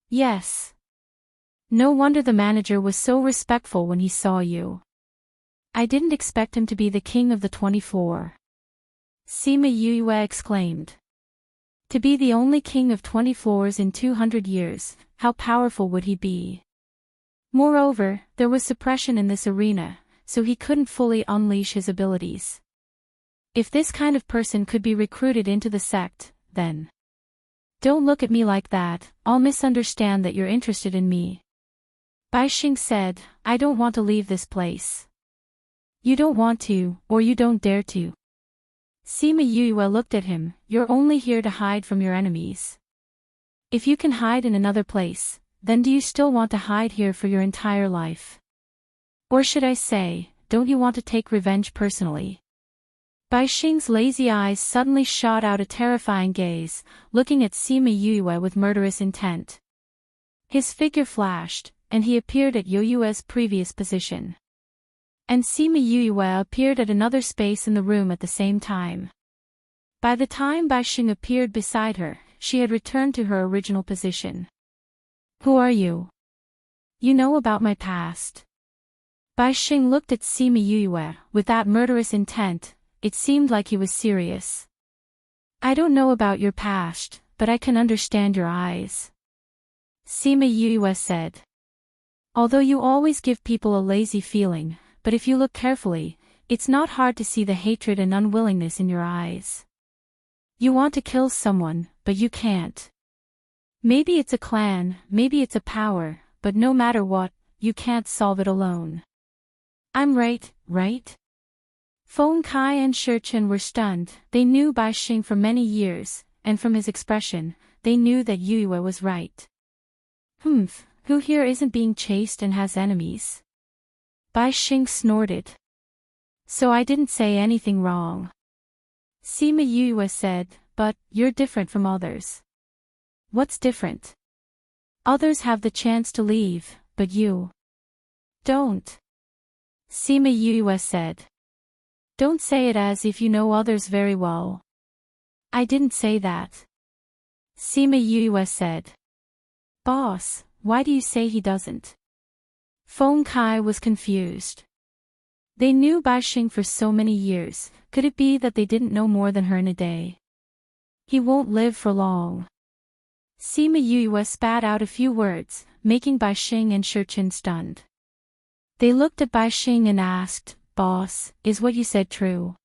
Yes. No wonder the manager was so respectful when he saw you. I didn't expect him to be the king of the 24. Sima Yue exclaimed. To be the only king of 20 floors in 200 years, how powerful would he be? Moreover, there was suppression in this arena, so he couldn't fully unleash his abilities. If this kind of person could be recruited into the sect, then... Don't look at me like that, I'll misunderstand that you're interested in me. Bai Xing said, I don't want to leave this place. You don't want to, or you don't dare to. Sima Yue looked at him, you're only here to hide from your enemies. If you can hide in another place, then do you still want to hide here for your entire life? Or should I say, don't you want to take revenge personally? Bai Xing's lazy eyes suddenly shot out a terrifying gaze, looking at Sima Yue with murderous intent. His figure flashed, and he appeared at Yue's previous position. And Sima Yue appeared at another space in the room at the same time. By the time Bai Xing appeared beside her, she had returned to her original position. Who are you? You know about my past. Bai Xing looked at Sima Yue with that murderous intent. It seemed like he was serious. I don't know about your past, but I can understand your eyes. Sima Yue said. Although you always give people a lazy feeling, but if you look carefully, it's not hard to see the hatred and unwillingness in your eyes. You want to kill someone, but you can't. Maybe it's a clan, maybe it's a power, but no matter what, you can't solve it alone. I'm right, right? Feng Kai and Shi Chen were stunned. They knew Bai Xing for many years, and from his expression, they knew that Yue was right. Who here isn't being chased and has enemies? Bai Xing snorted. So I didn't say anything wrong. Sima Yue said, but, you're different from others. What's different? Others have the chance to leave, but you don't. Sima Yue said. Don't say it as if you know others very well. I didn't say that. Sima Yue said. Boss, why do you say he doesn't? Feng Kai was confused. They knew Bai Xing for so many years, could it be that they didn't know more than her in a day? He won't live for long. Sima Yue spat out a few words, making Bai Xing and Shi Chen stunned. They looked at Bai Xing and asked, Boss, is what you said true?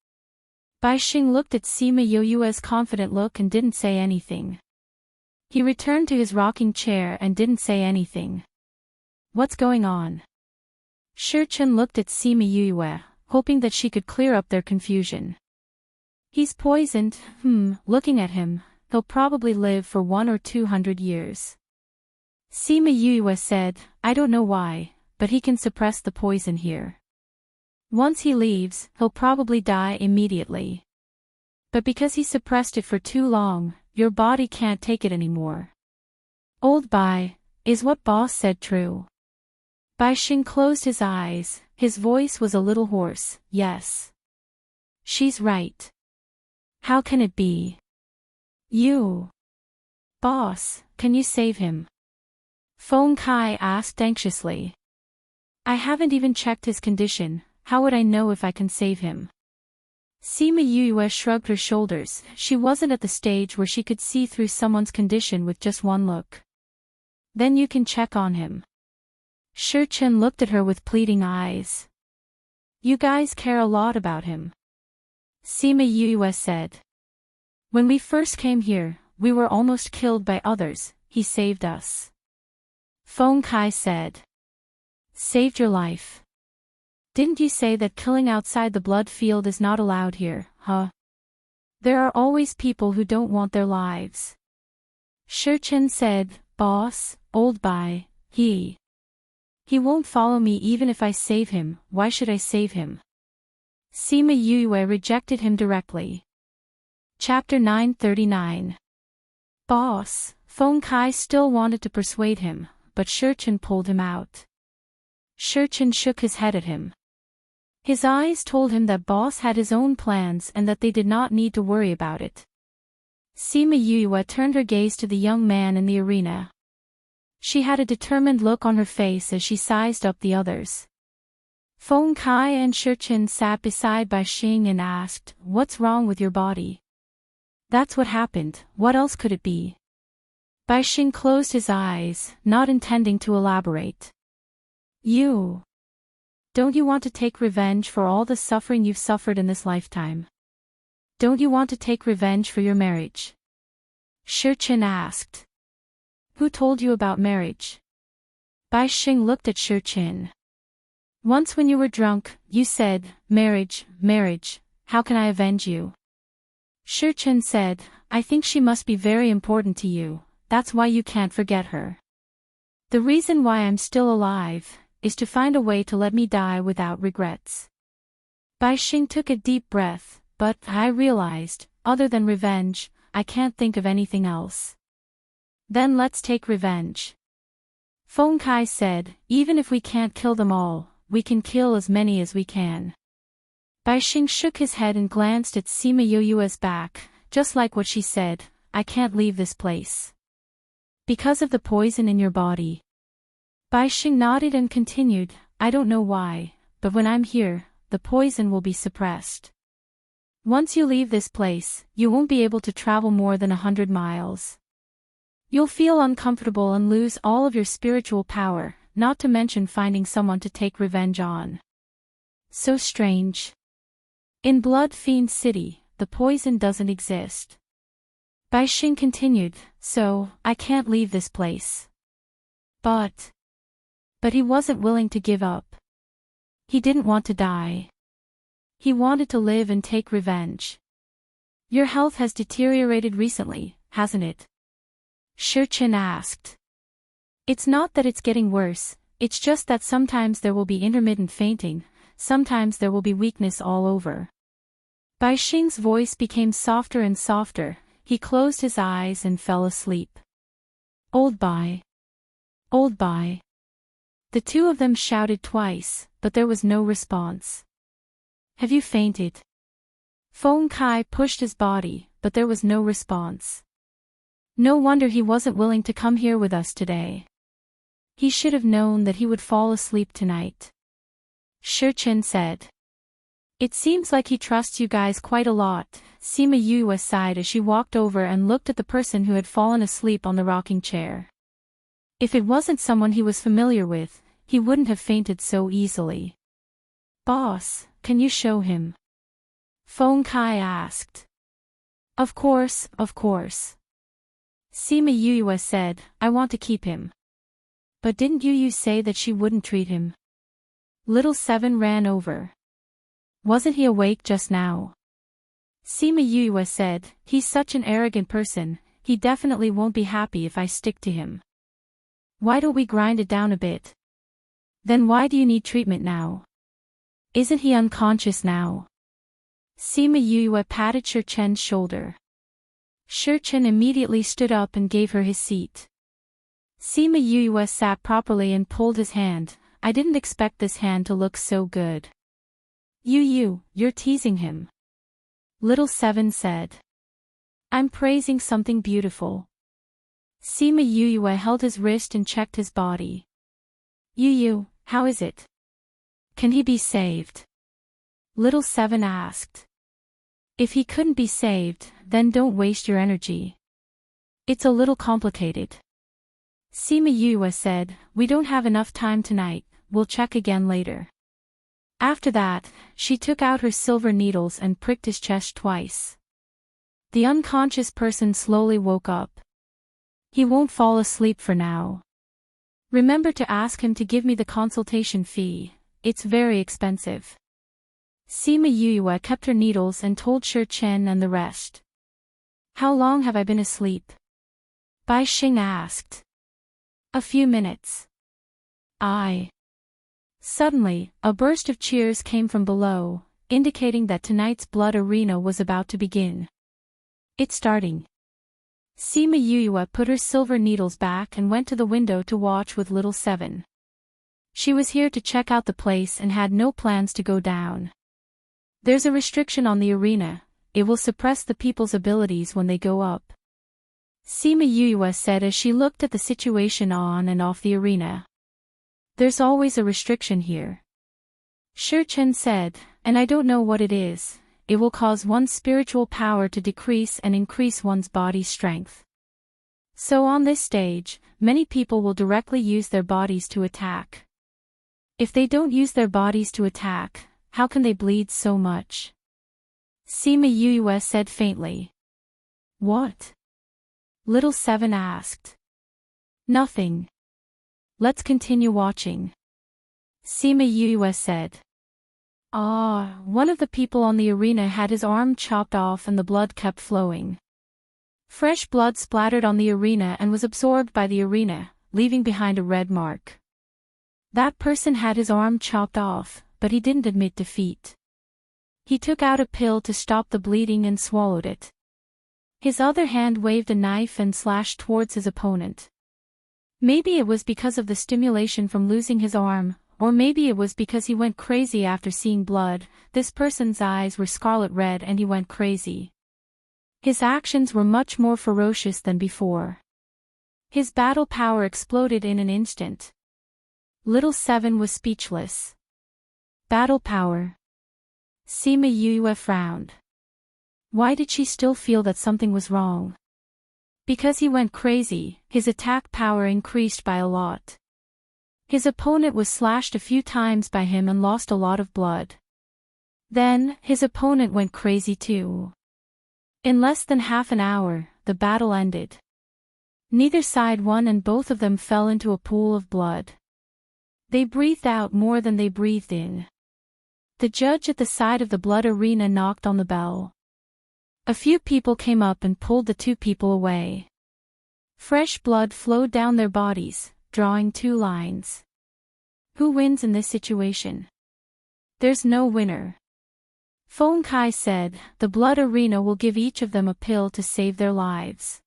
Bai Xing looked at Sima Yue's confident look and didn't say anything. He returned to his rocking chair and didn't say anything. What's going on? Shi Chen looked at Sima Yue, hoping that she could clear up their confusion. He's poisoned, looking at him, he'll probably live for 100 or 200 years. Sima Yue said, I don't know why, but he can suppress the poison here. Once he leaves, he'll probably die immediately. But because he suppressed it for too long, your body can't take it anymore. Old Bai, is what boss said true? Bai Xing closed his eyes, his voice was a little hoarse, yes. She's right. How can it be? You. Boss, can you save him? Feng Kai asked anxiously. I haven't even checked his condition. How would I know if I can save him? Sima Yue shrugged her shoulders, she wasn't at the stage where she could see through someone's condition with just one look. Then you can check on him. Shi Chen looked at her with pleading eyes. You guys care a lot about him. Sima Yue said. When we first came here, we were almost killed by others, he saved us. Feng Kai said. Saved your life. Didn't you say that killing outside the blood field is not allowed here, huh? There are always people who don't want their lives. Shi Chen said, Boss, old Bai, he won't follow me even if I save him, why should I save him? Sima Yue rejected him directly. Chapter 939. Boss, Feng Kai still wanted to persuade him, but Shi Chen pulled him out. Shi Chen shook his head at him. His eyes told him that boss had his own plans and that they did not need to worry about it. Sima Yue turned her gaze to the young man in the arena. She had a determined look on her face as she sized up the others. Feng Kai and Shichin sat beside Bai Xing and asked, "What's wrong with your body?" "That's what happened, what else could it be?" Bai Xing closed his eyes, not intending to elaborate. Don't you want to take revenge for all the suffering you've suffered in this lifetime? Don't you want to take revenge for your marriage?" Shichin asked. "Who told you about marriage?" Bai Xing looked at Shichin. "Once when you were drunk, you said, 'Marriage, marriage, how can I avenge you?'" Shichin said, "I think she must be very important to you, that's why you can't forget her. The reason why I'm still alive is to find a way to let me die without regrets." Bai Xing took a deep breath, "But I realized, other than revenge, I can't think of anything else." "Then let's take revenge." Feng Kai said, "Even if we can't kill them all, we can kill as many as we can." Bai Xing shook his head and glanced at Sima Yoyua's back, just like what she said, "I can't leave this place." "Because of the poison in your body." Bai Xing nodded and continued, "I don't know why, but when I'm here, the poison will be suppressed. Once you leave this place, you won't be able to travel more than 100 miles. You'll feel uncomfortable and lose all of your spiritual power, not to mention finding someone to take revenge on. So strange. In Blood Fiend City, the poison doesn't exist." Bai Xing continued, "So, I can't leave this place." But he wasn't willing to give up. He didn't want to die. He wanted to live and take revenge. "Your health has deteriorated recently, hasn't it?" Shichin asked. "It's not that it's getting worse, it's just that sometimes there will be intermittent fainting, sometimes there will be weakness all over." Bai Xing's voice became softer and softer, he closed his eyes and fell asleep. "Old Bai. Old Bai." The two of them shouted twice, but there was no response. "Have you fainted?" Feng Kai pushed his body, but there was no response. "No wonder he wasn't willing to come here with us today. He should have known that he would fall asleep tonight." Shichin said. "It seems like he trusts you guys quite a lot," Sima Yue sighed as she walked over and looked at the person who had fallen asleep on the rocking chair. If it wasn't someone he was familiar with, he wouldn't have fainted so easily. "Boss, can you show him?" Feng Kai asked. Of course. Sima Yue said, "I want to keep him." "But didn't you say that she wouldn't treat him?" Little Seven ran over. "Wasn't he awake just now?" Sima Yue said, "He's such an arrogant person, he definitely won't be happy if I stick to him. Why don't we grind it down a bit?" "Then why do you need treatment now? Isn't he unconscious now?" Sima Yue patted Shichen's shoulder. Shichen immediately stood up and gave her his seat. Sima Yue sat properly and pulled his hand. "I didn't expect this hand to look so good." You're teasing him," Little Seven said. "I'm praising something beautiful." Sima Yue held his wrist and checked his body. How is it? Can he be saved?" Little Seven asked. "If he couldn't be saved, then don't waste your energy. It's a little complicated." Sima Yue said, "We don't have enough time tonight, we'll check again later." After that, she took out her silver needles and pricked his chest twice. The unconscious person slowly woke up. "He won't fall asleep for now. Remember to ask him to give me the consultation fee, it's very expensive." Sima Yue kept her needles and told Shichin and the rest. "How long have I been asleep?" Bai Xing asked. "A few minutes." Suddenly, a burst of cheers came from below, indicating that tonight's blood arena was about to begin. "It's starting." Sima Yue put her silver needles back and went to the window to watch with Little Seven. She was here to check out the place and had no plans to go down. There's a restriction on the arena, it will suppress the people's abilities when they go up. Sima Yue said as she looked at the situation on and off the arena. There's always a restriction here. Shi Chen said, and I don't know what it is. It will cause one's spiritual power to decrease and increase one's body's strength. So on this stage, many people will directly use their bodies to attack. If they don't use their bodies to attack, how can they bleed so much? Sima Yue said faintly. What? Little Seven asked. Nothing. Let's continue watching. Sima Yue said. One of the people on the arena had his arm chopped off and the blood kept flowing. Fresh blood splattered on the arena and was absorbed by the arena, leaving behind a red mark. That person had his arm chopped off, but he didn't admit defeat. He took out a pill to stop the bleeding and swallowed it. His other hand waved a knife and slashed towards his opponent. Maybe it was because of the stimulation from losing his arm, or maybe it was because he went crazy after seeing blood. This person's eyes were scarlet red and he went crazy. His actions were much more ferocious than before. His battle power exploded in an instant. Little Seven was speechless. Battle power. Sima Yue frowned. Why did she still feel that something was wrong? Because he went crazy, his attack power increased by a lot. His opponent was slashed a few times by him and lost a lot of blood. Then, his opponent went crazy too. In less than half an hour, the battle ended. Neither side won and both of them fell into a pool of blood. They breathed out more than they breathed in. The judge at the side of the blood arena knocked on the bell. A few people came up and pulled the two people away. Fresh blood flowed down their bodies, drawing two lines. Who wins in this situation? There's no winner. Feng Kai said, the blood arena will give each of them a pill to save their lives.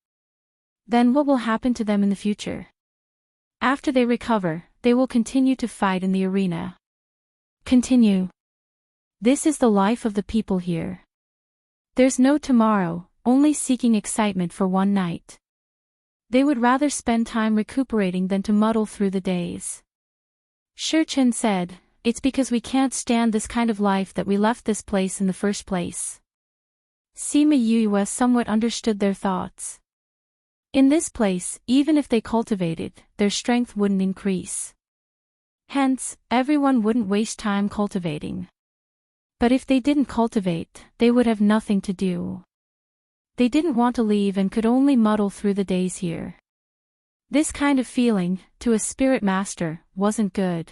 Then what will happen to them in the future? After they recover, they will continue to fight in the arena. Continue. This is the life of the people here. There's no tomorrow, only seeking excitement for one night. They would rather spend time recuperating than to muddle through the days. Shi Chen said, it's because we can't stand this kind of life that we left this place in the first place. Sima Yue somewhat understood their thoughts. In this place, even if they cultivated, their strength wouldn't increase. Hence, everyone wouldn't waste time cultivating. But if they didn't cultivate, they would have nothing to do. They didn't want to leave and could only muddle through the days here. This kind of feeling, to a spirit master, wasn't good.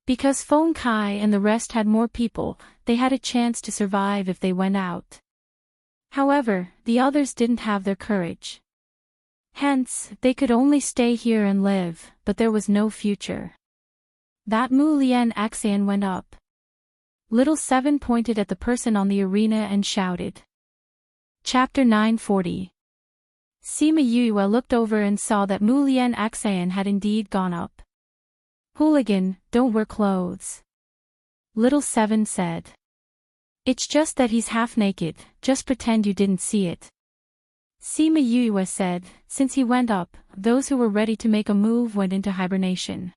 Because Feng Kai and the rest had more people, they had a chance to survive if they went out. However, the others didn't have their courage. Hence, they could only stay here and live, but there was no future. That Mu Lian Xian went up. Little Seven pointed at the person on the arena and shouted. Chapter 940. Sima Yue looked over and saw that Mu Lian Xian had indeed gone up. Hooligan, don't wear clothes. Little Seven said. It's just that he's half naked, just pretend you didn't see it. Sima Yue said, since he went up, those who were ready to make a move went into hibernation.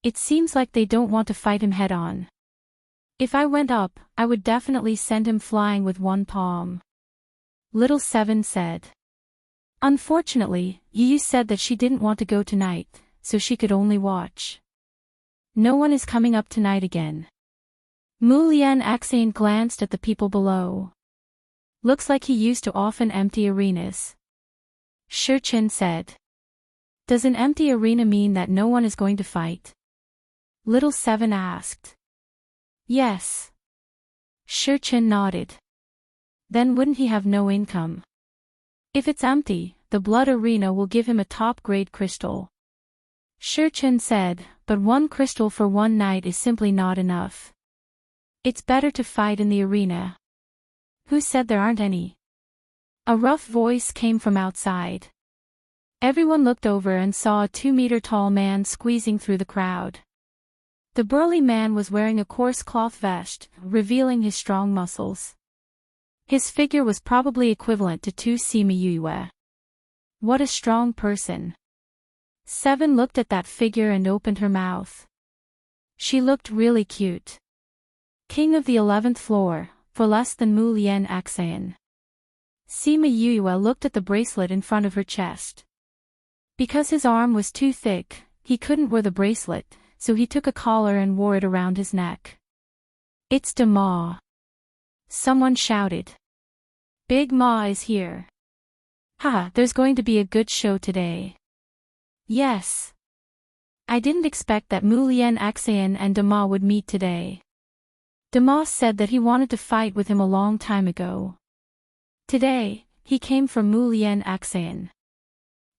It seems like they don't want to fight him head on. If I went up, I would definitely send him flying with one palm. Little Seven said. Unfortunately, Yu said that she didn't want to go tonight, so she could only watch. No one is coming up tonight again. Mu Lian Xian glanced at the people below. Looks like he used to often empty arenas. Shi Chen said. Does an empty arena mean that no one is going to fight? Little Seven asked. Yes. Shi Chen nodded. Then wouldn't he have no income? If it's empty, the blood arena will give him a top-grade crystal. Shi Chen said, but one crystal for one night is simply not enough. It's better to fight in the arena. Who said there aren't any? A rough voice came from outside. Everyone looked over and saw a 2-meter-tall man squeezing through the crowd. The burly man was wearing a coarse cloth vest, revealing his strong muscles. His figure was probably equivalent to 2 Sima Yue. What a strong person. 7 looked at that figure and opened her mouth. She looked really cute. King of the 11th floor, for less than Mu Lian Axayan. Sima Yue looked at the bracelet in front of her chest. Because his arm was too thick, he couldn't wear the bracelet, so he took a collar and wore it around his neck. It's Da Ma. Someone shouted. Big Ma is here. Haha, there's going to be a good show today. Yes. I didn't expect that Mu Lian Axayan and Da Ma would meet today. Da Ma said that he wanted to fight with him a long time ago. Today, he came from Mu Lian Axayan.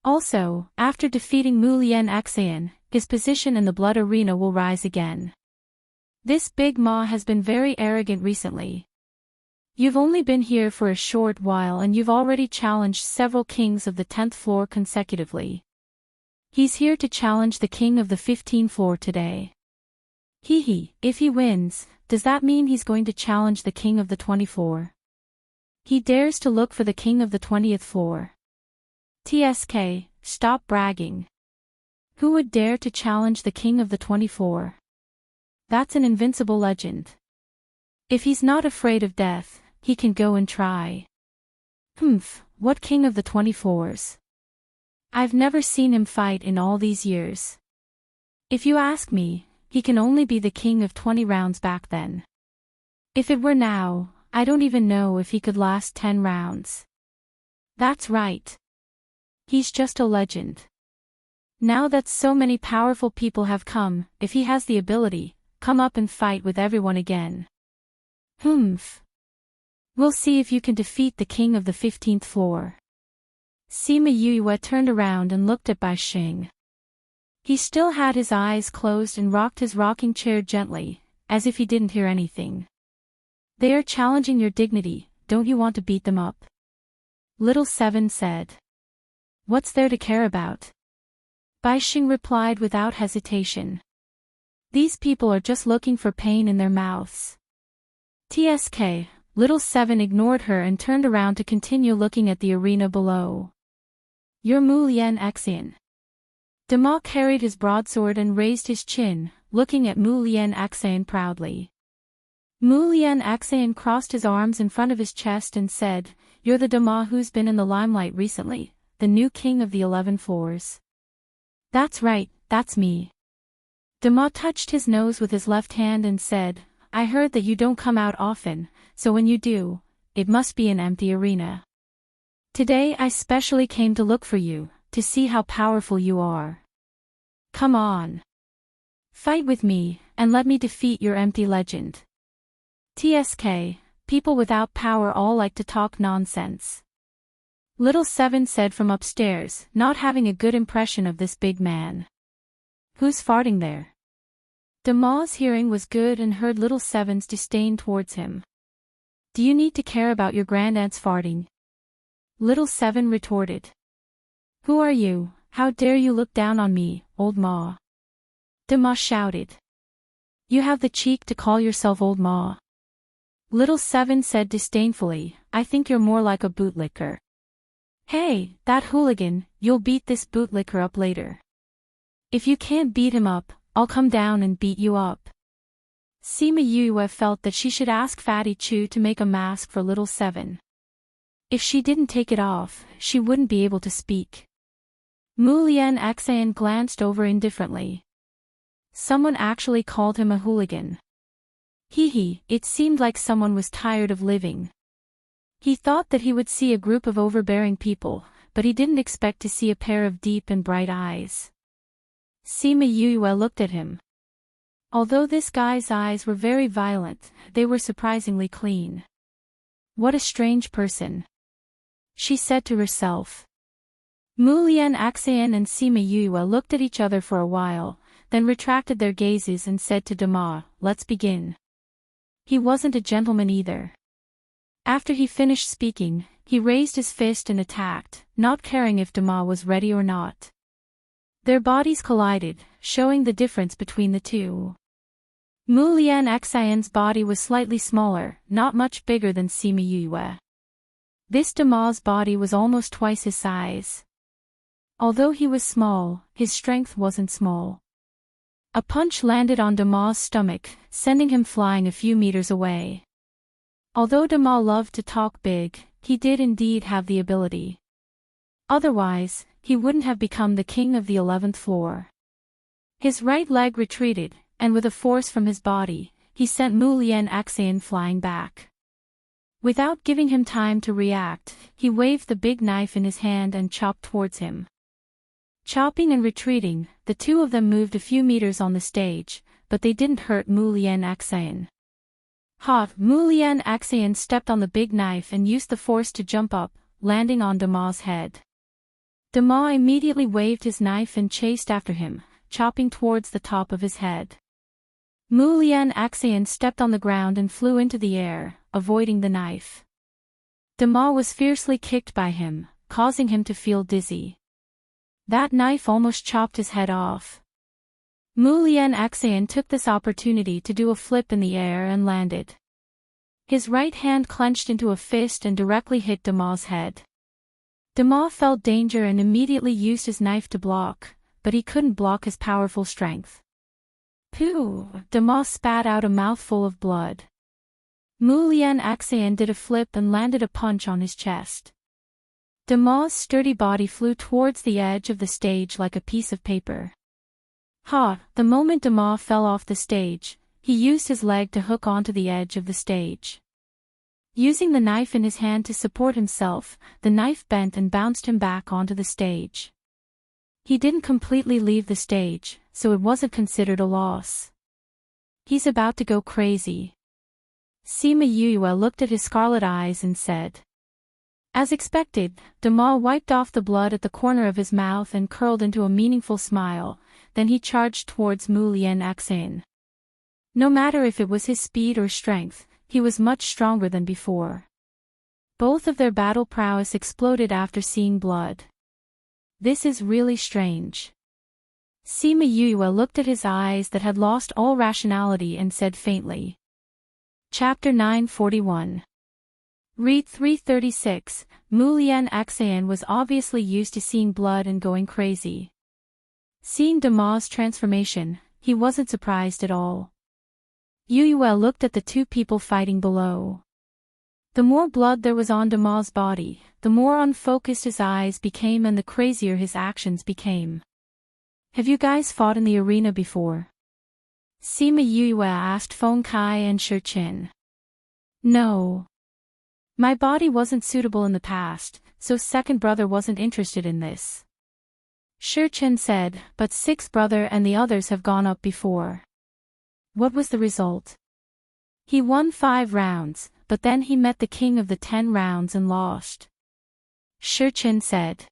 Also, after defeating Mu Lian Axayan, his position in the blood arena will rise again. This Big Ma has been very arrogant recently. You've only been here for a short while and you've already challenged several kings of the 10th floor consecutively. He's here to challenge the king of the 15th floor today. If he wins, does that mean he's going to challenge the king of the 24? He dares to look for the king of the 20th floor. TSK, stop bragging. Who would dare to challenge the king of the 24? That's an invincible legend. If he's not afraid of death, he can go and try. What king of the 24s? I've never seen him fight in all these years. If you ask me, he can only be the king of 20 rounds back then. If it were now, I don't even know if he could last 10 rounds. That's right. He's just a legend. Now that so many powerful people have come, if he has the ability, come up and fight with everyone again. We'll see if you can defeat the king of the 15th floor. Sima Yue turned around and looked at Bai Xing. He still had his eyes closed and rocked his rocking chair gently, as if he didn't hear anything. They are challenging your dignity, don't you want to beat them up? Little 7 said. What's there to care about? Bai Xing replied without hesitation. These people are just looking for pain in their mouths. TSK, Little 7 ignored her and turned around to continue looking at the arena below. You're Mu Lian Axayan. Da Ma carried his broadsword and raised his chin, looking at Mu Lian Axayan proudly. Mu Lian Axayan crossed his arms in front of his chest and said, You're the Da Ma who's been in the limelight recently, the new king of the 11 floors. That's right, that's me. Da Ma touched his nose with his left hand and said, I heard that you don't come out often, so when you do, it must be an empty arena. Today I specially came to look for you, to see how powerful you are. Come on. Fight with me, and let me defeat your empty legend. TSK, people without power all like to talk nonsense. Little 7 said from upstairs, not having a good impression of this big man. Who's farting there? Da Ma's hearing was good and heard Little 7's disdain towards him. Do you need to care about your grandaunt's farting? Little 7 retorted. Who are you? How dare you look down on me, old Ma? Da Ma shouted. You have the cheek to call yourself old Ma. Little 7 said disdainfully, I think you're more like a bootlicker. Hey, that hooligan, you'll beat this bootlicker up later. If you can't beat him up, I'll come down and beat you up. Sima Yue felt that she should ask Fatty Chu to make a mask for Little 7. If she didn't take it off, she wouldn't be able to speak. Mu Lian Axayan glanced over indifferently. Someone actually called him a hooligan. It seemed like someone was tired of living. He thought that he would see a group of overbearing people, but he didn't expect to see a pair of deep and bright eyes. Sima Yue looked at him. Although this guy's eyes were very violent, they were surprisingly clean. What a strange person. She said to herself. Mu Lian Axayan and Sima Yue looked at each other for a while, then retracted their gazes and said to Da Ma, let's begin. He wasn't a gentleman either. After he finished speaking, he raised his fist and attacked, not caring if Da Ma was ready or not. Their bodies collided, showing the difference between the two. Mu Lian Axayan's body was slightly smaller, not much bigger than Sima Yue. This Da Ma's body was almost twice his size. Although he was small, his strength wasn't small. A punch landed on Dama's stomach, sending him flying a few meters away. Although Dama loved to talk big, he did indeed have the ability. Otherwise, he wouldn't have become the king of the 11th floor. His right leg retreated, and with a force from his body, he sent Mu Lian Axian flying back. Without giving him time to react, he waved the big knife in his hand and chopped towards him. Chopping and retreating, the two of them moved a few meters on the stage, but they didn't hurt Mu Lian Axian. Mu Lian Axian stepped on the big knife and used the force to jump up, landing on Dama's head. Dama immediately waved his knife and chased after him, chopping towards the top of his head. Mu Lian Axian stepped on the ground and flew into the air, avoiding the knife. Dama was fiercely kicked by him, causing him to feel dizzy. That knife almost chopped his head off. Mu Lian Axian took this opportunity to do a flip in the air and landed. His right hand clenched into a fist and directly hit Dama's head. Dama felt danger and immediately used his knife to block, but he couldn't block his powerful strength. Pooh! Dama spat out a mouthful of blood. Mu Lian Axian did a flip and landed a punch on his chest. Dama's sturdy body flew towards the edge of the stage like a piece of paper. The moment Dama fell off the stage, he used his leg to hook onto the edge of the stage. Using the knife in his hand to support himself, the knife bent and bounced him back onto the stage. He didn't completely leave the stage, so it wasn't considered a loss. He's about to go crazy. Sima Yuyue looked at his scarlet eyes and said. As expected, Dama wiped off the blood at the corner of his mouth and curled into a meaningful smile, then he charged towards Mu Lian Axian. No matter if it was his speed or strength, he was much stronger than before. Both of their battle prowess exploded after seeing blood. This is really strange. Sima Yuyue looked at his eyes that had lost all rationality and said faintly. Chapter 941. Read 336, Mu Lian Axian was obviously used to seeing blood and going crazy. Seeing Dama's transformation, he wasn't surprised at all. Yuyue looked at the two people fighting below. The more blood there was on Dama's body, the more unfocused his eyes became and the crazier his actions became. Have you guys fought in the arena before? Sima Yuyue asked Feng Kai and Shi Qin. No. My body wasn't suitable in the past, so second brother wasn't interested in this. Shi Qin said, but sixth brother and the others have gone up before. What was the result? He won 5 rounds, but then he met the king of the 10 rounds and lost. Shi Qin said.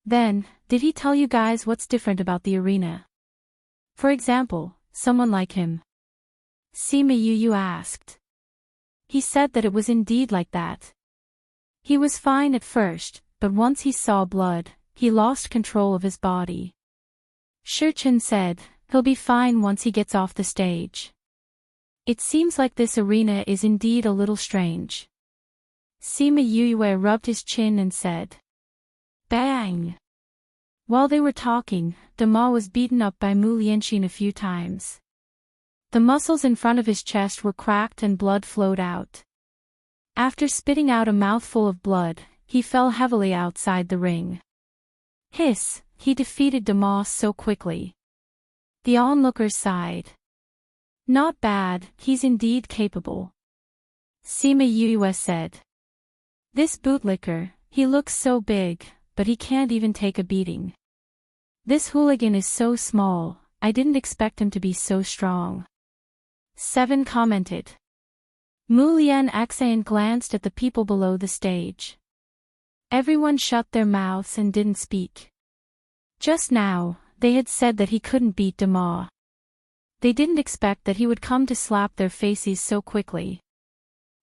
Then, did he tell you guys what's different about the arena? For example, someone like him. Sima Yuyue asked. He said that it was indeed like that. He was fine at first, but once he saw blood, he lost control of his body. Shi Qin said, he'll be fine once he gets off the stage. It seems like this arena is indeed a little strange. Sima Yuyue rubbed his chin and said. Bang! While they were talking, Dama was beaten up by Mu Lianxin a few times. The muscles in front of his chest were cracked and blood flowed out. After spitting out a mouthful of blood, he fell heavily outside the ring. Hiss, he defeated Dama so quickly. The onlookers sighed. Not bad, he's indeed capable. Sima Yuyue said. This bootlicker, he looks so big, but he can't even take a beating. This hooligan is so small, I didn't expect him to be so strong. 7 commented. Mu Lian Axian glanced at the people below the stage. Everyone shut their mouths and didn't speak. Just now, they had said that he couldn't beat Dama. They didn't expect that he would come to slap their faces so quickly.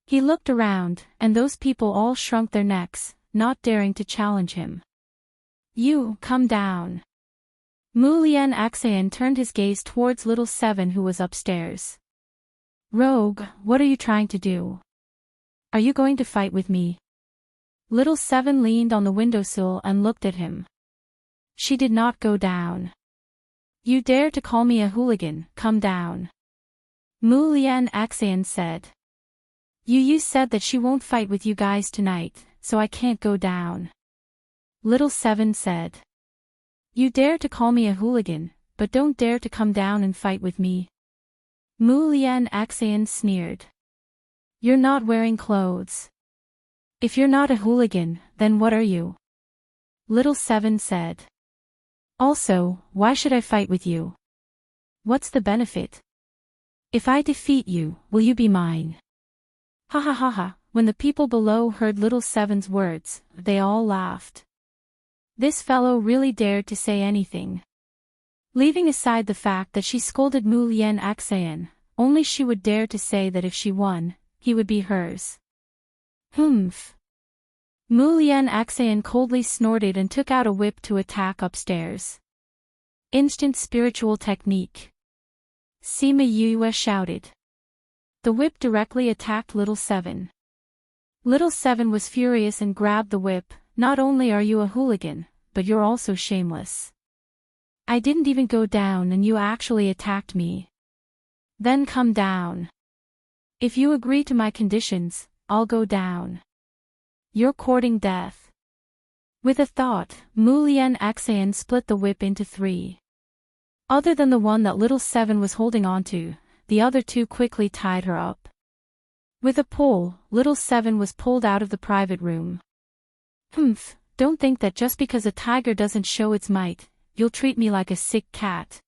He looked around, and those people all shrunk their necks, not daring to challenge him. You, come down. Mu Lian Axian turned his gaze towards little 7 who was upstairs. Rogue, what are you trying to do? Are you going to fight with me? Little 7 leaned on the windowsill and looked at him. She did not go down. You dare to call me a hooligan, come down. Mu Lian Axian said. You said that she won't fight with you guys tonight, so I can't go down. Little Seven said. You dare to call me a hooligan, but don't dare to come down and fight with me. Mu Lian Axian sneered. You're not wearing clothes. If you're not a hooligan, then what are you? Little Seven said. Also, why should I fight with you? What's the benefit? If I defeat you, will you be mine? Ha ha ha ha. When the people below heard Little Seven's words, they all laughed. This fellow really dared to say anything. Leaving aside the fact that she scolded Mu Lian Axian, only she would dare to say that if she won, he would be hers. Humph. Mu Lian Axian coldly snorted and took out a whip to attack upstairs. Instant spiritual technique. Sima Yue shouted. The whip directly attacked Little Seven. Little Seven was furious and grabbed the whip. Not only are you a hooligan, but you're also shameless. I didn't even go down and you actually attacked me. Then come down. If you agree to my conditions, I'll go down. You're courting death. With a thought, Mu Lian Axian split the whip into 3. Other than the one that Little Seven was holding onto, the other 2 quickly tied her up. With a pull, Little Seven was pulled out of the private room. Humph, don't think that just because a tiger doesn't show its might, you'll treat me like a sick cat.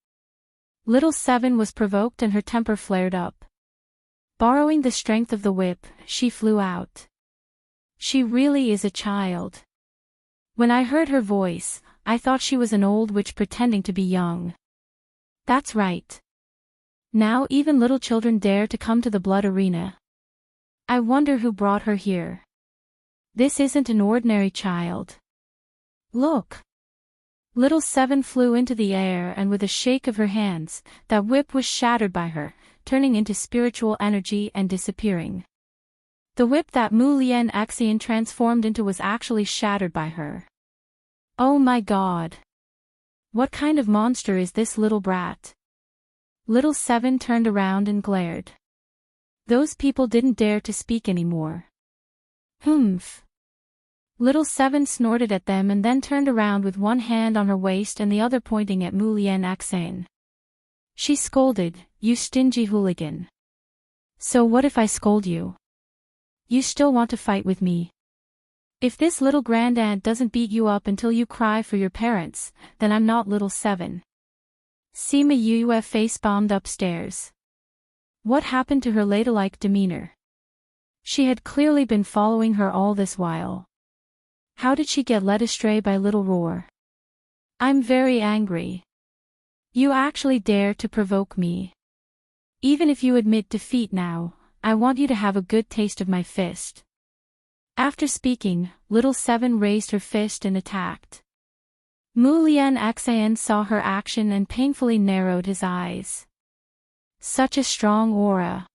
Little Seven was provoked and her temper flared up. Borrowing the strength of the whip, she flew out. She really is a child. When I heard her voice, I thought she was an old witch pretending to be young. That's right. Now even little children dare to come to the blood arena. I wonder who brought her here. This isn't an ordinary child. Look! Little Seven flew into the air and with a shake of her hands, that whip was shattered by her, turning into spiritual energy and disappearing. The whip that Mu Lian Axian transformed into was actually shattered by her. Oh my god! What kind of monster is this little brat? Little Seven turned around and glared. Those people didn't dare to speak anymore. Humph! Little Seven snorted at them and then turned around with one hand on her waist and the other pointing at Mu Lian Axian. She scolded, "You stingy hooligan. So what if I scold you? You still want to fight with me? If this little grandaunt doesn't beat you up until you cry for your parents, then I'm not Little Seven." Sima Yue face-bombed upstairs. What happened to her ladylike demeanor? She had clearly been following her all this while. How did she get led astray by Little Roar? I'm very angry. You actually dare to provoke me. Even if you admit defeat now, I want you to have a good taste of my fist. After speaking, Little Seven raised her fist and attacked. Mu Lian Axian saw her action and painfully narrowed his eyes. Such a strong aura.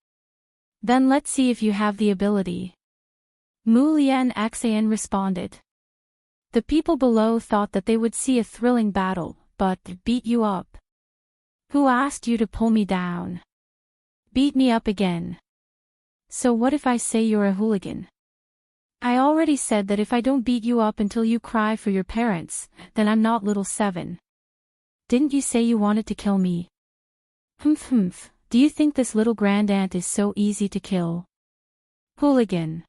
Then let's see if you have the ability. Mu Lian Axian responded. The people below thought that they would see a thrilling battle, but beat you up. Who asked you to pull me down? Beat me up again. So what if I say you're a hooligan? I already said that if I don't beat you up until you cry for your parents, then I'm not Little Seven. Didn't you say you wanted to kill me? Humph, do you think this little grandaunt is so easy to kill? Hooligan.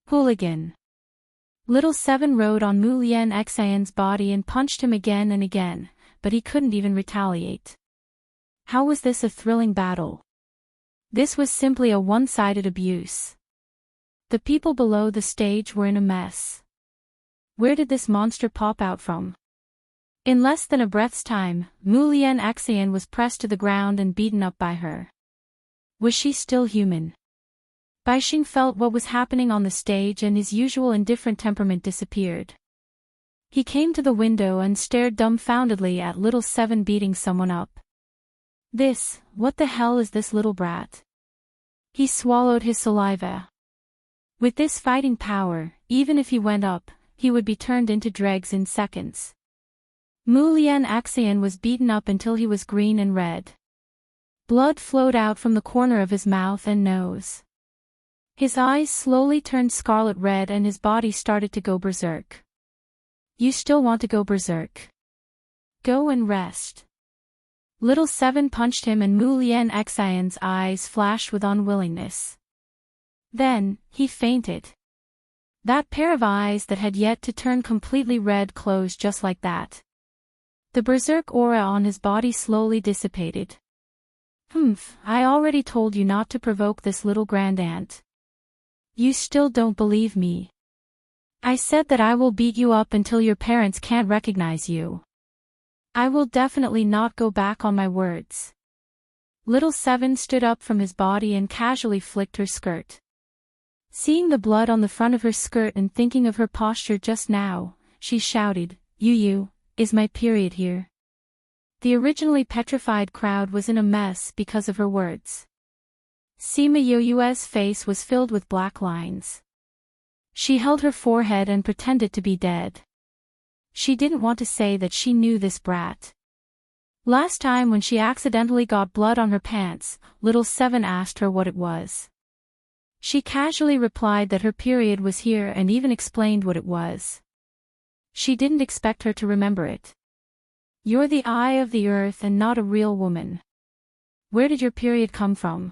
Hooligan. Little Seven rode on Mu Lian Axian's body and punched him again and again, but he couldn't even retaliate. How was this a thrilling battle? This was simply a one-sided abuse. The people below the stage were in a mess. Where did this monster pop out from? In less than a breath's time, Mu Lian Axian was pressed to the ground and beaten up by her. Was she still human? Baixing felt what was happening on the stage and his usual indifferent temperament disappeared. He came to the window and stared dumbfoundedly at Little Seven beating someone up. What the hell is this little brat? He swallowed his saliva. With this fighting power, even if he went up, he would be turned into dregs in seconds. Mu Lian Axian was beaten up until he was green and red. Blood flowed out from the corner of his mouth and nose. His eyes slowly turned scarlet red and his body started to go berserk. You still want to go berserk? Go and rest. Little Seven punched him and Mu Lian Axian's eyes flashed with unwillingness. Then, he fainted. That pair of eyes that had yet to turn completely red closed just like that. The berserk aura on his body slowly dissipated. I already told you not to provoke this little grandaunt. You still don't believe me. I said that I will beat you up until your parents can't recognize you. I will definitely not go back on my words. Little Seven stood up from his body and casually flicked her skirt. Seeing the blood on the front of her skirt and thinking of her posture just now, she shouted, You, is my period here? The originally petrified crowd was in a mess because of her words. Sima You's face was filled with black lines. She held her forehead and pretended to be dead. She didn't want to say that she knew this brat. Last time when she accidentally got blood on her pants, Little Seven asked her what it was. She casually replied that her period was here and even explained what it was. She didn't expect her to remember it. You're the eye of the earth and not a real woman. Where did your period come from?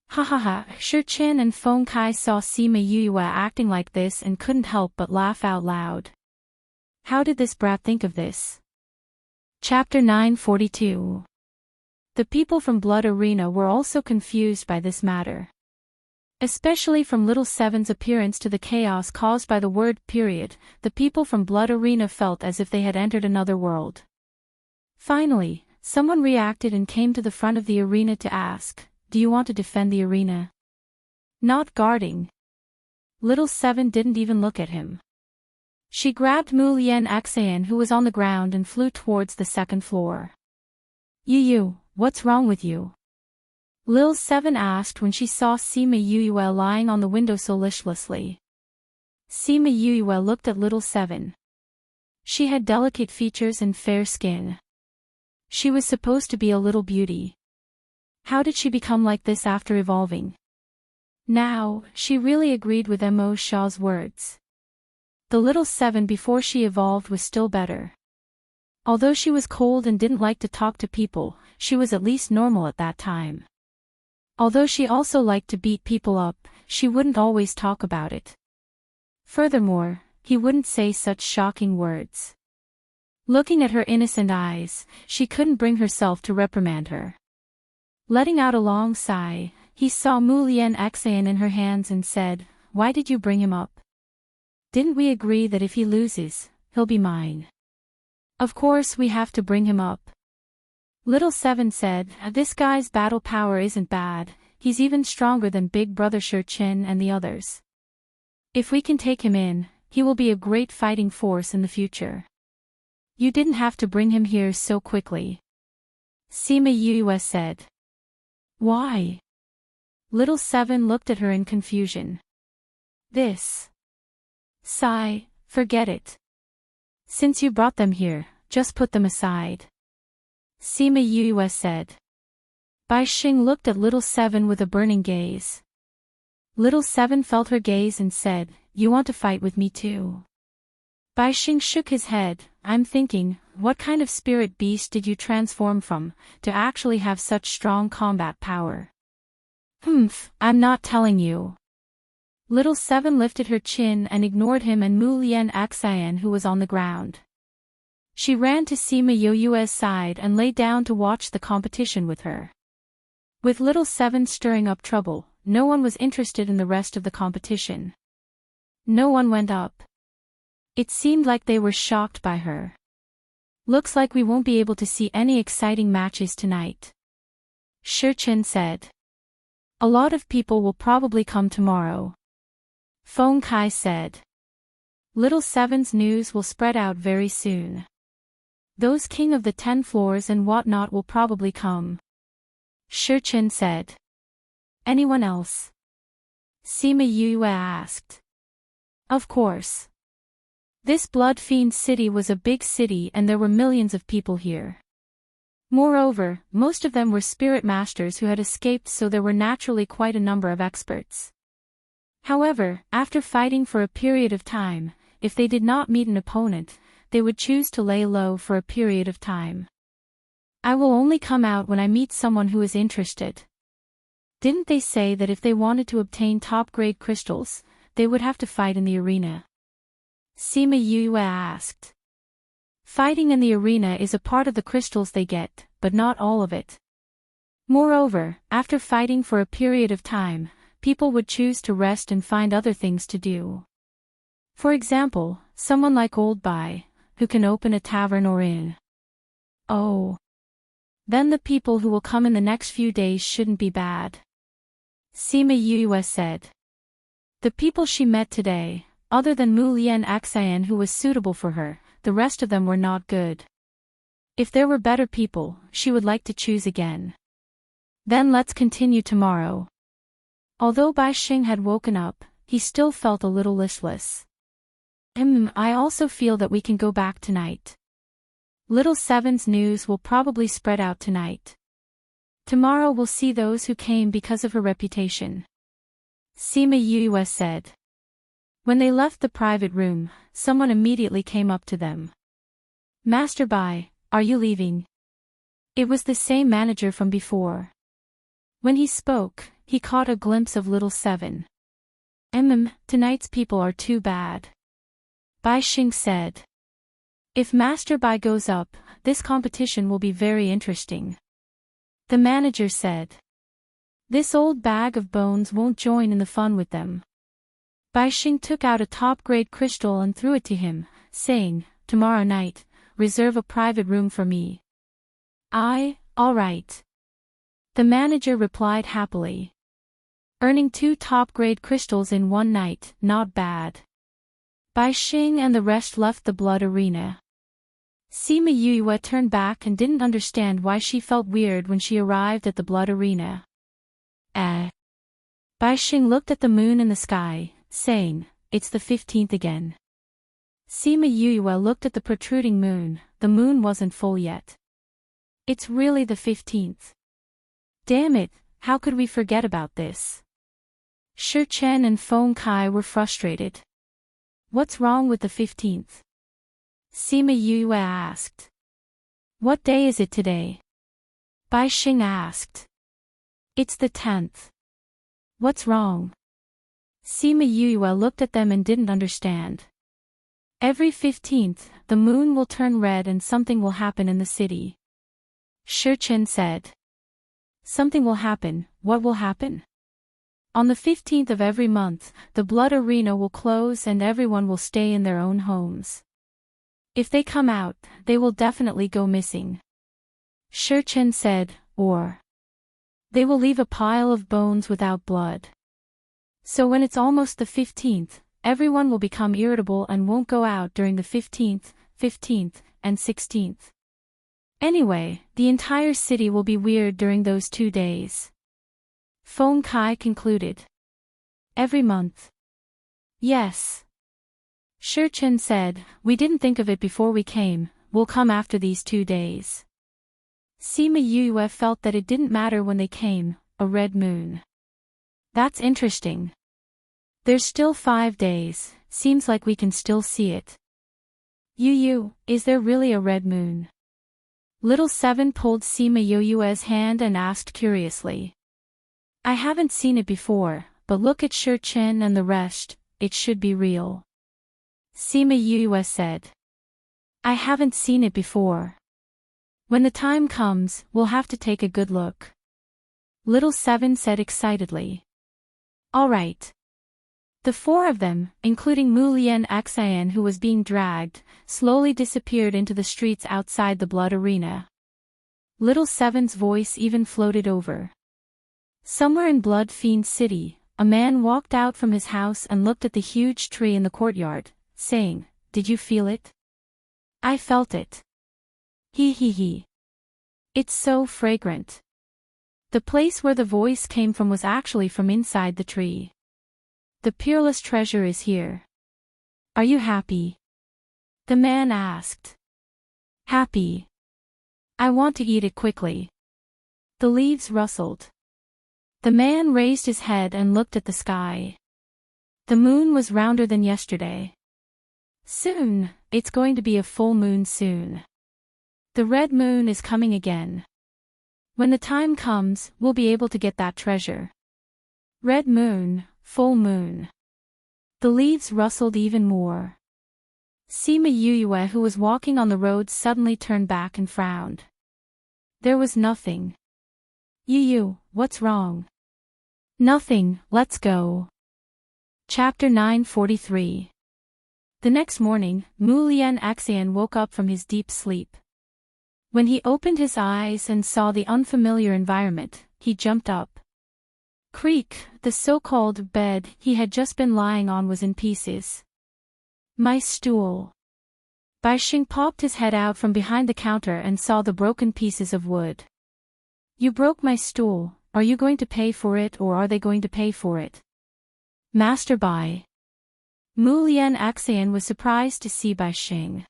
Ha ha ha. Shi Qin and Feng Kai saw Sima Yue acting like this and couldn't help but laugh out loud. How did this brat think of this? Chapter 942. The people from Blood Arena were also confused by this matter. Especially from Little Seven's appearance to the chaos caused by the word period, the people from Blood Arena felt as if they had entered another world. Finally, someone reacted and came to the front of the arena to ask, Do you want to defend the arena? Not guarding. Little Seven didn't even look at him. She grabbed Mu Lian Axian who was on the ground and flew towards the second floor. You, what's wrong with you? Lil Seven asked when she saw Sima Yue lying on the windowsill listlessly. Sima Yue looked at Little Seven. She had delicate features and fair skin. She was supposed to be a little beauty. How did she become like this after evolving? Now, she really agreed with Mo Shaw's words. The Little Seven before she evolved was still better. Although she was cold and didn't like to talk to people, she was at least normal at that time. Although she also liked to beat people up, she wouldn't always talk about it. Furthermore, he wouldn't say such shocking words. Looking at her innocent eyes, she couldn't bring herself to reprimand her. Letting out a long sigh, he saw Mu Lian Axian in her hands and said, Why did you bring him up? Didn't we agree that if he loses, he'll be mine? Of course we have to bring him up. Little Seven said, This guy's battle power isn't bad, he's even stronger than Big Brother Shi Qin and the others. If we can take him in, he will be a great fighting force in the future. You didn't have to bring him here so quickly. Sima Yue said. Why? Little Seven looked at her in confusion. This. Sigh, forget it. Since you brought them here, just put them aside. Sima Yue said. Bai Xing looked at Little Seven with a burning gaze. Little Seven felt her gaze and said, You want to fight with me too? Bai Xing shook his head. I'm thinking, what kind of spirit beast did you transform from, to actually have such strong combat power? I'm not telling you. Little Seven lifted her chin and ignored him and Mu Lian Axian who was on the ground. She ran to Sima You's side and lay down to watch the competition with her. With Little Seven stirring up trouble, no one was interested in the rest of the competition. No one went up. It seemed like they were shocked by her. Looks like we won't be able to see any exciting matches tonight. Shi Qin said. A lot of people will probably come tomorrow. Feng Kai said. Little Seven's news will spread out very soon. Those king of the 10 floors and whatnot will probably come. Shi Qin said. Anyone else? Sima Yue asked. Of course. This Blood Fiend city was a big city and there were millions of people here. Moreover, most of them were spirit masters who had escaped, so there were naturally quite a number of experts. However, after fighting for a period of time, if they did not meet an opponent, they would choose to lay low for a period of time. I will only come out when I meet someone who is interested. Didn't they say that if they wanted to obtain top-grade crystals, they would have to fight in the arena? Sima Yue asked. Fighting in the arena is a part of the crystals they get, but not all of it. Moreover, after fighting for a period of time, people would choose to rest and find other things to do. For example, someone like Old Bai, who can open a tavern or inn. Oh. Then the people who will come in the next few days shouldn't be bad. Sima Yue said. The people she met today, other than Mu Lian Xian who was suitable for her, the rest of them were not good. If there were better people, she would like to choose again. Then let's continue tomorrow. Although Bai Xing had woken up, he still felt a little listless. I also feel that we can go back tonight. Little Seven's news will probably spread out tonight. Tomorrow we'll see those who came because of her reputation. Sima Yue said. When they left the private room, someone immediately came up to them. Master Bai, are you leaving? It was the same manager from before. When he spoke, he caught a glimpse of Little Seven. Tonight's people are too bad. Bai Xing said. If Master Bai goes up, this competition will be very interesting. The manager said. This old bag of bones won't join in the fun with them. Bai Xing took out a top-grade crystal and threw it to him, saying, Tomorrow night, reserve a private room for me. All right. The manager replied happily. Earning 2 top-grade crystals in one night, not bad. Bai Xing and the rest left the blood arena. Sima Yue turned back and didn't understand why she felt weird when she arrived at the blood arena. Bai Xing looked at the moon in the sky, saying, It's the 15th again. Sima Yue looked at the protruding moon, the moon wasn't full yet. It's really the 15th. Damn it, how could we forget about this? Shi Chen and Feng Kai were frustrated. What's wrong with the 15th? Sima Yue asked. What day is it today? Bai Xing asked. It's the 10th. What's wrong? Sima Yue looked at them and didn't understand. Every 15th, the moon will turn red and something will happen in the city. Shi Chen said. Something will happen, what will happen? On the 15th of every month, the blood arena will close and everyone will stay in their own homes. If they come out, they will definitely go missing. Shi Chen said, or they will leave a pile of bones without blood. So when it's almost the 15th, everyone will become irritable and won't go out during the 15th, 15th, and 16th. Anyway, the entire city will be weird during those 2 days. Feng Kai concluded. Every month. Yes. Shi Chen said, we didn't think of it before we came, we'll come after these 2 days. Sima Yue felt that it didn't matter when they came, a red moon. That's interesting. There's still 5 days, seems like we can still see it. Yu, is there really a red moon? Little Seven pulled Sima Yue's hand and asked curiously. I haven't seen it before, but look at Shi Chen and the rest, it should be real. Sima Yue said. I haven't seen it before. When the time comes, we'll have to take a good look. Little Seven said excitedly. All right. The 4 of them, including Mu Lian Xian who was being dragged, slowly disappeared into the streets outside the blood arena. Little Seven's voice even floated over. Somewhere in Blood Fiend City, a man walked out from his house and looked at the huge tree in the courtyard, saying, Did you feel it? I felt it. He. It's so fragrant. The place where the voice came from was actually from inside the tree. The peerless treasure is here. Are you happy? The man asked. Happy. I want to eat it quickly. The leaves rustled. The man raised his head and looked at the sky. The moon was rounder than yesterday. Soon, it's going to be a full moon soon. The red moon is coming again. When the time comes, we'll be able to get that treasure. Red moon, full moon. The leaves rustled even more. Sima Yuyue, who was walking on the road, suddenly turned back and frowned. There was nothing. Yu, what's wrong? Nothing, let's go. Chapter 943. The next morning, Mulian Axian woke up from his deep sleep. When he opened his eyes and saw the unfamiliar environment, he jumped up. Creak, the so-called bed he had just been lying on was in pieces. My stool. Baixing popped his head out from behind the counter and saw the broken pieces of wood. You broke my stool, are you going to pay for it or are they going to pay for it? Master Bai. Mulian Axian was surprised to see Baixing.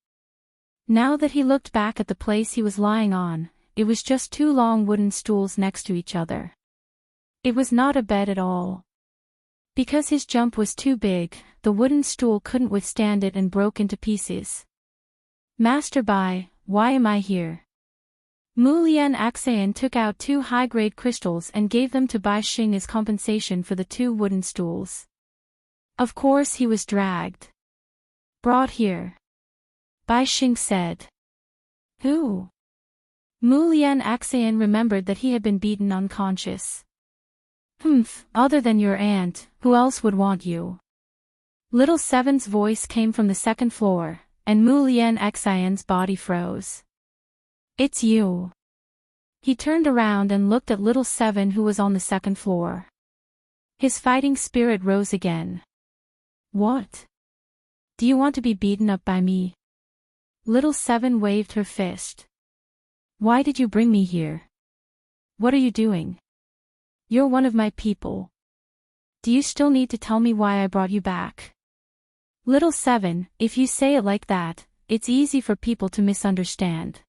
Now that he looked back at the place he was lying on, it was just two long wooden stools next to each other. It was not a bed at all. Because his jump was too big, the wooden stool couldn't withstand it and broke into pieces. Master Bai, why am I here? Mulian Axian took out two high-grade crystals and gave them to Baixing as compensation for the two wooden stools. Of course he was dragged. Brought here. Baixing said. Who? Mulian Axian remembered that he had been beaten unconscious. Other than your aunt, who else would want you? Little Seven's voice came from the second floor, and Mulian Axian's body froze. It's you. He turned around and looked at Little Seven, who was on the second floor. His fighting spirit rose again. What? Do you want to be beaten up by me? Little Seven waved her fist. Why did you bring me here? What are you doing? You're one of my people. Do you still need to tell me why I brought you back? Little Seven, if you say it like that, it's easy for people to misunderstand.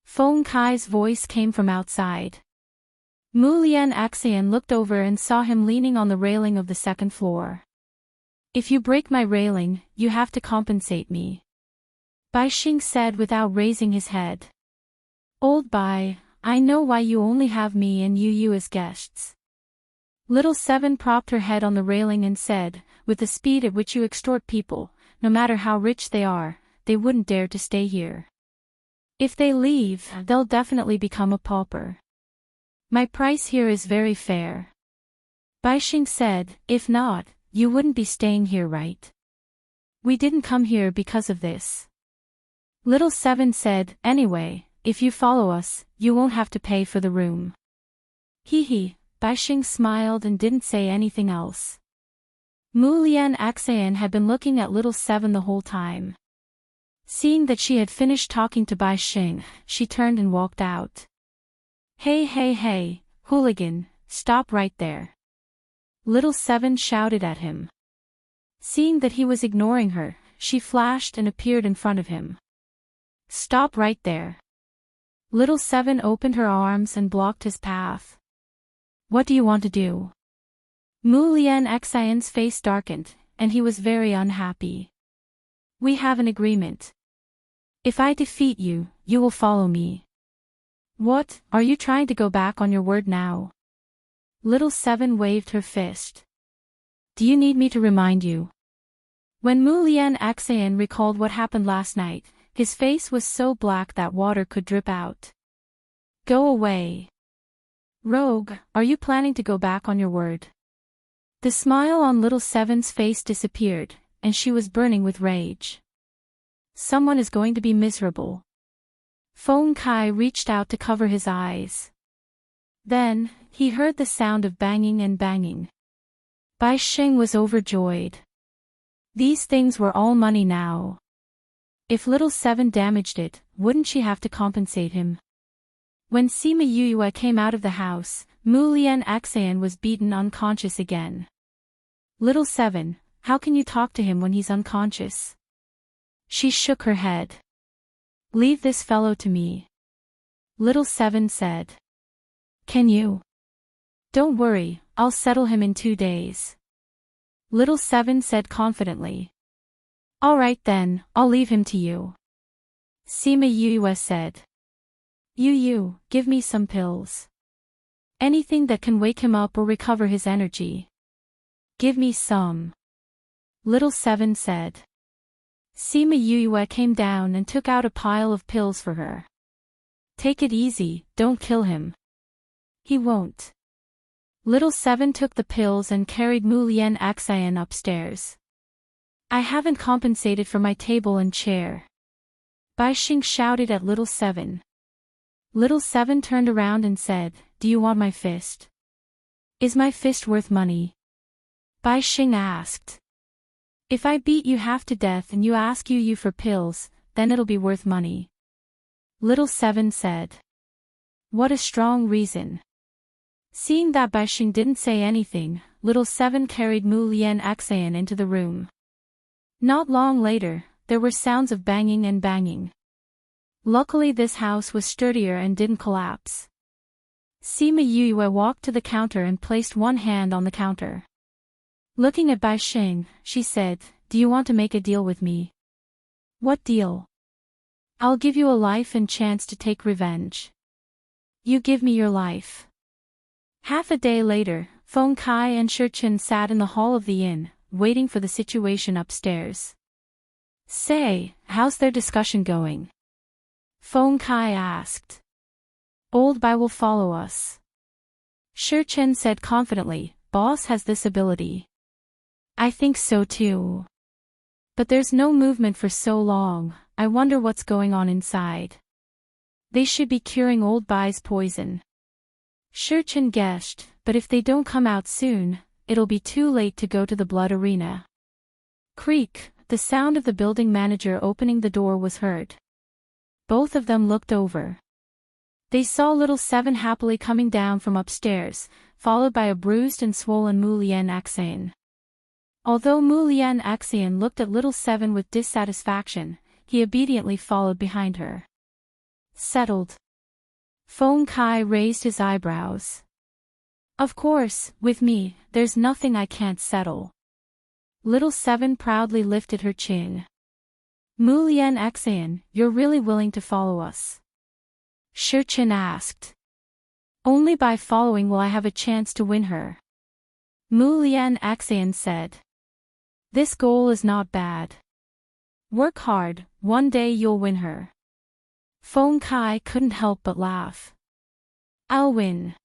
Feng Kai's voice came from outside. Mulian Axian looked over and saw him leaning on the railing of the second floor. If you break my railing, you have to compensate me. Baixing said without raising his head. Old Bai, I know why you only have me and Yu as guests. Little Seven propped her head on the railing and said, with the speed at which you extort people, no matter how rich they are, they wouldn't dare to stay here. If they leave, they'll definitely become a pauper. My price here is very fair. Baixing said, if not, you wouldn't be staying here, right? We didn't come here because of this. Little Seven said, anyway, if you follow us, you won't have to pay for the room. Hee. Baixing smiled and didn't say anything else. Mulian Axian had been looking at Little Seven the whole time. Seeing that she had finished talking to Baixing, she turned and walked out. Hey, hooligan, stop right there. Little Seven shouted at him. Seeing that he was ignoring her, she flashed and appeared in front of him. Stop right there. Little Seven opened her arms and blocked his path. What do you want to do? Mulian Axian's face darkened, and he was very unhappy. We have an agreement. If I defeat you, you will follow me. What, are you trying to go back on your word now? Little Seven waved her fist. Do you need me to remind you? When Mulian Axian recalled what happened last night, his face was so black that water could drip out. Go away. Rogue, are you planning to go back on your word? The smile on Little Seven's face disappeared, and she was burning with rage. Someone is going to be miserable. Feng Kai reached out to cover his eyes. Then, he heard the sound of banging and banging. Baixing was overjoyed. These things were all money now. If Little Seven damaged it, wouldn't she have to compensate him? When Sima Yuyue came out of the house, Mulian Axian was beaten unconscious again. Little Seven, how can you talk to him when he's unconscious? She shook her head. Leave this fellow to me. Little Seven said. Can you? Don't worry, I'll settle him in 2 days. Little Seven said confidently. All right then, I'll leave him to you. Sima Yue said. You, give me some pills. Anything that can wake him up or recover his energy. Give me some. Little Seven said. Sima Yue came down and took out a pile of pills for her. Take it easy, don't kill him. He won't. Little Seven took the pills and carried Mu Lian Axian upstairs. I haven't compensated for my table and chair. Bai Xing shouted at Little Seven. Little Seven turned around and said, Do you want my fist? Is my fist worth money? Bai Xing asked. If I beat you half to death and you ask you for pills, then it'll be worth money. Little Seven said. What a strong reason. Seeing that Bai Xing didn't say anything, Little Seven carried Mu Lian Axian into the room. Not long later, there were sounds of banging and banging. Luckily this house was sturdier and didn't collapse. Sima Yue walked to the counter and placed one hand on the counter. Looking at Bai Xing, she said, Do you want to make a deal with me? What deal? I'll give you a life and chance to take revenge. You give me your life. Half a day later, Feng Kai and Shurchen sat in the hall of the inn, waiting for the situation upstairs. Say, how's their discussion going? Feng Kai asked. Old Bai will follow us. Shurchen said confidently, Boss has this ability. I think so too. But there's no movement for so long, I wonder what's going on inside. They should be curing Old Bai's poison. Shurchen guessed, but if they don't come out soon, it'll be too late to go to the blood arena. Creak, the sound of the building manager opening the door was heard. Both of them looked over. They saw Little Seven happily coming down from upstairs, followed by a bruised and swollen Mu Lian Axian. Although Mu Lian Axian looked at Little Seven with dissatisfaction, he obediently followed behind her. Settled. Feng Kai raised his eyebrows. Of course, with me, there's nothing I can't settle. Little Seven proudly lifted her chin. Mu Lian Axian, you're really willing to follow us? Shurchen asked. Only by following will I have a chance to win her. Mu Lian Axian said. This goal is not bad. Work hard, one day you'll win her. Feng Kai couldn't help but laugh. I'll win.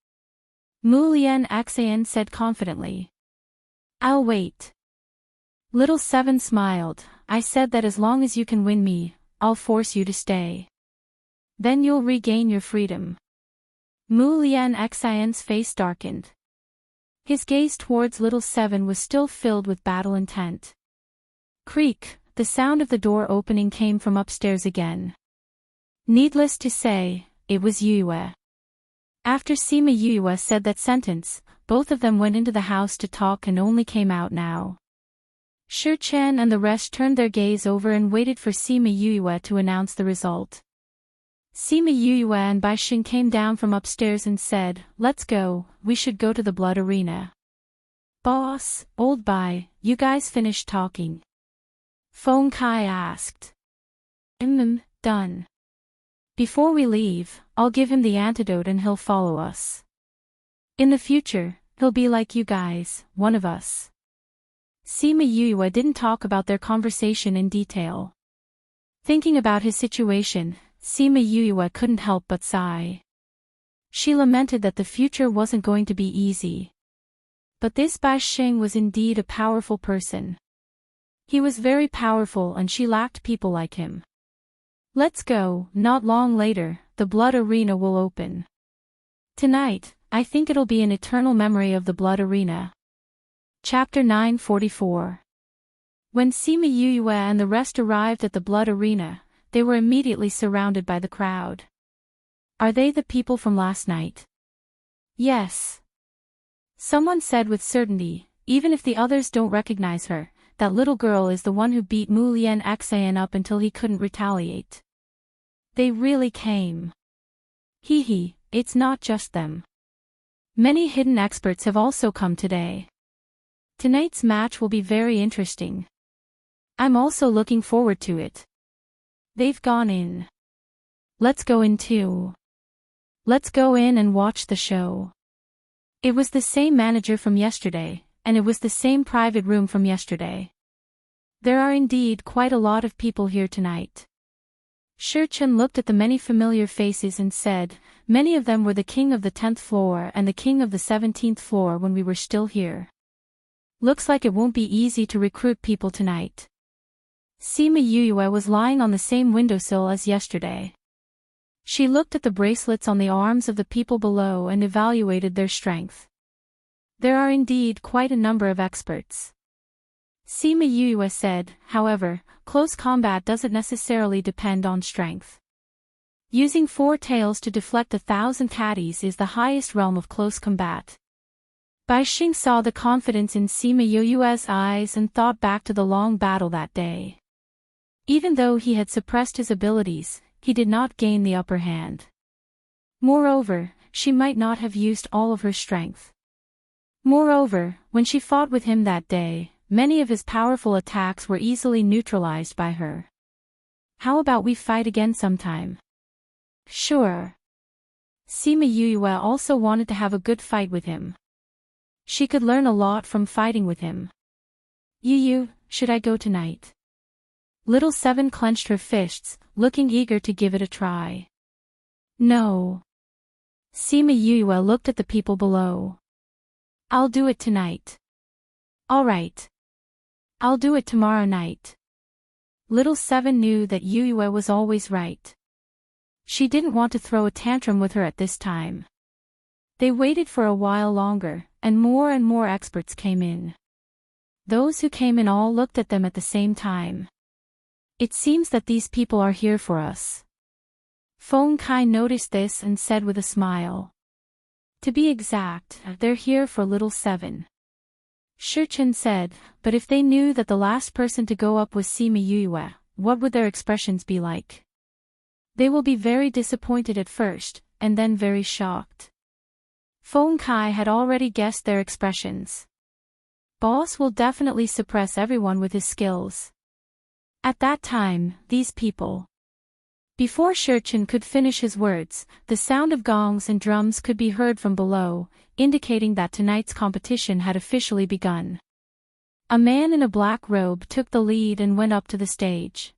Mu Lian Axian said confidently. I'll wait. Little Seven smiled. I said that as long as you can win me, I'll force you to stay. Then you'll regain your freedom. Mu Lian Axian's face darkened. His gaze towards Little Seven was still filled with battle intent. Creak, the sound of the door opening came from upstairs again. Needless to say, it was Yue. After Sima Yue said that sentence, both of them went into the house to talk and only came out now. Shurchen and the rest turned their gaze over and waited for Sima Yue to announce the result. Sima Yue and Bai Xing came down from upstairs and said, Let's go, we should go to the blood arena. Boss, Old Bai, you guys finished talking? Feng Kai asked. Done. Before we leave, I'll give him the antidote and he'll follow us. In the future, he'll be like you guys, one of us. Sima Yue didn't talk about their conversation in detail. Thinking about his situation, Sima Yue couldn't help but sigh. She lamented that the future wasn't going to be easy. But this Bai Xing was indeed a powerful person. He was very powerful and she lacked people like him. Let's go. Not long later, the blood arena will open. Tonight, I think it'll be an eternal memory of the blood arena. Chapter 944. When Sima Yue and the rest arrived at the blood arena, they were immediately surrounded by the crowd. Are they the people from last night? Yes. Someone said with certainty, even if the others don't recognize her, that little girl is the one who beat Mu Lian Xan up until he couldn't retaliate. They really came. Hee hee, it's not just them. Many hidden experts have also come today. Tonight's match will be very interesting. I'm also looking forward to it. They've gone in. Let's go in too. Let's go in and watch the show. It was the same manager from yesterday, and it was the same private room from yesterday. There are indeed quite a lot of people here tonight. Shurchen looked at the many familiar faces and said, many of them were the king of the 10th floor and the king of the 17th floor when we were still here. Looks like it won't be easy to recruit people tonight. Sima Yuyue was lying on the same windowsill as yesterday. She looked at the bracelets on the arms of the people below and evaluated their strength. There are indeed quite a number of experts. Sima Yuyue said, however, close combat doesn't necessarily depend on strength. Using 4 tails to deflect 1,000 caddies is the highest realm of close combat. Bai Xing saw the confidence in Sima Yuyue's eyes and thought back to the long battle that day. Even though he had suppressed his abilities, he did not gain the upper hand. Moreover, she might not have used all of her strength. Moreover, when she fought with him that day, many of his powerful attacks were easily neutralized by her. How about we fight again sometime? Sure. Sima Yuyue also wanted to have a good fight with him. She could learn a lot from fighting with him. Yu, should I go tonight? Little Seven clenched her fists, looking eager to give it a try. No. Sima Yuyue looked at the people below. I'll do it tonight. All right. I'll do it tomorrow night. Little Seven knew that Yuyue was always right. She didn't want to throw a tantrum with her at this time. They waited for a while longer, and more experts came in. Those who came in all looked at them at the same time. It seems that these people are here for us. Feng Kai noticed this and said with a smile. To be exact, they're here for Little Seven. Shurchen said, but if they knew that the last person to go up was Sima Yuyue, what would their expressions be like? They will be very disappointed at first, and then very shocked. Feng Kai had already guessed their expressions. Boss will definitely suppress everyone with his skills. At that time, these people. Before Shurchen could finish his words, the sound of gongs and drums could be heard from below, indicating that tonight's competition had officially begun. A man in a black robe took the lead and went up to the stage.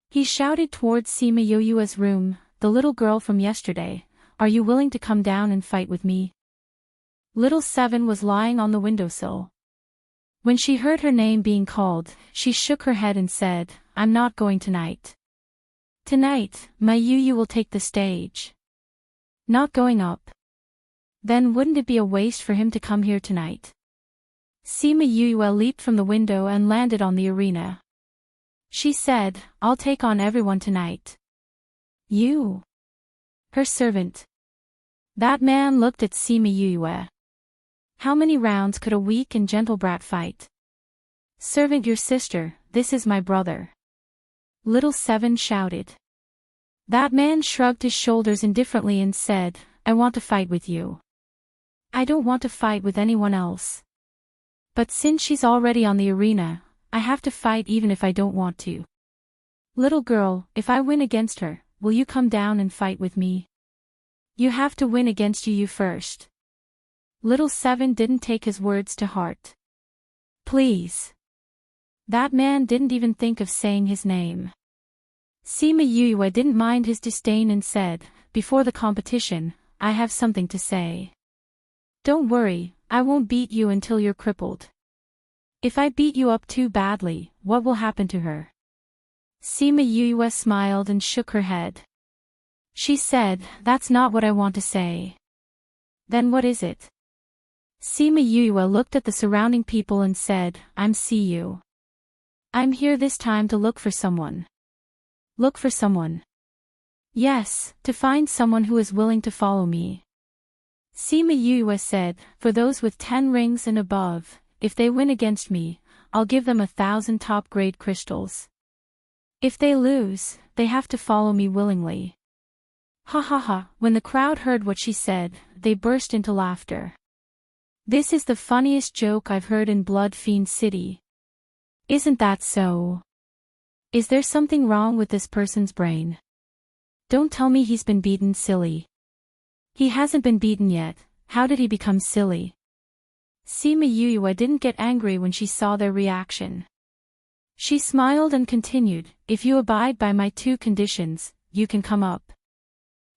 He shouted towards Sima Yuyue's room, the little girl from yesterday, are you willing to come down and fight with me? Little Seven was lying on the windowsill. When she heard her name being called, she shook her head and said, I'm not going tonight. Tonight, my Yuyu will take the stage. Not going up. Then wouldn't it be a waste for him to come here tonight? Sima Yuyue leaped from the window and landed on the arena. She said, I'll take on everyone tonight. You? Her servant. That man looked at Sima Yuyue. How many rounds could a weak and gentle brat fight? Servant, your sister, this is my brother. Little Seven shouted. That man shrugged his shoulders indifferently and said, I want to fight with you. I don't want to fight with anyone else. But since she's already on the arena, I have to fight even if I don't want to. Little girl, if I win against her, will you come down and fight with me? You have to win against Yu first. Little Seven didn't take his words to heart. Please. That man didn't even think of saying his name. Sima Yuyue didn't mind his disdain and said, before the competition, I have something to say. Don't worry, I won't beat you until you're crippled. If I beat you up too badly, what will happen to her? Sima Yuyue smiled and shook her head. She said, that's not what I want to say. Then what is it? Sima Yuyue looked at the surrounding people and said, I'm Siyu. I'm here this time to look for someone. Look for someone. Yes, to find someone who is willing to follow me. Sima Yuyue said, for those with 10 rings and above, if they win against me, I'll give them 1,000 top-grade crystals. If they lose, they have to follow me willingly. Ha ha ha. When the crowd heard what she said, they burst into laughter. This is the funniest joke I've heard in Blood Fiend City. Isn't that so? Is there something wrong with this person's brain? Don't tell me he's been beaten, silly. He hasn't been beaten yet. How did he become silly? Sima Yuyue didn't get angry when she saw their reaction. She smiled and continued, if you abide by my 2 conditions, you can come up.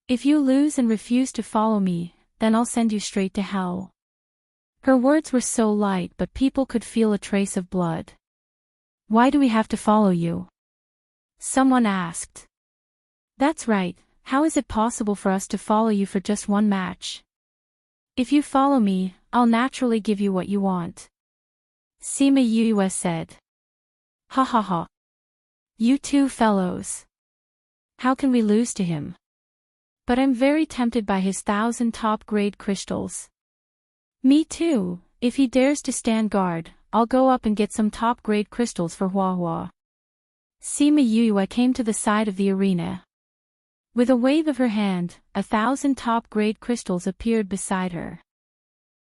If you lose and refuse to follow me, then I'll send you straight to hell. Her words were so light but people could feel a trace of blood. Why do we have to follow you? Someone asked. That's right, how is it possible for us to follow you for just 1 match? If you follow me, I'll naturally give you what you want. Sima Yuyue said. Ha ha ha. You 2 fellows. How can we lose to him? But I'm very tempted by his 1,000 top-grade crystals. Me too, if he dares to stand guard, I'll go up and get some top-grade crystals for Hua Hua. Sima Yuyue came to the side of the arena. With a wave of her hand, 1,000 top-grade crystals appeared beside her.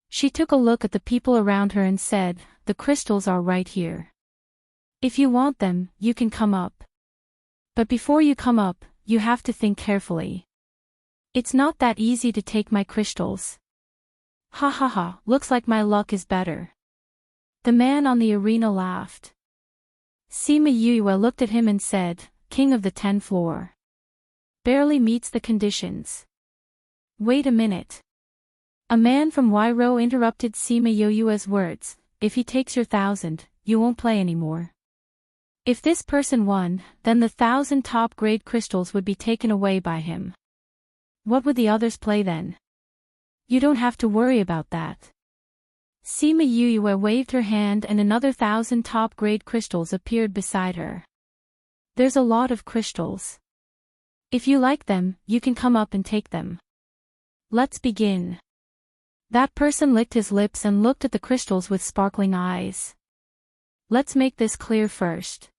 She took a look at the people around her and said, the crystals are right here. If you want them, you can come up. But before you come up, you have to think carefully. It's not that easy to take my crystals. Ha ha ha, looks like my luck is better. The man on the arena laughed. Sima Yuyue looked at him and said, King of the 10th floor. Barely meets the conditions. Wait a minute. A man from Wairo interrupted Sima Yuyue's words, if he takes your 1,000, you won't play anymore. If this person won, then the 1,000 top-grade crystals would be taken away by him. What would the others play then? You don't have to worry about that. Sima Yuyue waved her hand and another 1,000 top-grade crystals appeared beside her. There's a lot of crystals. If you like them, you can come up and take them. Let's begin. That person licked his lips and looked at the crystals with sparkling eyes. Let's make this clear first.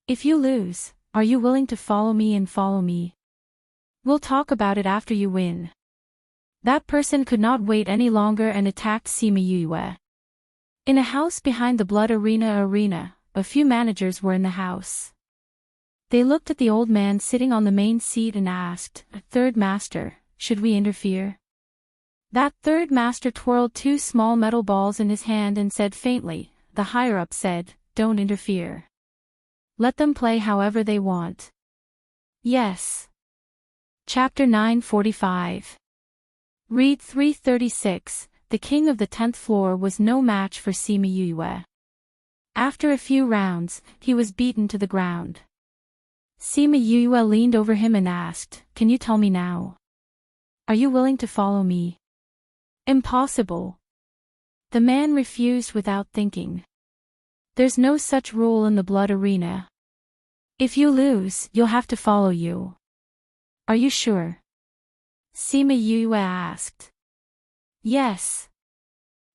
If you lose, are you willing to follow me and follow me? We'll talk about it after you win. That person could not wait any longer and attacked Sima Yuyue. In a house behind the Blood Arena, a few managers were in the house. They looked at the old man sitting on the main seat and asked, Third Master, should we interfere? That third master twirled 2 small metal balls in his hand and said faintly, the higher-up said, don't interfere. Let them play however they want. Yes. Chapter 945. Read 336, the king of the 10th floor was no match for Sima Yuyue. After a few rounds, he was beaten to the ground. Sima Yuyue leaned over him and asked, can you tell me now? Are you willing to follow me? Impossible. The man refused without thinking. There's no such rule in the Blood Arena. If you lose, you'll have to follow you. Are you sure? Sima Yuyue asked. Yes.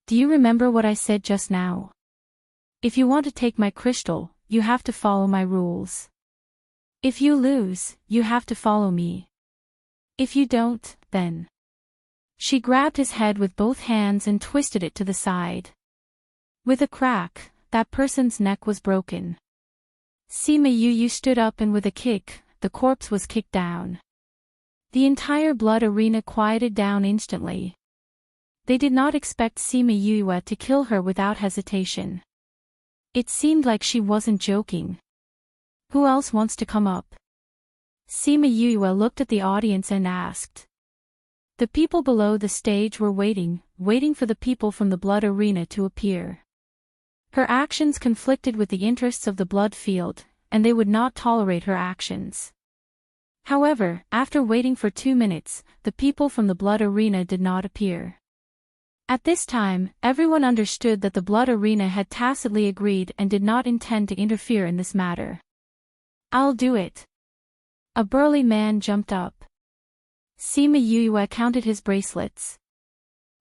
Do you remember what I said just now? If you want to take my crystal, you have to follow my rules. If you lose, you have to follow me. If you don't, then. She grabbed his head with both hands and twisted it to the side. With a crack, that person's neck was broken. Sima Yuyue stood up and with a kick, the corpse was kicked down. The entire Blood Arena quieted down instantly. They did not expect Sima Yuyue to kill her without hesitation. It seemed like she wasn't joking. Who else wants to come up? Sima Yuyue looked at the audience and asked. The people below the stage were waiting for the people from the Blood Arena to appear. Her actions conflicted with the interests of the Blood Field, and they would not tolerate her actions. However, after waiting for 2 minutes, the people from the Blood Arena did not appear. At this time, everyone understood that the Blood Arena had tacitly agreed and did not intend to interfere in this matter. I'll do it. A burly man jumped up. Sima Yuyue counted his bracelets.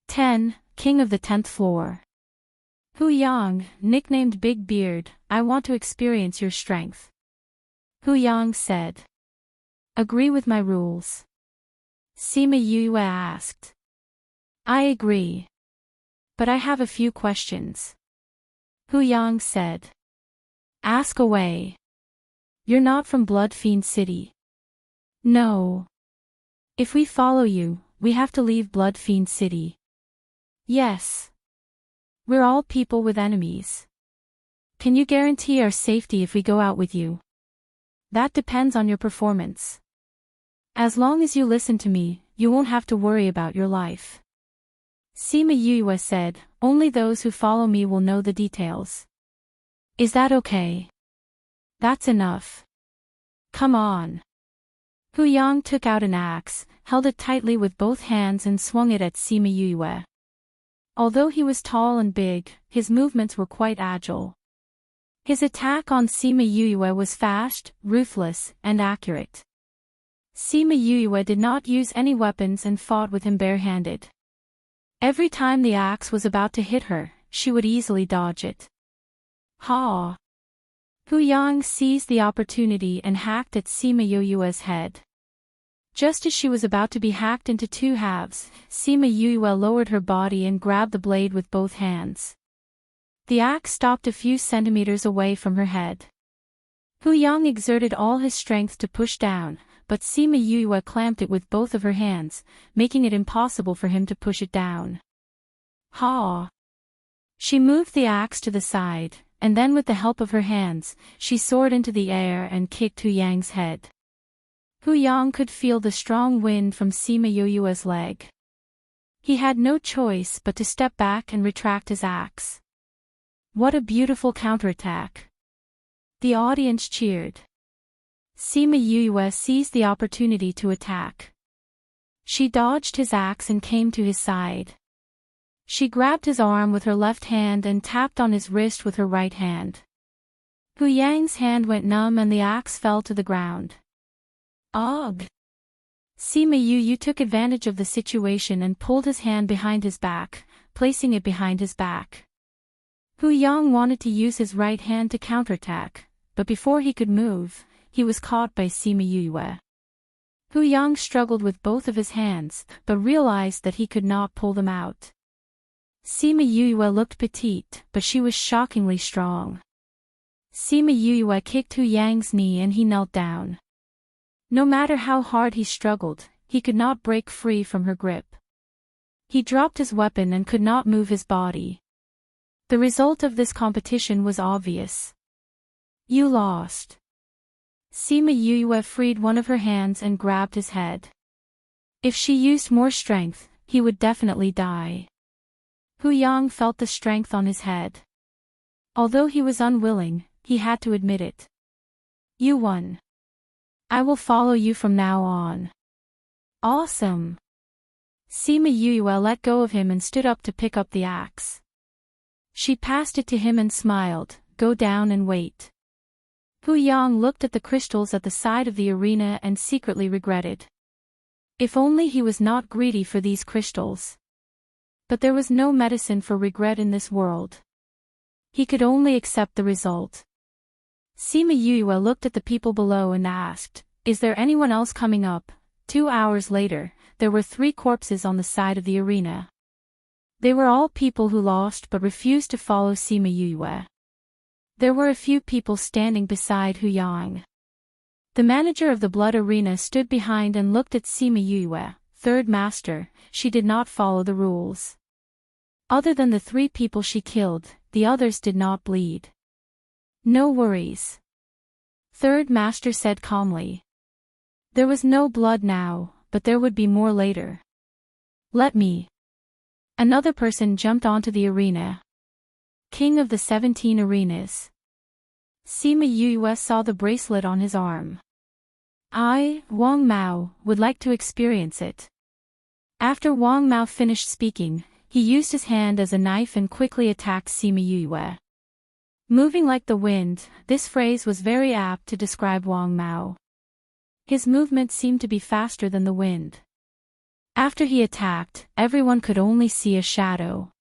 10, king of the 10th floor. Hu Yang, nicknamed Big Beard, I want to experience your strength. Hu Yang said. Agree with my rules? Sima Yue asked. I agree. But I have a few questions. Hu Yang said. Ask away. You're not from Blood Fiend City. No. If we follow you, we have to leave Blood Fiend City. Yes. We're all people with enemies. Can you guarantee our safety if we go out with you? That depends on your performance. As long as you listen to me, you won't have to worry about your life. Sima Yue said, only those who follow me will know the details. Is that okay? That's enough. Come on. Hu Yang took out an axe, held it tightly with both hands and swung it at Sima Yue. Although he was tall and big, his movements were quite agile. His attack on Sima Yue was fast, ruthless, and accurate. Sima Yue did not use any weapons and fought with him barehanded. Every time the axe was about to hit her, she would easily dodge it. Ha! Hu Yang seized the opportunity and hacked at Sima Yue's head. Just as she was about to be hacked into two halves, Sima Yue lowered her body and grabbed the blade with both hands. The axe stopped a few centimeters away from her head. Hu Yang exerted all his strength to push down, but Sima Yue clamped it with both of her hands, making it impossible for him to push it down. Ha! She moved the axe to the side, and then with the help of her hands, she soared into the air and kicked Hu Yang's head. Hu Yang could feel the strong wind from Sima Yue's leg. He had no choice but to step back and retract his axe. What a beautiful counterattack! The audience cheered. Sima Yue seized the opportunity to attack. She dodged his axe and came to his side. She grabbed his arm with her left hand and tapped on his wrist with her right hand. Hu Yang's hand went numb and the axe fell to the ground. Ugh! Sima Yue took advantage of the situation and pulled his hand behind his back, placing it behind his back. Hu Yang wanted to use his right hand to counterattack, but before he could move, he was caught by Sima Yue. Hu Yang struggled with both of his hands, but realized that he could not pull them out. Sima Yue looked petite, but she was shockingly strong. Sima Yue kicked Hu Yang's knee and he knelt down. No matter how hard he struggled, he could not break free from her grip. He dropped his weapon and could not move his body. The result of this competition was obvious. You lost. Sima Yue freed one of her hands and grabbed his head. If she used more strength, he would definitely die. Hu Yang felt the strength on his head. Although he was unwilling, he had to admit it. You won. I will follow you from now on. Awesome. Sima Yue let go of him and stood up to pick up the axe. She passed it to him and smiled, go down and wait. Hu Yang looked at the crystals at the side of the arena and secretly regretted. If only he was not greedy for these crystals. But there was no medicine for regret in this world. He could only accept the result. Sima Yue looked at the people below and asked, is there anyone else coming up? 2 hours later, there were 3 corpses on the side of the arena. They were all people who lost but refused to follow Sima Yue. There were a few people standing beside Hu Yang. The manager of the blood arena stood behind and looked at Sima Yue, third master. She did not follow the rules. Other than the 3 people she killed, the others did not bleed. No worries. Third master said calmly. There was no blood now, but there would be more later. Let me. Another person jumped onto the arena. King of the 17 arenas. Sima Yue saw the bracelet on his arm. I, Wang Mao, would like to experience it. After Wang Mao finished speaking, he used his hand as a knife and quickly attacked Sima Yue. Moving like the wind, this phrase was very apt to describe Wang Mao. His movement seemed to be faster than the wind. After he attacked, everyone could only see a shadow.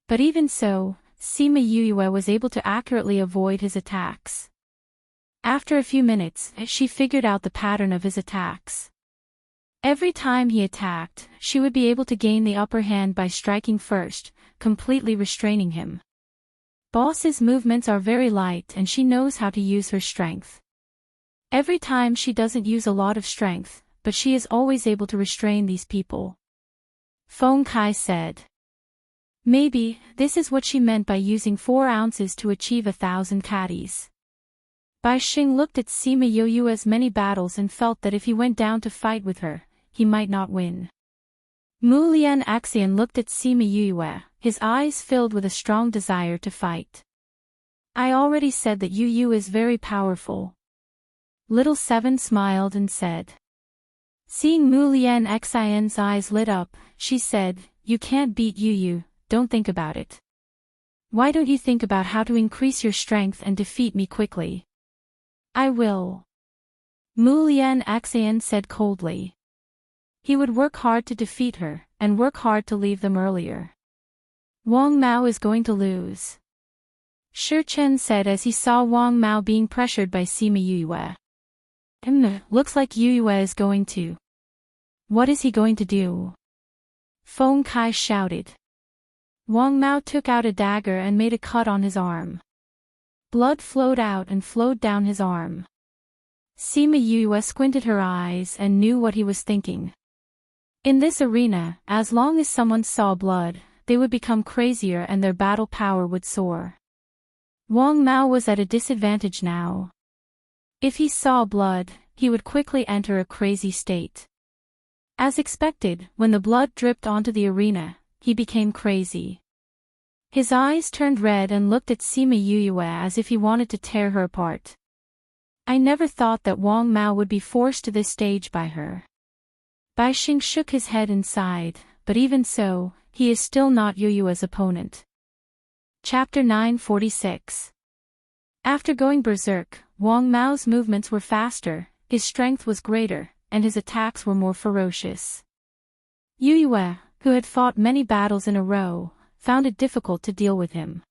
But even so, Sima Yue was able to accurately avoid his attacks. After a few minutes, she figured out the pattern of his attacks. Every time he attacked, she would be able to gain the upper hand by striking first, completely restraining him. Boss's movements are very light and she knows how to use her strength. Every time she doesn't use a lot of strength, but she is always able to restrain these people. Feng Kai said. Maybe, this is what she meant by using 4 ounces to achieve 1,000 caddies. Bai Xing looked at Sima Yue's many battles and felt that if he went down to fight with her, he might not win. Mu Lian Axian looked at Sima Yue, his eyes filled with a strong desire to fight. I already said that Yu is very powerful. Little Seven smiled and said. Seeing Mu Lian Xian's eyes lit up, she said, You can't beat Yu, don't think about it. Why don't you think about how to increase your strength and defeat me quickly? I will. Mu Lian Xian said coldly. He would work hard to defeat her, and work hard to leave them earlier. Wang Mao is going to lose. Shi Chen said as he saw Wang Mao being pressured by Sima Yue. Looks like Yue is going to. What is he going to do? Feng Kai shouted. Wang Mao took out a dagger and made a cut on his arm. Blood flowed out and flowed down his arm. Sima Yue squinted her eyes and knew what he was thinking. In this arena, as long as someone saw blood, they would become crazier and their battle power would soar. Wang Mao was at a disadvantage now. If he saw blood, he would quickly enter a crazy state. As expected, when the blood dripped onto the arena, he became crazy. His eyes turned red and looked at Sima Yue as if he wanted to tear her apart. I never thought that Wang Mao would be forced to this stage by her. Bai Xing shook his head and sighed, but even so, he is still not Yue's opponent. Chapter 946. After going berserk, Wang Mao's movements were faster, his strength was greater, and his attacks were more ferocious. Yue, who had fought many battles in a row, found it difficult to deal with him.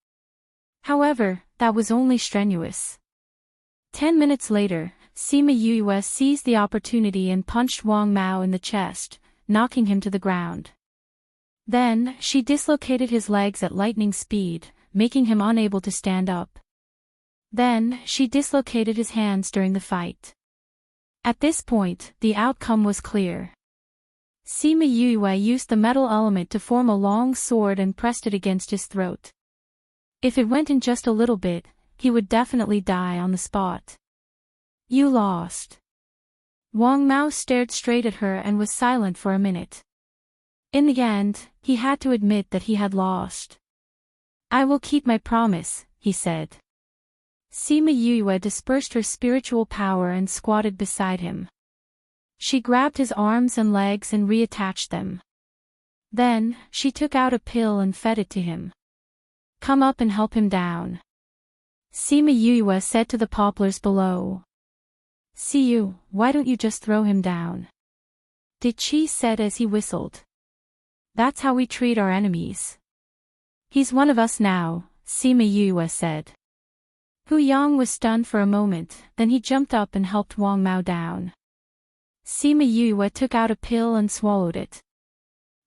However, that was only strenuous. 10 minutes later, Sima Yue seized the opportunity and punched Wang Mao in the chest, knocking him to the ground. Then, she dislocated his legs at lightning speed, making him unable to stand up. Then, she dislocated his hands during the fight. At this point, the outcome was clear. Sima Yue used the metal element to form a long sword and pressed it against his throat. If it went in just a little bit, he would definitely die on the spot. You lost. Wang Mao stared straight at her and was silent for a minute. In the end, he had to admit that he had lost. I will keep my promise, he said. Sima Yue dispersed her spiritual power and squatted beside him. She grabbed his arms and legs and reattached them. Then, she took out a pill and fed it to him. Come up and help him down. Sima Yue said to the poplars below. See you, why don't you just throw him down? Dichi said as he whistled. That's how we treat our enemies. He's one of us now, Sima Yue said. Hu Yang was stunned for a moment, then he jumped up and helped Wang Mao down. Sima Yue took out a pill and swallowed it.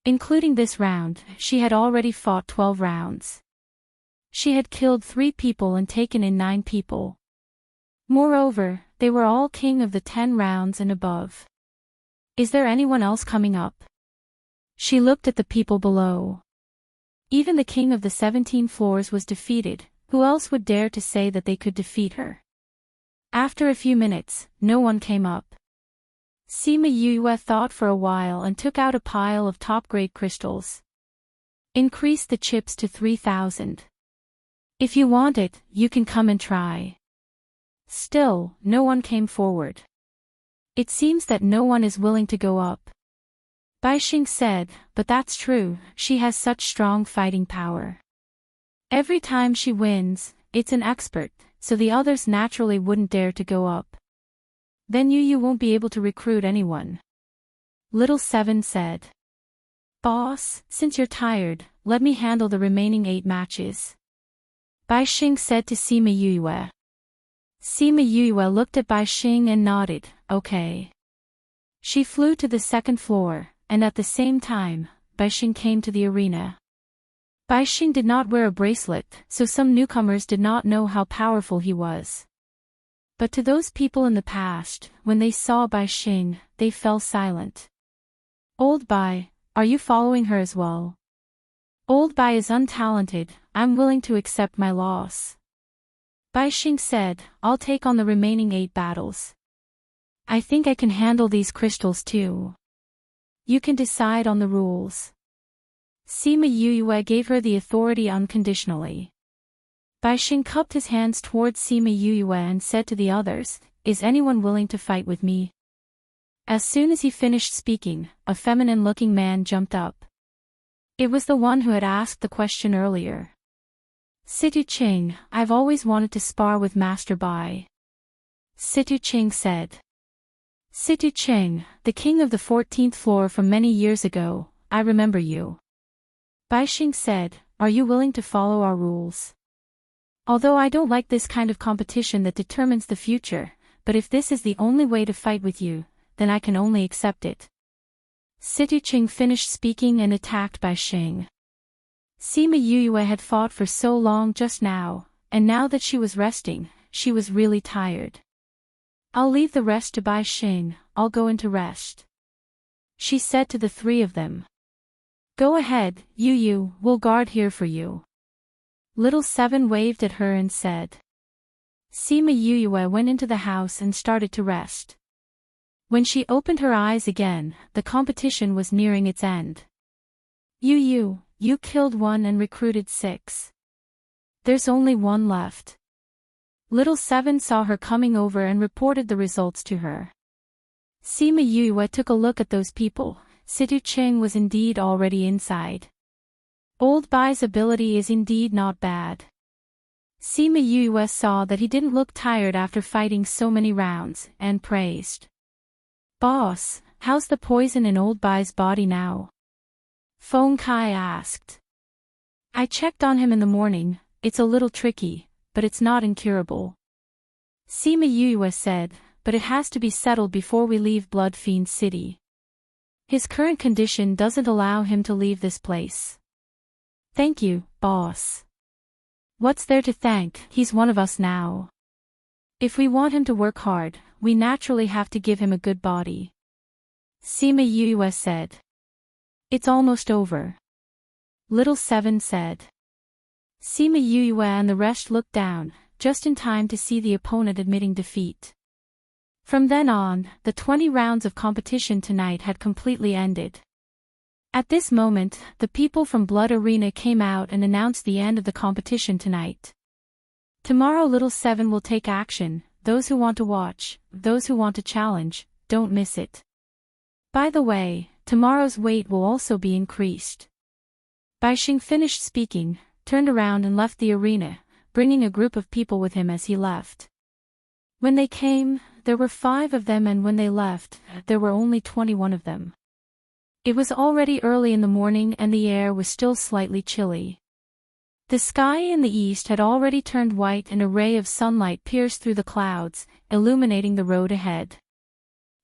Including this round, she had already fought 12 rounds. She had killed 3 people and taken in 9 people. Moreover, they were all king of the 10 rounds and above. Is there anyone else coming up? She looked at the people below. Even the king of the 17 floors was defeated, who else would dare to say that they could defeat her? After a few minutes, no one came up. Sima Yue thought for a while and took out a pile of top-grade crystals. Increase the chips to 3,000. If you want it, you can come and try. Still, no one came forward. It seems that no one is willing to go up. Bai Xing said, but that's true, she has such strong fighting power. Every time she wins, it's an expert, so the others naturally wouldn't dare to go up. Then you won't be able to recruit anyone. Little Seven said. Boss, since you're tired, let me handle the remaining 8 matches. Bai Xing said to Sima Yue. Sima Yue looked at Bai Xing and nodded, okay. She flew to the second floor, and at the same time, Bai Xing came to the arena. Bai Xing did not wear a bracelet, so some newcomers did not know how powerful he was. But to those people in the past, when they saw Bai Xing, they fell silent. Old Bai, are you following her as well? Old Bai is untalented, I'm willing to accept my loss. Bai Xing said, I'll take on the remaining 8 battles. I think I can handle these crystals too. You can decide on the rules. Sima Yue gave her the authority unconditionally. Bai Xing cupped his hands towards Sima Yue and said to the others, is anyone willing to fight with me? As soon as he finished speaking, a feminine-looking man jumped up. It was the one who had asked the question earlier. Situ Ching, I've always wanted to spar with Master Bai. Situ Ching said. Situ Ching, the king of the 14th floor from many years ago, I remember you. Bai Xing said, are you willing to follow our rules? Although I don't like this kind of competition that determines the future, but if this is the only way to fight with you, then I can only accept it. Situ Ching finished speaking and attacked Bai Xing. Sima Yue had fought for so long just now, and now that she was resting, she was really tired. I'll leave the rest to Bai Xing, I'll go into rest. She said to the 3 of them. Go ahead, Yu, we'll guard here for you. Little Seven waved at her and said. Sima Yue went into the house and started to rest. When she opened her eyes again, the competition was nearing its end. Yu, you killed 1 and recruited 6. There's only 1 left. Little Seven saw her coming over and reported the results to her. Sima Yue took a look at those people. Situ Ching was indeed already inside. Old Bai's ability is indeed not bad. Sima Yue saw that he didn't look tired after fighting so many rounds, and praised. Boss, how's the poison in Old Bai's body now? Feng Kai asked. I checked on him in the morning, it's a little tricky, but it's not incurable. Sima Yue said, but it has to be settled before we leave Blood Fiend City. His current condition doesn't allow him to leave this place. Thank you, boss. What's there to thank, he's one of us now. If we want him to work hard, we naturally have to give him a good body. Sima Yue said. It's almost over. Little Seven said. Sima Yue and the rest looked down, just in time to see the opponent admitting defeat. From then on, the 20 rounds of competition tonight had completely ended. At this moment, the people from Blood Arena came out and announced the end of the competition tonight. Tomorrow Little Seven will take action, those who want to watch, those who want to challenge, don't miss it. By the way, tomorrow's weight will also be increased. Bai Xing finished speaking, turned around and left the arena, bringing a group of people with him as he left. When they came, there were 5 of them, and when they left, there were only 21 of them. It was already early in the morning and the air was still slightly chilly. The sky in the east had already turned white and a ray of sunlight pierced through the clouds, illuminating the road ahead.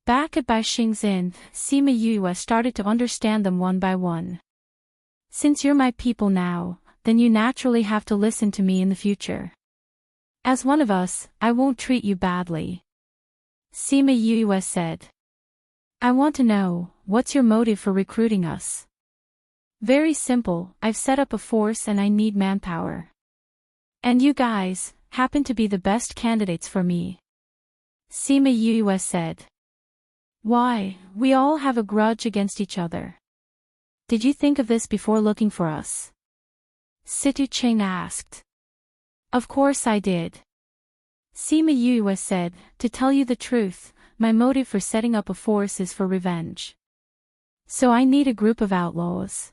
Back at Bai Xing's inn, Sima Yue started to understand them one by one. Since you're my people now, then you naturally have to listen to me in the future. As one of us, I won't treat you badly. Sima Yue said. I want to know, what's your motive for recruiting us? Very simple, I've set up a force and I need manpower. And you guys happen to be the best candidates for me. Sima Yue said. Why, we all have a grudge against each other. Did you think of this before looking for us? Situ Ching asked. Of course I did. Sima Yue said, to tell you the truth, my motive for setting up a force is for revenge. So I need a group of outlaws.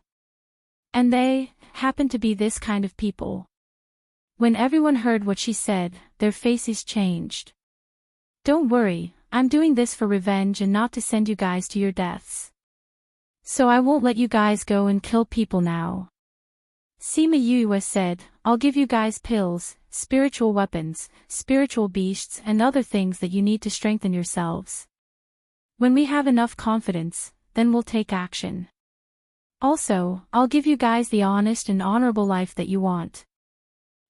And they happen to be this kind of people. When everyone heard what she said, their faces changed. Don't worry, I'm doing this for revenge and not to send you guys to your deaths. So I won't let you guys go and kill people now. Sima Yue said, I'll give you guys pills, spiritual weapons, spiritual beasts and other things that you need to strengthen yourselves. When we have enough confidence, then we'll take action. Also, I'll give you guys the honest and honorable life that you want.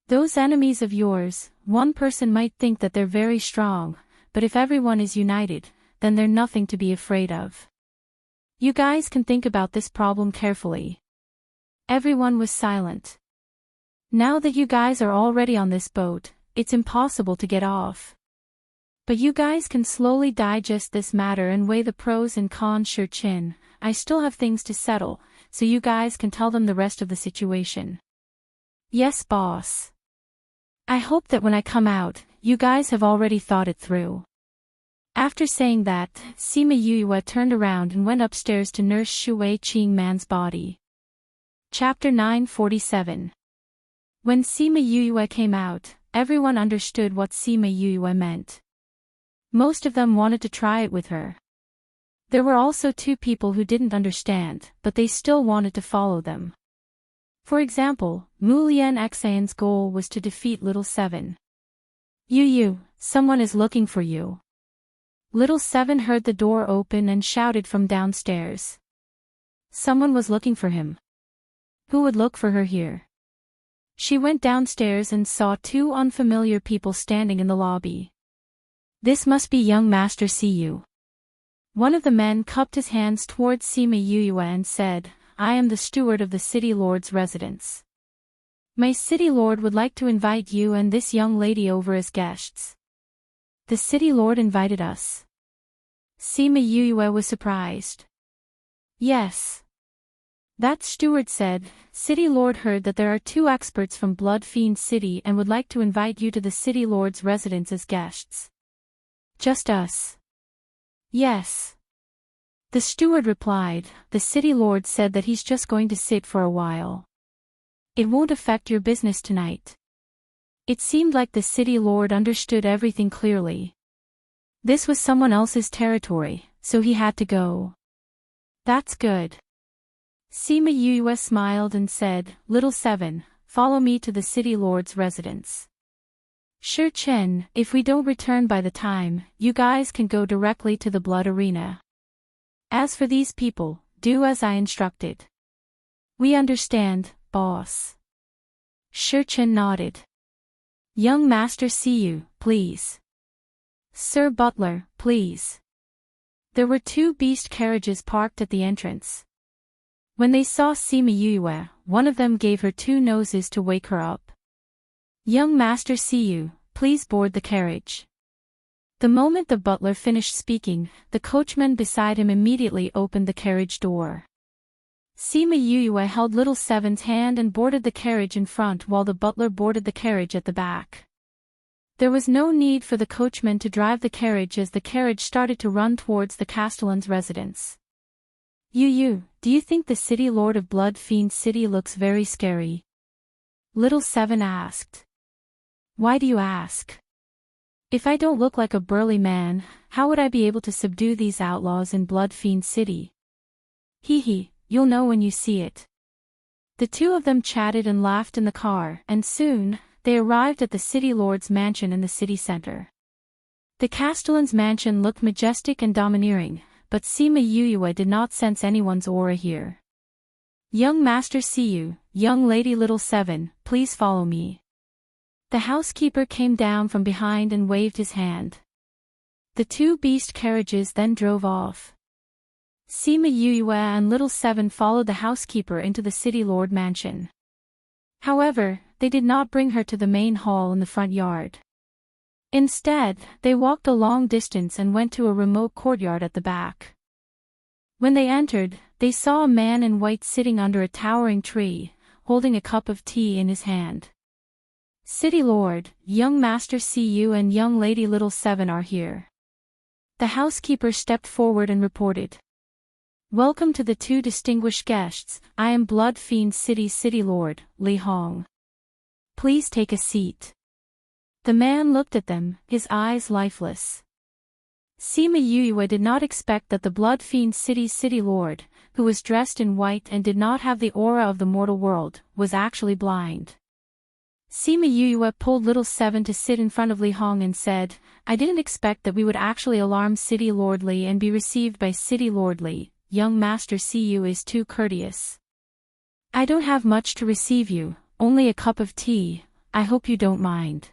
Those enemies of yours, one person might think that they're very strong, but if everyone is united, then they're nothing to be afraid of. You guys can think about this problem carefully. Everyone was silent. Now that you guys are already on this boat, it's impossible to get off. But you guys can slowly digest this matter and weigh the pros and cons. Sure, Chin, I still have things to settle, so you guys can tell them the rest of the situation. Yes, boss. I hope that when I come out, you guys have already thought it through. After saying that, Sima Yue turned around and went upstairs to nurse Shui Qing Man's body. Chapter 947. When Sima Yue came out, everyone understood what Sima Yue meant. Most of them wanted to try it with her. There were also two people who didn't understand, but they still wanted to follow them. For example, Mu Lian Xan's goal was to defeat Little Seven. Yu, someone is looking for you. Little Seven heard the door open and shouted from downstairs. Someone was looking for him. Who would look for her here? She went downstairs and saw two unfamiliar people standing in the lobby. This must be young Master Siyu. One of the men cupped his hands towards Sima Yue and said, I am the steward of the city lord's residence. My city lord would like to invite you and this young lady over as guests. The city lord invited us. Sima Yue was surprised. Yes. That steward said, City Lord heard that there are two experts from Blood Fiend City and would like to invite you to the City Lord's residence as guests. Just us. Yes. The steward replied, the City Lord said that he's just going to sit for a while. It won't affect your business tonight. It seemed like the City Lord understood everything clearly. This was someone else's territory, so he had to go. That's good. Sima Yue smiled and said, Little Seven, follow me to the City Lord's residence. Sure, Chen, if we don't return by the time, you guys can go directly to the blood arena. As for these people, do as I instructed. We understand, boss. Sure, Chen nodded. Young Master Siyu, please. Sir Butler, please. There were two beast carriages parked at the entrance. When they saw Sima Yue, one of them gave her two noses to wake her up. Young Master Siyu, please board the carriage. The moment the butler finished speaking, the coachman beside him immediately opened the carriage door. Sima Yue held Little Seven's hand and boarded the carriage in front while the butler boarded the carriage at the back. There was no need for the coachman to drive the carriage as the carriage started to run towards the Castellan's residence. Yu, do you think the City Lord of Blood Fiend City looks very scary? Little Seven asked. Why do you ask? If I don't look like a burly man, how would I be able to subdue these outlaws in Blood Fiend City? Hee, you'll know when you see it. The two of them chatted and laughed in the car, and soon, they arrived at the City Lord's mansion in the city center. The Castellan's mansion looked majestic and domineering, but Sima Yue did not sense anyone's aura here. Young Master Siyu, young lady Little Seven, please follow me. The housekeeper came down from behind and waved his hand. The two beast carriages then drove off. Sima Yue and Little Seven followed the housekeeper into the City Lord mansion. However, they did not bring her to the main hall in the front yard. Instead, they walked a long distance and went to a remote courtyard at the back. When they entered, they saw a man in white sitting under a towering tree, holding a cup of tea in his hand. City Lord, young Master Siyu and young lady Little Seven are here. The housekeeper stepped forward and reported. Welcome to the two distinguished guests, I am Blood Fiend City's City Lord, Li Hong. Please take a seat. The man looked at them, his eyes lifeless. Sima Yue did not expect that the Blood Fiend City's city lord, who was dressed in white and did not have the aura of the mortal world, was actually blind. Sima Yue pulled Little Seven to sit in front of Li Hong and said, "I didn't expect that we would actually alarm City Lord Li and be received by City Lord Li. Young Master Siyu is too courteous. I don't have much to receive you, only a cup of tea, I hope you don't mind."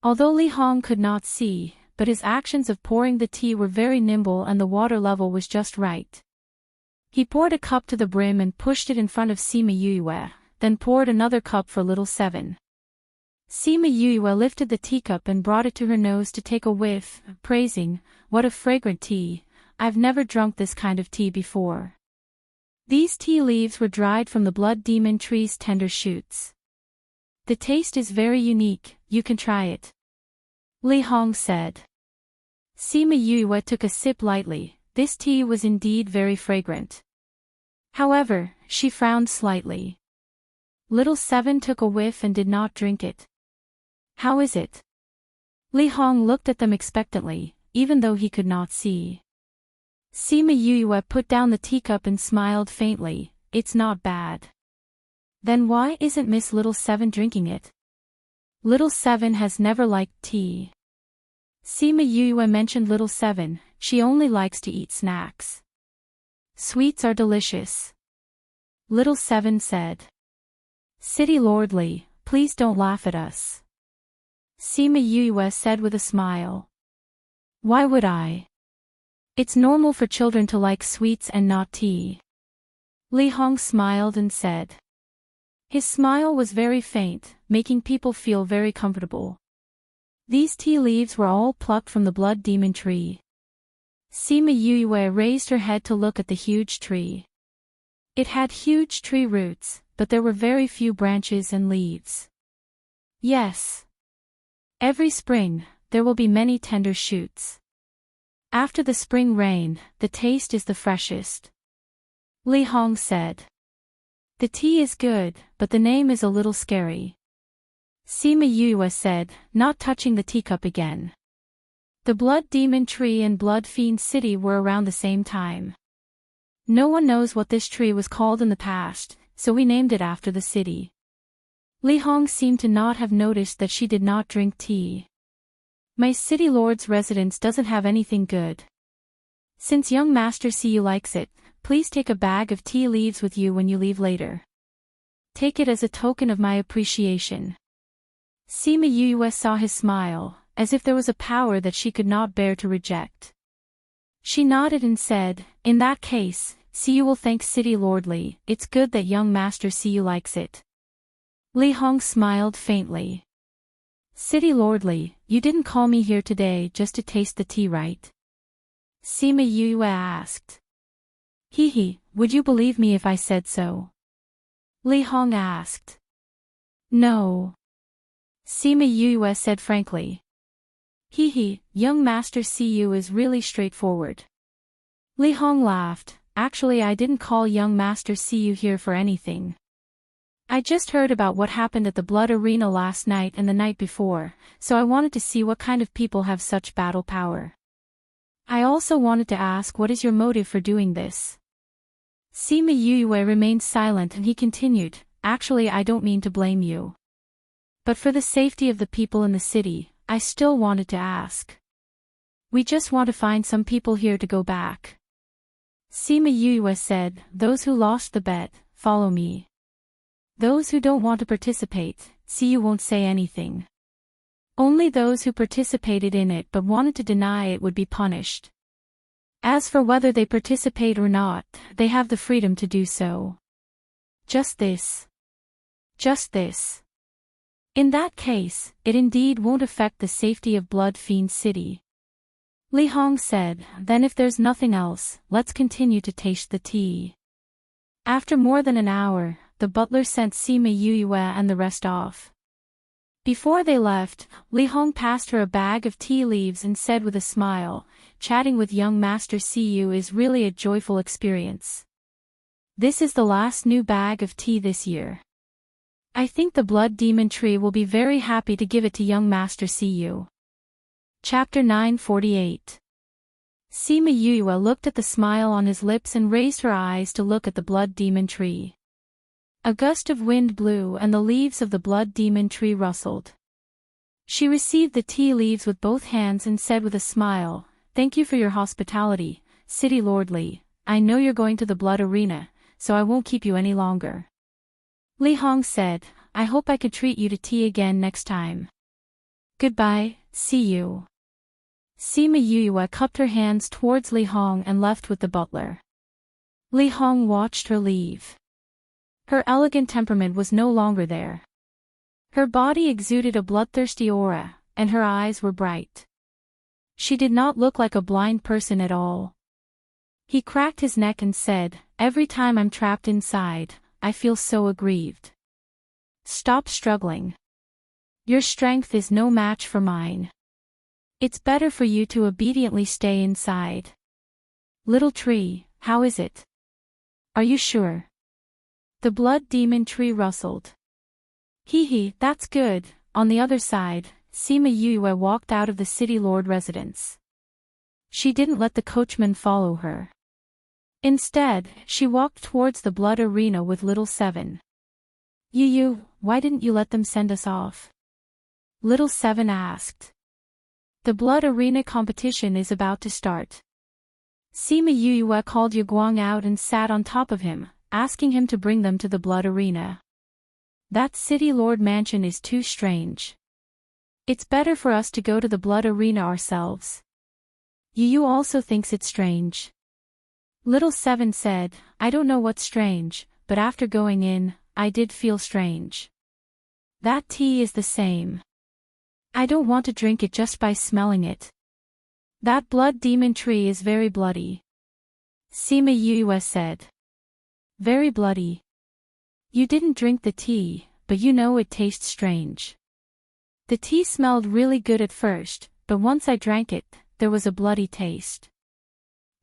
Although Li Hong could not see, but his actions of pouring the tea were very nimble and the water level was just right. He poured a cup to the brim and pushed it in front of Sima Yue, then poured another cup for Little Seven. Sima Yue lifted the teacup and brought it to her nose to take a whiff, praising, "What a fragrant tea, I've never drunk this kind of tea before." These tea leaves were dried from the blood demon tree's tender shoots. "The taste is very unique, you can try it," Li Hong said. Sima Yue took a sip lightly. This tea was indeed very fragrant. However, she frowned slightly. Little Seven took a whiff and did not drink it. "How is it?" Li Hong looked at them expectantly, even though he could not see. Sima Yue put down the teacup and smiled faintly. "It's not bad." "Then why isn't Miss Little Seven drinking it?" "Little Seven has never liked tea." Sima Yue mentioned Little Seven, she only likes to eat snacks. "Sweets are delicious," Little Seven said. "City Lord Li, please don't laugh at us," Sima Yue said with a smile. "Why would I? It's normal for children to like sweets and not tea." Li Hong smiled and said. His smile was very faint, making people feel very comfortable. These tea leaves were all plucked from the blood demon tree. Sima Yue raised her head to look at the huge tree. It had huge tree roots, but there were very few branches and leaves. "Yes. Every spring, there will be many tender shoots. After the spring rain, the taste is the freshest," Li Hong said. "The tea is good, but the name is a little scary," Sima Yue said, not touching the teacup again. The Blood Demon Tree and Blood Fiend City were around the same time. No one knows what this tree was called in the past, so we named it after the city. Li Hong seemed to not have noticed that she did not drink tea. "My city lord's residence doesn't have anything good. Since young Master Siyu likes it, please take a bag of tea leaves with you when you leave later. Take it as a token of my appreciation." Sima Yue saw his smile, as if there was a power that she could not bear to reject. She nodded and said, "In that case, Siyu will thank City Lord Li. It's good that young Master Siyu likes it." Li Hong smiled faintly. "City Lord Li, you didn't call me here today just to taste the tea, right?" Sima Yue asked. "Hee, would you believe me if I said so?" Li Hong asked. "No," Sima Yue said frankly. Hee, young Master Siyu is really straightforward." Li Hong laughed. "Actually, I didn't call young Master Siyu here for anything. I just heard about what happened at the Blood Arena last night and the night before, so I wanted to see what kind of people have such battle power. I also wanted to ask, what is your motive for doing this?" Sima Yue remained silent and he continued, "Actually, I don't mean to blame you. But for the safety of the people in the city, I still wanted to ask. We just want to find some people here to go back." Sima Yue said, "Those who lost the bet, follow me. Those who don't want to participate, Siyu won't say anything. Only those who participated in it but wanted to deny it would be punished. As for whether they participate or not, they have the freedom to do so. Just this. Just this. In that case, it indeed won't affect the safety of Blood Fiend City." Li Hong said, "Then if there's nothing else, let's continue to taste the tea." After more than an hour, the butler sent Sima Yue and the rest off. Before they left, Li Hong passed her a bag of tea leaves and said with a smile, "Chatting with young Master Siyu is really a joyful experience. This is the last new bag of tea this year. I think the Blood Demon Tree will be very happy to give it to young Master Siyu." Chapter 948. Sima Yue looked at the smile on his lips and raised her eyes to look at the blood demon tree. A gust of wind blew and the leaves of the blood demon tree rustled. She received the tea leaves with both hands and said with a smile, "Thank you for your hospitality, City Lord Li. I know you're going to the blood arena, so I won't keep you any longer." Li Hong said, "I hope I could treat you to tea again next time. Goodbye, see you." Sima Yue cupped her hands towards Li Hong and left with the butler. Li Hong watched her leave. Her elegant temperament was no longer there. Her body exuded a bloodthirsty aura, and her eyes were bright. She did not look like a blind person at all. He cracked his neck and said, "Every time I'm trapped inside, I feel so aggrieved. Stop struggling. Your strength is no match for mine. It's better for you to obediently stay inside." "Little tree, how is it? Are you sure?" The blood demon tree rustled. "Hee, that's good." On the other side, Sima Yue walked out of the city lord residence. She didn't let the coachman follow her. Instead, she walked towards the blood arena with Little Seven. "Yu, why didn't you let them send us off?" Little Seven asked. "The blood arena competition is about to start." Sima Yue called Yu Guang out and sat on top of him, asking him to bring them to the blood arena. "That city lord mansion is too strange. It's better for us to go to the blood arena ourselves." Yu also thinks it's strange. Little Seven said, "I don't know what's strange, but after going in, I did feel strange. That tea is the same. I don't want to drink it just by smelling it. That blood demon tree is very bloody." Sima Yue said. "Very bloody? You didn't drink the tea, but you know it tastes strange. The tea smelled really good at first, but once I drank it, there was a bloody taste."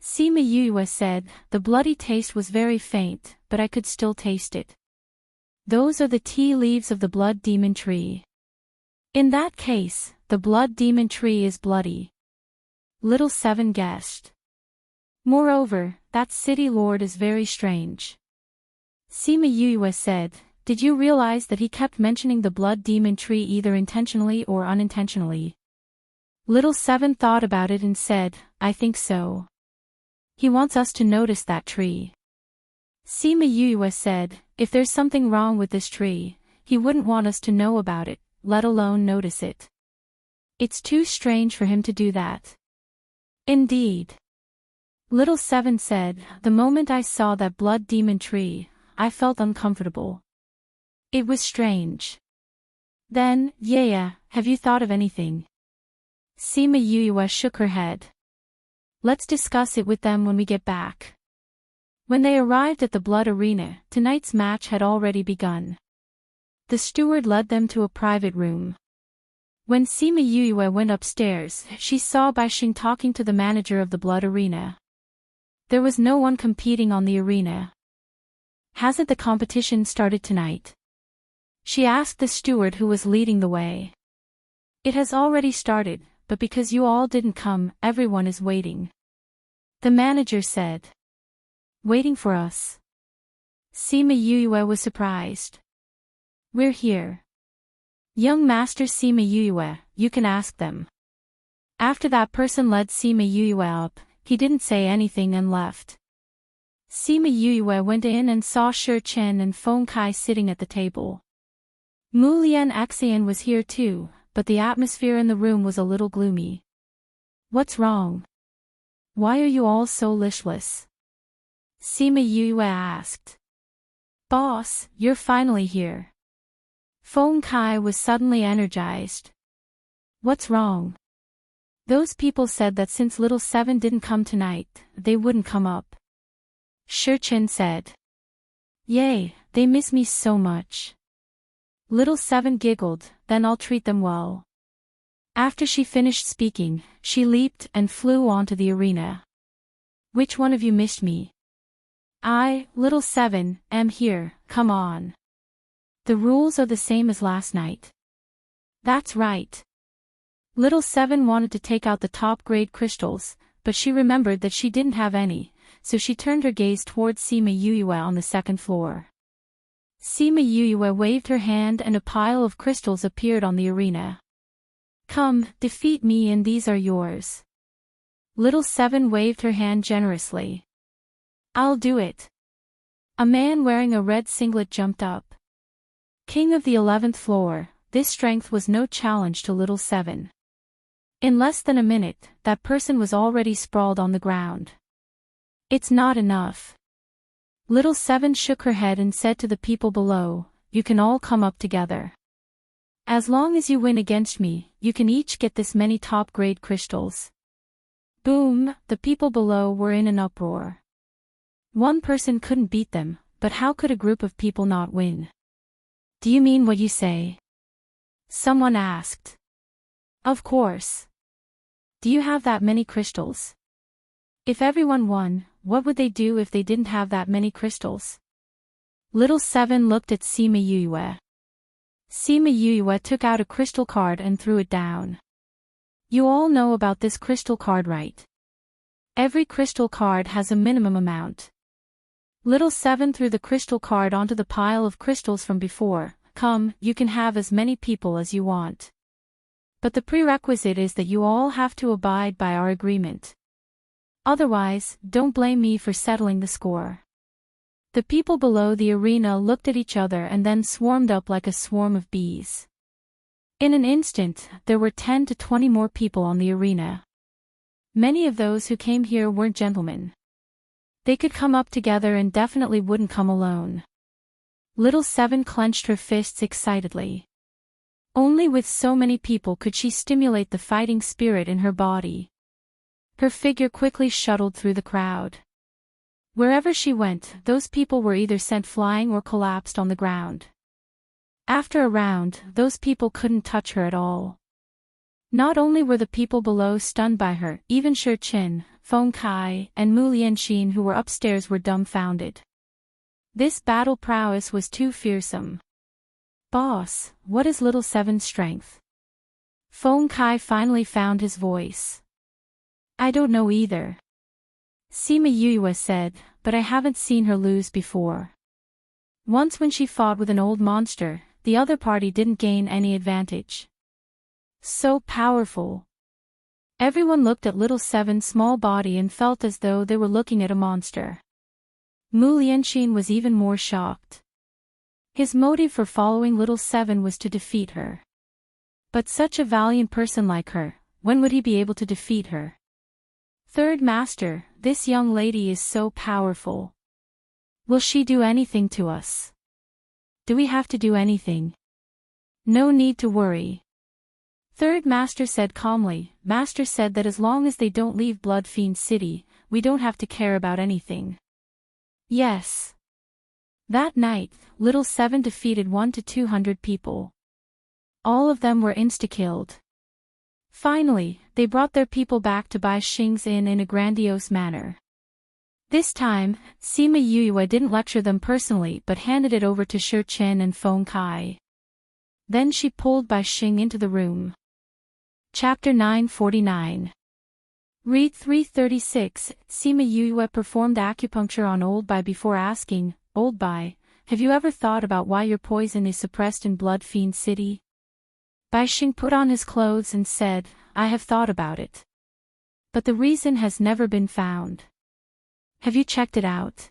Sima Yue said, "The bloody taste was very faint, but I could still taste it. Those are the tea leaves of the blood demon tree. In that case, the blood demon tree is bloody." Little Seven guessed. "Moreover, that city lord is very strange." Sima Yue said, "Did you realize that he kept mentioning the blood demon tree either intentionally or unintentionally?" Little Seven thought about it and said, "I think so. He wants us to notice that tree." Sima Yue said, "If there's something wrong with this tree, he wouldn't want us to know about it, let alone notice it. It's too strange for him to do that." "Indeed." Little Seven said, "The moment I saw that blood demon tree, I felt uncomfortable. It was strange." "Then, yeah, have you thought of anything?" Sima Yue shook her head. "Let's discuss it with them when we get back." When they arrived at the blood arena, tonight's match had already begun. The steward led them to a private room. When Sima Yue went upstairs, she saw Bai Xing talking to the manager of the blood arena. There was no one competing on the arena. "Hasn't the competition started tonight?" she asked the steward who was leading the way. "It has already started, but because you all didn't come, everyone is waiting," the manager said. "Waiting for us?" Sima Yue was surprised. "We're here. Young Master Sima Yue, you can ask them." After that person led Sima Yue up, he didn't say anything and left. Sima Yue went in and saw Shi Chen and Feng Kai sitting at the table. Mu Lian Xian was here too, but the atmosphere in the room was a little gloomy. "What's wrong? Why are you all so listless?" Sima Yue asked. "Boss, you're finally here." Feng Kai was suddenly energized. "What's wrong?" "Those people said that since Little Seven didn't come tonight, they wouldn't come up." Shi Chen said. "Yay, they miss me so much." Little Seven giggled, "Then I'll treat them well." After she finished speaking, she leaped and flew onto the arena. "Which one of you missed me?" "I, Little Seven, am here, come on." "The rules are the same as last night." "That's right." Little Seven wanted to take out the top-grade crystals, but she remembered that she didn't have any, so she turned her gaze towards Sima Yuyue on the second floor. Sima Yuyue waved her hand and a pile of crystals appeared on the arena. Come, defeat me and these are yours. Little Seven waved her hand generously. I'll do it. A man wearing a red singlet jumped up. King of the 11th floor, this strength was no challenge to Little Seven. In less than a minute, that person was already sprawled on the ground. It's not enough. Little Seven shook her head and said to the people below, you can all come up together. As long as you win against me, you can each get this many top-grade crystals. Boom, the people below were in an uproar. One person couldn't beat them, but how could a group of people not win? Do you mean what you say? Someone asked. Of course. Do you have that many crystals? If everyone won, what would they do if they didn't have that many crystals? Little Seven looked at Sima Yuyue. Sima Yuyue took out a crystal card and threw it down. You all know about this crystal card, right? Every crystal card has a minimum amount. Little Seven threw the crystal card onto the pile of crystals from before. Come, you can have as many people as you want. But the prerequisite is that you all have to abide by our agreement. Otherwise, don't blame me for settling the score. The people below the arena looked at each other and then swarmed up like a swarm of bees. In an instant, there were 10 to 20 more people on the arena. Many of those who came here weren't gentlemen. They could come up together and definitely wouldn't come alone. Little Seven clenched her fists excitedly. Only with so many people could she stimulate the fighting spirit in her body. Her figure quickly shuttled through the crowd. Wherever she went, those people were either sent flying or collapsed on the ground. After a round, those people couldn't touch her at all. Not only were the people below stunned by her, even Shi Qin, Feng Kai, and Mu Lianxin who were upstairs were dumbfounded. This battle prowess was too fearsome. Boss, what is Little Seven's strength? Feng Kai finally found his voice. I don't know either. Sima Yuyue said, but I haven't seen her lose before. Once when she fought with an old monster, the other party didn't gain any advantage. So powerful. Everyone looked at Little Seven's small body and felt as though they were looking at a monster. Mu Lianxin was even more shocked. His motive for following Little Seven was to defeat her. But such a valiant person like her, when would he be able to defeat her? Third Master, this young lady is so powerful. Will she do anything to us? Do we have to do anything? No need to worry. Third Master said calmly. Master said that as long as they don't leave Blood Fiend City, we don't have to care about anything. Yes. That night, Little Seven defeated 1 to 200 people. All of them were insta-killed. Finally, they brought their people back to Bai Xing's inn in a grandiose manner. This time, Sima Yuyue didn't lecture them personally but handed it over to Shi Qin and Feng Kai. Then she pulled Bai Xing into the room. Chapter 949. Read 336. Sima Yuyue performed acupuncture on Old Bai before asking, Old Bai, have you ever thought about why your poison is suppressed in Blood Fiend City? Bai Xing put on his clothes and said, I have thought about it. But the reason has never been found. Have you checked it out?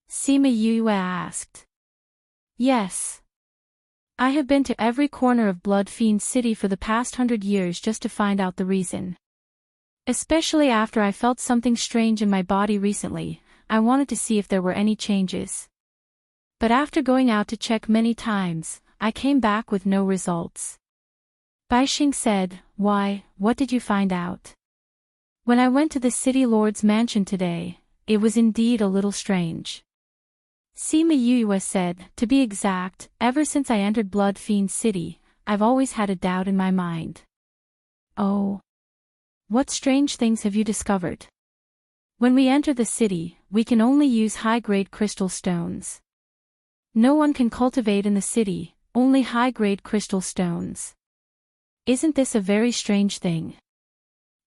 Sima Yuyue asked. Yes. I have been to every corner of Blood Fiend City for the past 100 years just to find out the reason. Especially after I felt something strange in my body recently, I wanted to see if there were any changes. But after going out to check many times, I came back with no results. Bai Xing said, Why, what did you find out? When I went to the city lord's mansion today, it was indeed a little strange. Sima Yuyue said, to be exact, ever since I entered Blood Fiend City, I've always had a doubt in my mind. Oh. What strange things have you discovered? When we enter the city, we can only use high-grade crystal stones. No one can cultivate in the city, only high-grade crystal stones. Isn't this a very strange thing?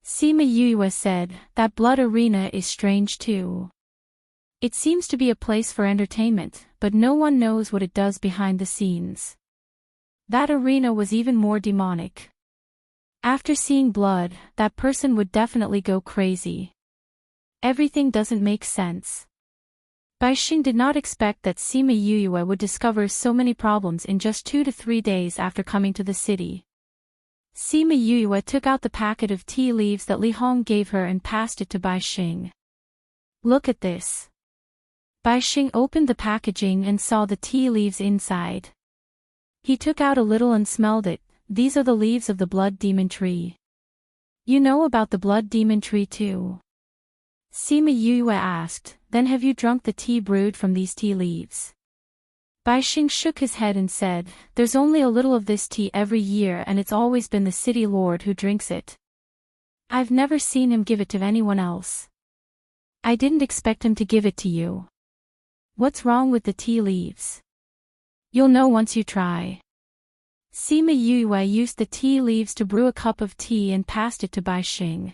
Sima Yue said, that blood arena is strange too. It seems to be a place for entertainment, but no one knows what it does behind the scenes. That arena was even more demonic. After seeing blood, that person would definitely go crazy. Everything doesn't make sense. Baixing did not expect that Sima Yue would discover so many problems in just 2 to 3 days after coming to the city. Sima Yue took out the packet of tea leaves that Li Hong gave her and passed it to Baixing. Look at this. Baixing opened the packaging and saw the tea leaves inside. He took out a little and smelled it. These are the leaves of the blood demon tree. You know about the blood demon tree too? Sima Yue asked, then have you drunk the tea brewed from these tea leaves? Baixing shook his head and said, there's only a little of this tea every year and it's always been the city lord who drinks it. I've never seen him give it to anyone else. I didn't expect him to give it to you. What's wrong with the tea leaves? You'll know once you try. Sima Yue used the tea leaves to brew a cup of tea and passed it to Baixing.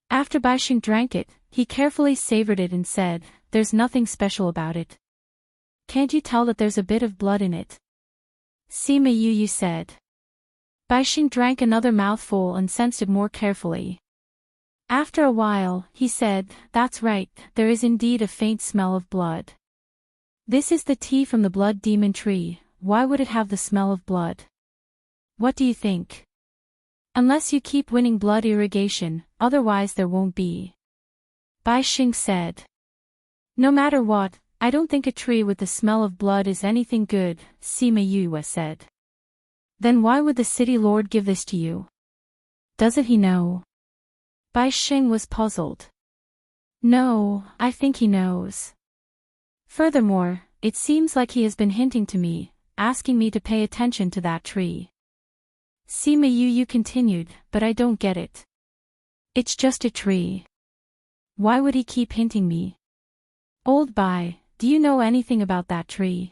After Baixing drank it, he carefully savored it and said, there's nothing special about it. Can't you tell that there's a bit of blood in it? Sima Yue said. Baixing drank another mouthful and sensed it more carefully. After a while, he said, that's right, there is indeed a faint smell of blood. This is the tea from the blood demon tree, why would it have the smell of blood? What do you think? Unless you keep winning blood irrigation, otherwise there won't be. Baixing said. No matter what, I don't think a tree with the smell of blood is anything good, Sima Yue said. Then why would the city lord give this to you? Doesn't he know? Baixing was puzzled. No, I think he knows. Furthermore, it seems like he has been hinting to me, asking me to pay attention to that tree. Sima Yue continued, but I don't get it. It's just a tree. Why would he keep hinting me? Old Bai, do you know anything about that tree?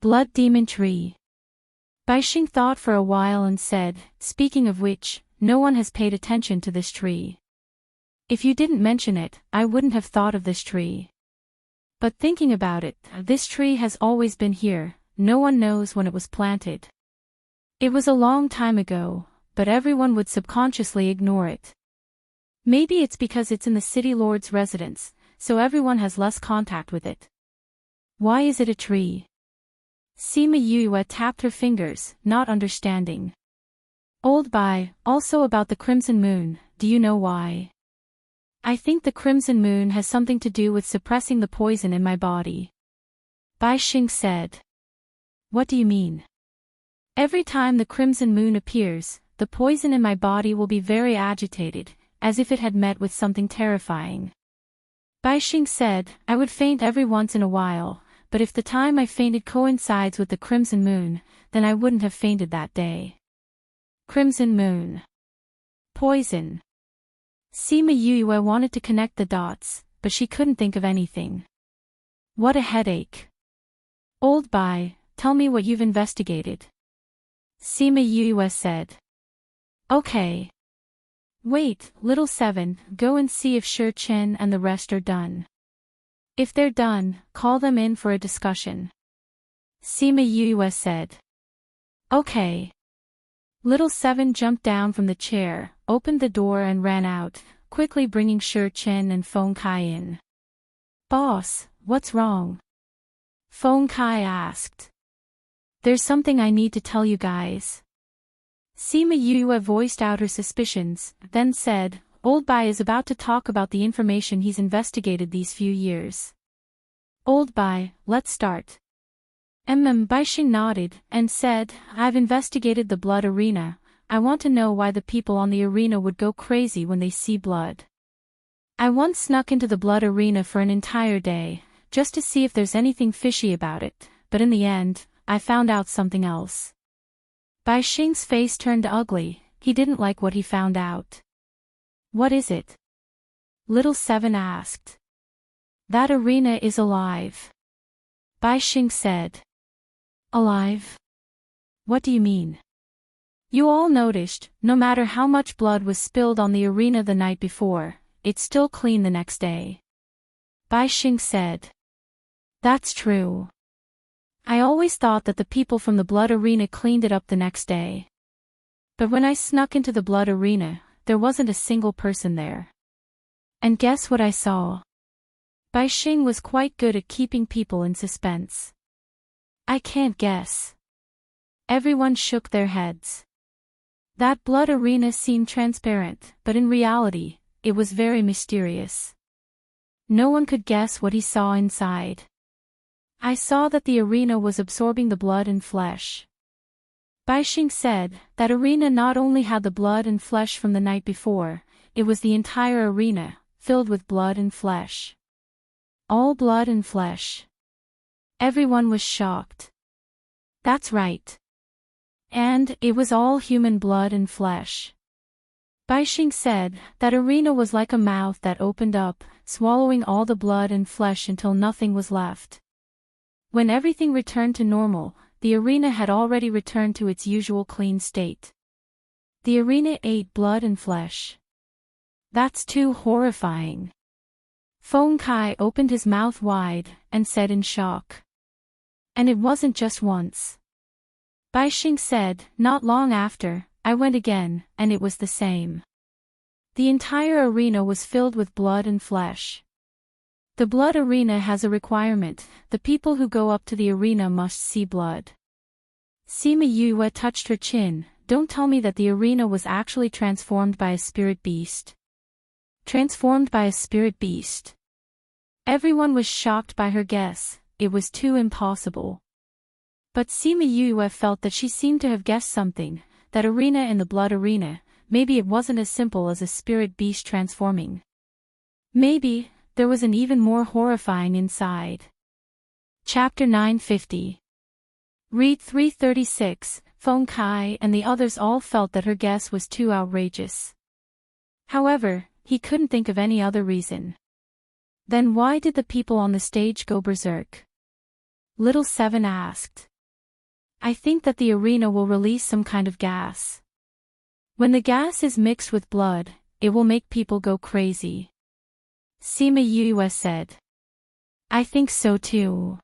Blood demon tree. Baixing thought for a while and said, speaking of which, no one has paid attention to this tree. If you didn't mention it, I wouldn't have thought of this tree. But thinking about it, this tree has always been here, no one knows when it was planted. It was a long time ago, but everyone would subconsciously ignore it. Maybe it's because it's in the city lord's residence, so everyone has less contact with it. Why is it a tree? Sima Yue tapped her fingers, not understanding. Old Bai, also about the crimson moon, do you know why? I think the crimson moon has something to do with suppressing the poison in my body. Baixing said. What do you mean? Every time the crimson moon appears, the poison in my body will be very agitated, as if it had met with something terrifying. Baixing said, I would faint every once in a while, but if the time I fainted coincides with the crimson moon, then I wouldn't have fainted that day. Crimson moon. Poison. Sima Yue wanted to connect the dots, but she couldn't think of anything. What a headache. Old Bai, tell me what you've investigated. Sima Yue said. Okay. Wait, little 7, go and see if Shi Chen and the rest are done. If they're done, call them in for a discussion. Sima Yue said. Okay. Little 7 jumped down from the chair, opened the door and ran out, quickly bringing Shi Chen and Feng Kai in. Boss, what's wrong? Feng Kai asked. There's something I need to tell you guys. Sima Yue voiced out her suspicions, then said, Old Bai is about to talk about the information he's investigated these few years. Old Bai, let's start. Baixing nodded, and said, I've investigated the blood arena. I want to know why the people on the arena would go crazy when they see blood. I once snuck into the blood arena for an entire day, just to see if there's anything fishy about it, but in the end, I found out something else. Baixing's face turned ugly, he didn't like what he found out. What is it? Little 7 asked. That arena is alive. Baixing said. Alive? What do you mean? You all noticed, no matter how much blood was spilled on the arena the night before, it's still clean the next day. Bai Xing said. That's true. I always thought that the people from the blood arena cleaned it up the next day. But when I snuck into the blood arena, there wasn't a single person there. And guess what I saw? Bai Xing was quite good at keeping people in suspense. I can't guess. Everyone shook their heads. That blood arena seemed transparent, but in reality, it was very mysterious. No one could guess what he saw inside. I saw that the arena was absorbing the blood and flesh. Bai Xing said, that arena not only had the blood and flesh from the night before, it was the entire arena, filled with blood and flesh. All blood and flesh. Everyone was shocked. That's right. And it was all human blood and flesh. Bai Xing said, that arena was like a mouth that opened up, swallowing all the blood and flesh until nothing was left. When everything returned to normal, the arena had already returned to its usual clean state. The arena ate blood and flesh. That's too horrifying. Feng Kai opened his mouth wide, and said in shock. And it wasn't just once. Bai Xing said, not long after, I went again, and it was the same. The entire arena was filled with blood and flesh. The blood arena has a requirement, the people who go up to the arena must see blood. Sima Yue touched her chin, don't tell me that the arena was actually transformed by a spirit beast. Transformed by a spirit beast. Everyone was shocked by her guess, it was too impossible. But Sima Yue felt that she seemed to have guessed something, that arena in the blood arena, maybe it wasn't as simple as a spirit beast transforming. Maybe, there was an even more horrifying inside. Chapter 950. Read 336, Feng Kai and the others all felt that her guess was too outrageous. However, he couldn't think of any other reason. Then why did the people on the stage go berserk? Little Seven asked. I think that the arena will release some kind of gas. When the gas is mixed with blood, it will make people go crazy. Sima Yue said. I think so too.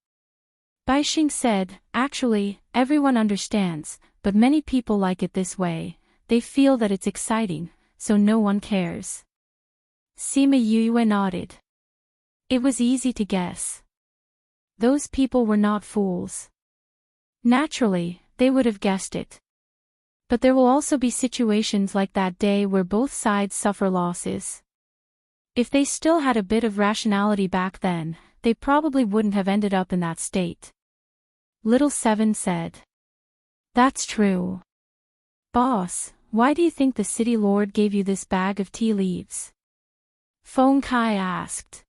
Bai Xing said, actually, everyone understands, but many people like it this way, they feel that it's exciting, so no one cares. Sima Yue nodded. It was easy to guess. Those people were not fools. Naturally, they would have guessed it. But there will also be situations like that day where both sides suffer losses. If they still had a bit of rationality back then, they probably wouldn't have ended up in that state. Little Seven said. That's true. Boss, why do you think the city lord gave you this bag of tea leaves? Feng Kai asked.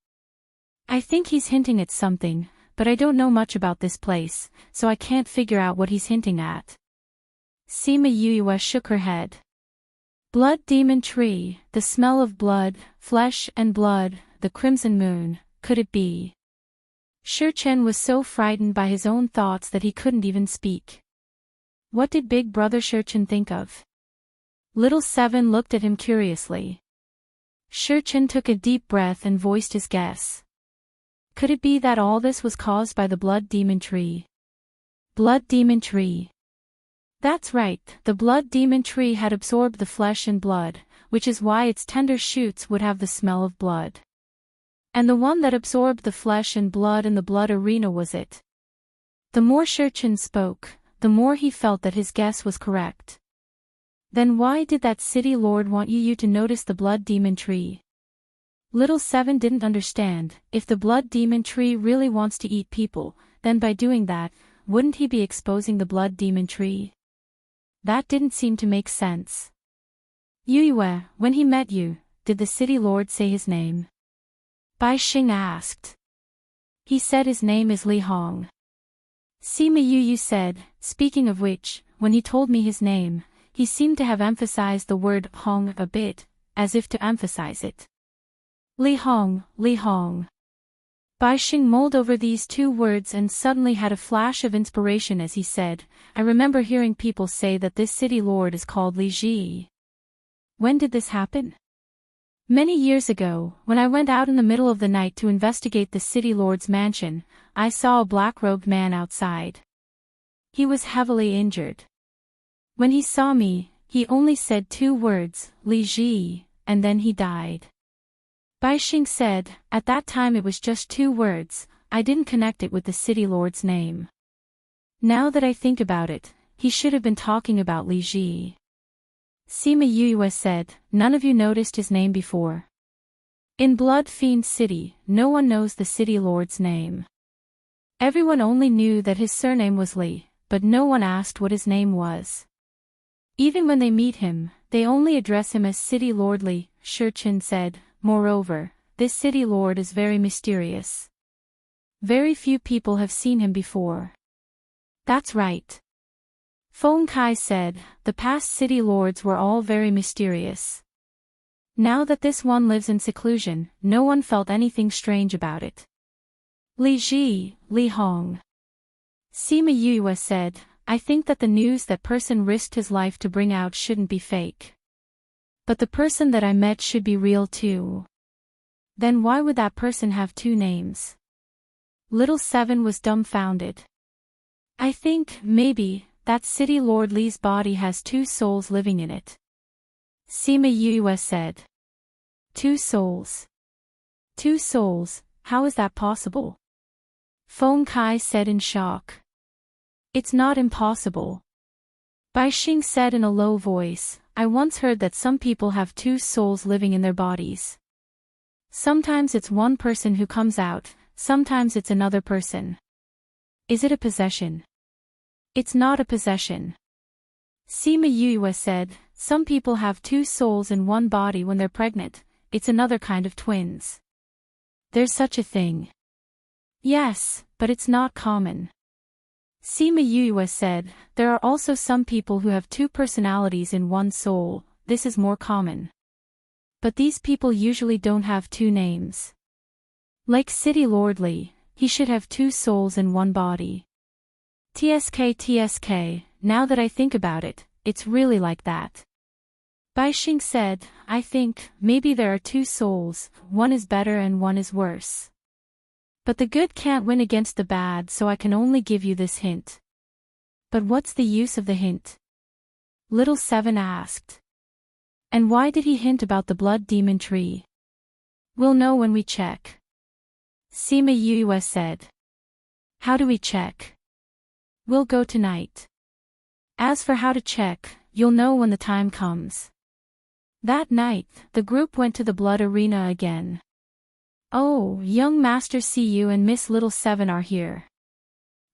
I think he's hinting at something, but I don't know much about this place, so I can't figure out what he's hinting at. Sima Yue shook her head. Blood demon tree, the smell of blood, flesh and blood, the crimson moon, could it be? Shi Chen was so frightened by his own thoughts that he couldn't even speak. What did Big Brother Shi Chen think of? Little Seven looked at him curiously. Shi Chen took a deep breath and voiced his guess. Could it be that all this was caused by the blood demon tree? Blood demon tree. That's right, the blood demon tree had absorbed the flesh and blood, which is why its tender shoots would have the smell of blood. And the one that absorbed the flesh and blood in the blood arena was it. The more Shi Chen spoke, the more he felt that his guess was correct. Then why did that city lord want you to notice the blood demon tree? Little Seven didn't understand, if the blood demon tree really wants to eat people, then by doing that, wouldn't he be exposing the blood demon tree? That didn't seem to make sense. Yue, when he met you, did the city lord say his name? Bai Xing asked. He said his name is Li Hong. Sima Yue said, speaking of which, when he told me his name, he seemed to have emphasized the word Hong a bit, as if to emphasize it. Li Hong, Li Hong. Bai Xing mulled over these 2 words and suddenly had a flash of inspiration as he said, I remember hearing people say that this city lord is called Li Ji. When did this happen? Many years ago, when I went out in the middle of the night to investigate the city lord's mansion, I saw a black-robed man outside. He was heavily injured. When he saw me, he only said 2 words, Li Ji, and then he died. Bai Xing said, at that time it was just 2 words, I didn't connect it with the city lord's name. Now that I think about it, he should have been talking about Li Ji. Sima Yue said, none of you noticed his name before. In Blood Fiend City, no one knows the city lord's name. Everyone only knew that his surname was Li, but no one asked what his name was. Even when they meet him, they only address him as City Lord Li, Shi Chen said. Moreover, this city lord is very mysterious. Very few people have seen him before. That's right. Feng Kai said, the past city lords were all very mysterious. Now that this one lives in seclusion, no one felt anything strange about it. Li Ji, Li Hong. Sima Yue said, I think that the news that person risked his life to bring out shouldn't be fake. But the person that I met should be real too. Then why would that person have 2 names? Little Seven was dumbfounded. I think, maybe, that city lord Li's body has 2 souls living in it. Sima Yue said. 2 souls. 2 souls, how is that possible? Feng Kai said in shock. It's not impossible. Bai Xing said in a low voice, I once heard that some people have 2 souls living in their bodies. Sometimes it's one person who comes out, sometimes it's another person. Is it a possession? It's not a possession. Sima Yue said, some people have 2 souls in one body when they're pregnant, it's another kind of twins. There's such a thing. Yes, but it's not common. Sima Yue said, there are also some people who have 2 personalities in one soul, this is more common. But these people usually don't have 2 names. Like City Lord Li, he should have 2 souls in one body. TSK, now that I think about it, it's really like that. Bai Xing said, I think, maybe there are 2 souls, one is better and one is worse. But the good can't win against the bad, so I can only give you this hint. But what's the use of the hint? Little Seven asked. And why did he hint about the blood demon tree? We'll know when we check. Sima Yue said. How do we check? We'll go tonight. As for how to check, you'll know when the time comes. That night, the group went to the blood arena again. Oh, young Master Cu and Miss Little Seven are here.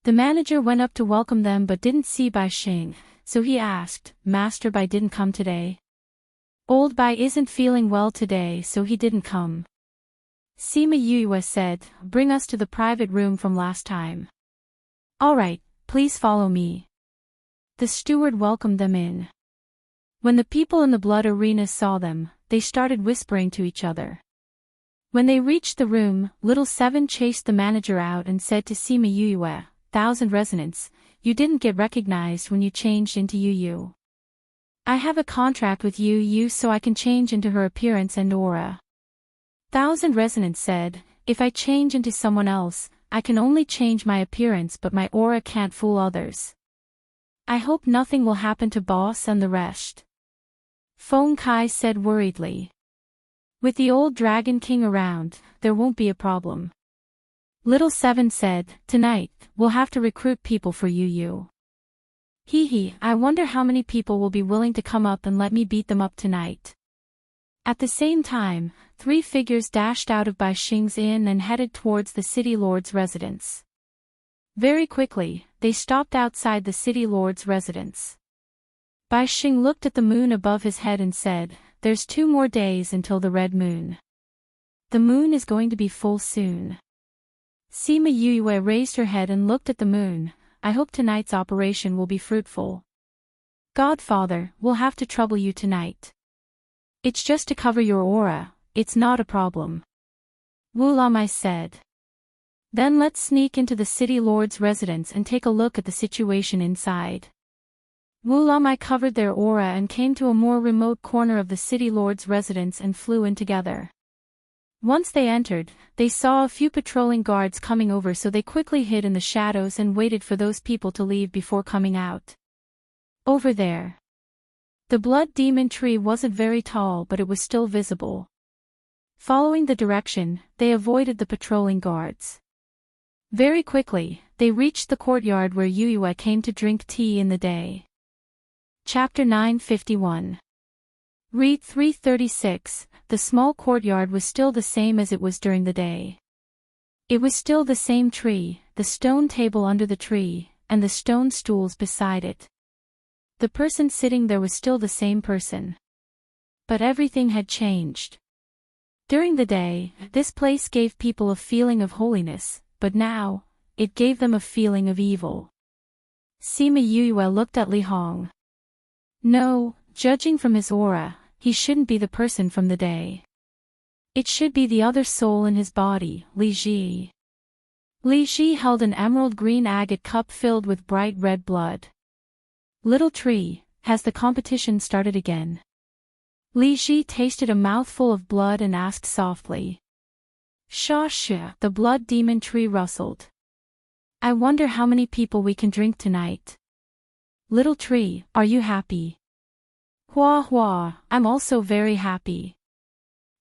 The manager went up to welcome them but didn't see Bai Xing, so he asked, Master Bai didn't come today? Old Bai isn't feeling well today so he didn't come. Sima Yue said, bring us to the private room from last time. Alright, please follow me. The steward welcomed them in. When the people in the blood arena saw them, they started whispering to each other. When they reached the room, Little Seven chased the manager out and said to Sima Yue, 1,000 resonance, you didn't get recognized when you changed into Yu. I have a contract with Yu so I can change into her appearance and aura. 1,000 resonance said, if I change into someone else, I can only change my appearance but my aura can't fool others. I hope nothing will happen to boss and the rest. Feng Kai said worriedly. With the old Dragon King around, there won't be a problem. Little Seven said, tonight, we'll have to recruit people for Yu. I wonder how many people will be willing to come up and let me beat them up tonight. At the same time, 3 figures dashed out of Bai Xing's inn and headed towards the city lord's residence. Very quickly, they stopped outside the city lord's residence. Bai Xing looked at the moon above his head and said, there's 2 more days until the red moon. The moon is going to be full soon. Sima Yue raised her head and looked at the moon. I hope tonight's operation will be fruitful. Godfather, we'll have to trouble you tonight. It's just to cover your aura, it's not a problem. Wu Lamai said. Then let's sneak into the city lord's residence and take a look at the situation inside. Wu Lamai covered their aura and came to a more remote corner of the city lord's residence and flew in together. Once they entered, they saw a few patrolling guards coming over, so they quickly hid in the shadows and waited for those people to leave before coming out. Over there. The blood demon tree wasn't very tall, but it was still visible. Following the direction, they avoided the patrolling guards. Very quickly, they reached the courtyard where Yuyue came to drink tea in the day. Chapter 951. Read 336. The small courtyard was still the same as it was during the day. It was still the same tree, the stone table under the tree, and the stone stools beside it. The person sitting there was still the same person. But everything had changed. During the day, this place gave people a feeling of holiness, but now, it gave them a feeling of evil. Sima Yuyue looked at Li Hong. No, judging from his aura, he shouldn't be the person from the day. It should be the other soul in his body, Li Ji. Li Ji held an emerald green agate cup filled with bright red blood. Little tree, has the competition started again? Li Ji tasted a mouthful of blood and asked softly. Shush, the blood demon tree rustled. I wonder how many people we can drink tonight. Little tree, are you happy? Hua hua, I'm also very happy.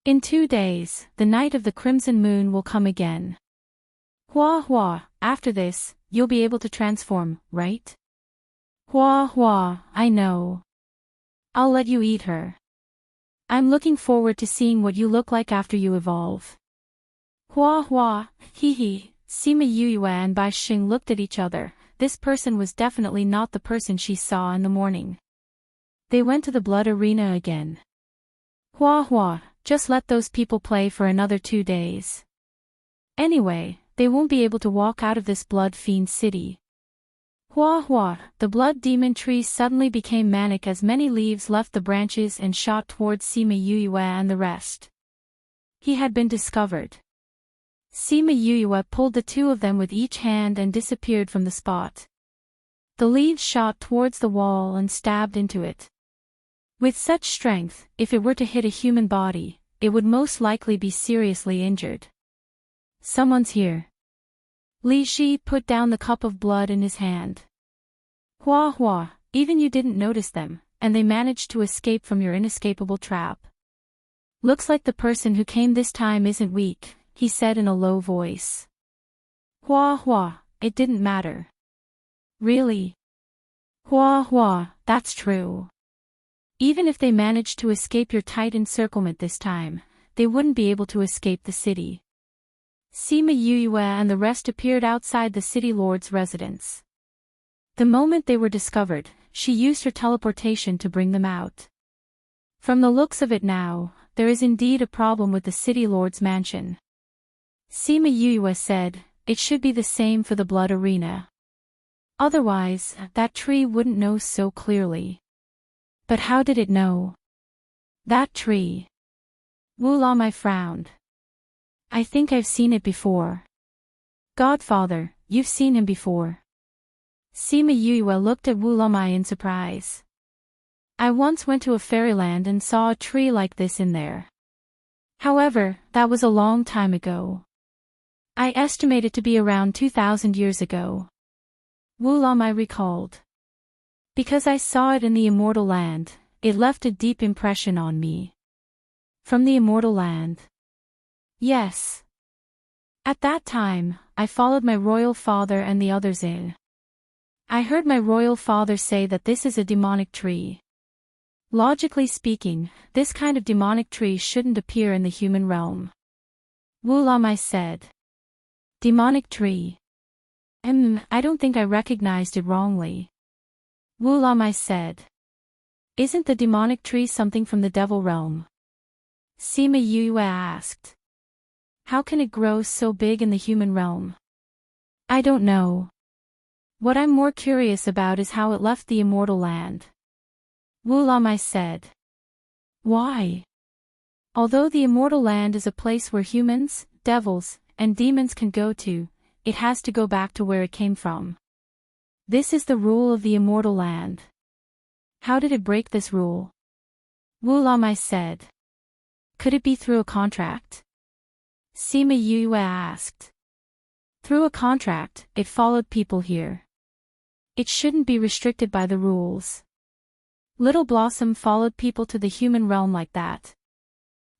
In 2 days, the night of the crimson moon will come again. Hua hua, after this, you'll be able to transform, right? Hua hua, I know. I'll let you eat her. I'm looking forward to seeing what you look like after you evolve. Hua hua, hee hee. Sima Yuyue and Bai Xing looked at each other. This person was definitely not the person she saw in the morning. They went to the blood arena again. Hua hua, just let those people play for another 2 days. Anyway, they won't be able to walk out of this blood fiend city. Hua hua, the blood demon tree suddenly became manic as many leaves left the branches and shot towards Sima Yuyue and the rest. He had been discovered. Sima Yuyue pulled the 2 of them with each hand and disappeared from the spot. The leaves shot towards the wall and stabbed into it. With such strength, if it were to hit a human body, it would most likely be seriously injured. Someone's here. Li Ji put down the cup of blood in his hand. Hua hua, even you didn't notice them, and they managed to escape from your inescapable trap. Looks like the person who came this time isn't weak, he said in a low voice. Hua hua, it didn't matter. Really? Hua hua, that's true. Even if they managed to escape your tight encirclement this time, they wouldn't be able to escape the city. Sima Yuyue and the rest appeared outside the city lord's residence. The moment they were discovered, she used her teleportation to bring them out. From the looks of it now, there is indeed a problem with the city lord's mansion. Sima Yuyue said, it should be the same for the blood arena. Otherwise, that tree wouldn't know so clearly. But how did it know? That tree. Wu Lamai frowned. I think I've seen it before. Godfather, you've seen him before. Sima Yuyue looked at Wu Lamai in surprise. I once went to a fairyland and saw a tree like this in there. However, that was a long time ago. I estimate it to be around 2,000 years ago. Wu Lamai recalled. Because I saw it in the immortal land, it left a deep impression on me. From the immortal land? Yes. At that time, I followed my royal father and the others in. I heard my royal father say that this is a demonic tree. Logically speaking, this kind of demonic tree shouldn't appear in the human realm. Wu Lamai said. Demonic tree. I don't think I recognized it wrongly. Wu Lamai said. Isn't the demonic tree something from the devil realm? Sima Yuyue asked. How can it grow so big in the human realm? I don't know. What I'm more curious about is how it left the immortal land. Wu Lamai said. Why? Although the immortal land is a place where humans, devils, and demons can go to, it has to go back to where it came from. This is the rule of the immortal land. How did it break this rule? Wu Lamai said. Could it be through a contract? Sima Yue asked. Through a contract, it followed people here. It shouldn't be restricted by the rules. Little Blossom followed people to the human realm like that.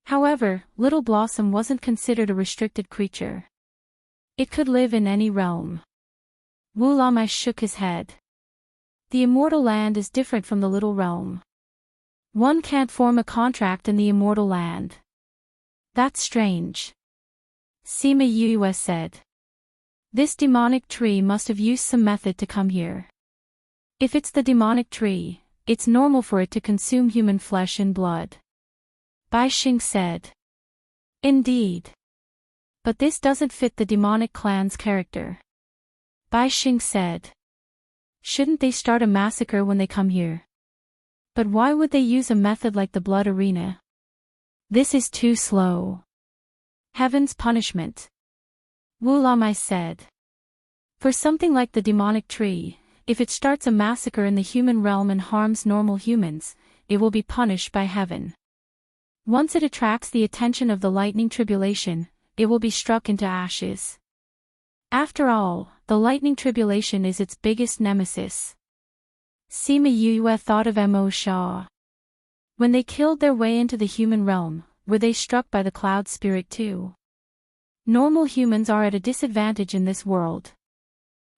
However, Little Blossom wasn't considered a restricted creature. It could live in any realm. Wu Lamai shook his head. The immortal land is different from the little realm. One can't form a contract in the immortal land. That's strange. Sima Yue said. This demonic tree must have used some method to come here. If it's the demonic tree, it's normal for it to consume human flesh and blood. Bai Xing said. Indeed. But this doesn't fit the demonic clan's character. Bai Xing said. Shouldn't they start a massacre when they come here? But why would they use a method like the blood arena? This is too slow. Heaven's punishment. Wu Lamai said. For something like the demonic tree, if it starts a massacre in the human realm and harms normal humans, it will be punished by heaven. Once it attracts the attention of the lightning tribulation, it will be struck into ashes. After all, the lightning tribulation is its biggest nemesis. Sima Yue thought of Mo Sha. When they killed their way into the human realm, were they struck by the cloud spirit too? Normal humans are at a disadvantage in this world.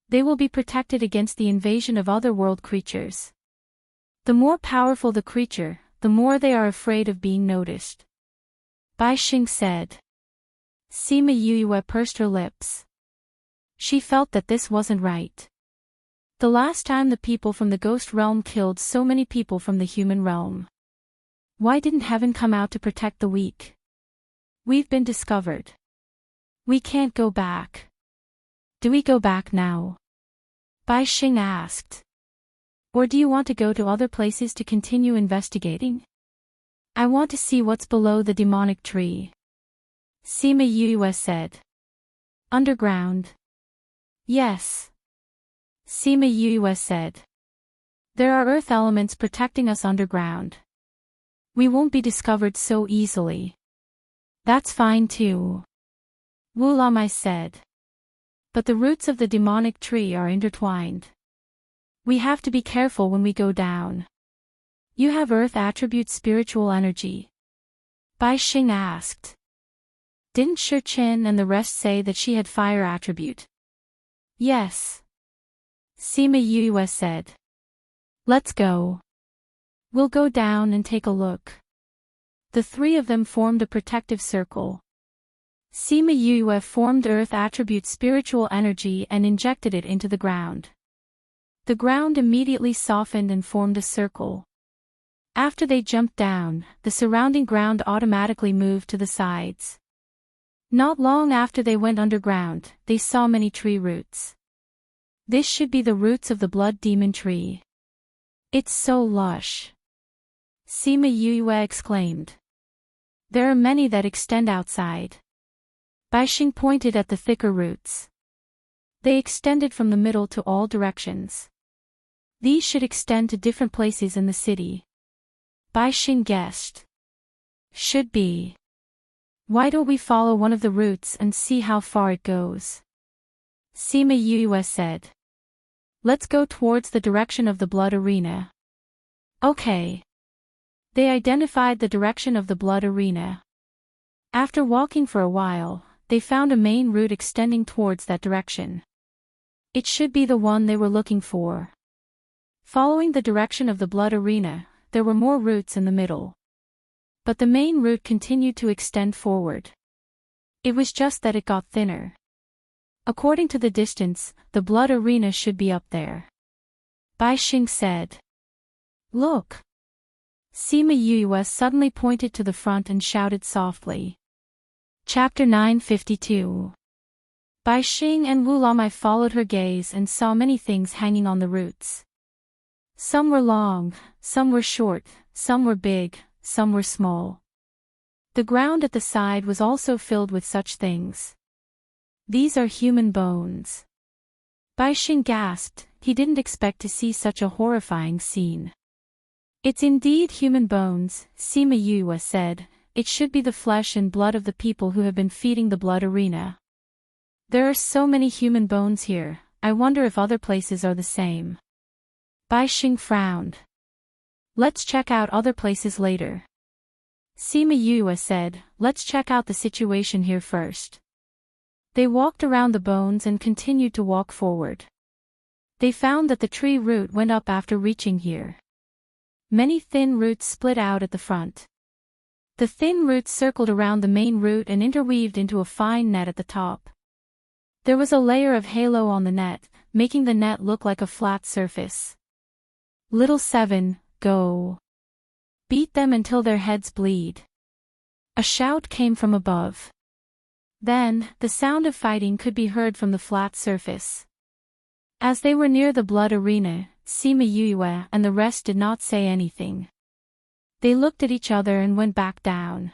They will be protected against the invasion of other world creatures. The more powerful the creature, the more they are afraid of being noticed. Bai Xing said. Sima Yue pursed her lips. She felt that this wasn't right. The last time the people from the ghost realm killed so many people from the human realm. Why didn't heaven come out to protect the weak? We've been discovered. We can't go back. Do we go back now? Bai Xing asked. Or do you want to go to other places to continue investigating? I want to see what's below the demonic tree. Sima Yue said. Underground? Yes. Sima Yue said. There are earth elements protecting us underground. We won't be discovered so easily. That's fine too. Wu Lamai said. But the roots of the demonic tree are intertwined. We have to be careful when we go down. You have earth attribute spiritual energy. Bai Xing asked. Didn't Shi Qin and the rest say that she had fire attribute? Yes. Sima Yue said. Let's go. We'll go down and take a look. The three of them formed a protective circle. Sima Yue formed earth attribute spiritual energy and injected it into the ground. The ground immediately softened and formed a circle. After they jumped down, the surrounding ground automatically moved to the sides. Not long after they went underground, they saw many tree roots. This should be the roots of the blood demon tree. It's so lush. Sima Yue exclaimed. There are many that extend outside. Bai Xing pointed at the thicker roots. They extended from the middle to all directions. These should extend to different places in the city. Bai Xing guessed. Should be. Why don't we follow one of the roots and see how far it goes? Sima Yue said. Let's go towards the direction of the blood arena. Okay. They identified the direction of the blood arena. After walking for a while, they found a main route extending towards that direction. It should be the one they were looking for. Following the direction of the blood arena, there were more routes in the middle. But the main route continued to extend forward. It was just that it got thinner. According to the distance, the blood arena should be up there. Bai Xing said. Look! Sima Yue suddenly pointed to the front and shouted softly. Chapter 952. Bai Xing and Wu Lamai followed her gaze and saw many things hanging on the roots. Some were long, some were short, some were big, some were small. The ground at the side was also filled with such things. These are human bones. Bai Xing gasped, he didn't expect to see such a horrifying scene. It's indeed human bones, Sima Yue said. It should be the flesh and blood of the people who have been feeding the blood arena. There are so many human bones here, I wonder if other places are the same. Bai Xing frowned. Let's check out other places later. Sima Yue said, let's check out the situation here first. They walked around the bones and continued to walk forward. They found that the tree root went up after reaching here. Many thin roots split out at the front. The thin roots circled around the main root and interweaved into a fine net at the top. There was a layer of halo on the net, making the net look like a flat surface. Little 7, go. Beat them until their heads bleed. A shout came from above. Then, the sound of fighting could be heard from the flat surface. As they were near the blood arena, Sima Yue and the rest did not say anything. They looked at each other and went back down.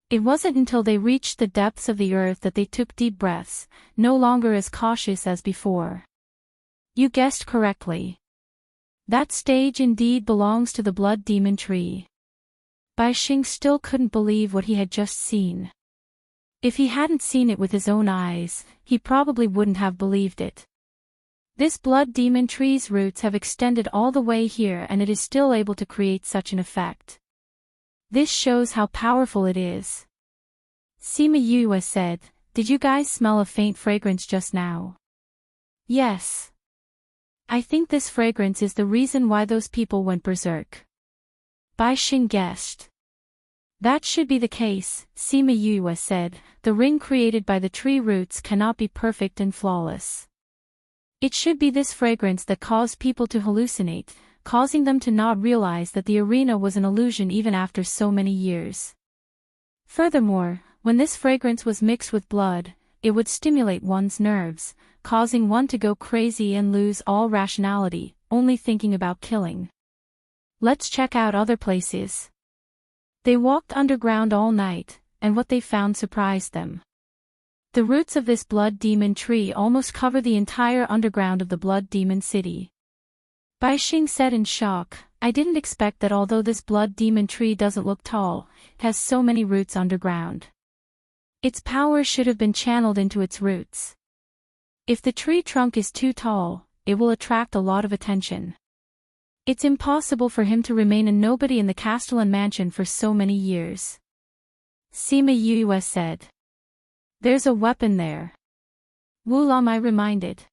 It wasn't until they reached the depths of the earth that they took deep breaths, no longer as cautious as before. You guessed correctly. That stage indeed belongs to the blood demon tree. Bai Xing still couldn't believe what he had just seen. If he hadn't seen it with his own eyes, he probably wouldn't have believed it. This blood demon tree's roots have extended all the way here and it is still able to create such an effect. This shows how powerful it is. Sima Yue said, did you guys smell a faint fragrance just now? Yes. I think this fragrance is the reason why those people went berserk. Bai Xing guessed. That should be the case, Sima Yue said, the ring created by the tree roots cannot be perfect and flawless. It should be this fragrance that caused people to hallucinate, causing them to not realize that the arena was an illusion even after so many years. Furthermore, when this fragrance was mixed with blood, it would stimulate one's nerves, causing one to go crazy and lose all rationality, only thinking about killing. Let's check out other places. They walked underground all night, and what they found surprised them. The roots of this blood demon tree almost cover the entire underground of the blood demon city. Bai Xing said in shock, I didn't expect that although this blood demon tree doesn't look tall, it has so many roots underground. Its power should have been channeled into its roots. If the tree trunk is too tall, it will attract a lot of attention. It's impossible for him to remain a nobody in the Castellan mansion for so many years. Sima Yue said. There's a weapon there. Wu Lamai reminded.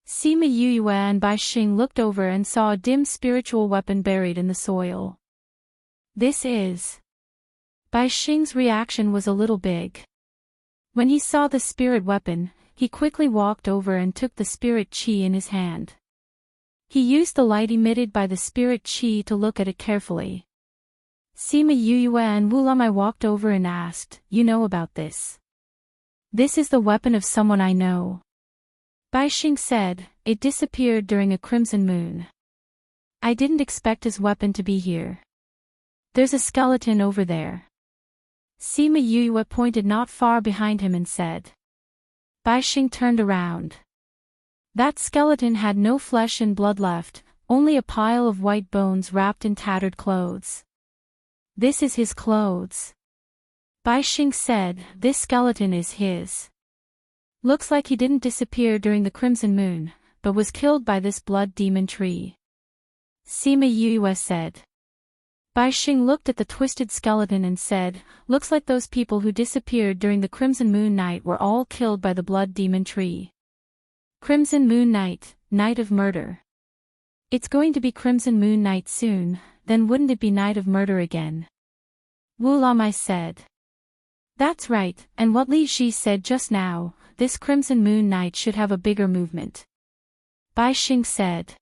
Sima Yue and Bai Xing looked over and saw a dim spiritual weapon buried in the soil. This is. Bai Xing's reaction was a little big. When he saw the spirit weapon, he quickly walked over and took the spirit chi in his hand. He used the light emitted by the spirit chi to look at it carefully. Sima Yue and Wu Lamai walked over and asked, you know about this? This is the weapon of someone I know. Bai Xing said, it disappeared during a crimson moon. I didn't expect his weapon to be here. There's a skeleton over there. Sima Yue pointed not far behind him and said. Bai Xing turned around. That skeleton had no flesh and blood left, only a pile of white bones wrapped in tattered clothes. This is his clothes. Bai Xing said, this skeleton is his. Looks like he didn't disappear during the crimson moon, but was killed by this blood demon tree. Sima Yue said. Bai Xing looked at the twisted skeleton and said, looks like those people who disappeared during the crimson moon night were all killed by the blood demon tree. Crimson moon night, night of murder. It's going to be crimson moon night soon, then wouldn't it be night of murder again? Wu Lamai said. That's right, and what Li Shi said just now, this crimson moon night should have a bigger movement. Bai Xing said.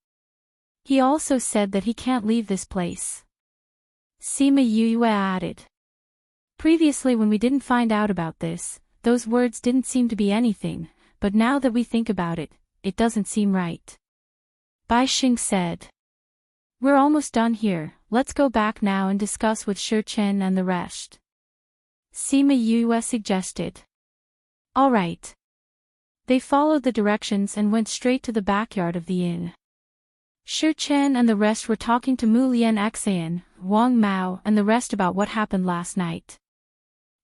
He also said that he can't leave this place. Sima Yue added. Previously when we didn't find out about this, those words didn't seem to be anything, but now that we think about it, it doesn't seem right. Bai Xing said. We're almost done here, let's go back now and discuss with Shi Chen and the rest. Sima Yue suggested. All right. They followed the directions and went straight to the backyard of the inn. Shi Chen and the rest were talking to Mu Lian Xian, Wang Mao and the rest about what happened last night.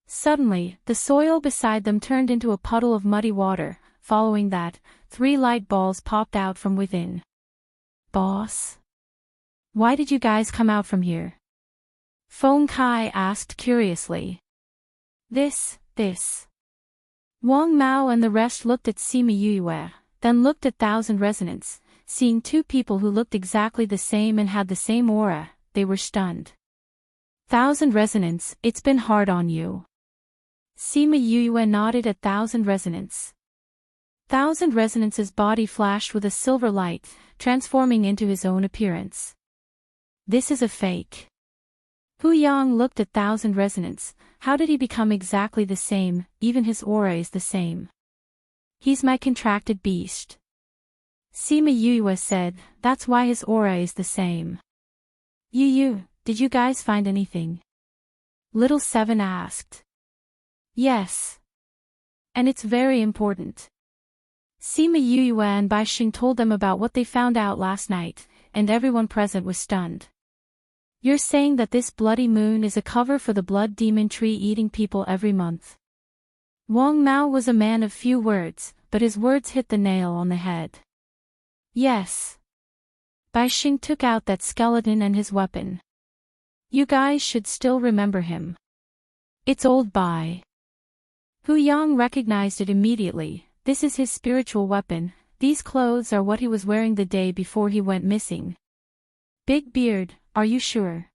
Suddenly, the soil beside them turned into a puddle of muddy water. Following that, 3 light balls popped out from within. Boss? Why did you guys come out from here? Feng Kai asked curiously. This. Wang Mao and the rest looked at Sima Yue, then looked at Thousand Resonance, seeing 2 people who looked exactly the same and had the same aura. They were stunned. Thousand Resonance, it's been hard on you. Sima Yue nodded at Thousand Resonance. Thousand Resonance's body flashed with a silver light, transforming into his own appearance. This is a fake. Hu Yang looked at Thousand Resonance. How did he become exactly the same? Even his aura is the same. He's my contracted beast. Sima Yue said, that's why his aura is the same. Yu, did you guys find anything? Little Seven asked. Yes. And it's very important. Sima Yue and Bai Xing told them about what they found out last night, and everyone present was stunned. You're saying that this bloody moon is a cover for the blood demon tree eating people every month? Wang Mao was a man of few words, but his words hit the nail on the head. Yes. Bai Xing took out that skeleton and his weapon. You guys should still remember him. It's old Bai. Hu Yang recognized it immediately. This is his spiritual weapon. These clothes are what he was wearing the day before he went missing. Big Beard, are you sure?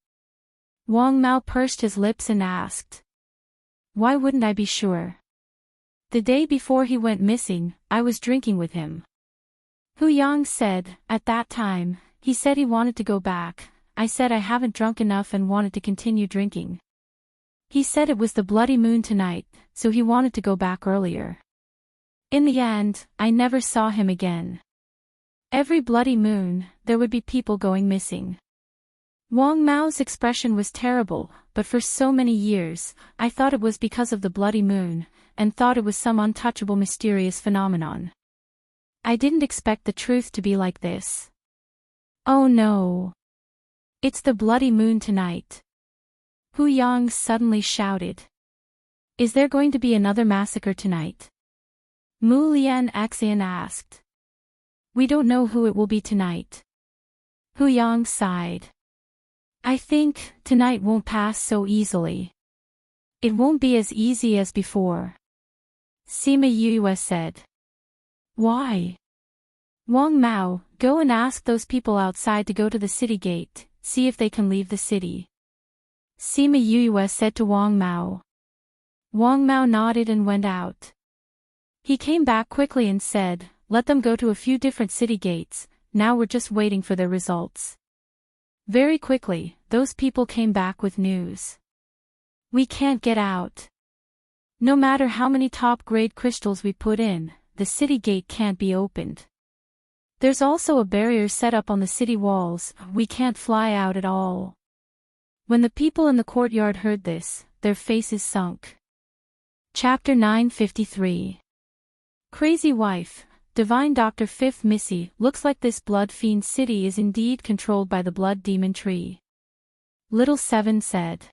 Wang Mao pursed his lips and asked. Why wouldn't I be sure? The day before he went missing, I was drinking with him. Hu Yang said, at that time, he said he wanted to go back. I said I haven't drunk enough and wanted to continue drinking. He said it was the bloody moon tonight, so he wanted to go back earlier. In the end, I never saw him again. Every bloody moon, there would be people going missing. Wang Mao's expression was terrible, but for so many years, I thought it was because of the bloody moon, and thought it was some untouchable mysterious phenomenon. I didn't expect the truth to be like this. Oh no! It's the bloody moon tonight. Hu Yang suddenly shouted. Is there going to be another massacre tonight? Mu Lian Xian asked. We don't know who it will be tonight. Hu Yang sighed. I think tonight won't pass so easily. It won't be as easy as before. Sima Yue said. Why? Wang Mao, go and ask those people outside to go to the city gate, see if they can leave the city. Sima Yue said to Wang Mao. Wang Mao nodded and went out. He came back quickly and said, let them go to a few different city gates, now we're just waiting for their results. Very quickly, those people came back with news. We can't get out. No matter how many top-grade crystals we put in, the city gate can't be opened. There's also a barrier set up on the city walls, we can't fly out at all. When the people in the courtyard heard this, their faces sunk. Chapter 953. Crazy Wife, Divine Dr. Fifth Missy, looks like this blood fiend city is indeed controlled by the blood demon tree. Little Seven said.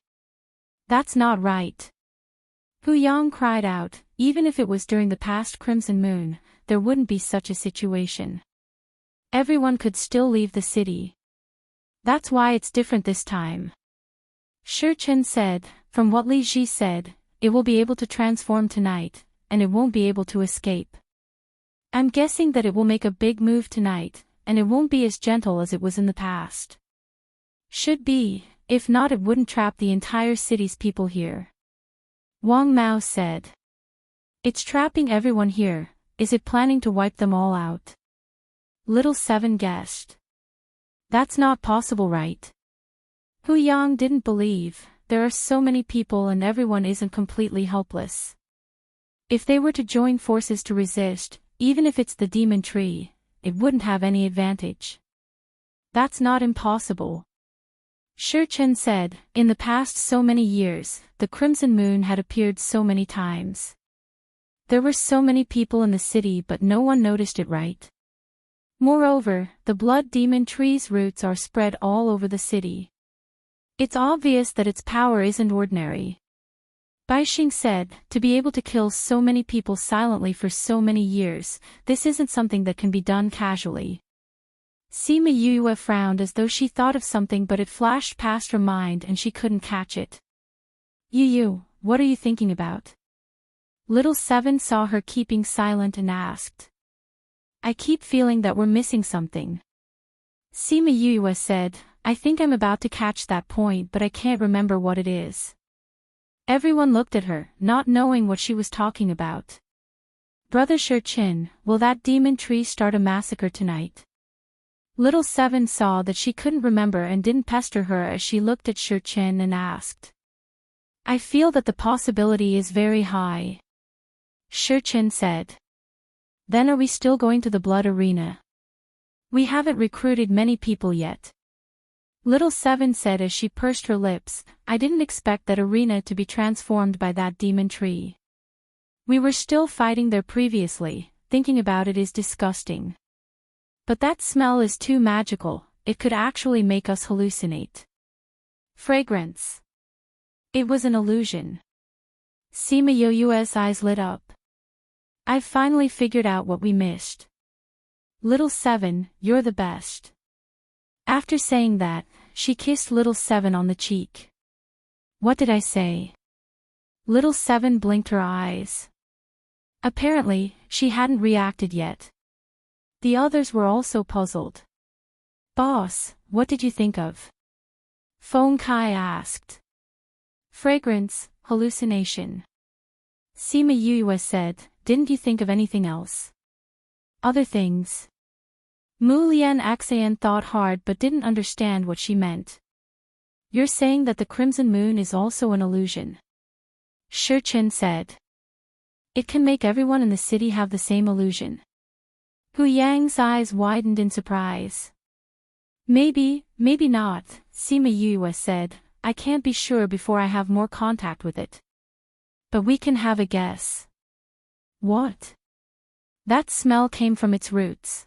That's not right. Hu Yang cried out, even if it was during the past Crimson Moon, there wouldn't be such a situation. Everyone could still leave the city. That's why it's different this time. Shi Chen said, from what Li Ji said, it will be able to transform tonight, and it won't be able to escape. I'm guessing that it will make a big move tonight, and it won't be as gentle as it was in the past. Should be, if not it wouldn't trap the entire city's people here. Wang Mao said. It's trapping everyone here, is it planning to wipe them all out? Little Seven guessed. That's not possible, right? Hu Yang didn't believe, there are so many people and everyone isn't completely helpless. If they were to join forces to resist, even if it's the demon tree, it wouldn't have any advantage. That's not impossible. Shi Chen said, in the past so many years, the Crimson Moon had appeared so many times. There were so many people in the city but no one noticed it, right? Moreover, the blood demon tree's roots are spread all over the city. It's obvious that its power isn't ordinary. Baixing said, to be able to kill so many people silently for so many years, this isn't something that can be done casually. Sima Yue frowned as though she thought of something but it flashed past her mind and she couldn't catch it. Yu, what are you thinking about? Little Seven saw her keeping silent and asked. I keep feeling that we're missing something. Sima Yue said, I think I'm about to catch that point but I can't remember what it is. Everyone looked at her, not knowing what she was talking about. Brother Shichin, will that demon tree start a massacre tonight? Little Seven saw that she couldn't remember and didn't pester her as she looked at Shichin and asked. I feel that the possibility is very high. Shichin said. Then are we still going to the blood arena? We haven't recruited many people yet. Little Seven said as she pursed her lips, I didn't expect that arena to be transformed by that demon tree. We were still fighting there previously, thinking about it is disgusting. But that smell is too magical, it could actually make us hallucinate. Fragrance. It was an illusion. Sima Yu's eyes lit up. I've finally figured out what we missed. Little Seven, you're the best. After saying that, she kissed Little Seven on the cheek. What did I say? Little Seven blinked her eyes. Apparently, she hadn't reacted yet. The others were also puzzled. Boss, what did you think of? Feng Kai asked. Fragrance, hallucination. Sima Yue said, didn't you think of anything else? Other things. Mu Lian Axan thought hard but didn't understand what she meant. You're saying that the crimson moon is also an illusion? Shichin said. It can make everyone in the city have the same illusion. Hu Yang's eyes widened in surprise. Maybe not, Sima Yue said, I can't be sure before I have more contact with it. But we can have a guess. What? That smell came from its roots.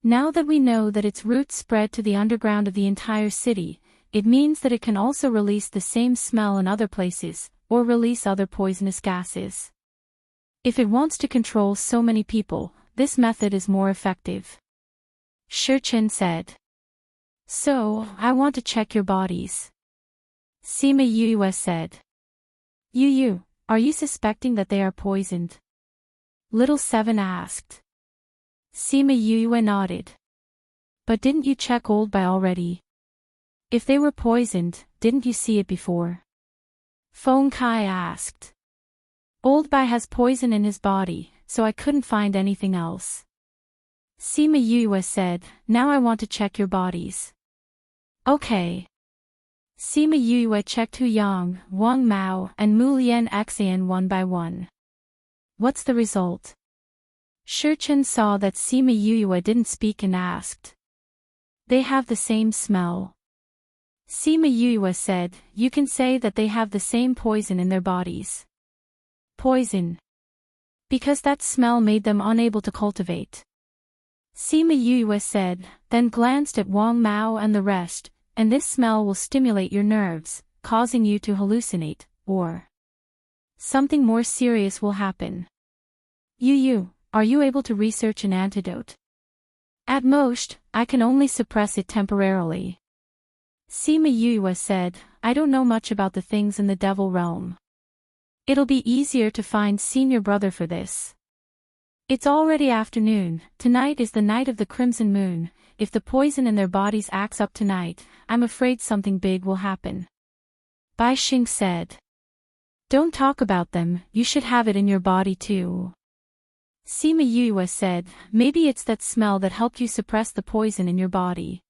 Now that we know that its roots spread to the underground of the entire city, it means that it can also release the same smell in other places, or release other poisonous gases. If it wants to control so many people, this method is more effective. Shichin said. So, I want to check your bodies. Sima Yue said. Yu, are you suspecting that they are poisoned? Little Seven asked. Sima Yue nodded. But didn't you check Old Bai already? If they were poisoned, didn't you see it before? Feng Kai asked. Old Bai has poison in his body, so I couldn't find anything else. Sima Yue said, now I want to check your bodies. Okay. Sima Yue checked Hu Yang, Wang Mao, and Mu Lian Xian one by one. What's the result? Shichin saw that Sima Yue didn't speak and asked. They have the same smell. Sima Yue said, you can say that they have the same poison in their bodies. Poison. Because that smell made them unable to cultivate. Sima Yue said, then glanced at Wang Mao and the rest, and this smell will stimulate your nerves, causing you to hallucinate, or something more serious will happen. Yu, are you able to research an antidote? At most, I can only suppress it temporarily. Sima Yue said, I don't know much about the things in the devil realm. It'll be easier to find senior brother for this. It's already afternoon, tonight is the night of the crimson moon, if the poison in their bodies acts up tonight, I'm afraid something big will happen. Baixing said. Don't talk about them, you should have it in your body too. Sima Yue said, maybe it's that smell that helped you suppress the poison in your body.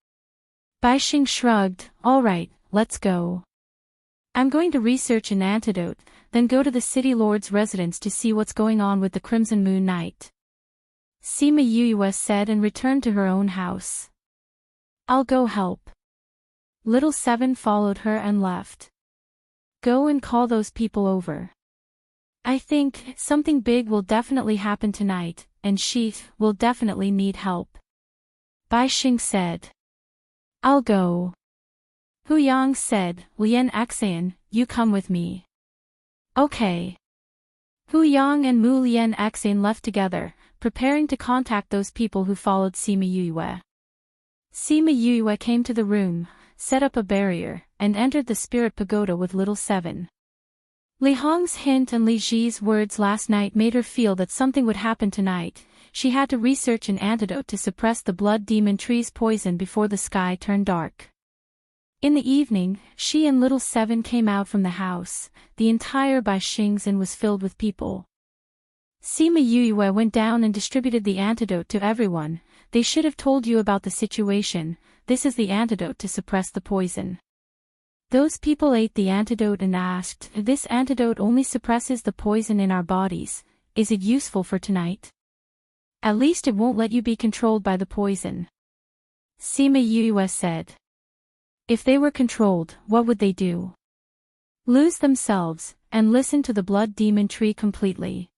Baixing shrugged, alright, let's go. I'm going to research an antidote, then go to the city lord's residence to see what's going on with the Crimson Moon Night. Sima Yue said and returned to her own house. I'll go help. Little Seven followed her and left. Go and call those people over. I think something big will definitely happen tonight, and she will definitely need help. Bai Xing said. I'll go. Hu Yang said, Lian Xan, you come with me. Okay. Hu Yang and Mu Lian Xan left together, preparing to contact those people who followed Sima Yue. Sima Yue came to the room, set up a barrier, and entered the spirit pagoda with little Seven. Li Hong's hint and Li Ji's words last night made her feel that something would happen tonight. She had to research an antidote to suppress the blood demon tree's poison before the sky turned dark. In the evening, she and little Seven came out from the house. The entire Bai Xing's inn was filled with people. Sima Yue went down and distributed the antidote to everyone. They should have told you about the situation. This is the antidote to suppress the poison. Those people ate the antidote and asked, this antidote only suppresses the poison in our bodies. Is it useful for tonight? At least it won't let you be controlled by the poison. Sima Yue said. If they were controlled, what would they do? Lose themselves, and listen to the blood demon tree completely.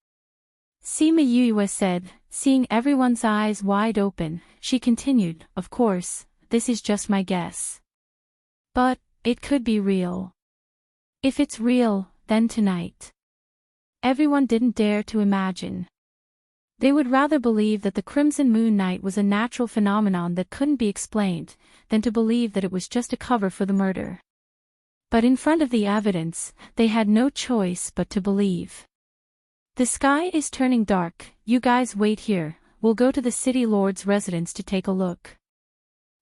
Sima Yue said, seeing everyone's eyes wide open, she continued, of course, this is just my guess. But, it could be real. If it's real, then tonight. Everyone didn't dare to imagine. They would rather believe that the Crimson Moon Night was a natural phenomenon that couldn't be explained, than to believe that it was just a cover for the murder. But in front of the evidence, they had no choice but to believe. The sky is turning dark, you guys wait here, we'll go to the city lord's residence to take a look.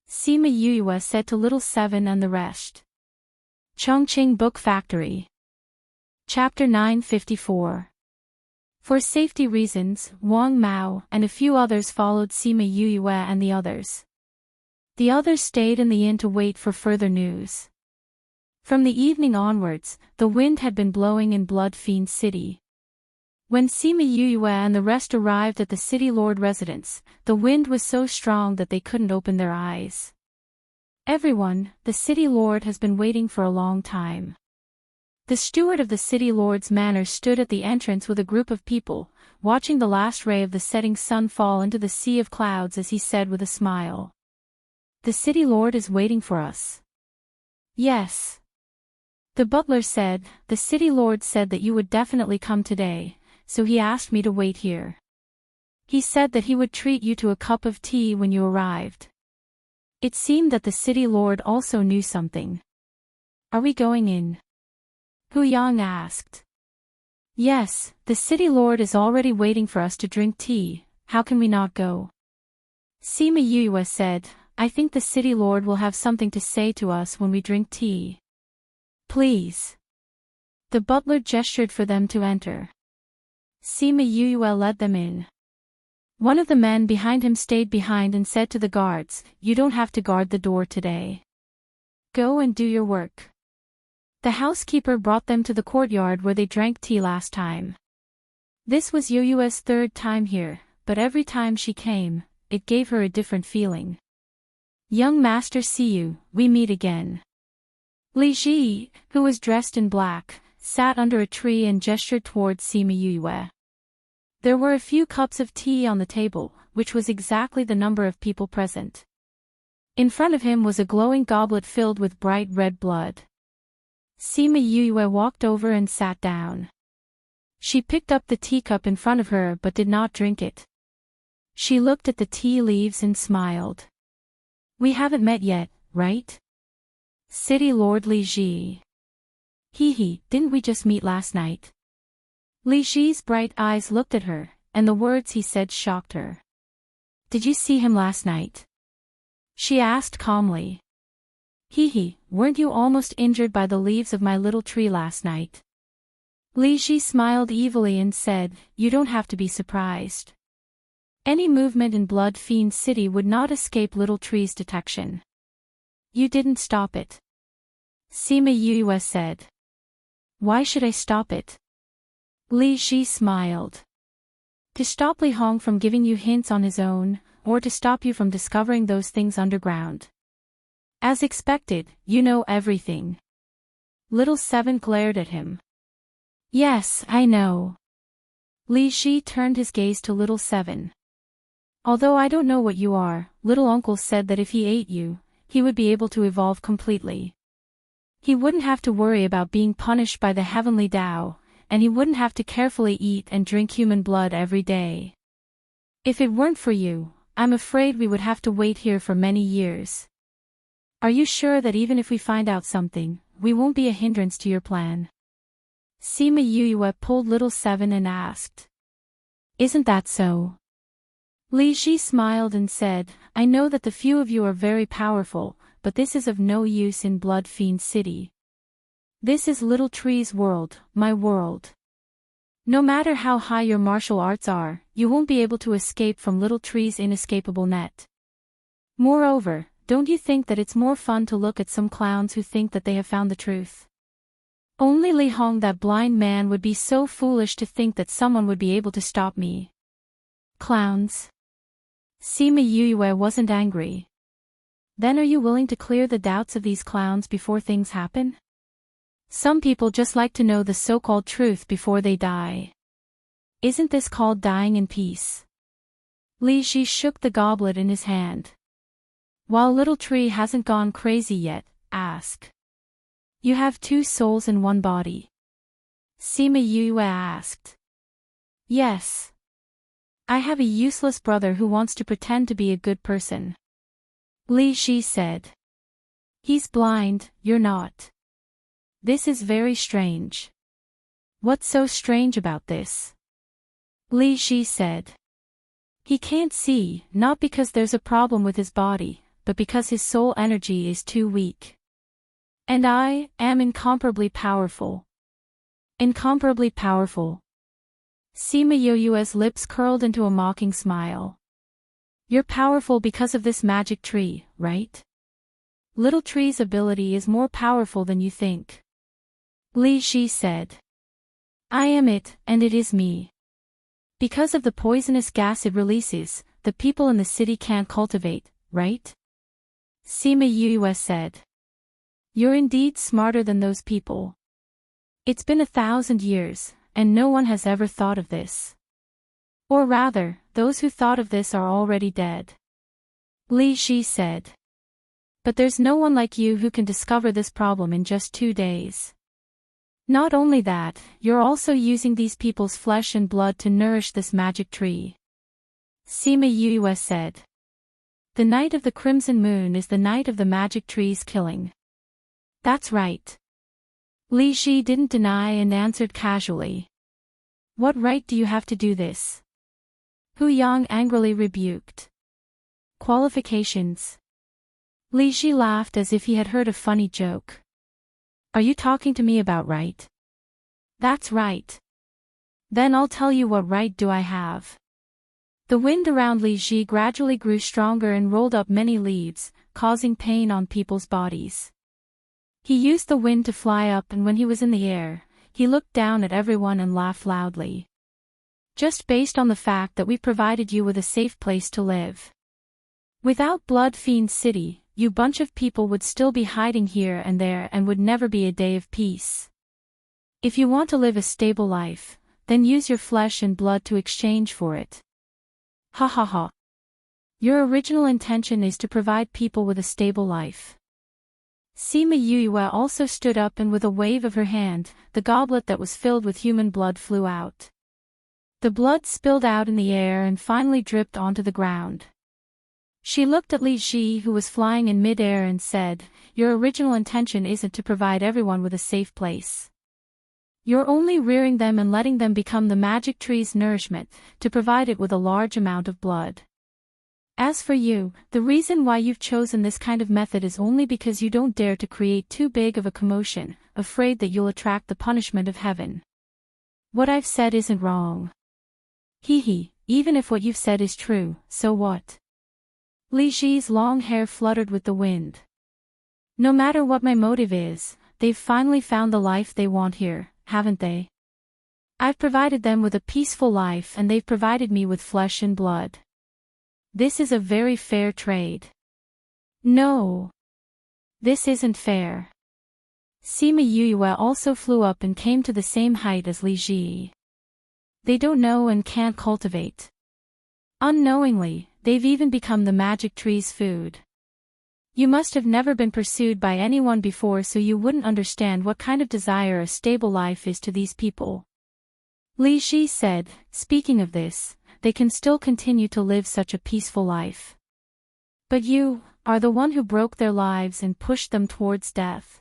Sima Yue said to little Seven and the rest. Chongqing Book Factory. Chapter 954. For safety reasons, Wang Mao and a few others followed Sima Yue and the others. The others stayed in the inn to wait for further news. From the evening onwards, the wind had been blowing in Blood Fiend City. When Sima Yue and the rest arrived at the city lord residence, the wind was so strong that they couldn't open their eyes. Everyone, the city lord has been waiting for a long time. The steward of the city lord's manor stood at the entrance with a group of people, watching the last ray of the setting sun fall into the sea of clouds as he said with a smile. The city lord is waiting for us. Yes. The butler said, the city lord said that you would definitely come today, so he asked me to wait here. He said that he would treat you to a cup of tea when you arrived. It seemed that the city lord also knew something. Are we going in? Hu Yang asked. Yes, the city lord is already waiting for us to drink tea, how can we not go? Sima Yue said, I think the city lord will have something to say to us when we drink tea. Please. The butler gestured for them to enter. Sima Yue led them in. One of the men behind him stayed behind and said to the guards, you don't have to guard the door today. Go and do your work. The housekeeper brought them to the courtyard where they drank tea last time. This was Yue's third time here, but every time she came, it gave her a different feeling. Young Master Siyu, we meet again. Li Ji, who was dressed in black, sat under a tree and gestured towards Sima Yue. There were a few cups of tea on the table, which was exactly the number of people present. In front of him was a glowing goblet filled with bright red blood. Sima Yue walked over and sat down. She picked up the teacup in front of her but did not drink it. She looked at the tea leaves and smiled. We haven't met yet, right? City Lord Li Ji. Hee, didn't we just meet last night? Li Ji's bright eyes looked at her, and the words he said shocked her. Did you see him last night? She asked calmly. Hee, weren't you almost injured by the leaves of my little tree last night? Li Ji smiled evilly and said, you don't have to be surprised. Any movement in Blood Fiend City would not escape Little Tree's detection. You didn't stop it. Sima Yue said. Why should I stop it? Li Ji smiled. To stop Li Hong from giving you hints on his own, or to stop you from discovering those things underground. As expected, you know everything. Little Seven glared at him. Yes, I know. Li Shi turned his gaze to little Seven. Although I don't know what you are, little uncle said that if he ate you, he would be able to evolve completely. He wouldn't have to worry about being punished by the heavenly Tao, and he wouldn't have to carefully eat and drink human blood every day. If it weren't for you, I'm afraid we would have to wait here for many years. Are you sure that even if we find out something, we won't be a hindrance to your plan? Sima Yue pulled little Seven and asked. Isn't that so? Li Shi smiled and said, I know that the few of you are very powerful, but this is of no use in Blood Fiend City. This is Little Tree's world, my world. No matter how high your martial arts are, you won't be able to escape from Little Tree's inescapable net. Moreover, don't you think that it's more fun to look at some clowns who think that they have found the truth? Only Li Hong, that blind man, would be so foolish to think that someone would be able to stop me. Clowns? Sima Yue wasn't angry. Then are you willing to clear the doubts of these clowns before things happen? Some people just like to know the so-called truth before they die. Isn't this called dying in peace? Li Shi shook the goblet in his hand. While Little Tree hasn't gone crazy yet, ask. You have 2 souls in one body? Sima Yue asked. Yes. I have a useless brother who wants to pretend to be a good person. Li Shi said. He's blind, you're not. This is very strange. What's so strange about this? Li Shi said. He can't see, not because there's a problem with his body, but because his soul energy is too weak. And I am incomparably powerful. Incomparably powerful. Sima Yue's lips curled into a mocking smile. You're powerful because of this magic tree, right? Little Tree's ability is more powerful than you think. Li Shi said. I am it, and it is me. Because of the poisonous gas it releases, the people in the city can't cultivate, right? Sima Yue said. You're indeed smarter than those people. It's been 1,000 years, and no one has ever thought of this. Or rather, those who thought of this are already dead. Li Shi said. But there's no one like you who can discover this problem in just 2 days. Not only that, you're also using these people's flesh and blood to nourish this magic tree. Sima Yue said. The night of the crimson moon is the night of the magic tree's killing. That's right. Li Shi didn't deny and answered casually. What right do you have to do this? Hu Yang angrily rebuked. Qualifications. Li Shi laughed as if he had heard a funny joke. Are you talking to me about right? That's right. Then I'll tell you what right do I have. The wind around Li Shi gradually grew stronger and rolled up many leaves, causing pain on people's bodies. He used the wind to fly up, and when he was in the air, he looked down at everyone and laughed loudly. Just based on the fact that we provided you with a safe place to live. Without Blood Fiend City, you bunch of people would still be hiding here and there and would never be a day of peace. If you want to live a stable life, then use your flesh and blood to exchange for it. Ha ha ha. Your original intention is to provide people with a stable life. Sima Yue also stood up, and with a wave of her hand, the goblet that was filled with human blood flew out. The blood spilled out in the air and finally dripped onto the ground. She looked at Li Shi, who was flying in mid-air, and said, Your original intention isn't to provide everyone with a safe place. You're only rearing them and letting them become the magic tree's nourishment, to provide it with a large amount of blood. As for you, the reason why you've chosen this kind of method is only because you don't dare to create too big of a commotion, afraid that you'll attract the punishment of heaven. What I've said isn't wrong. Hee, even if what you've said is true, so what? Li Shi's long hair fluttered with the wind. No matter what my motive is, they've finally found the life they want here, haven't they? I've provided them with a peaceful life, and they've provided me with flesh and blood. This is a very fair trade. No. This isn't fair. Sima Yue also flew up and came to the same height as Li Ji. They don't know and can't cultivate. Unknowingly, they've even become the magic tree's food. You must have never been pursued by anyone before, so you wouldn't understand what kind of desire a stable life is to these people. Li Ji said, speaking of this, they can still continue to live such a peaceful life. But you are the one who broke their lives and pushed them towards death.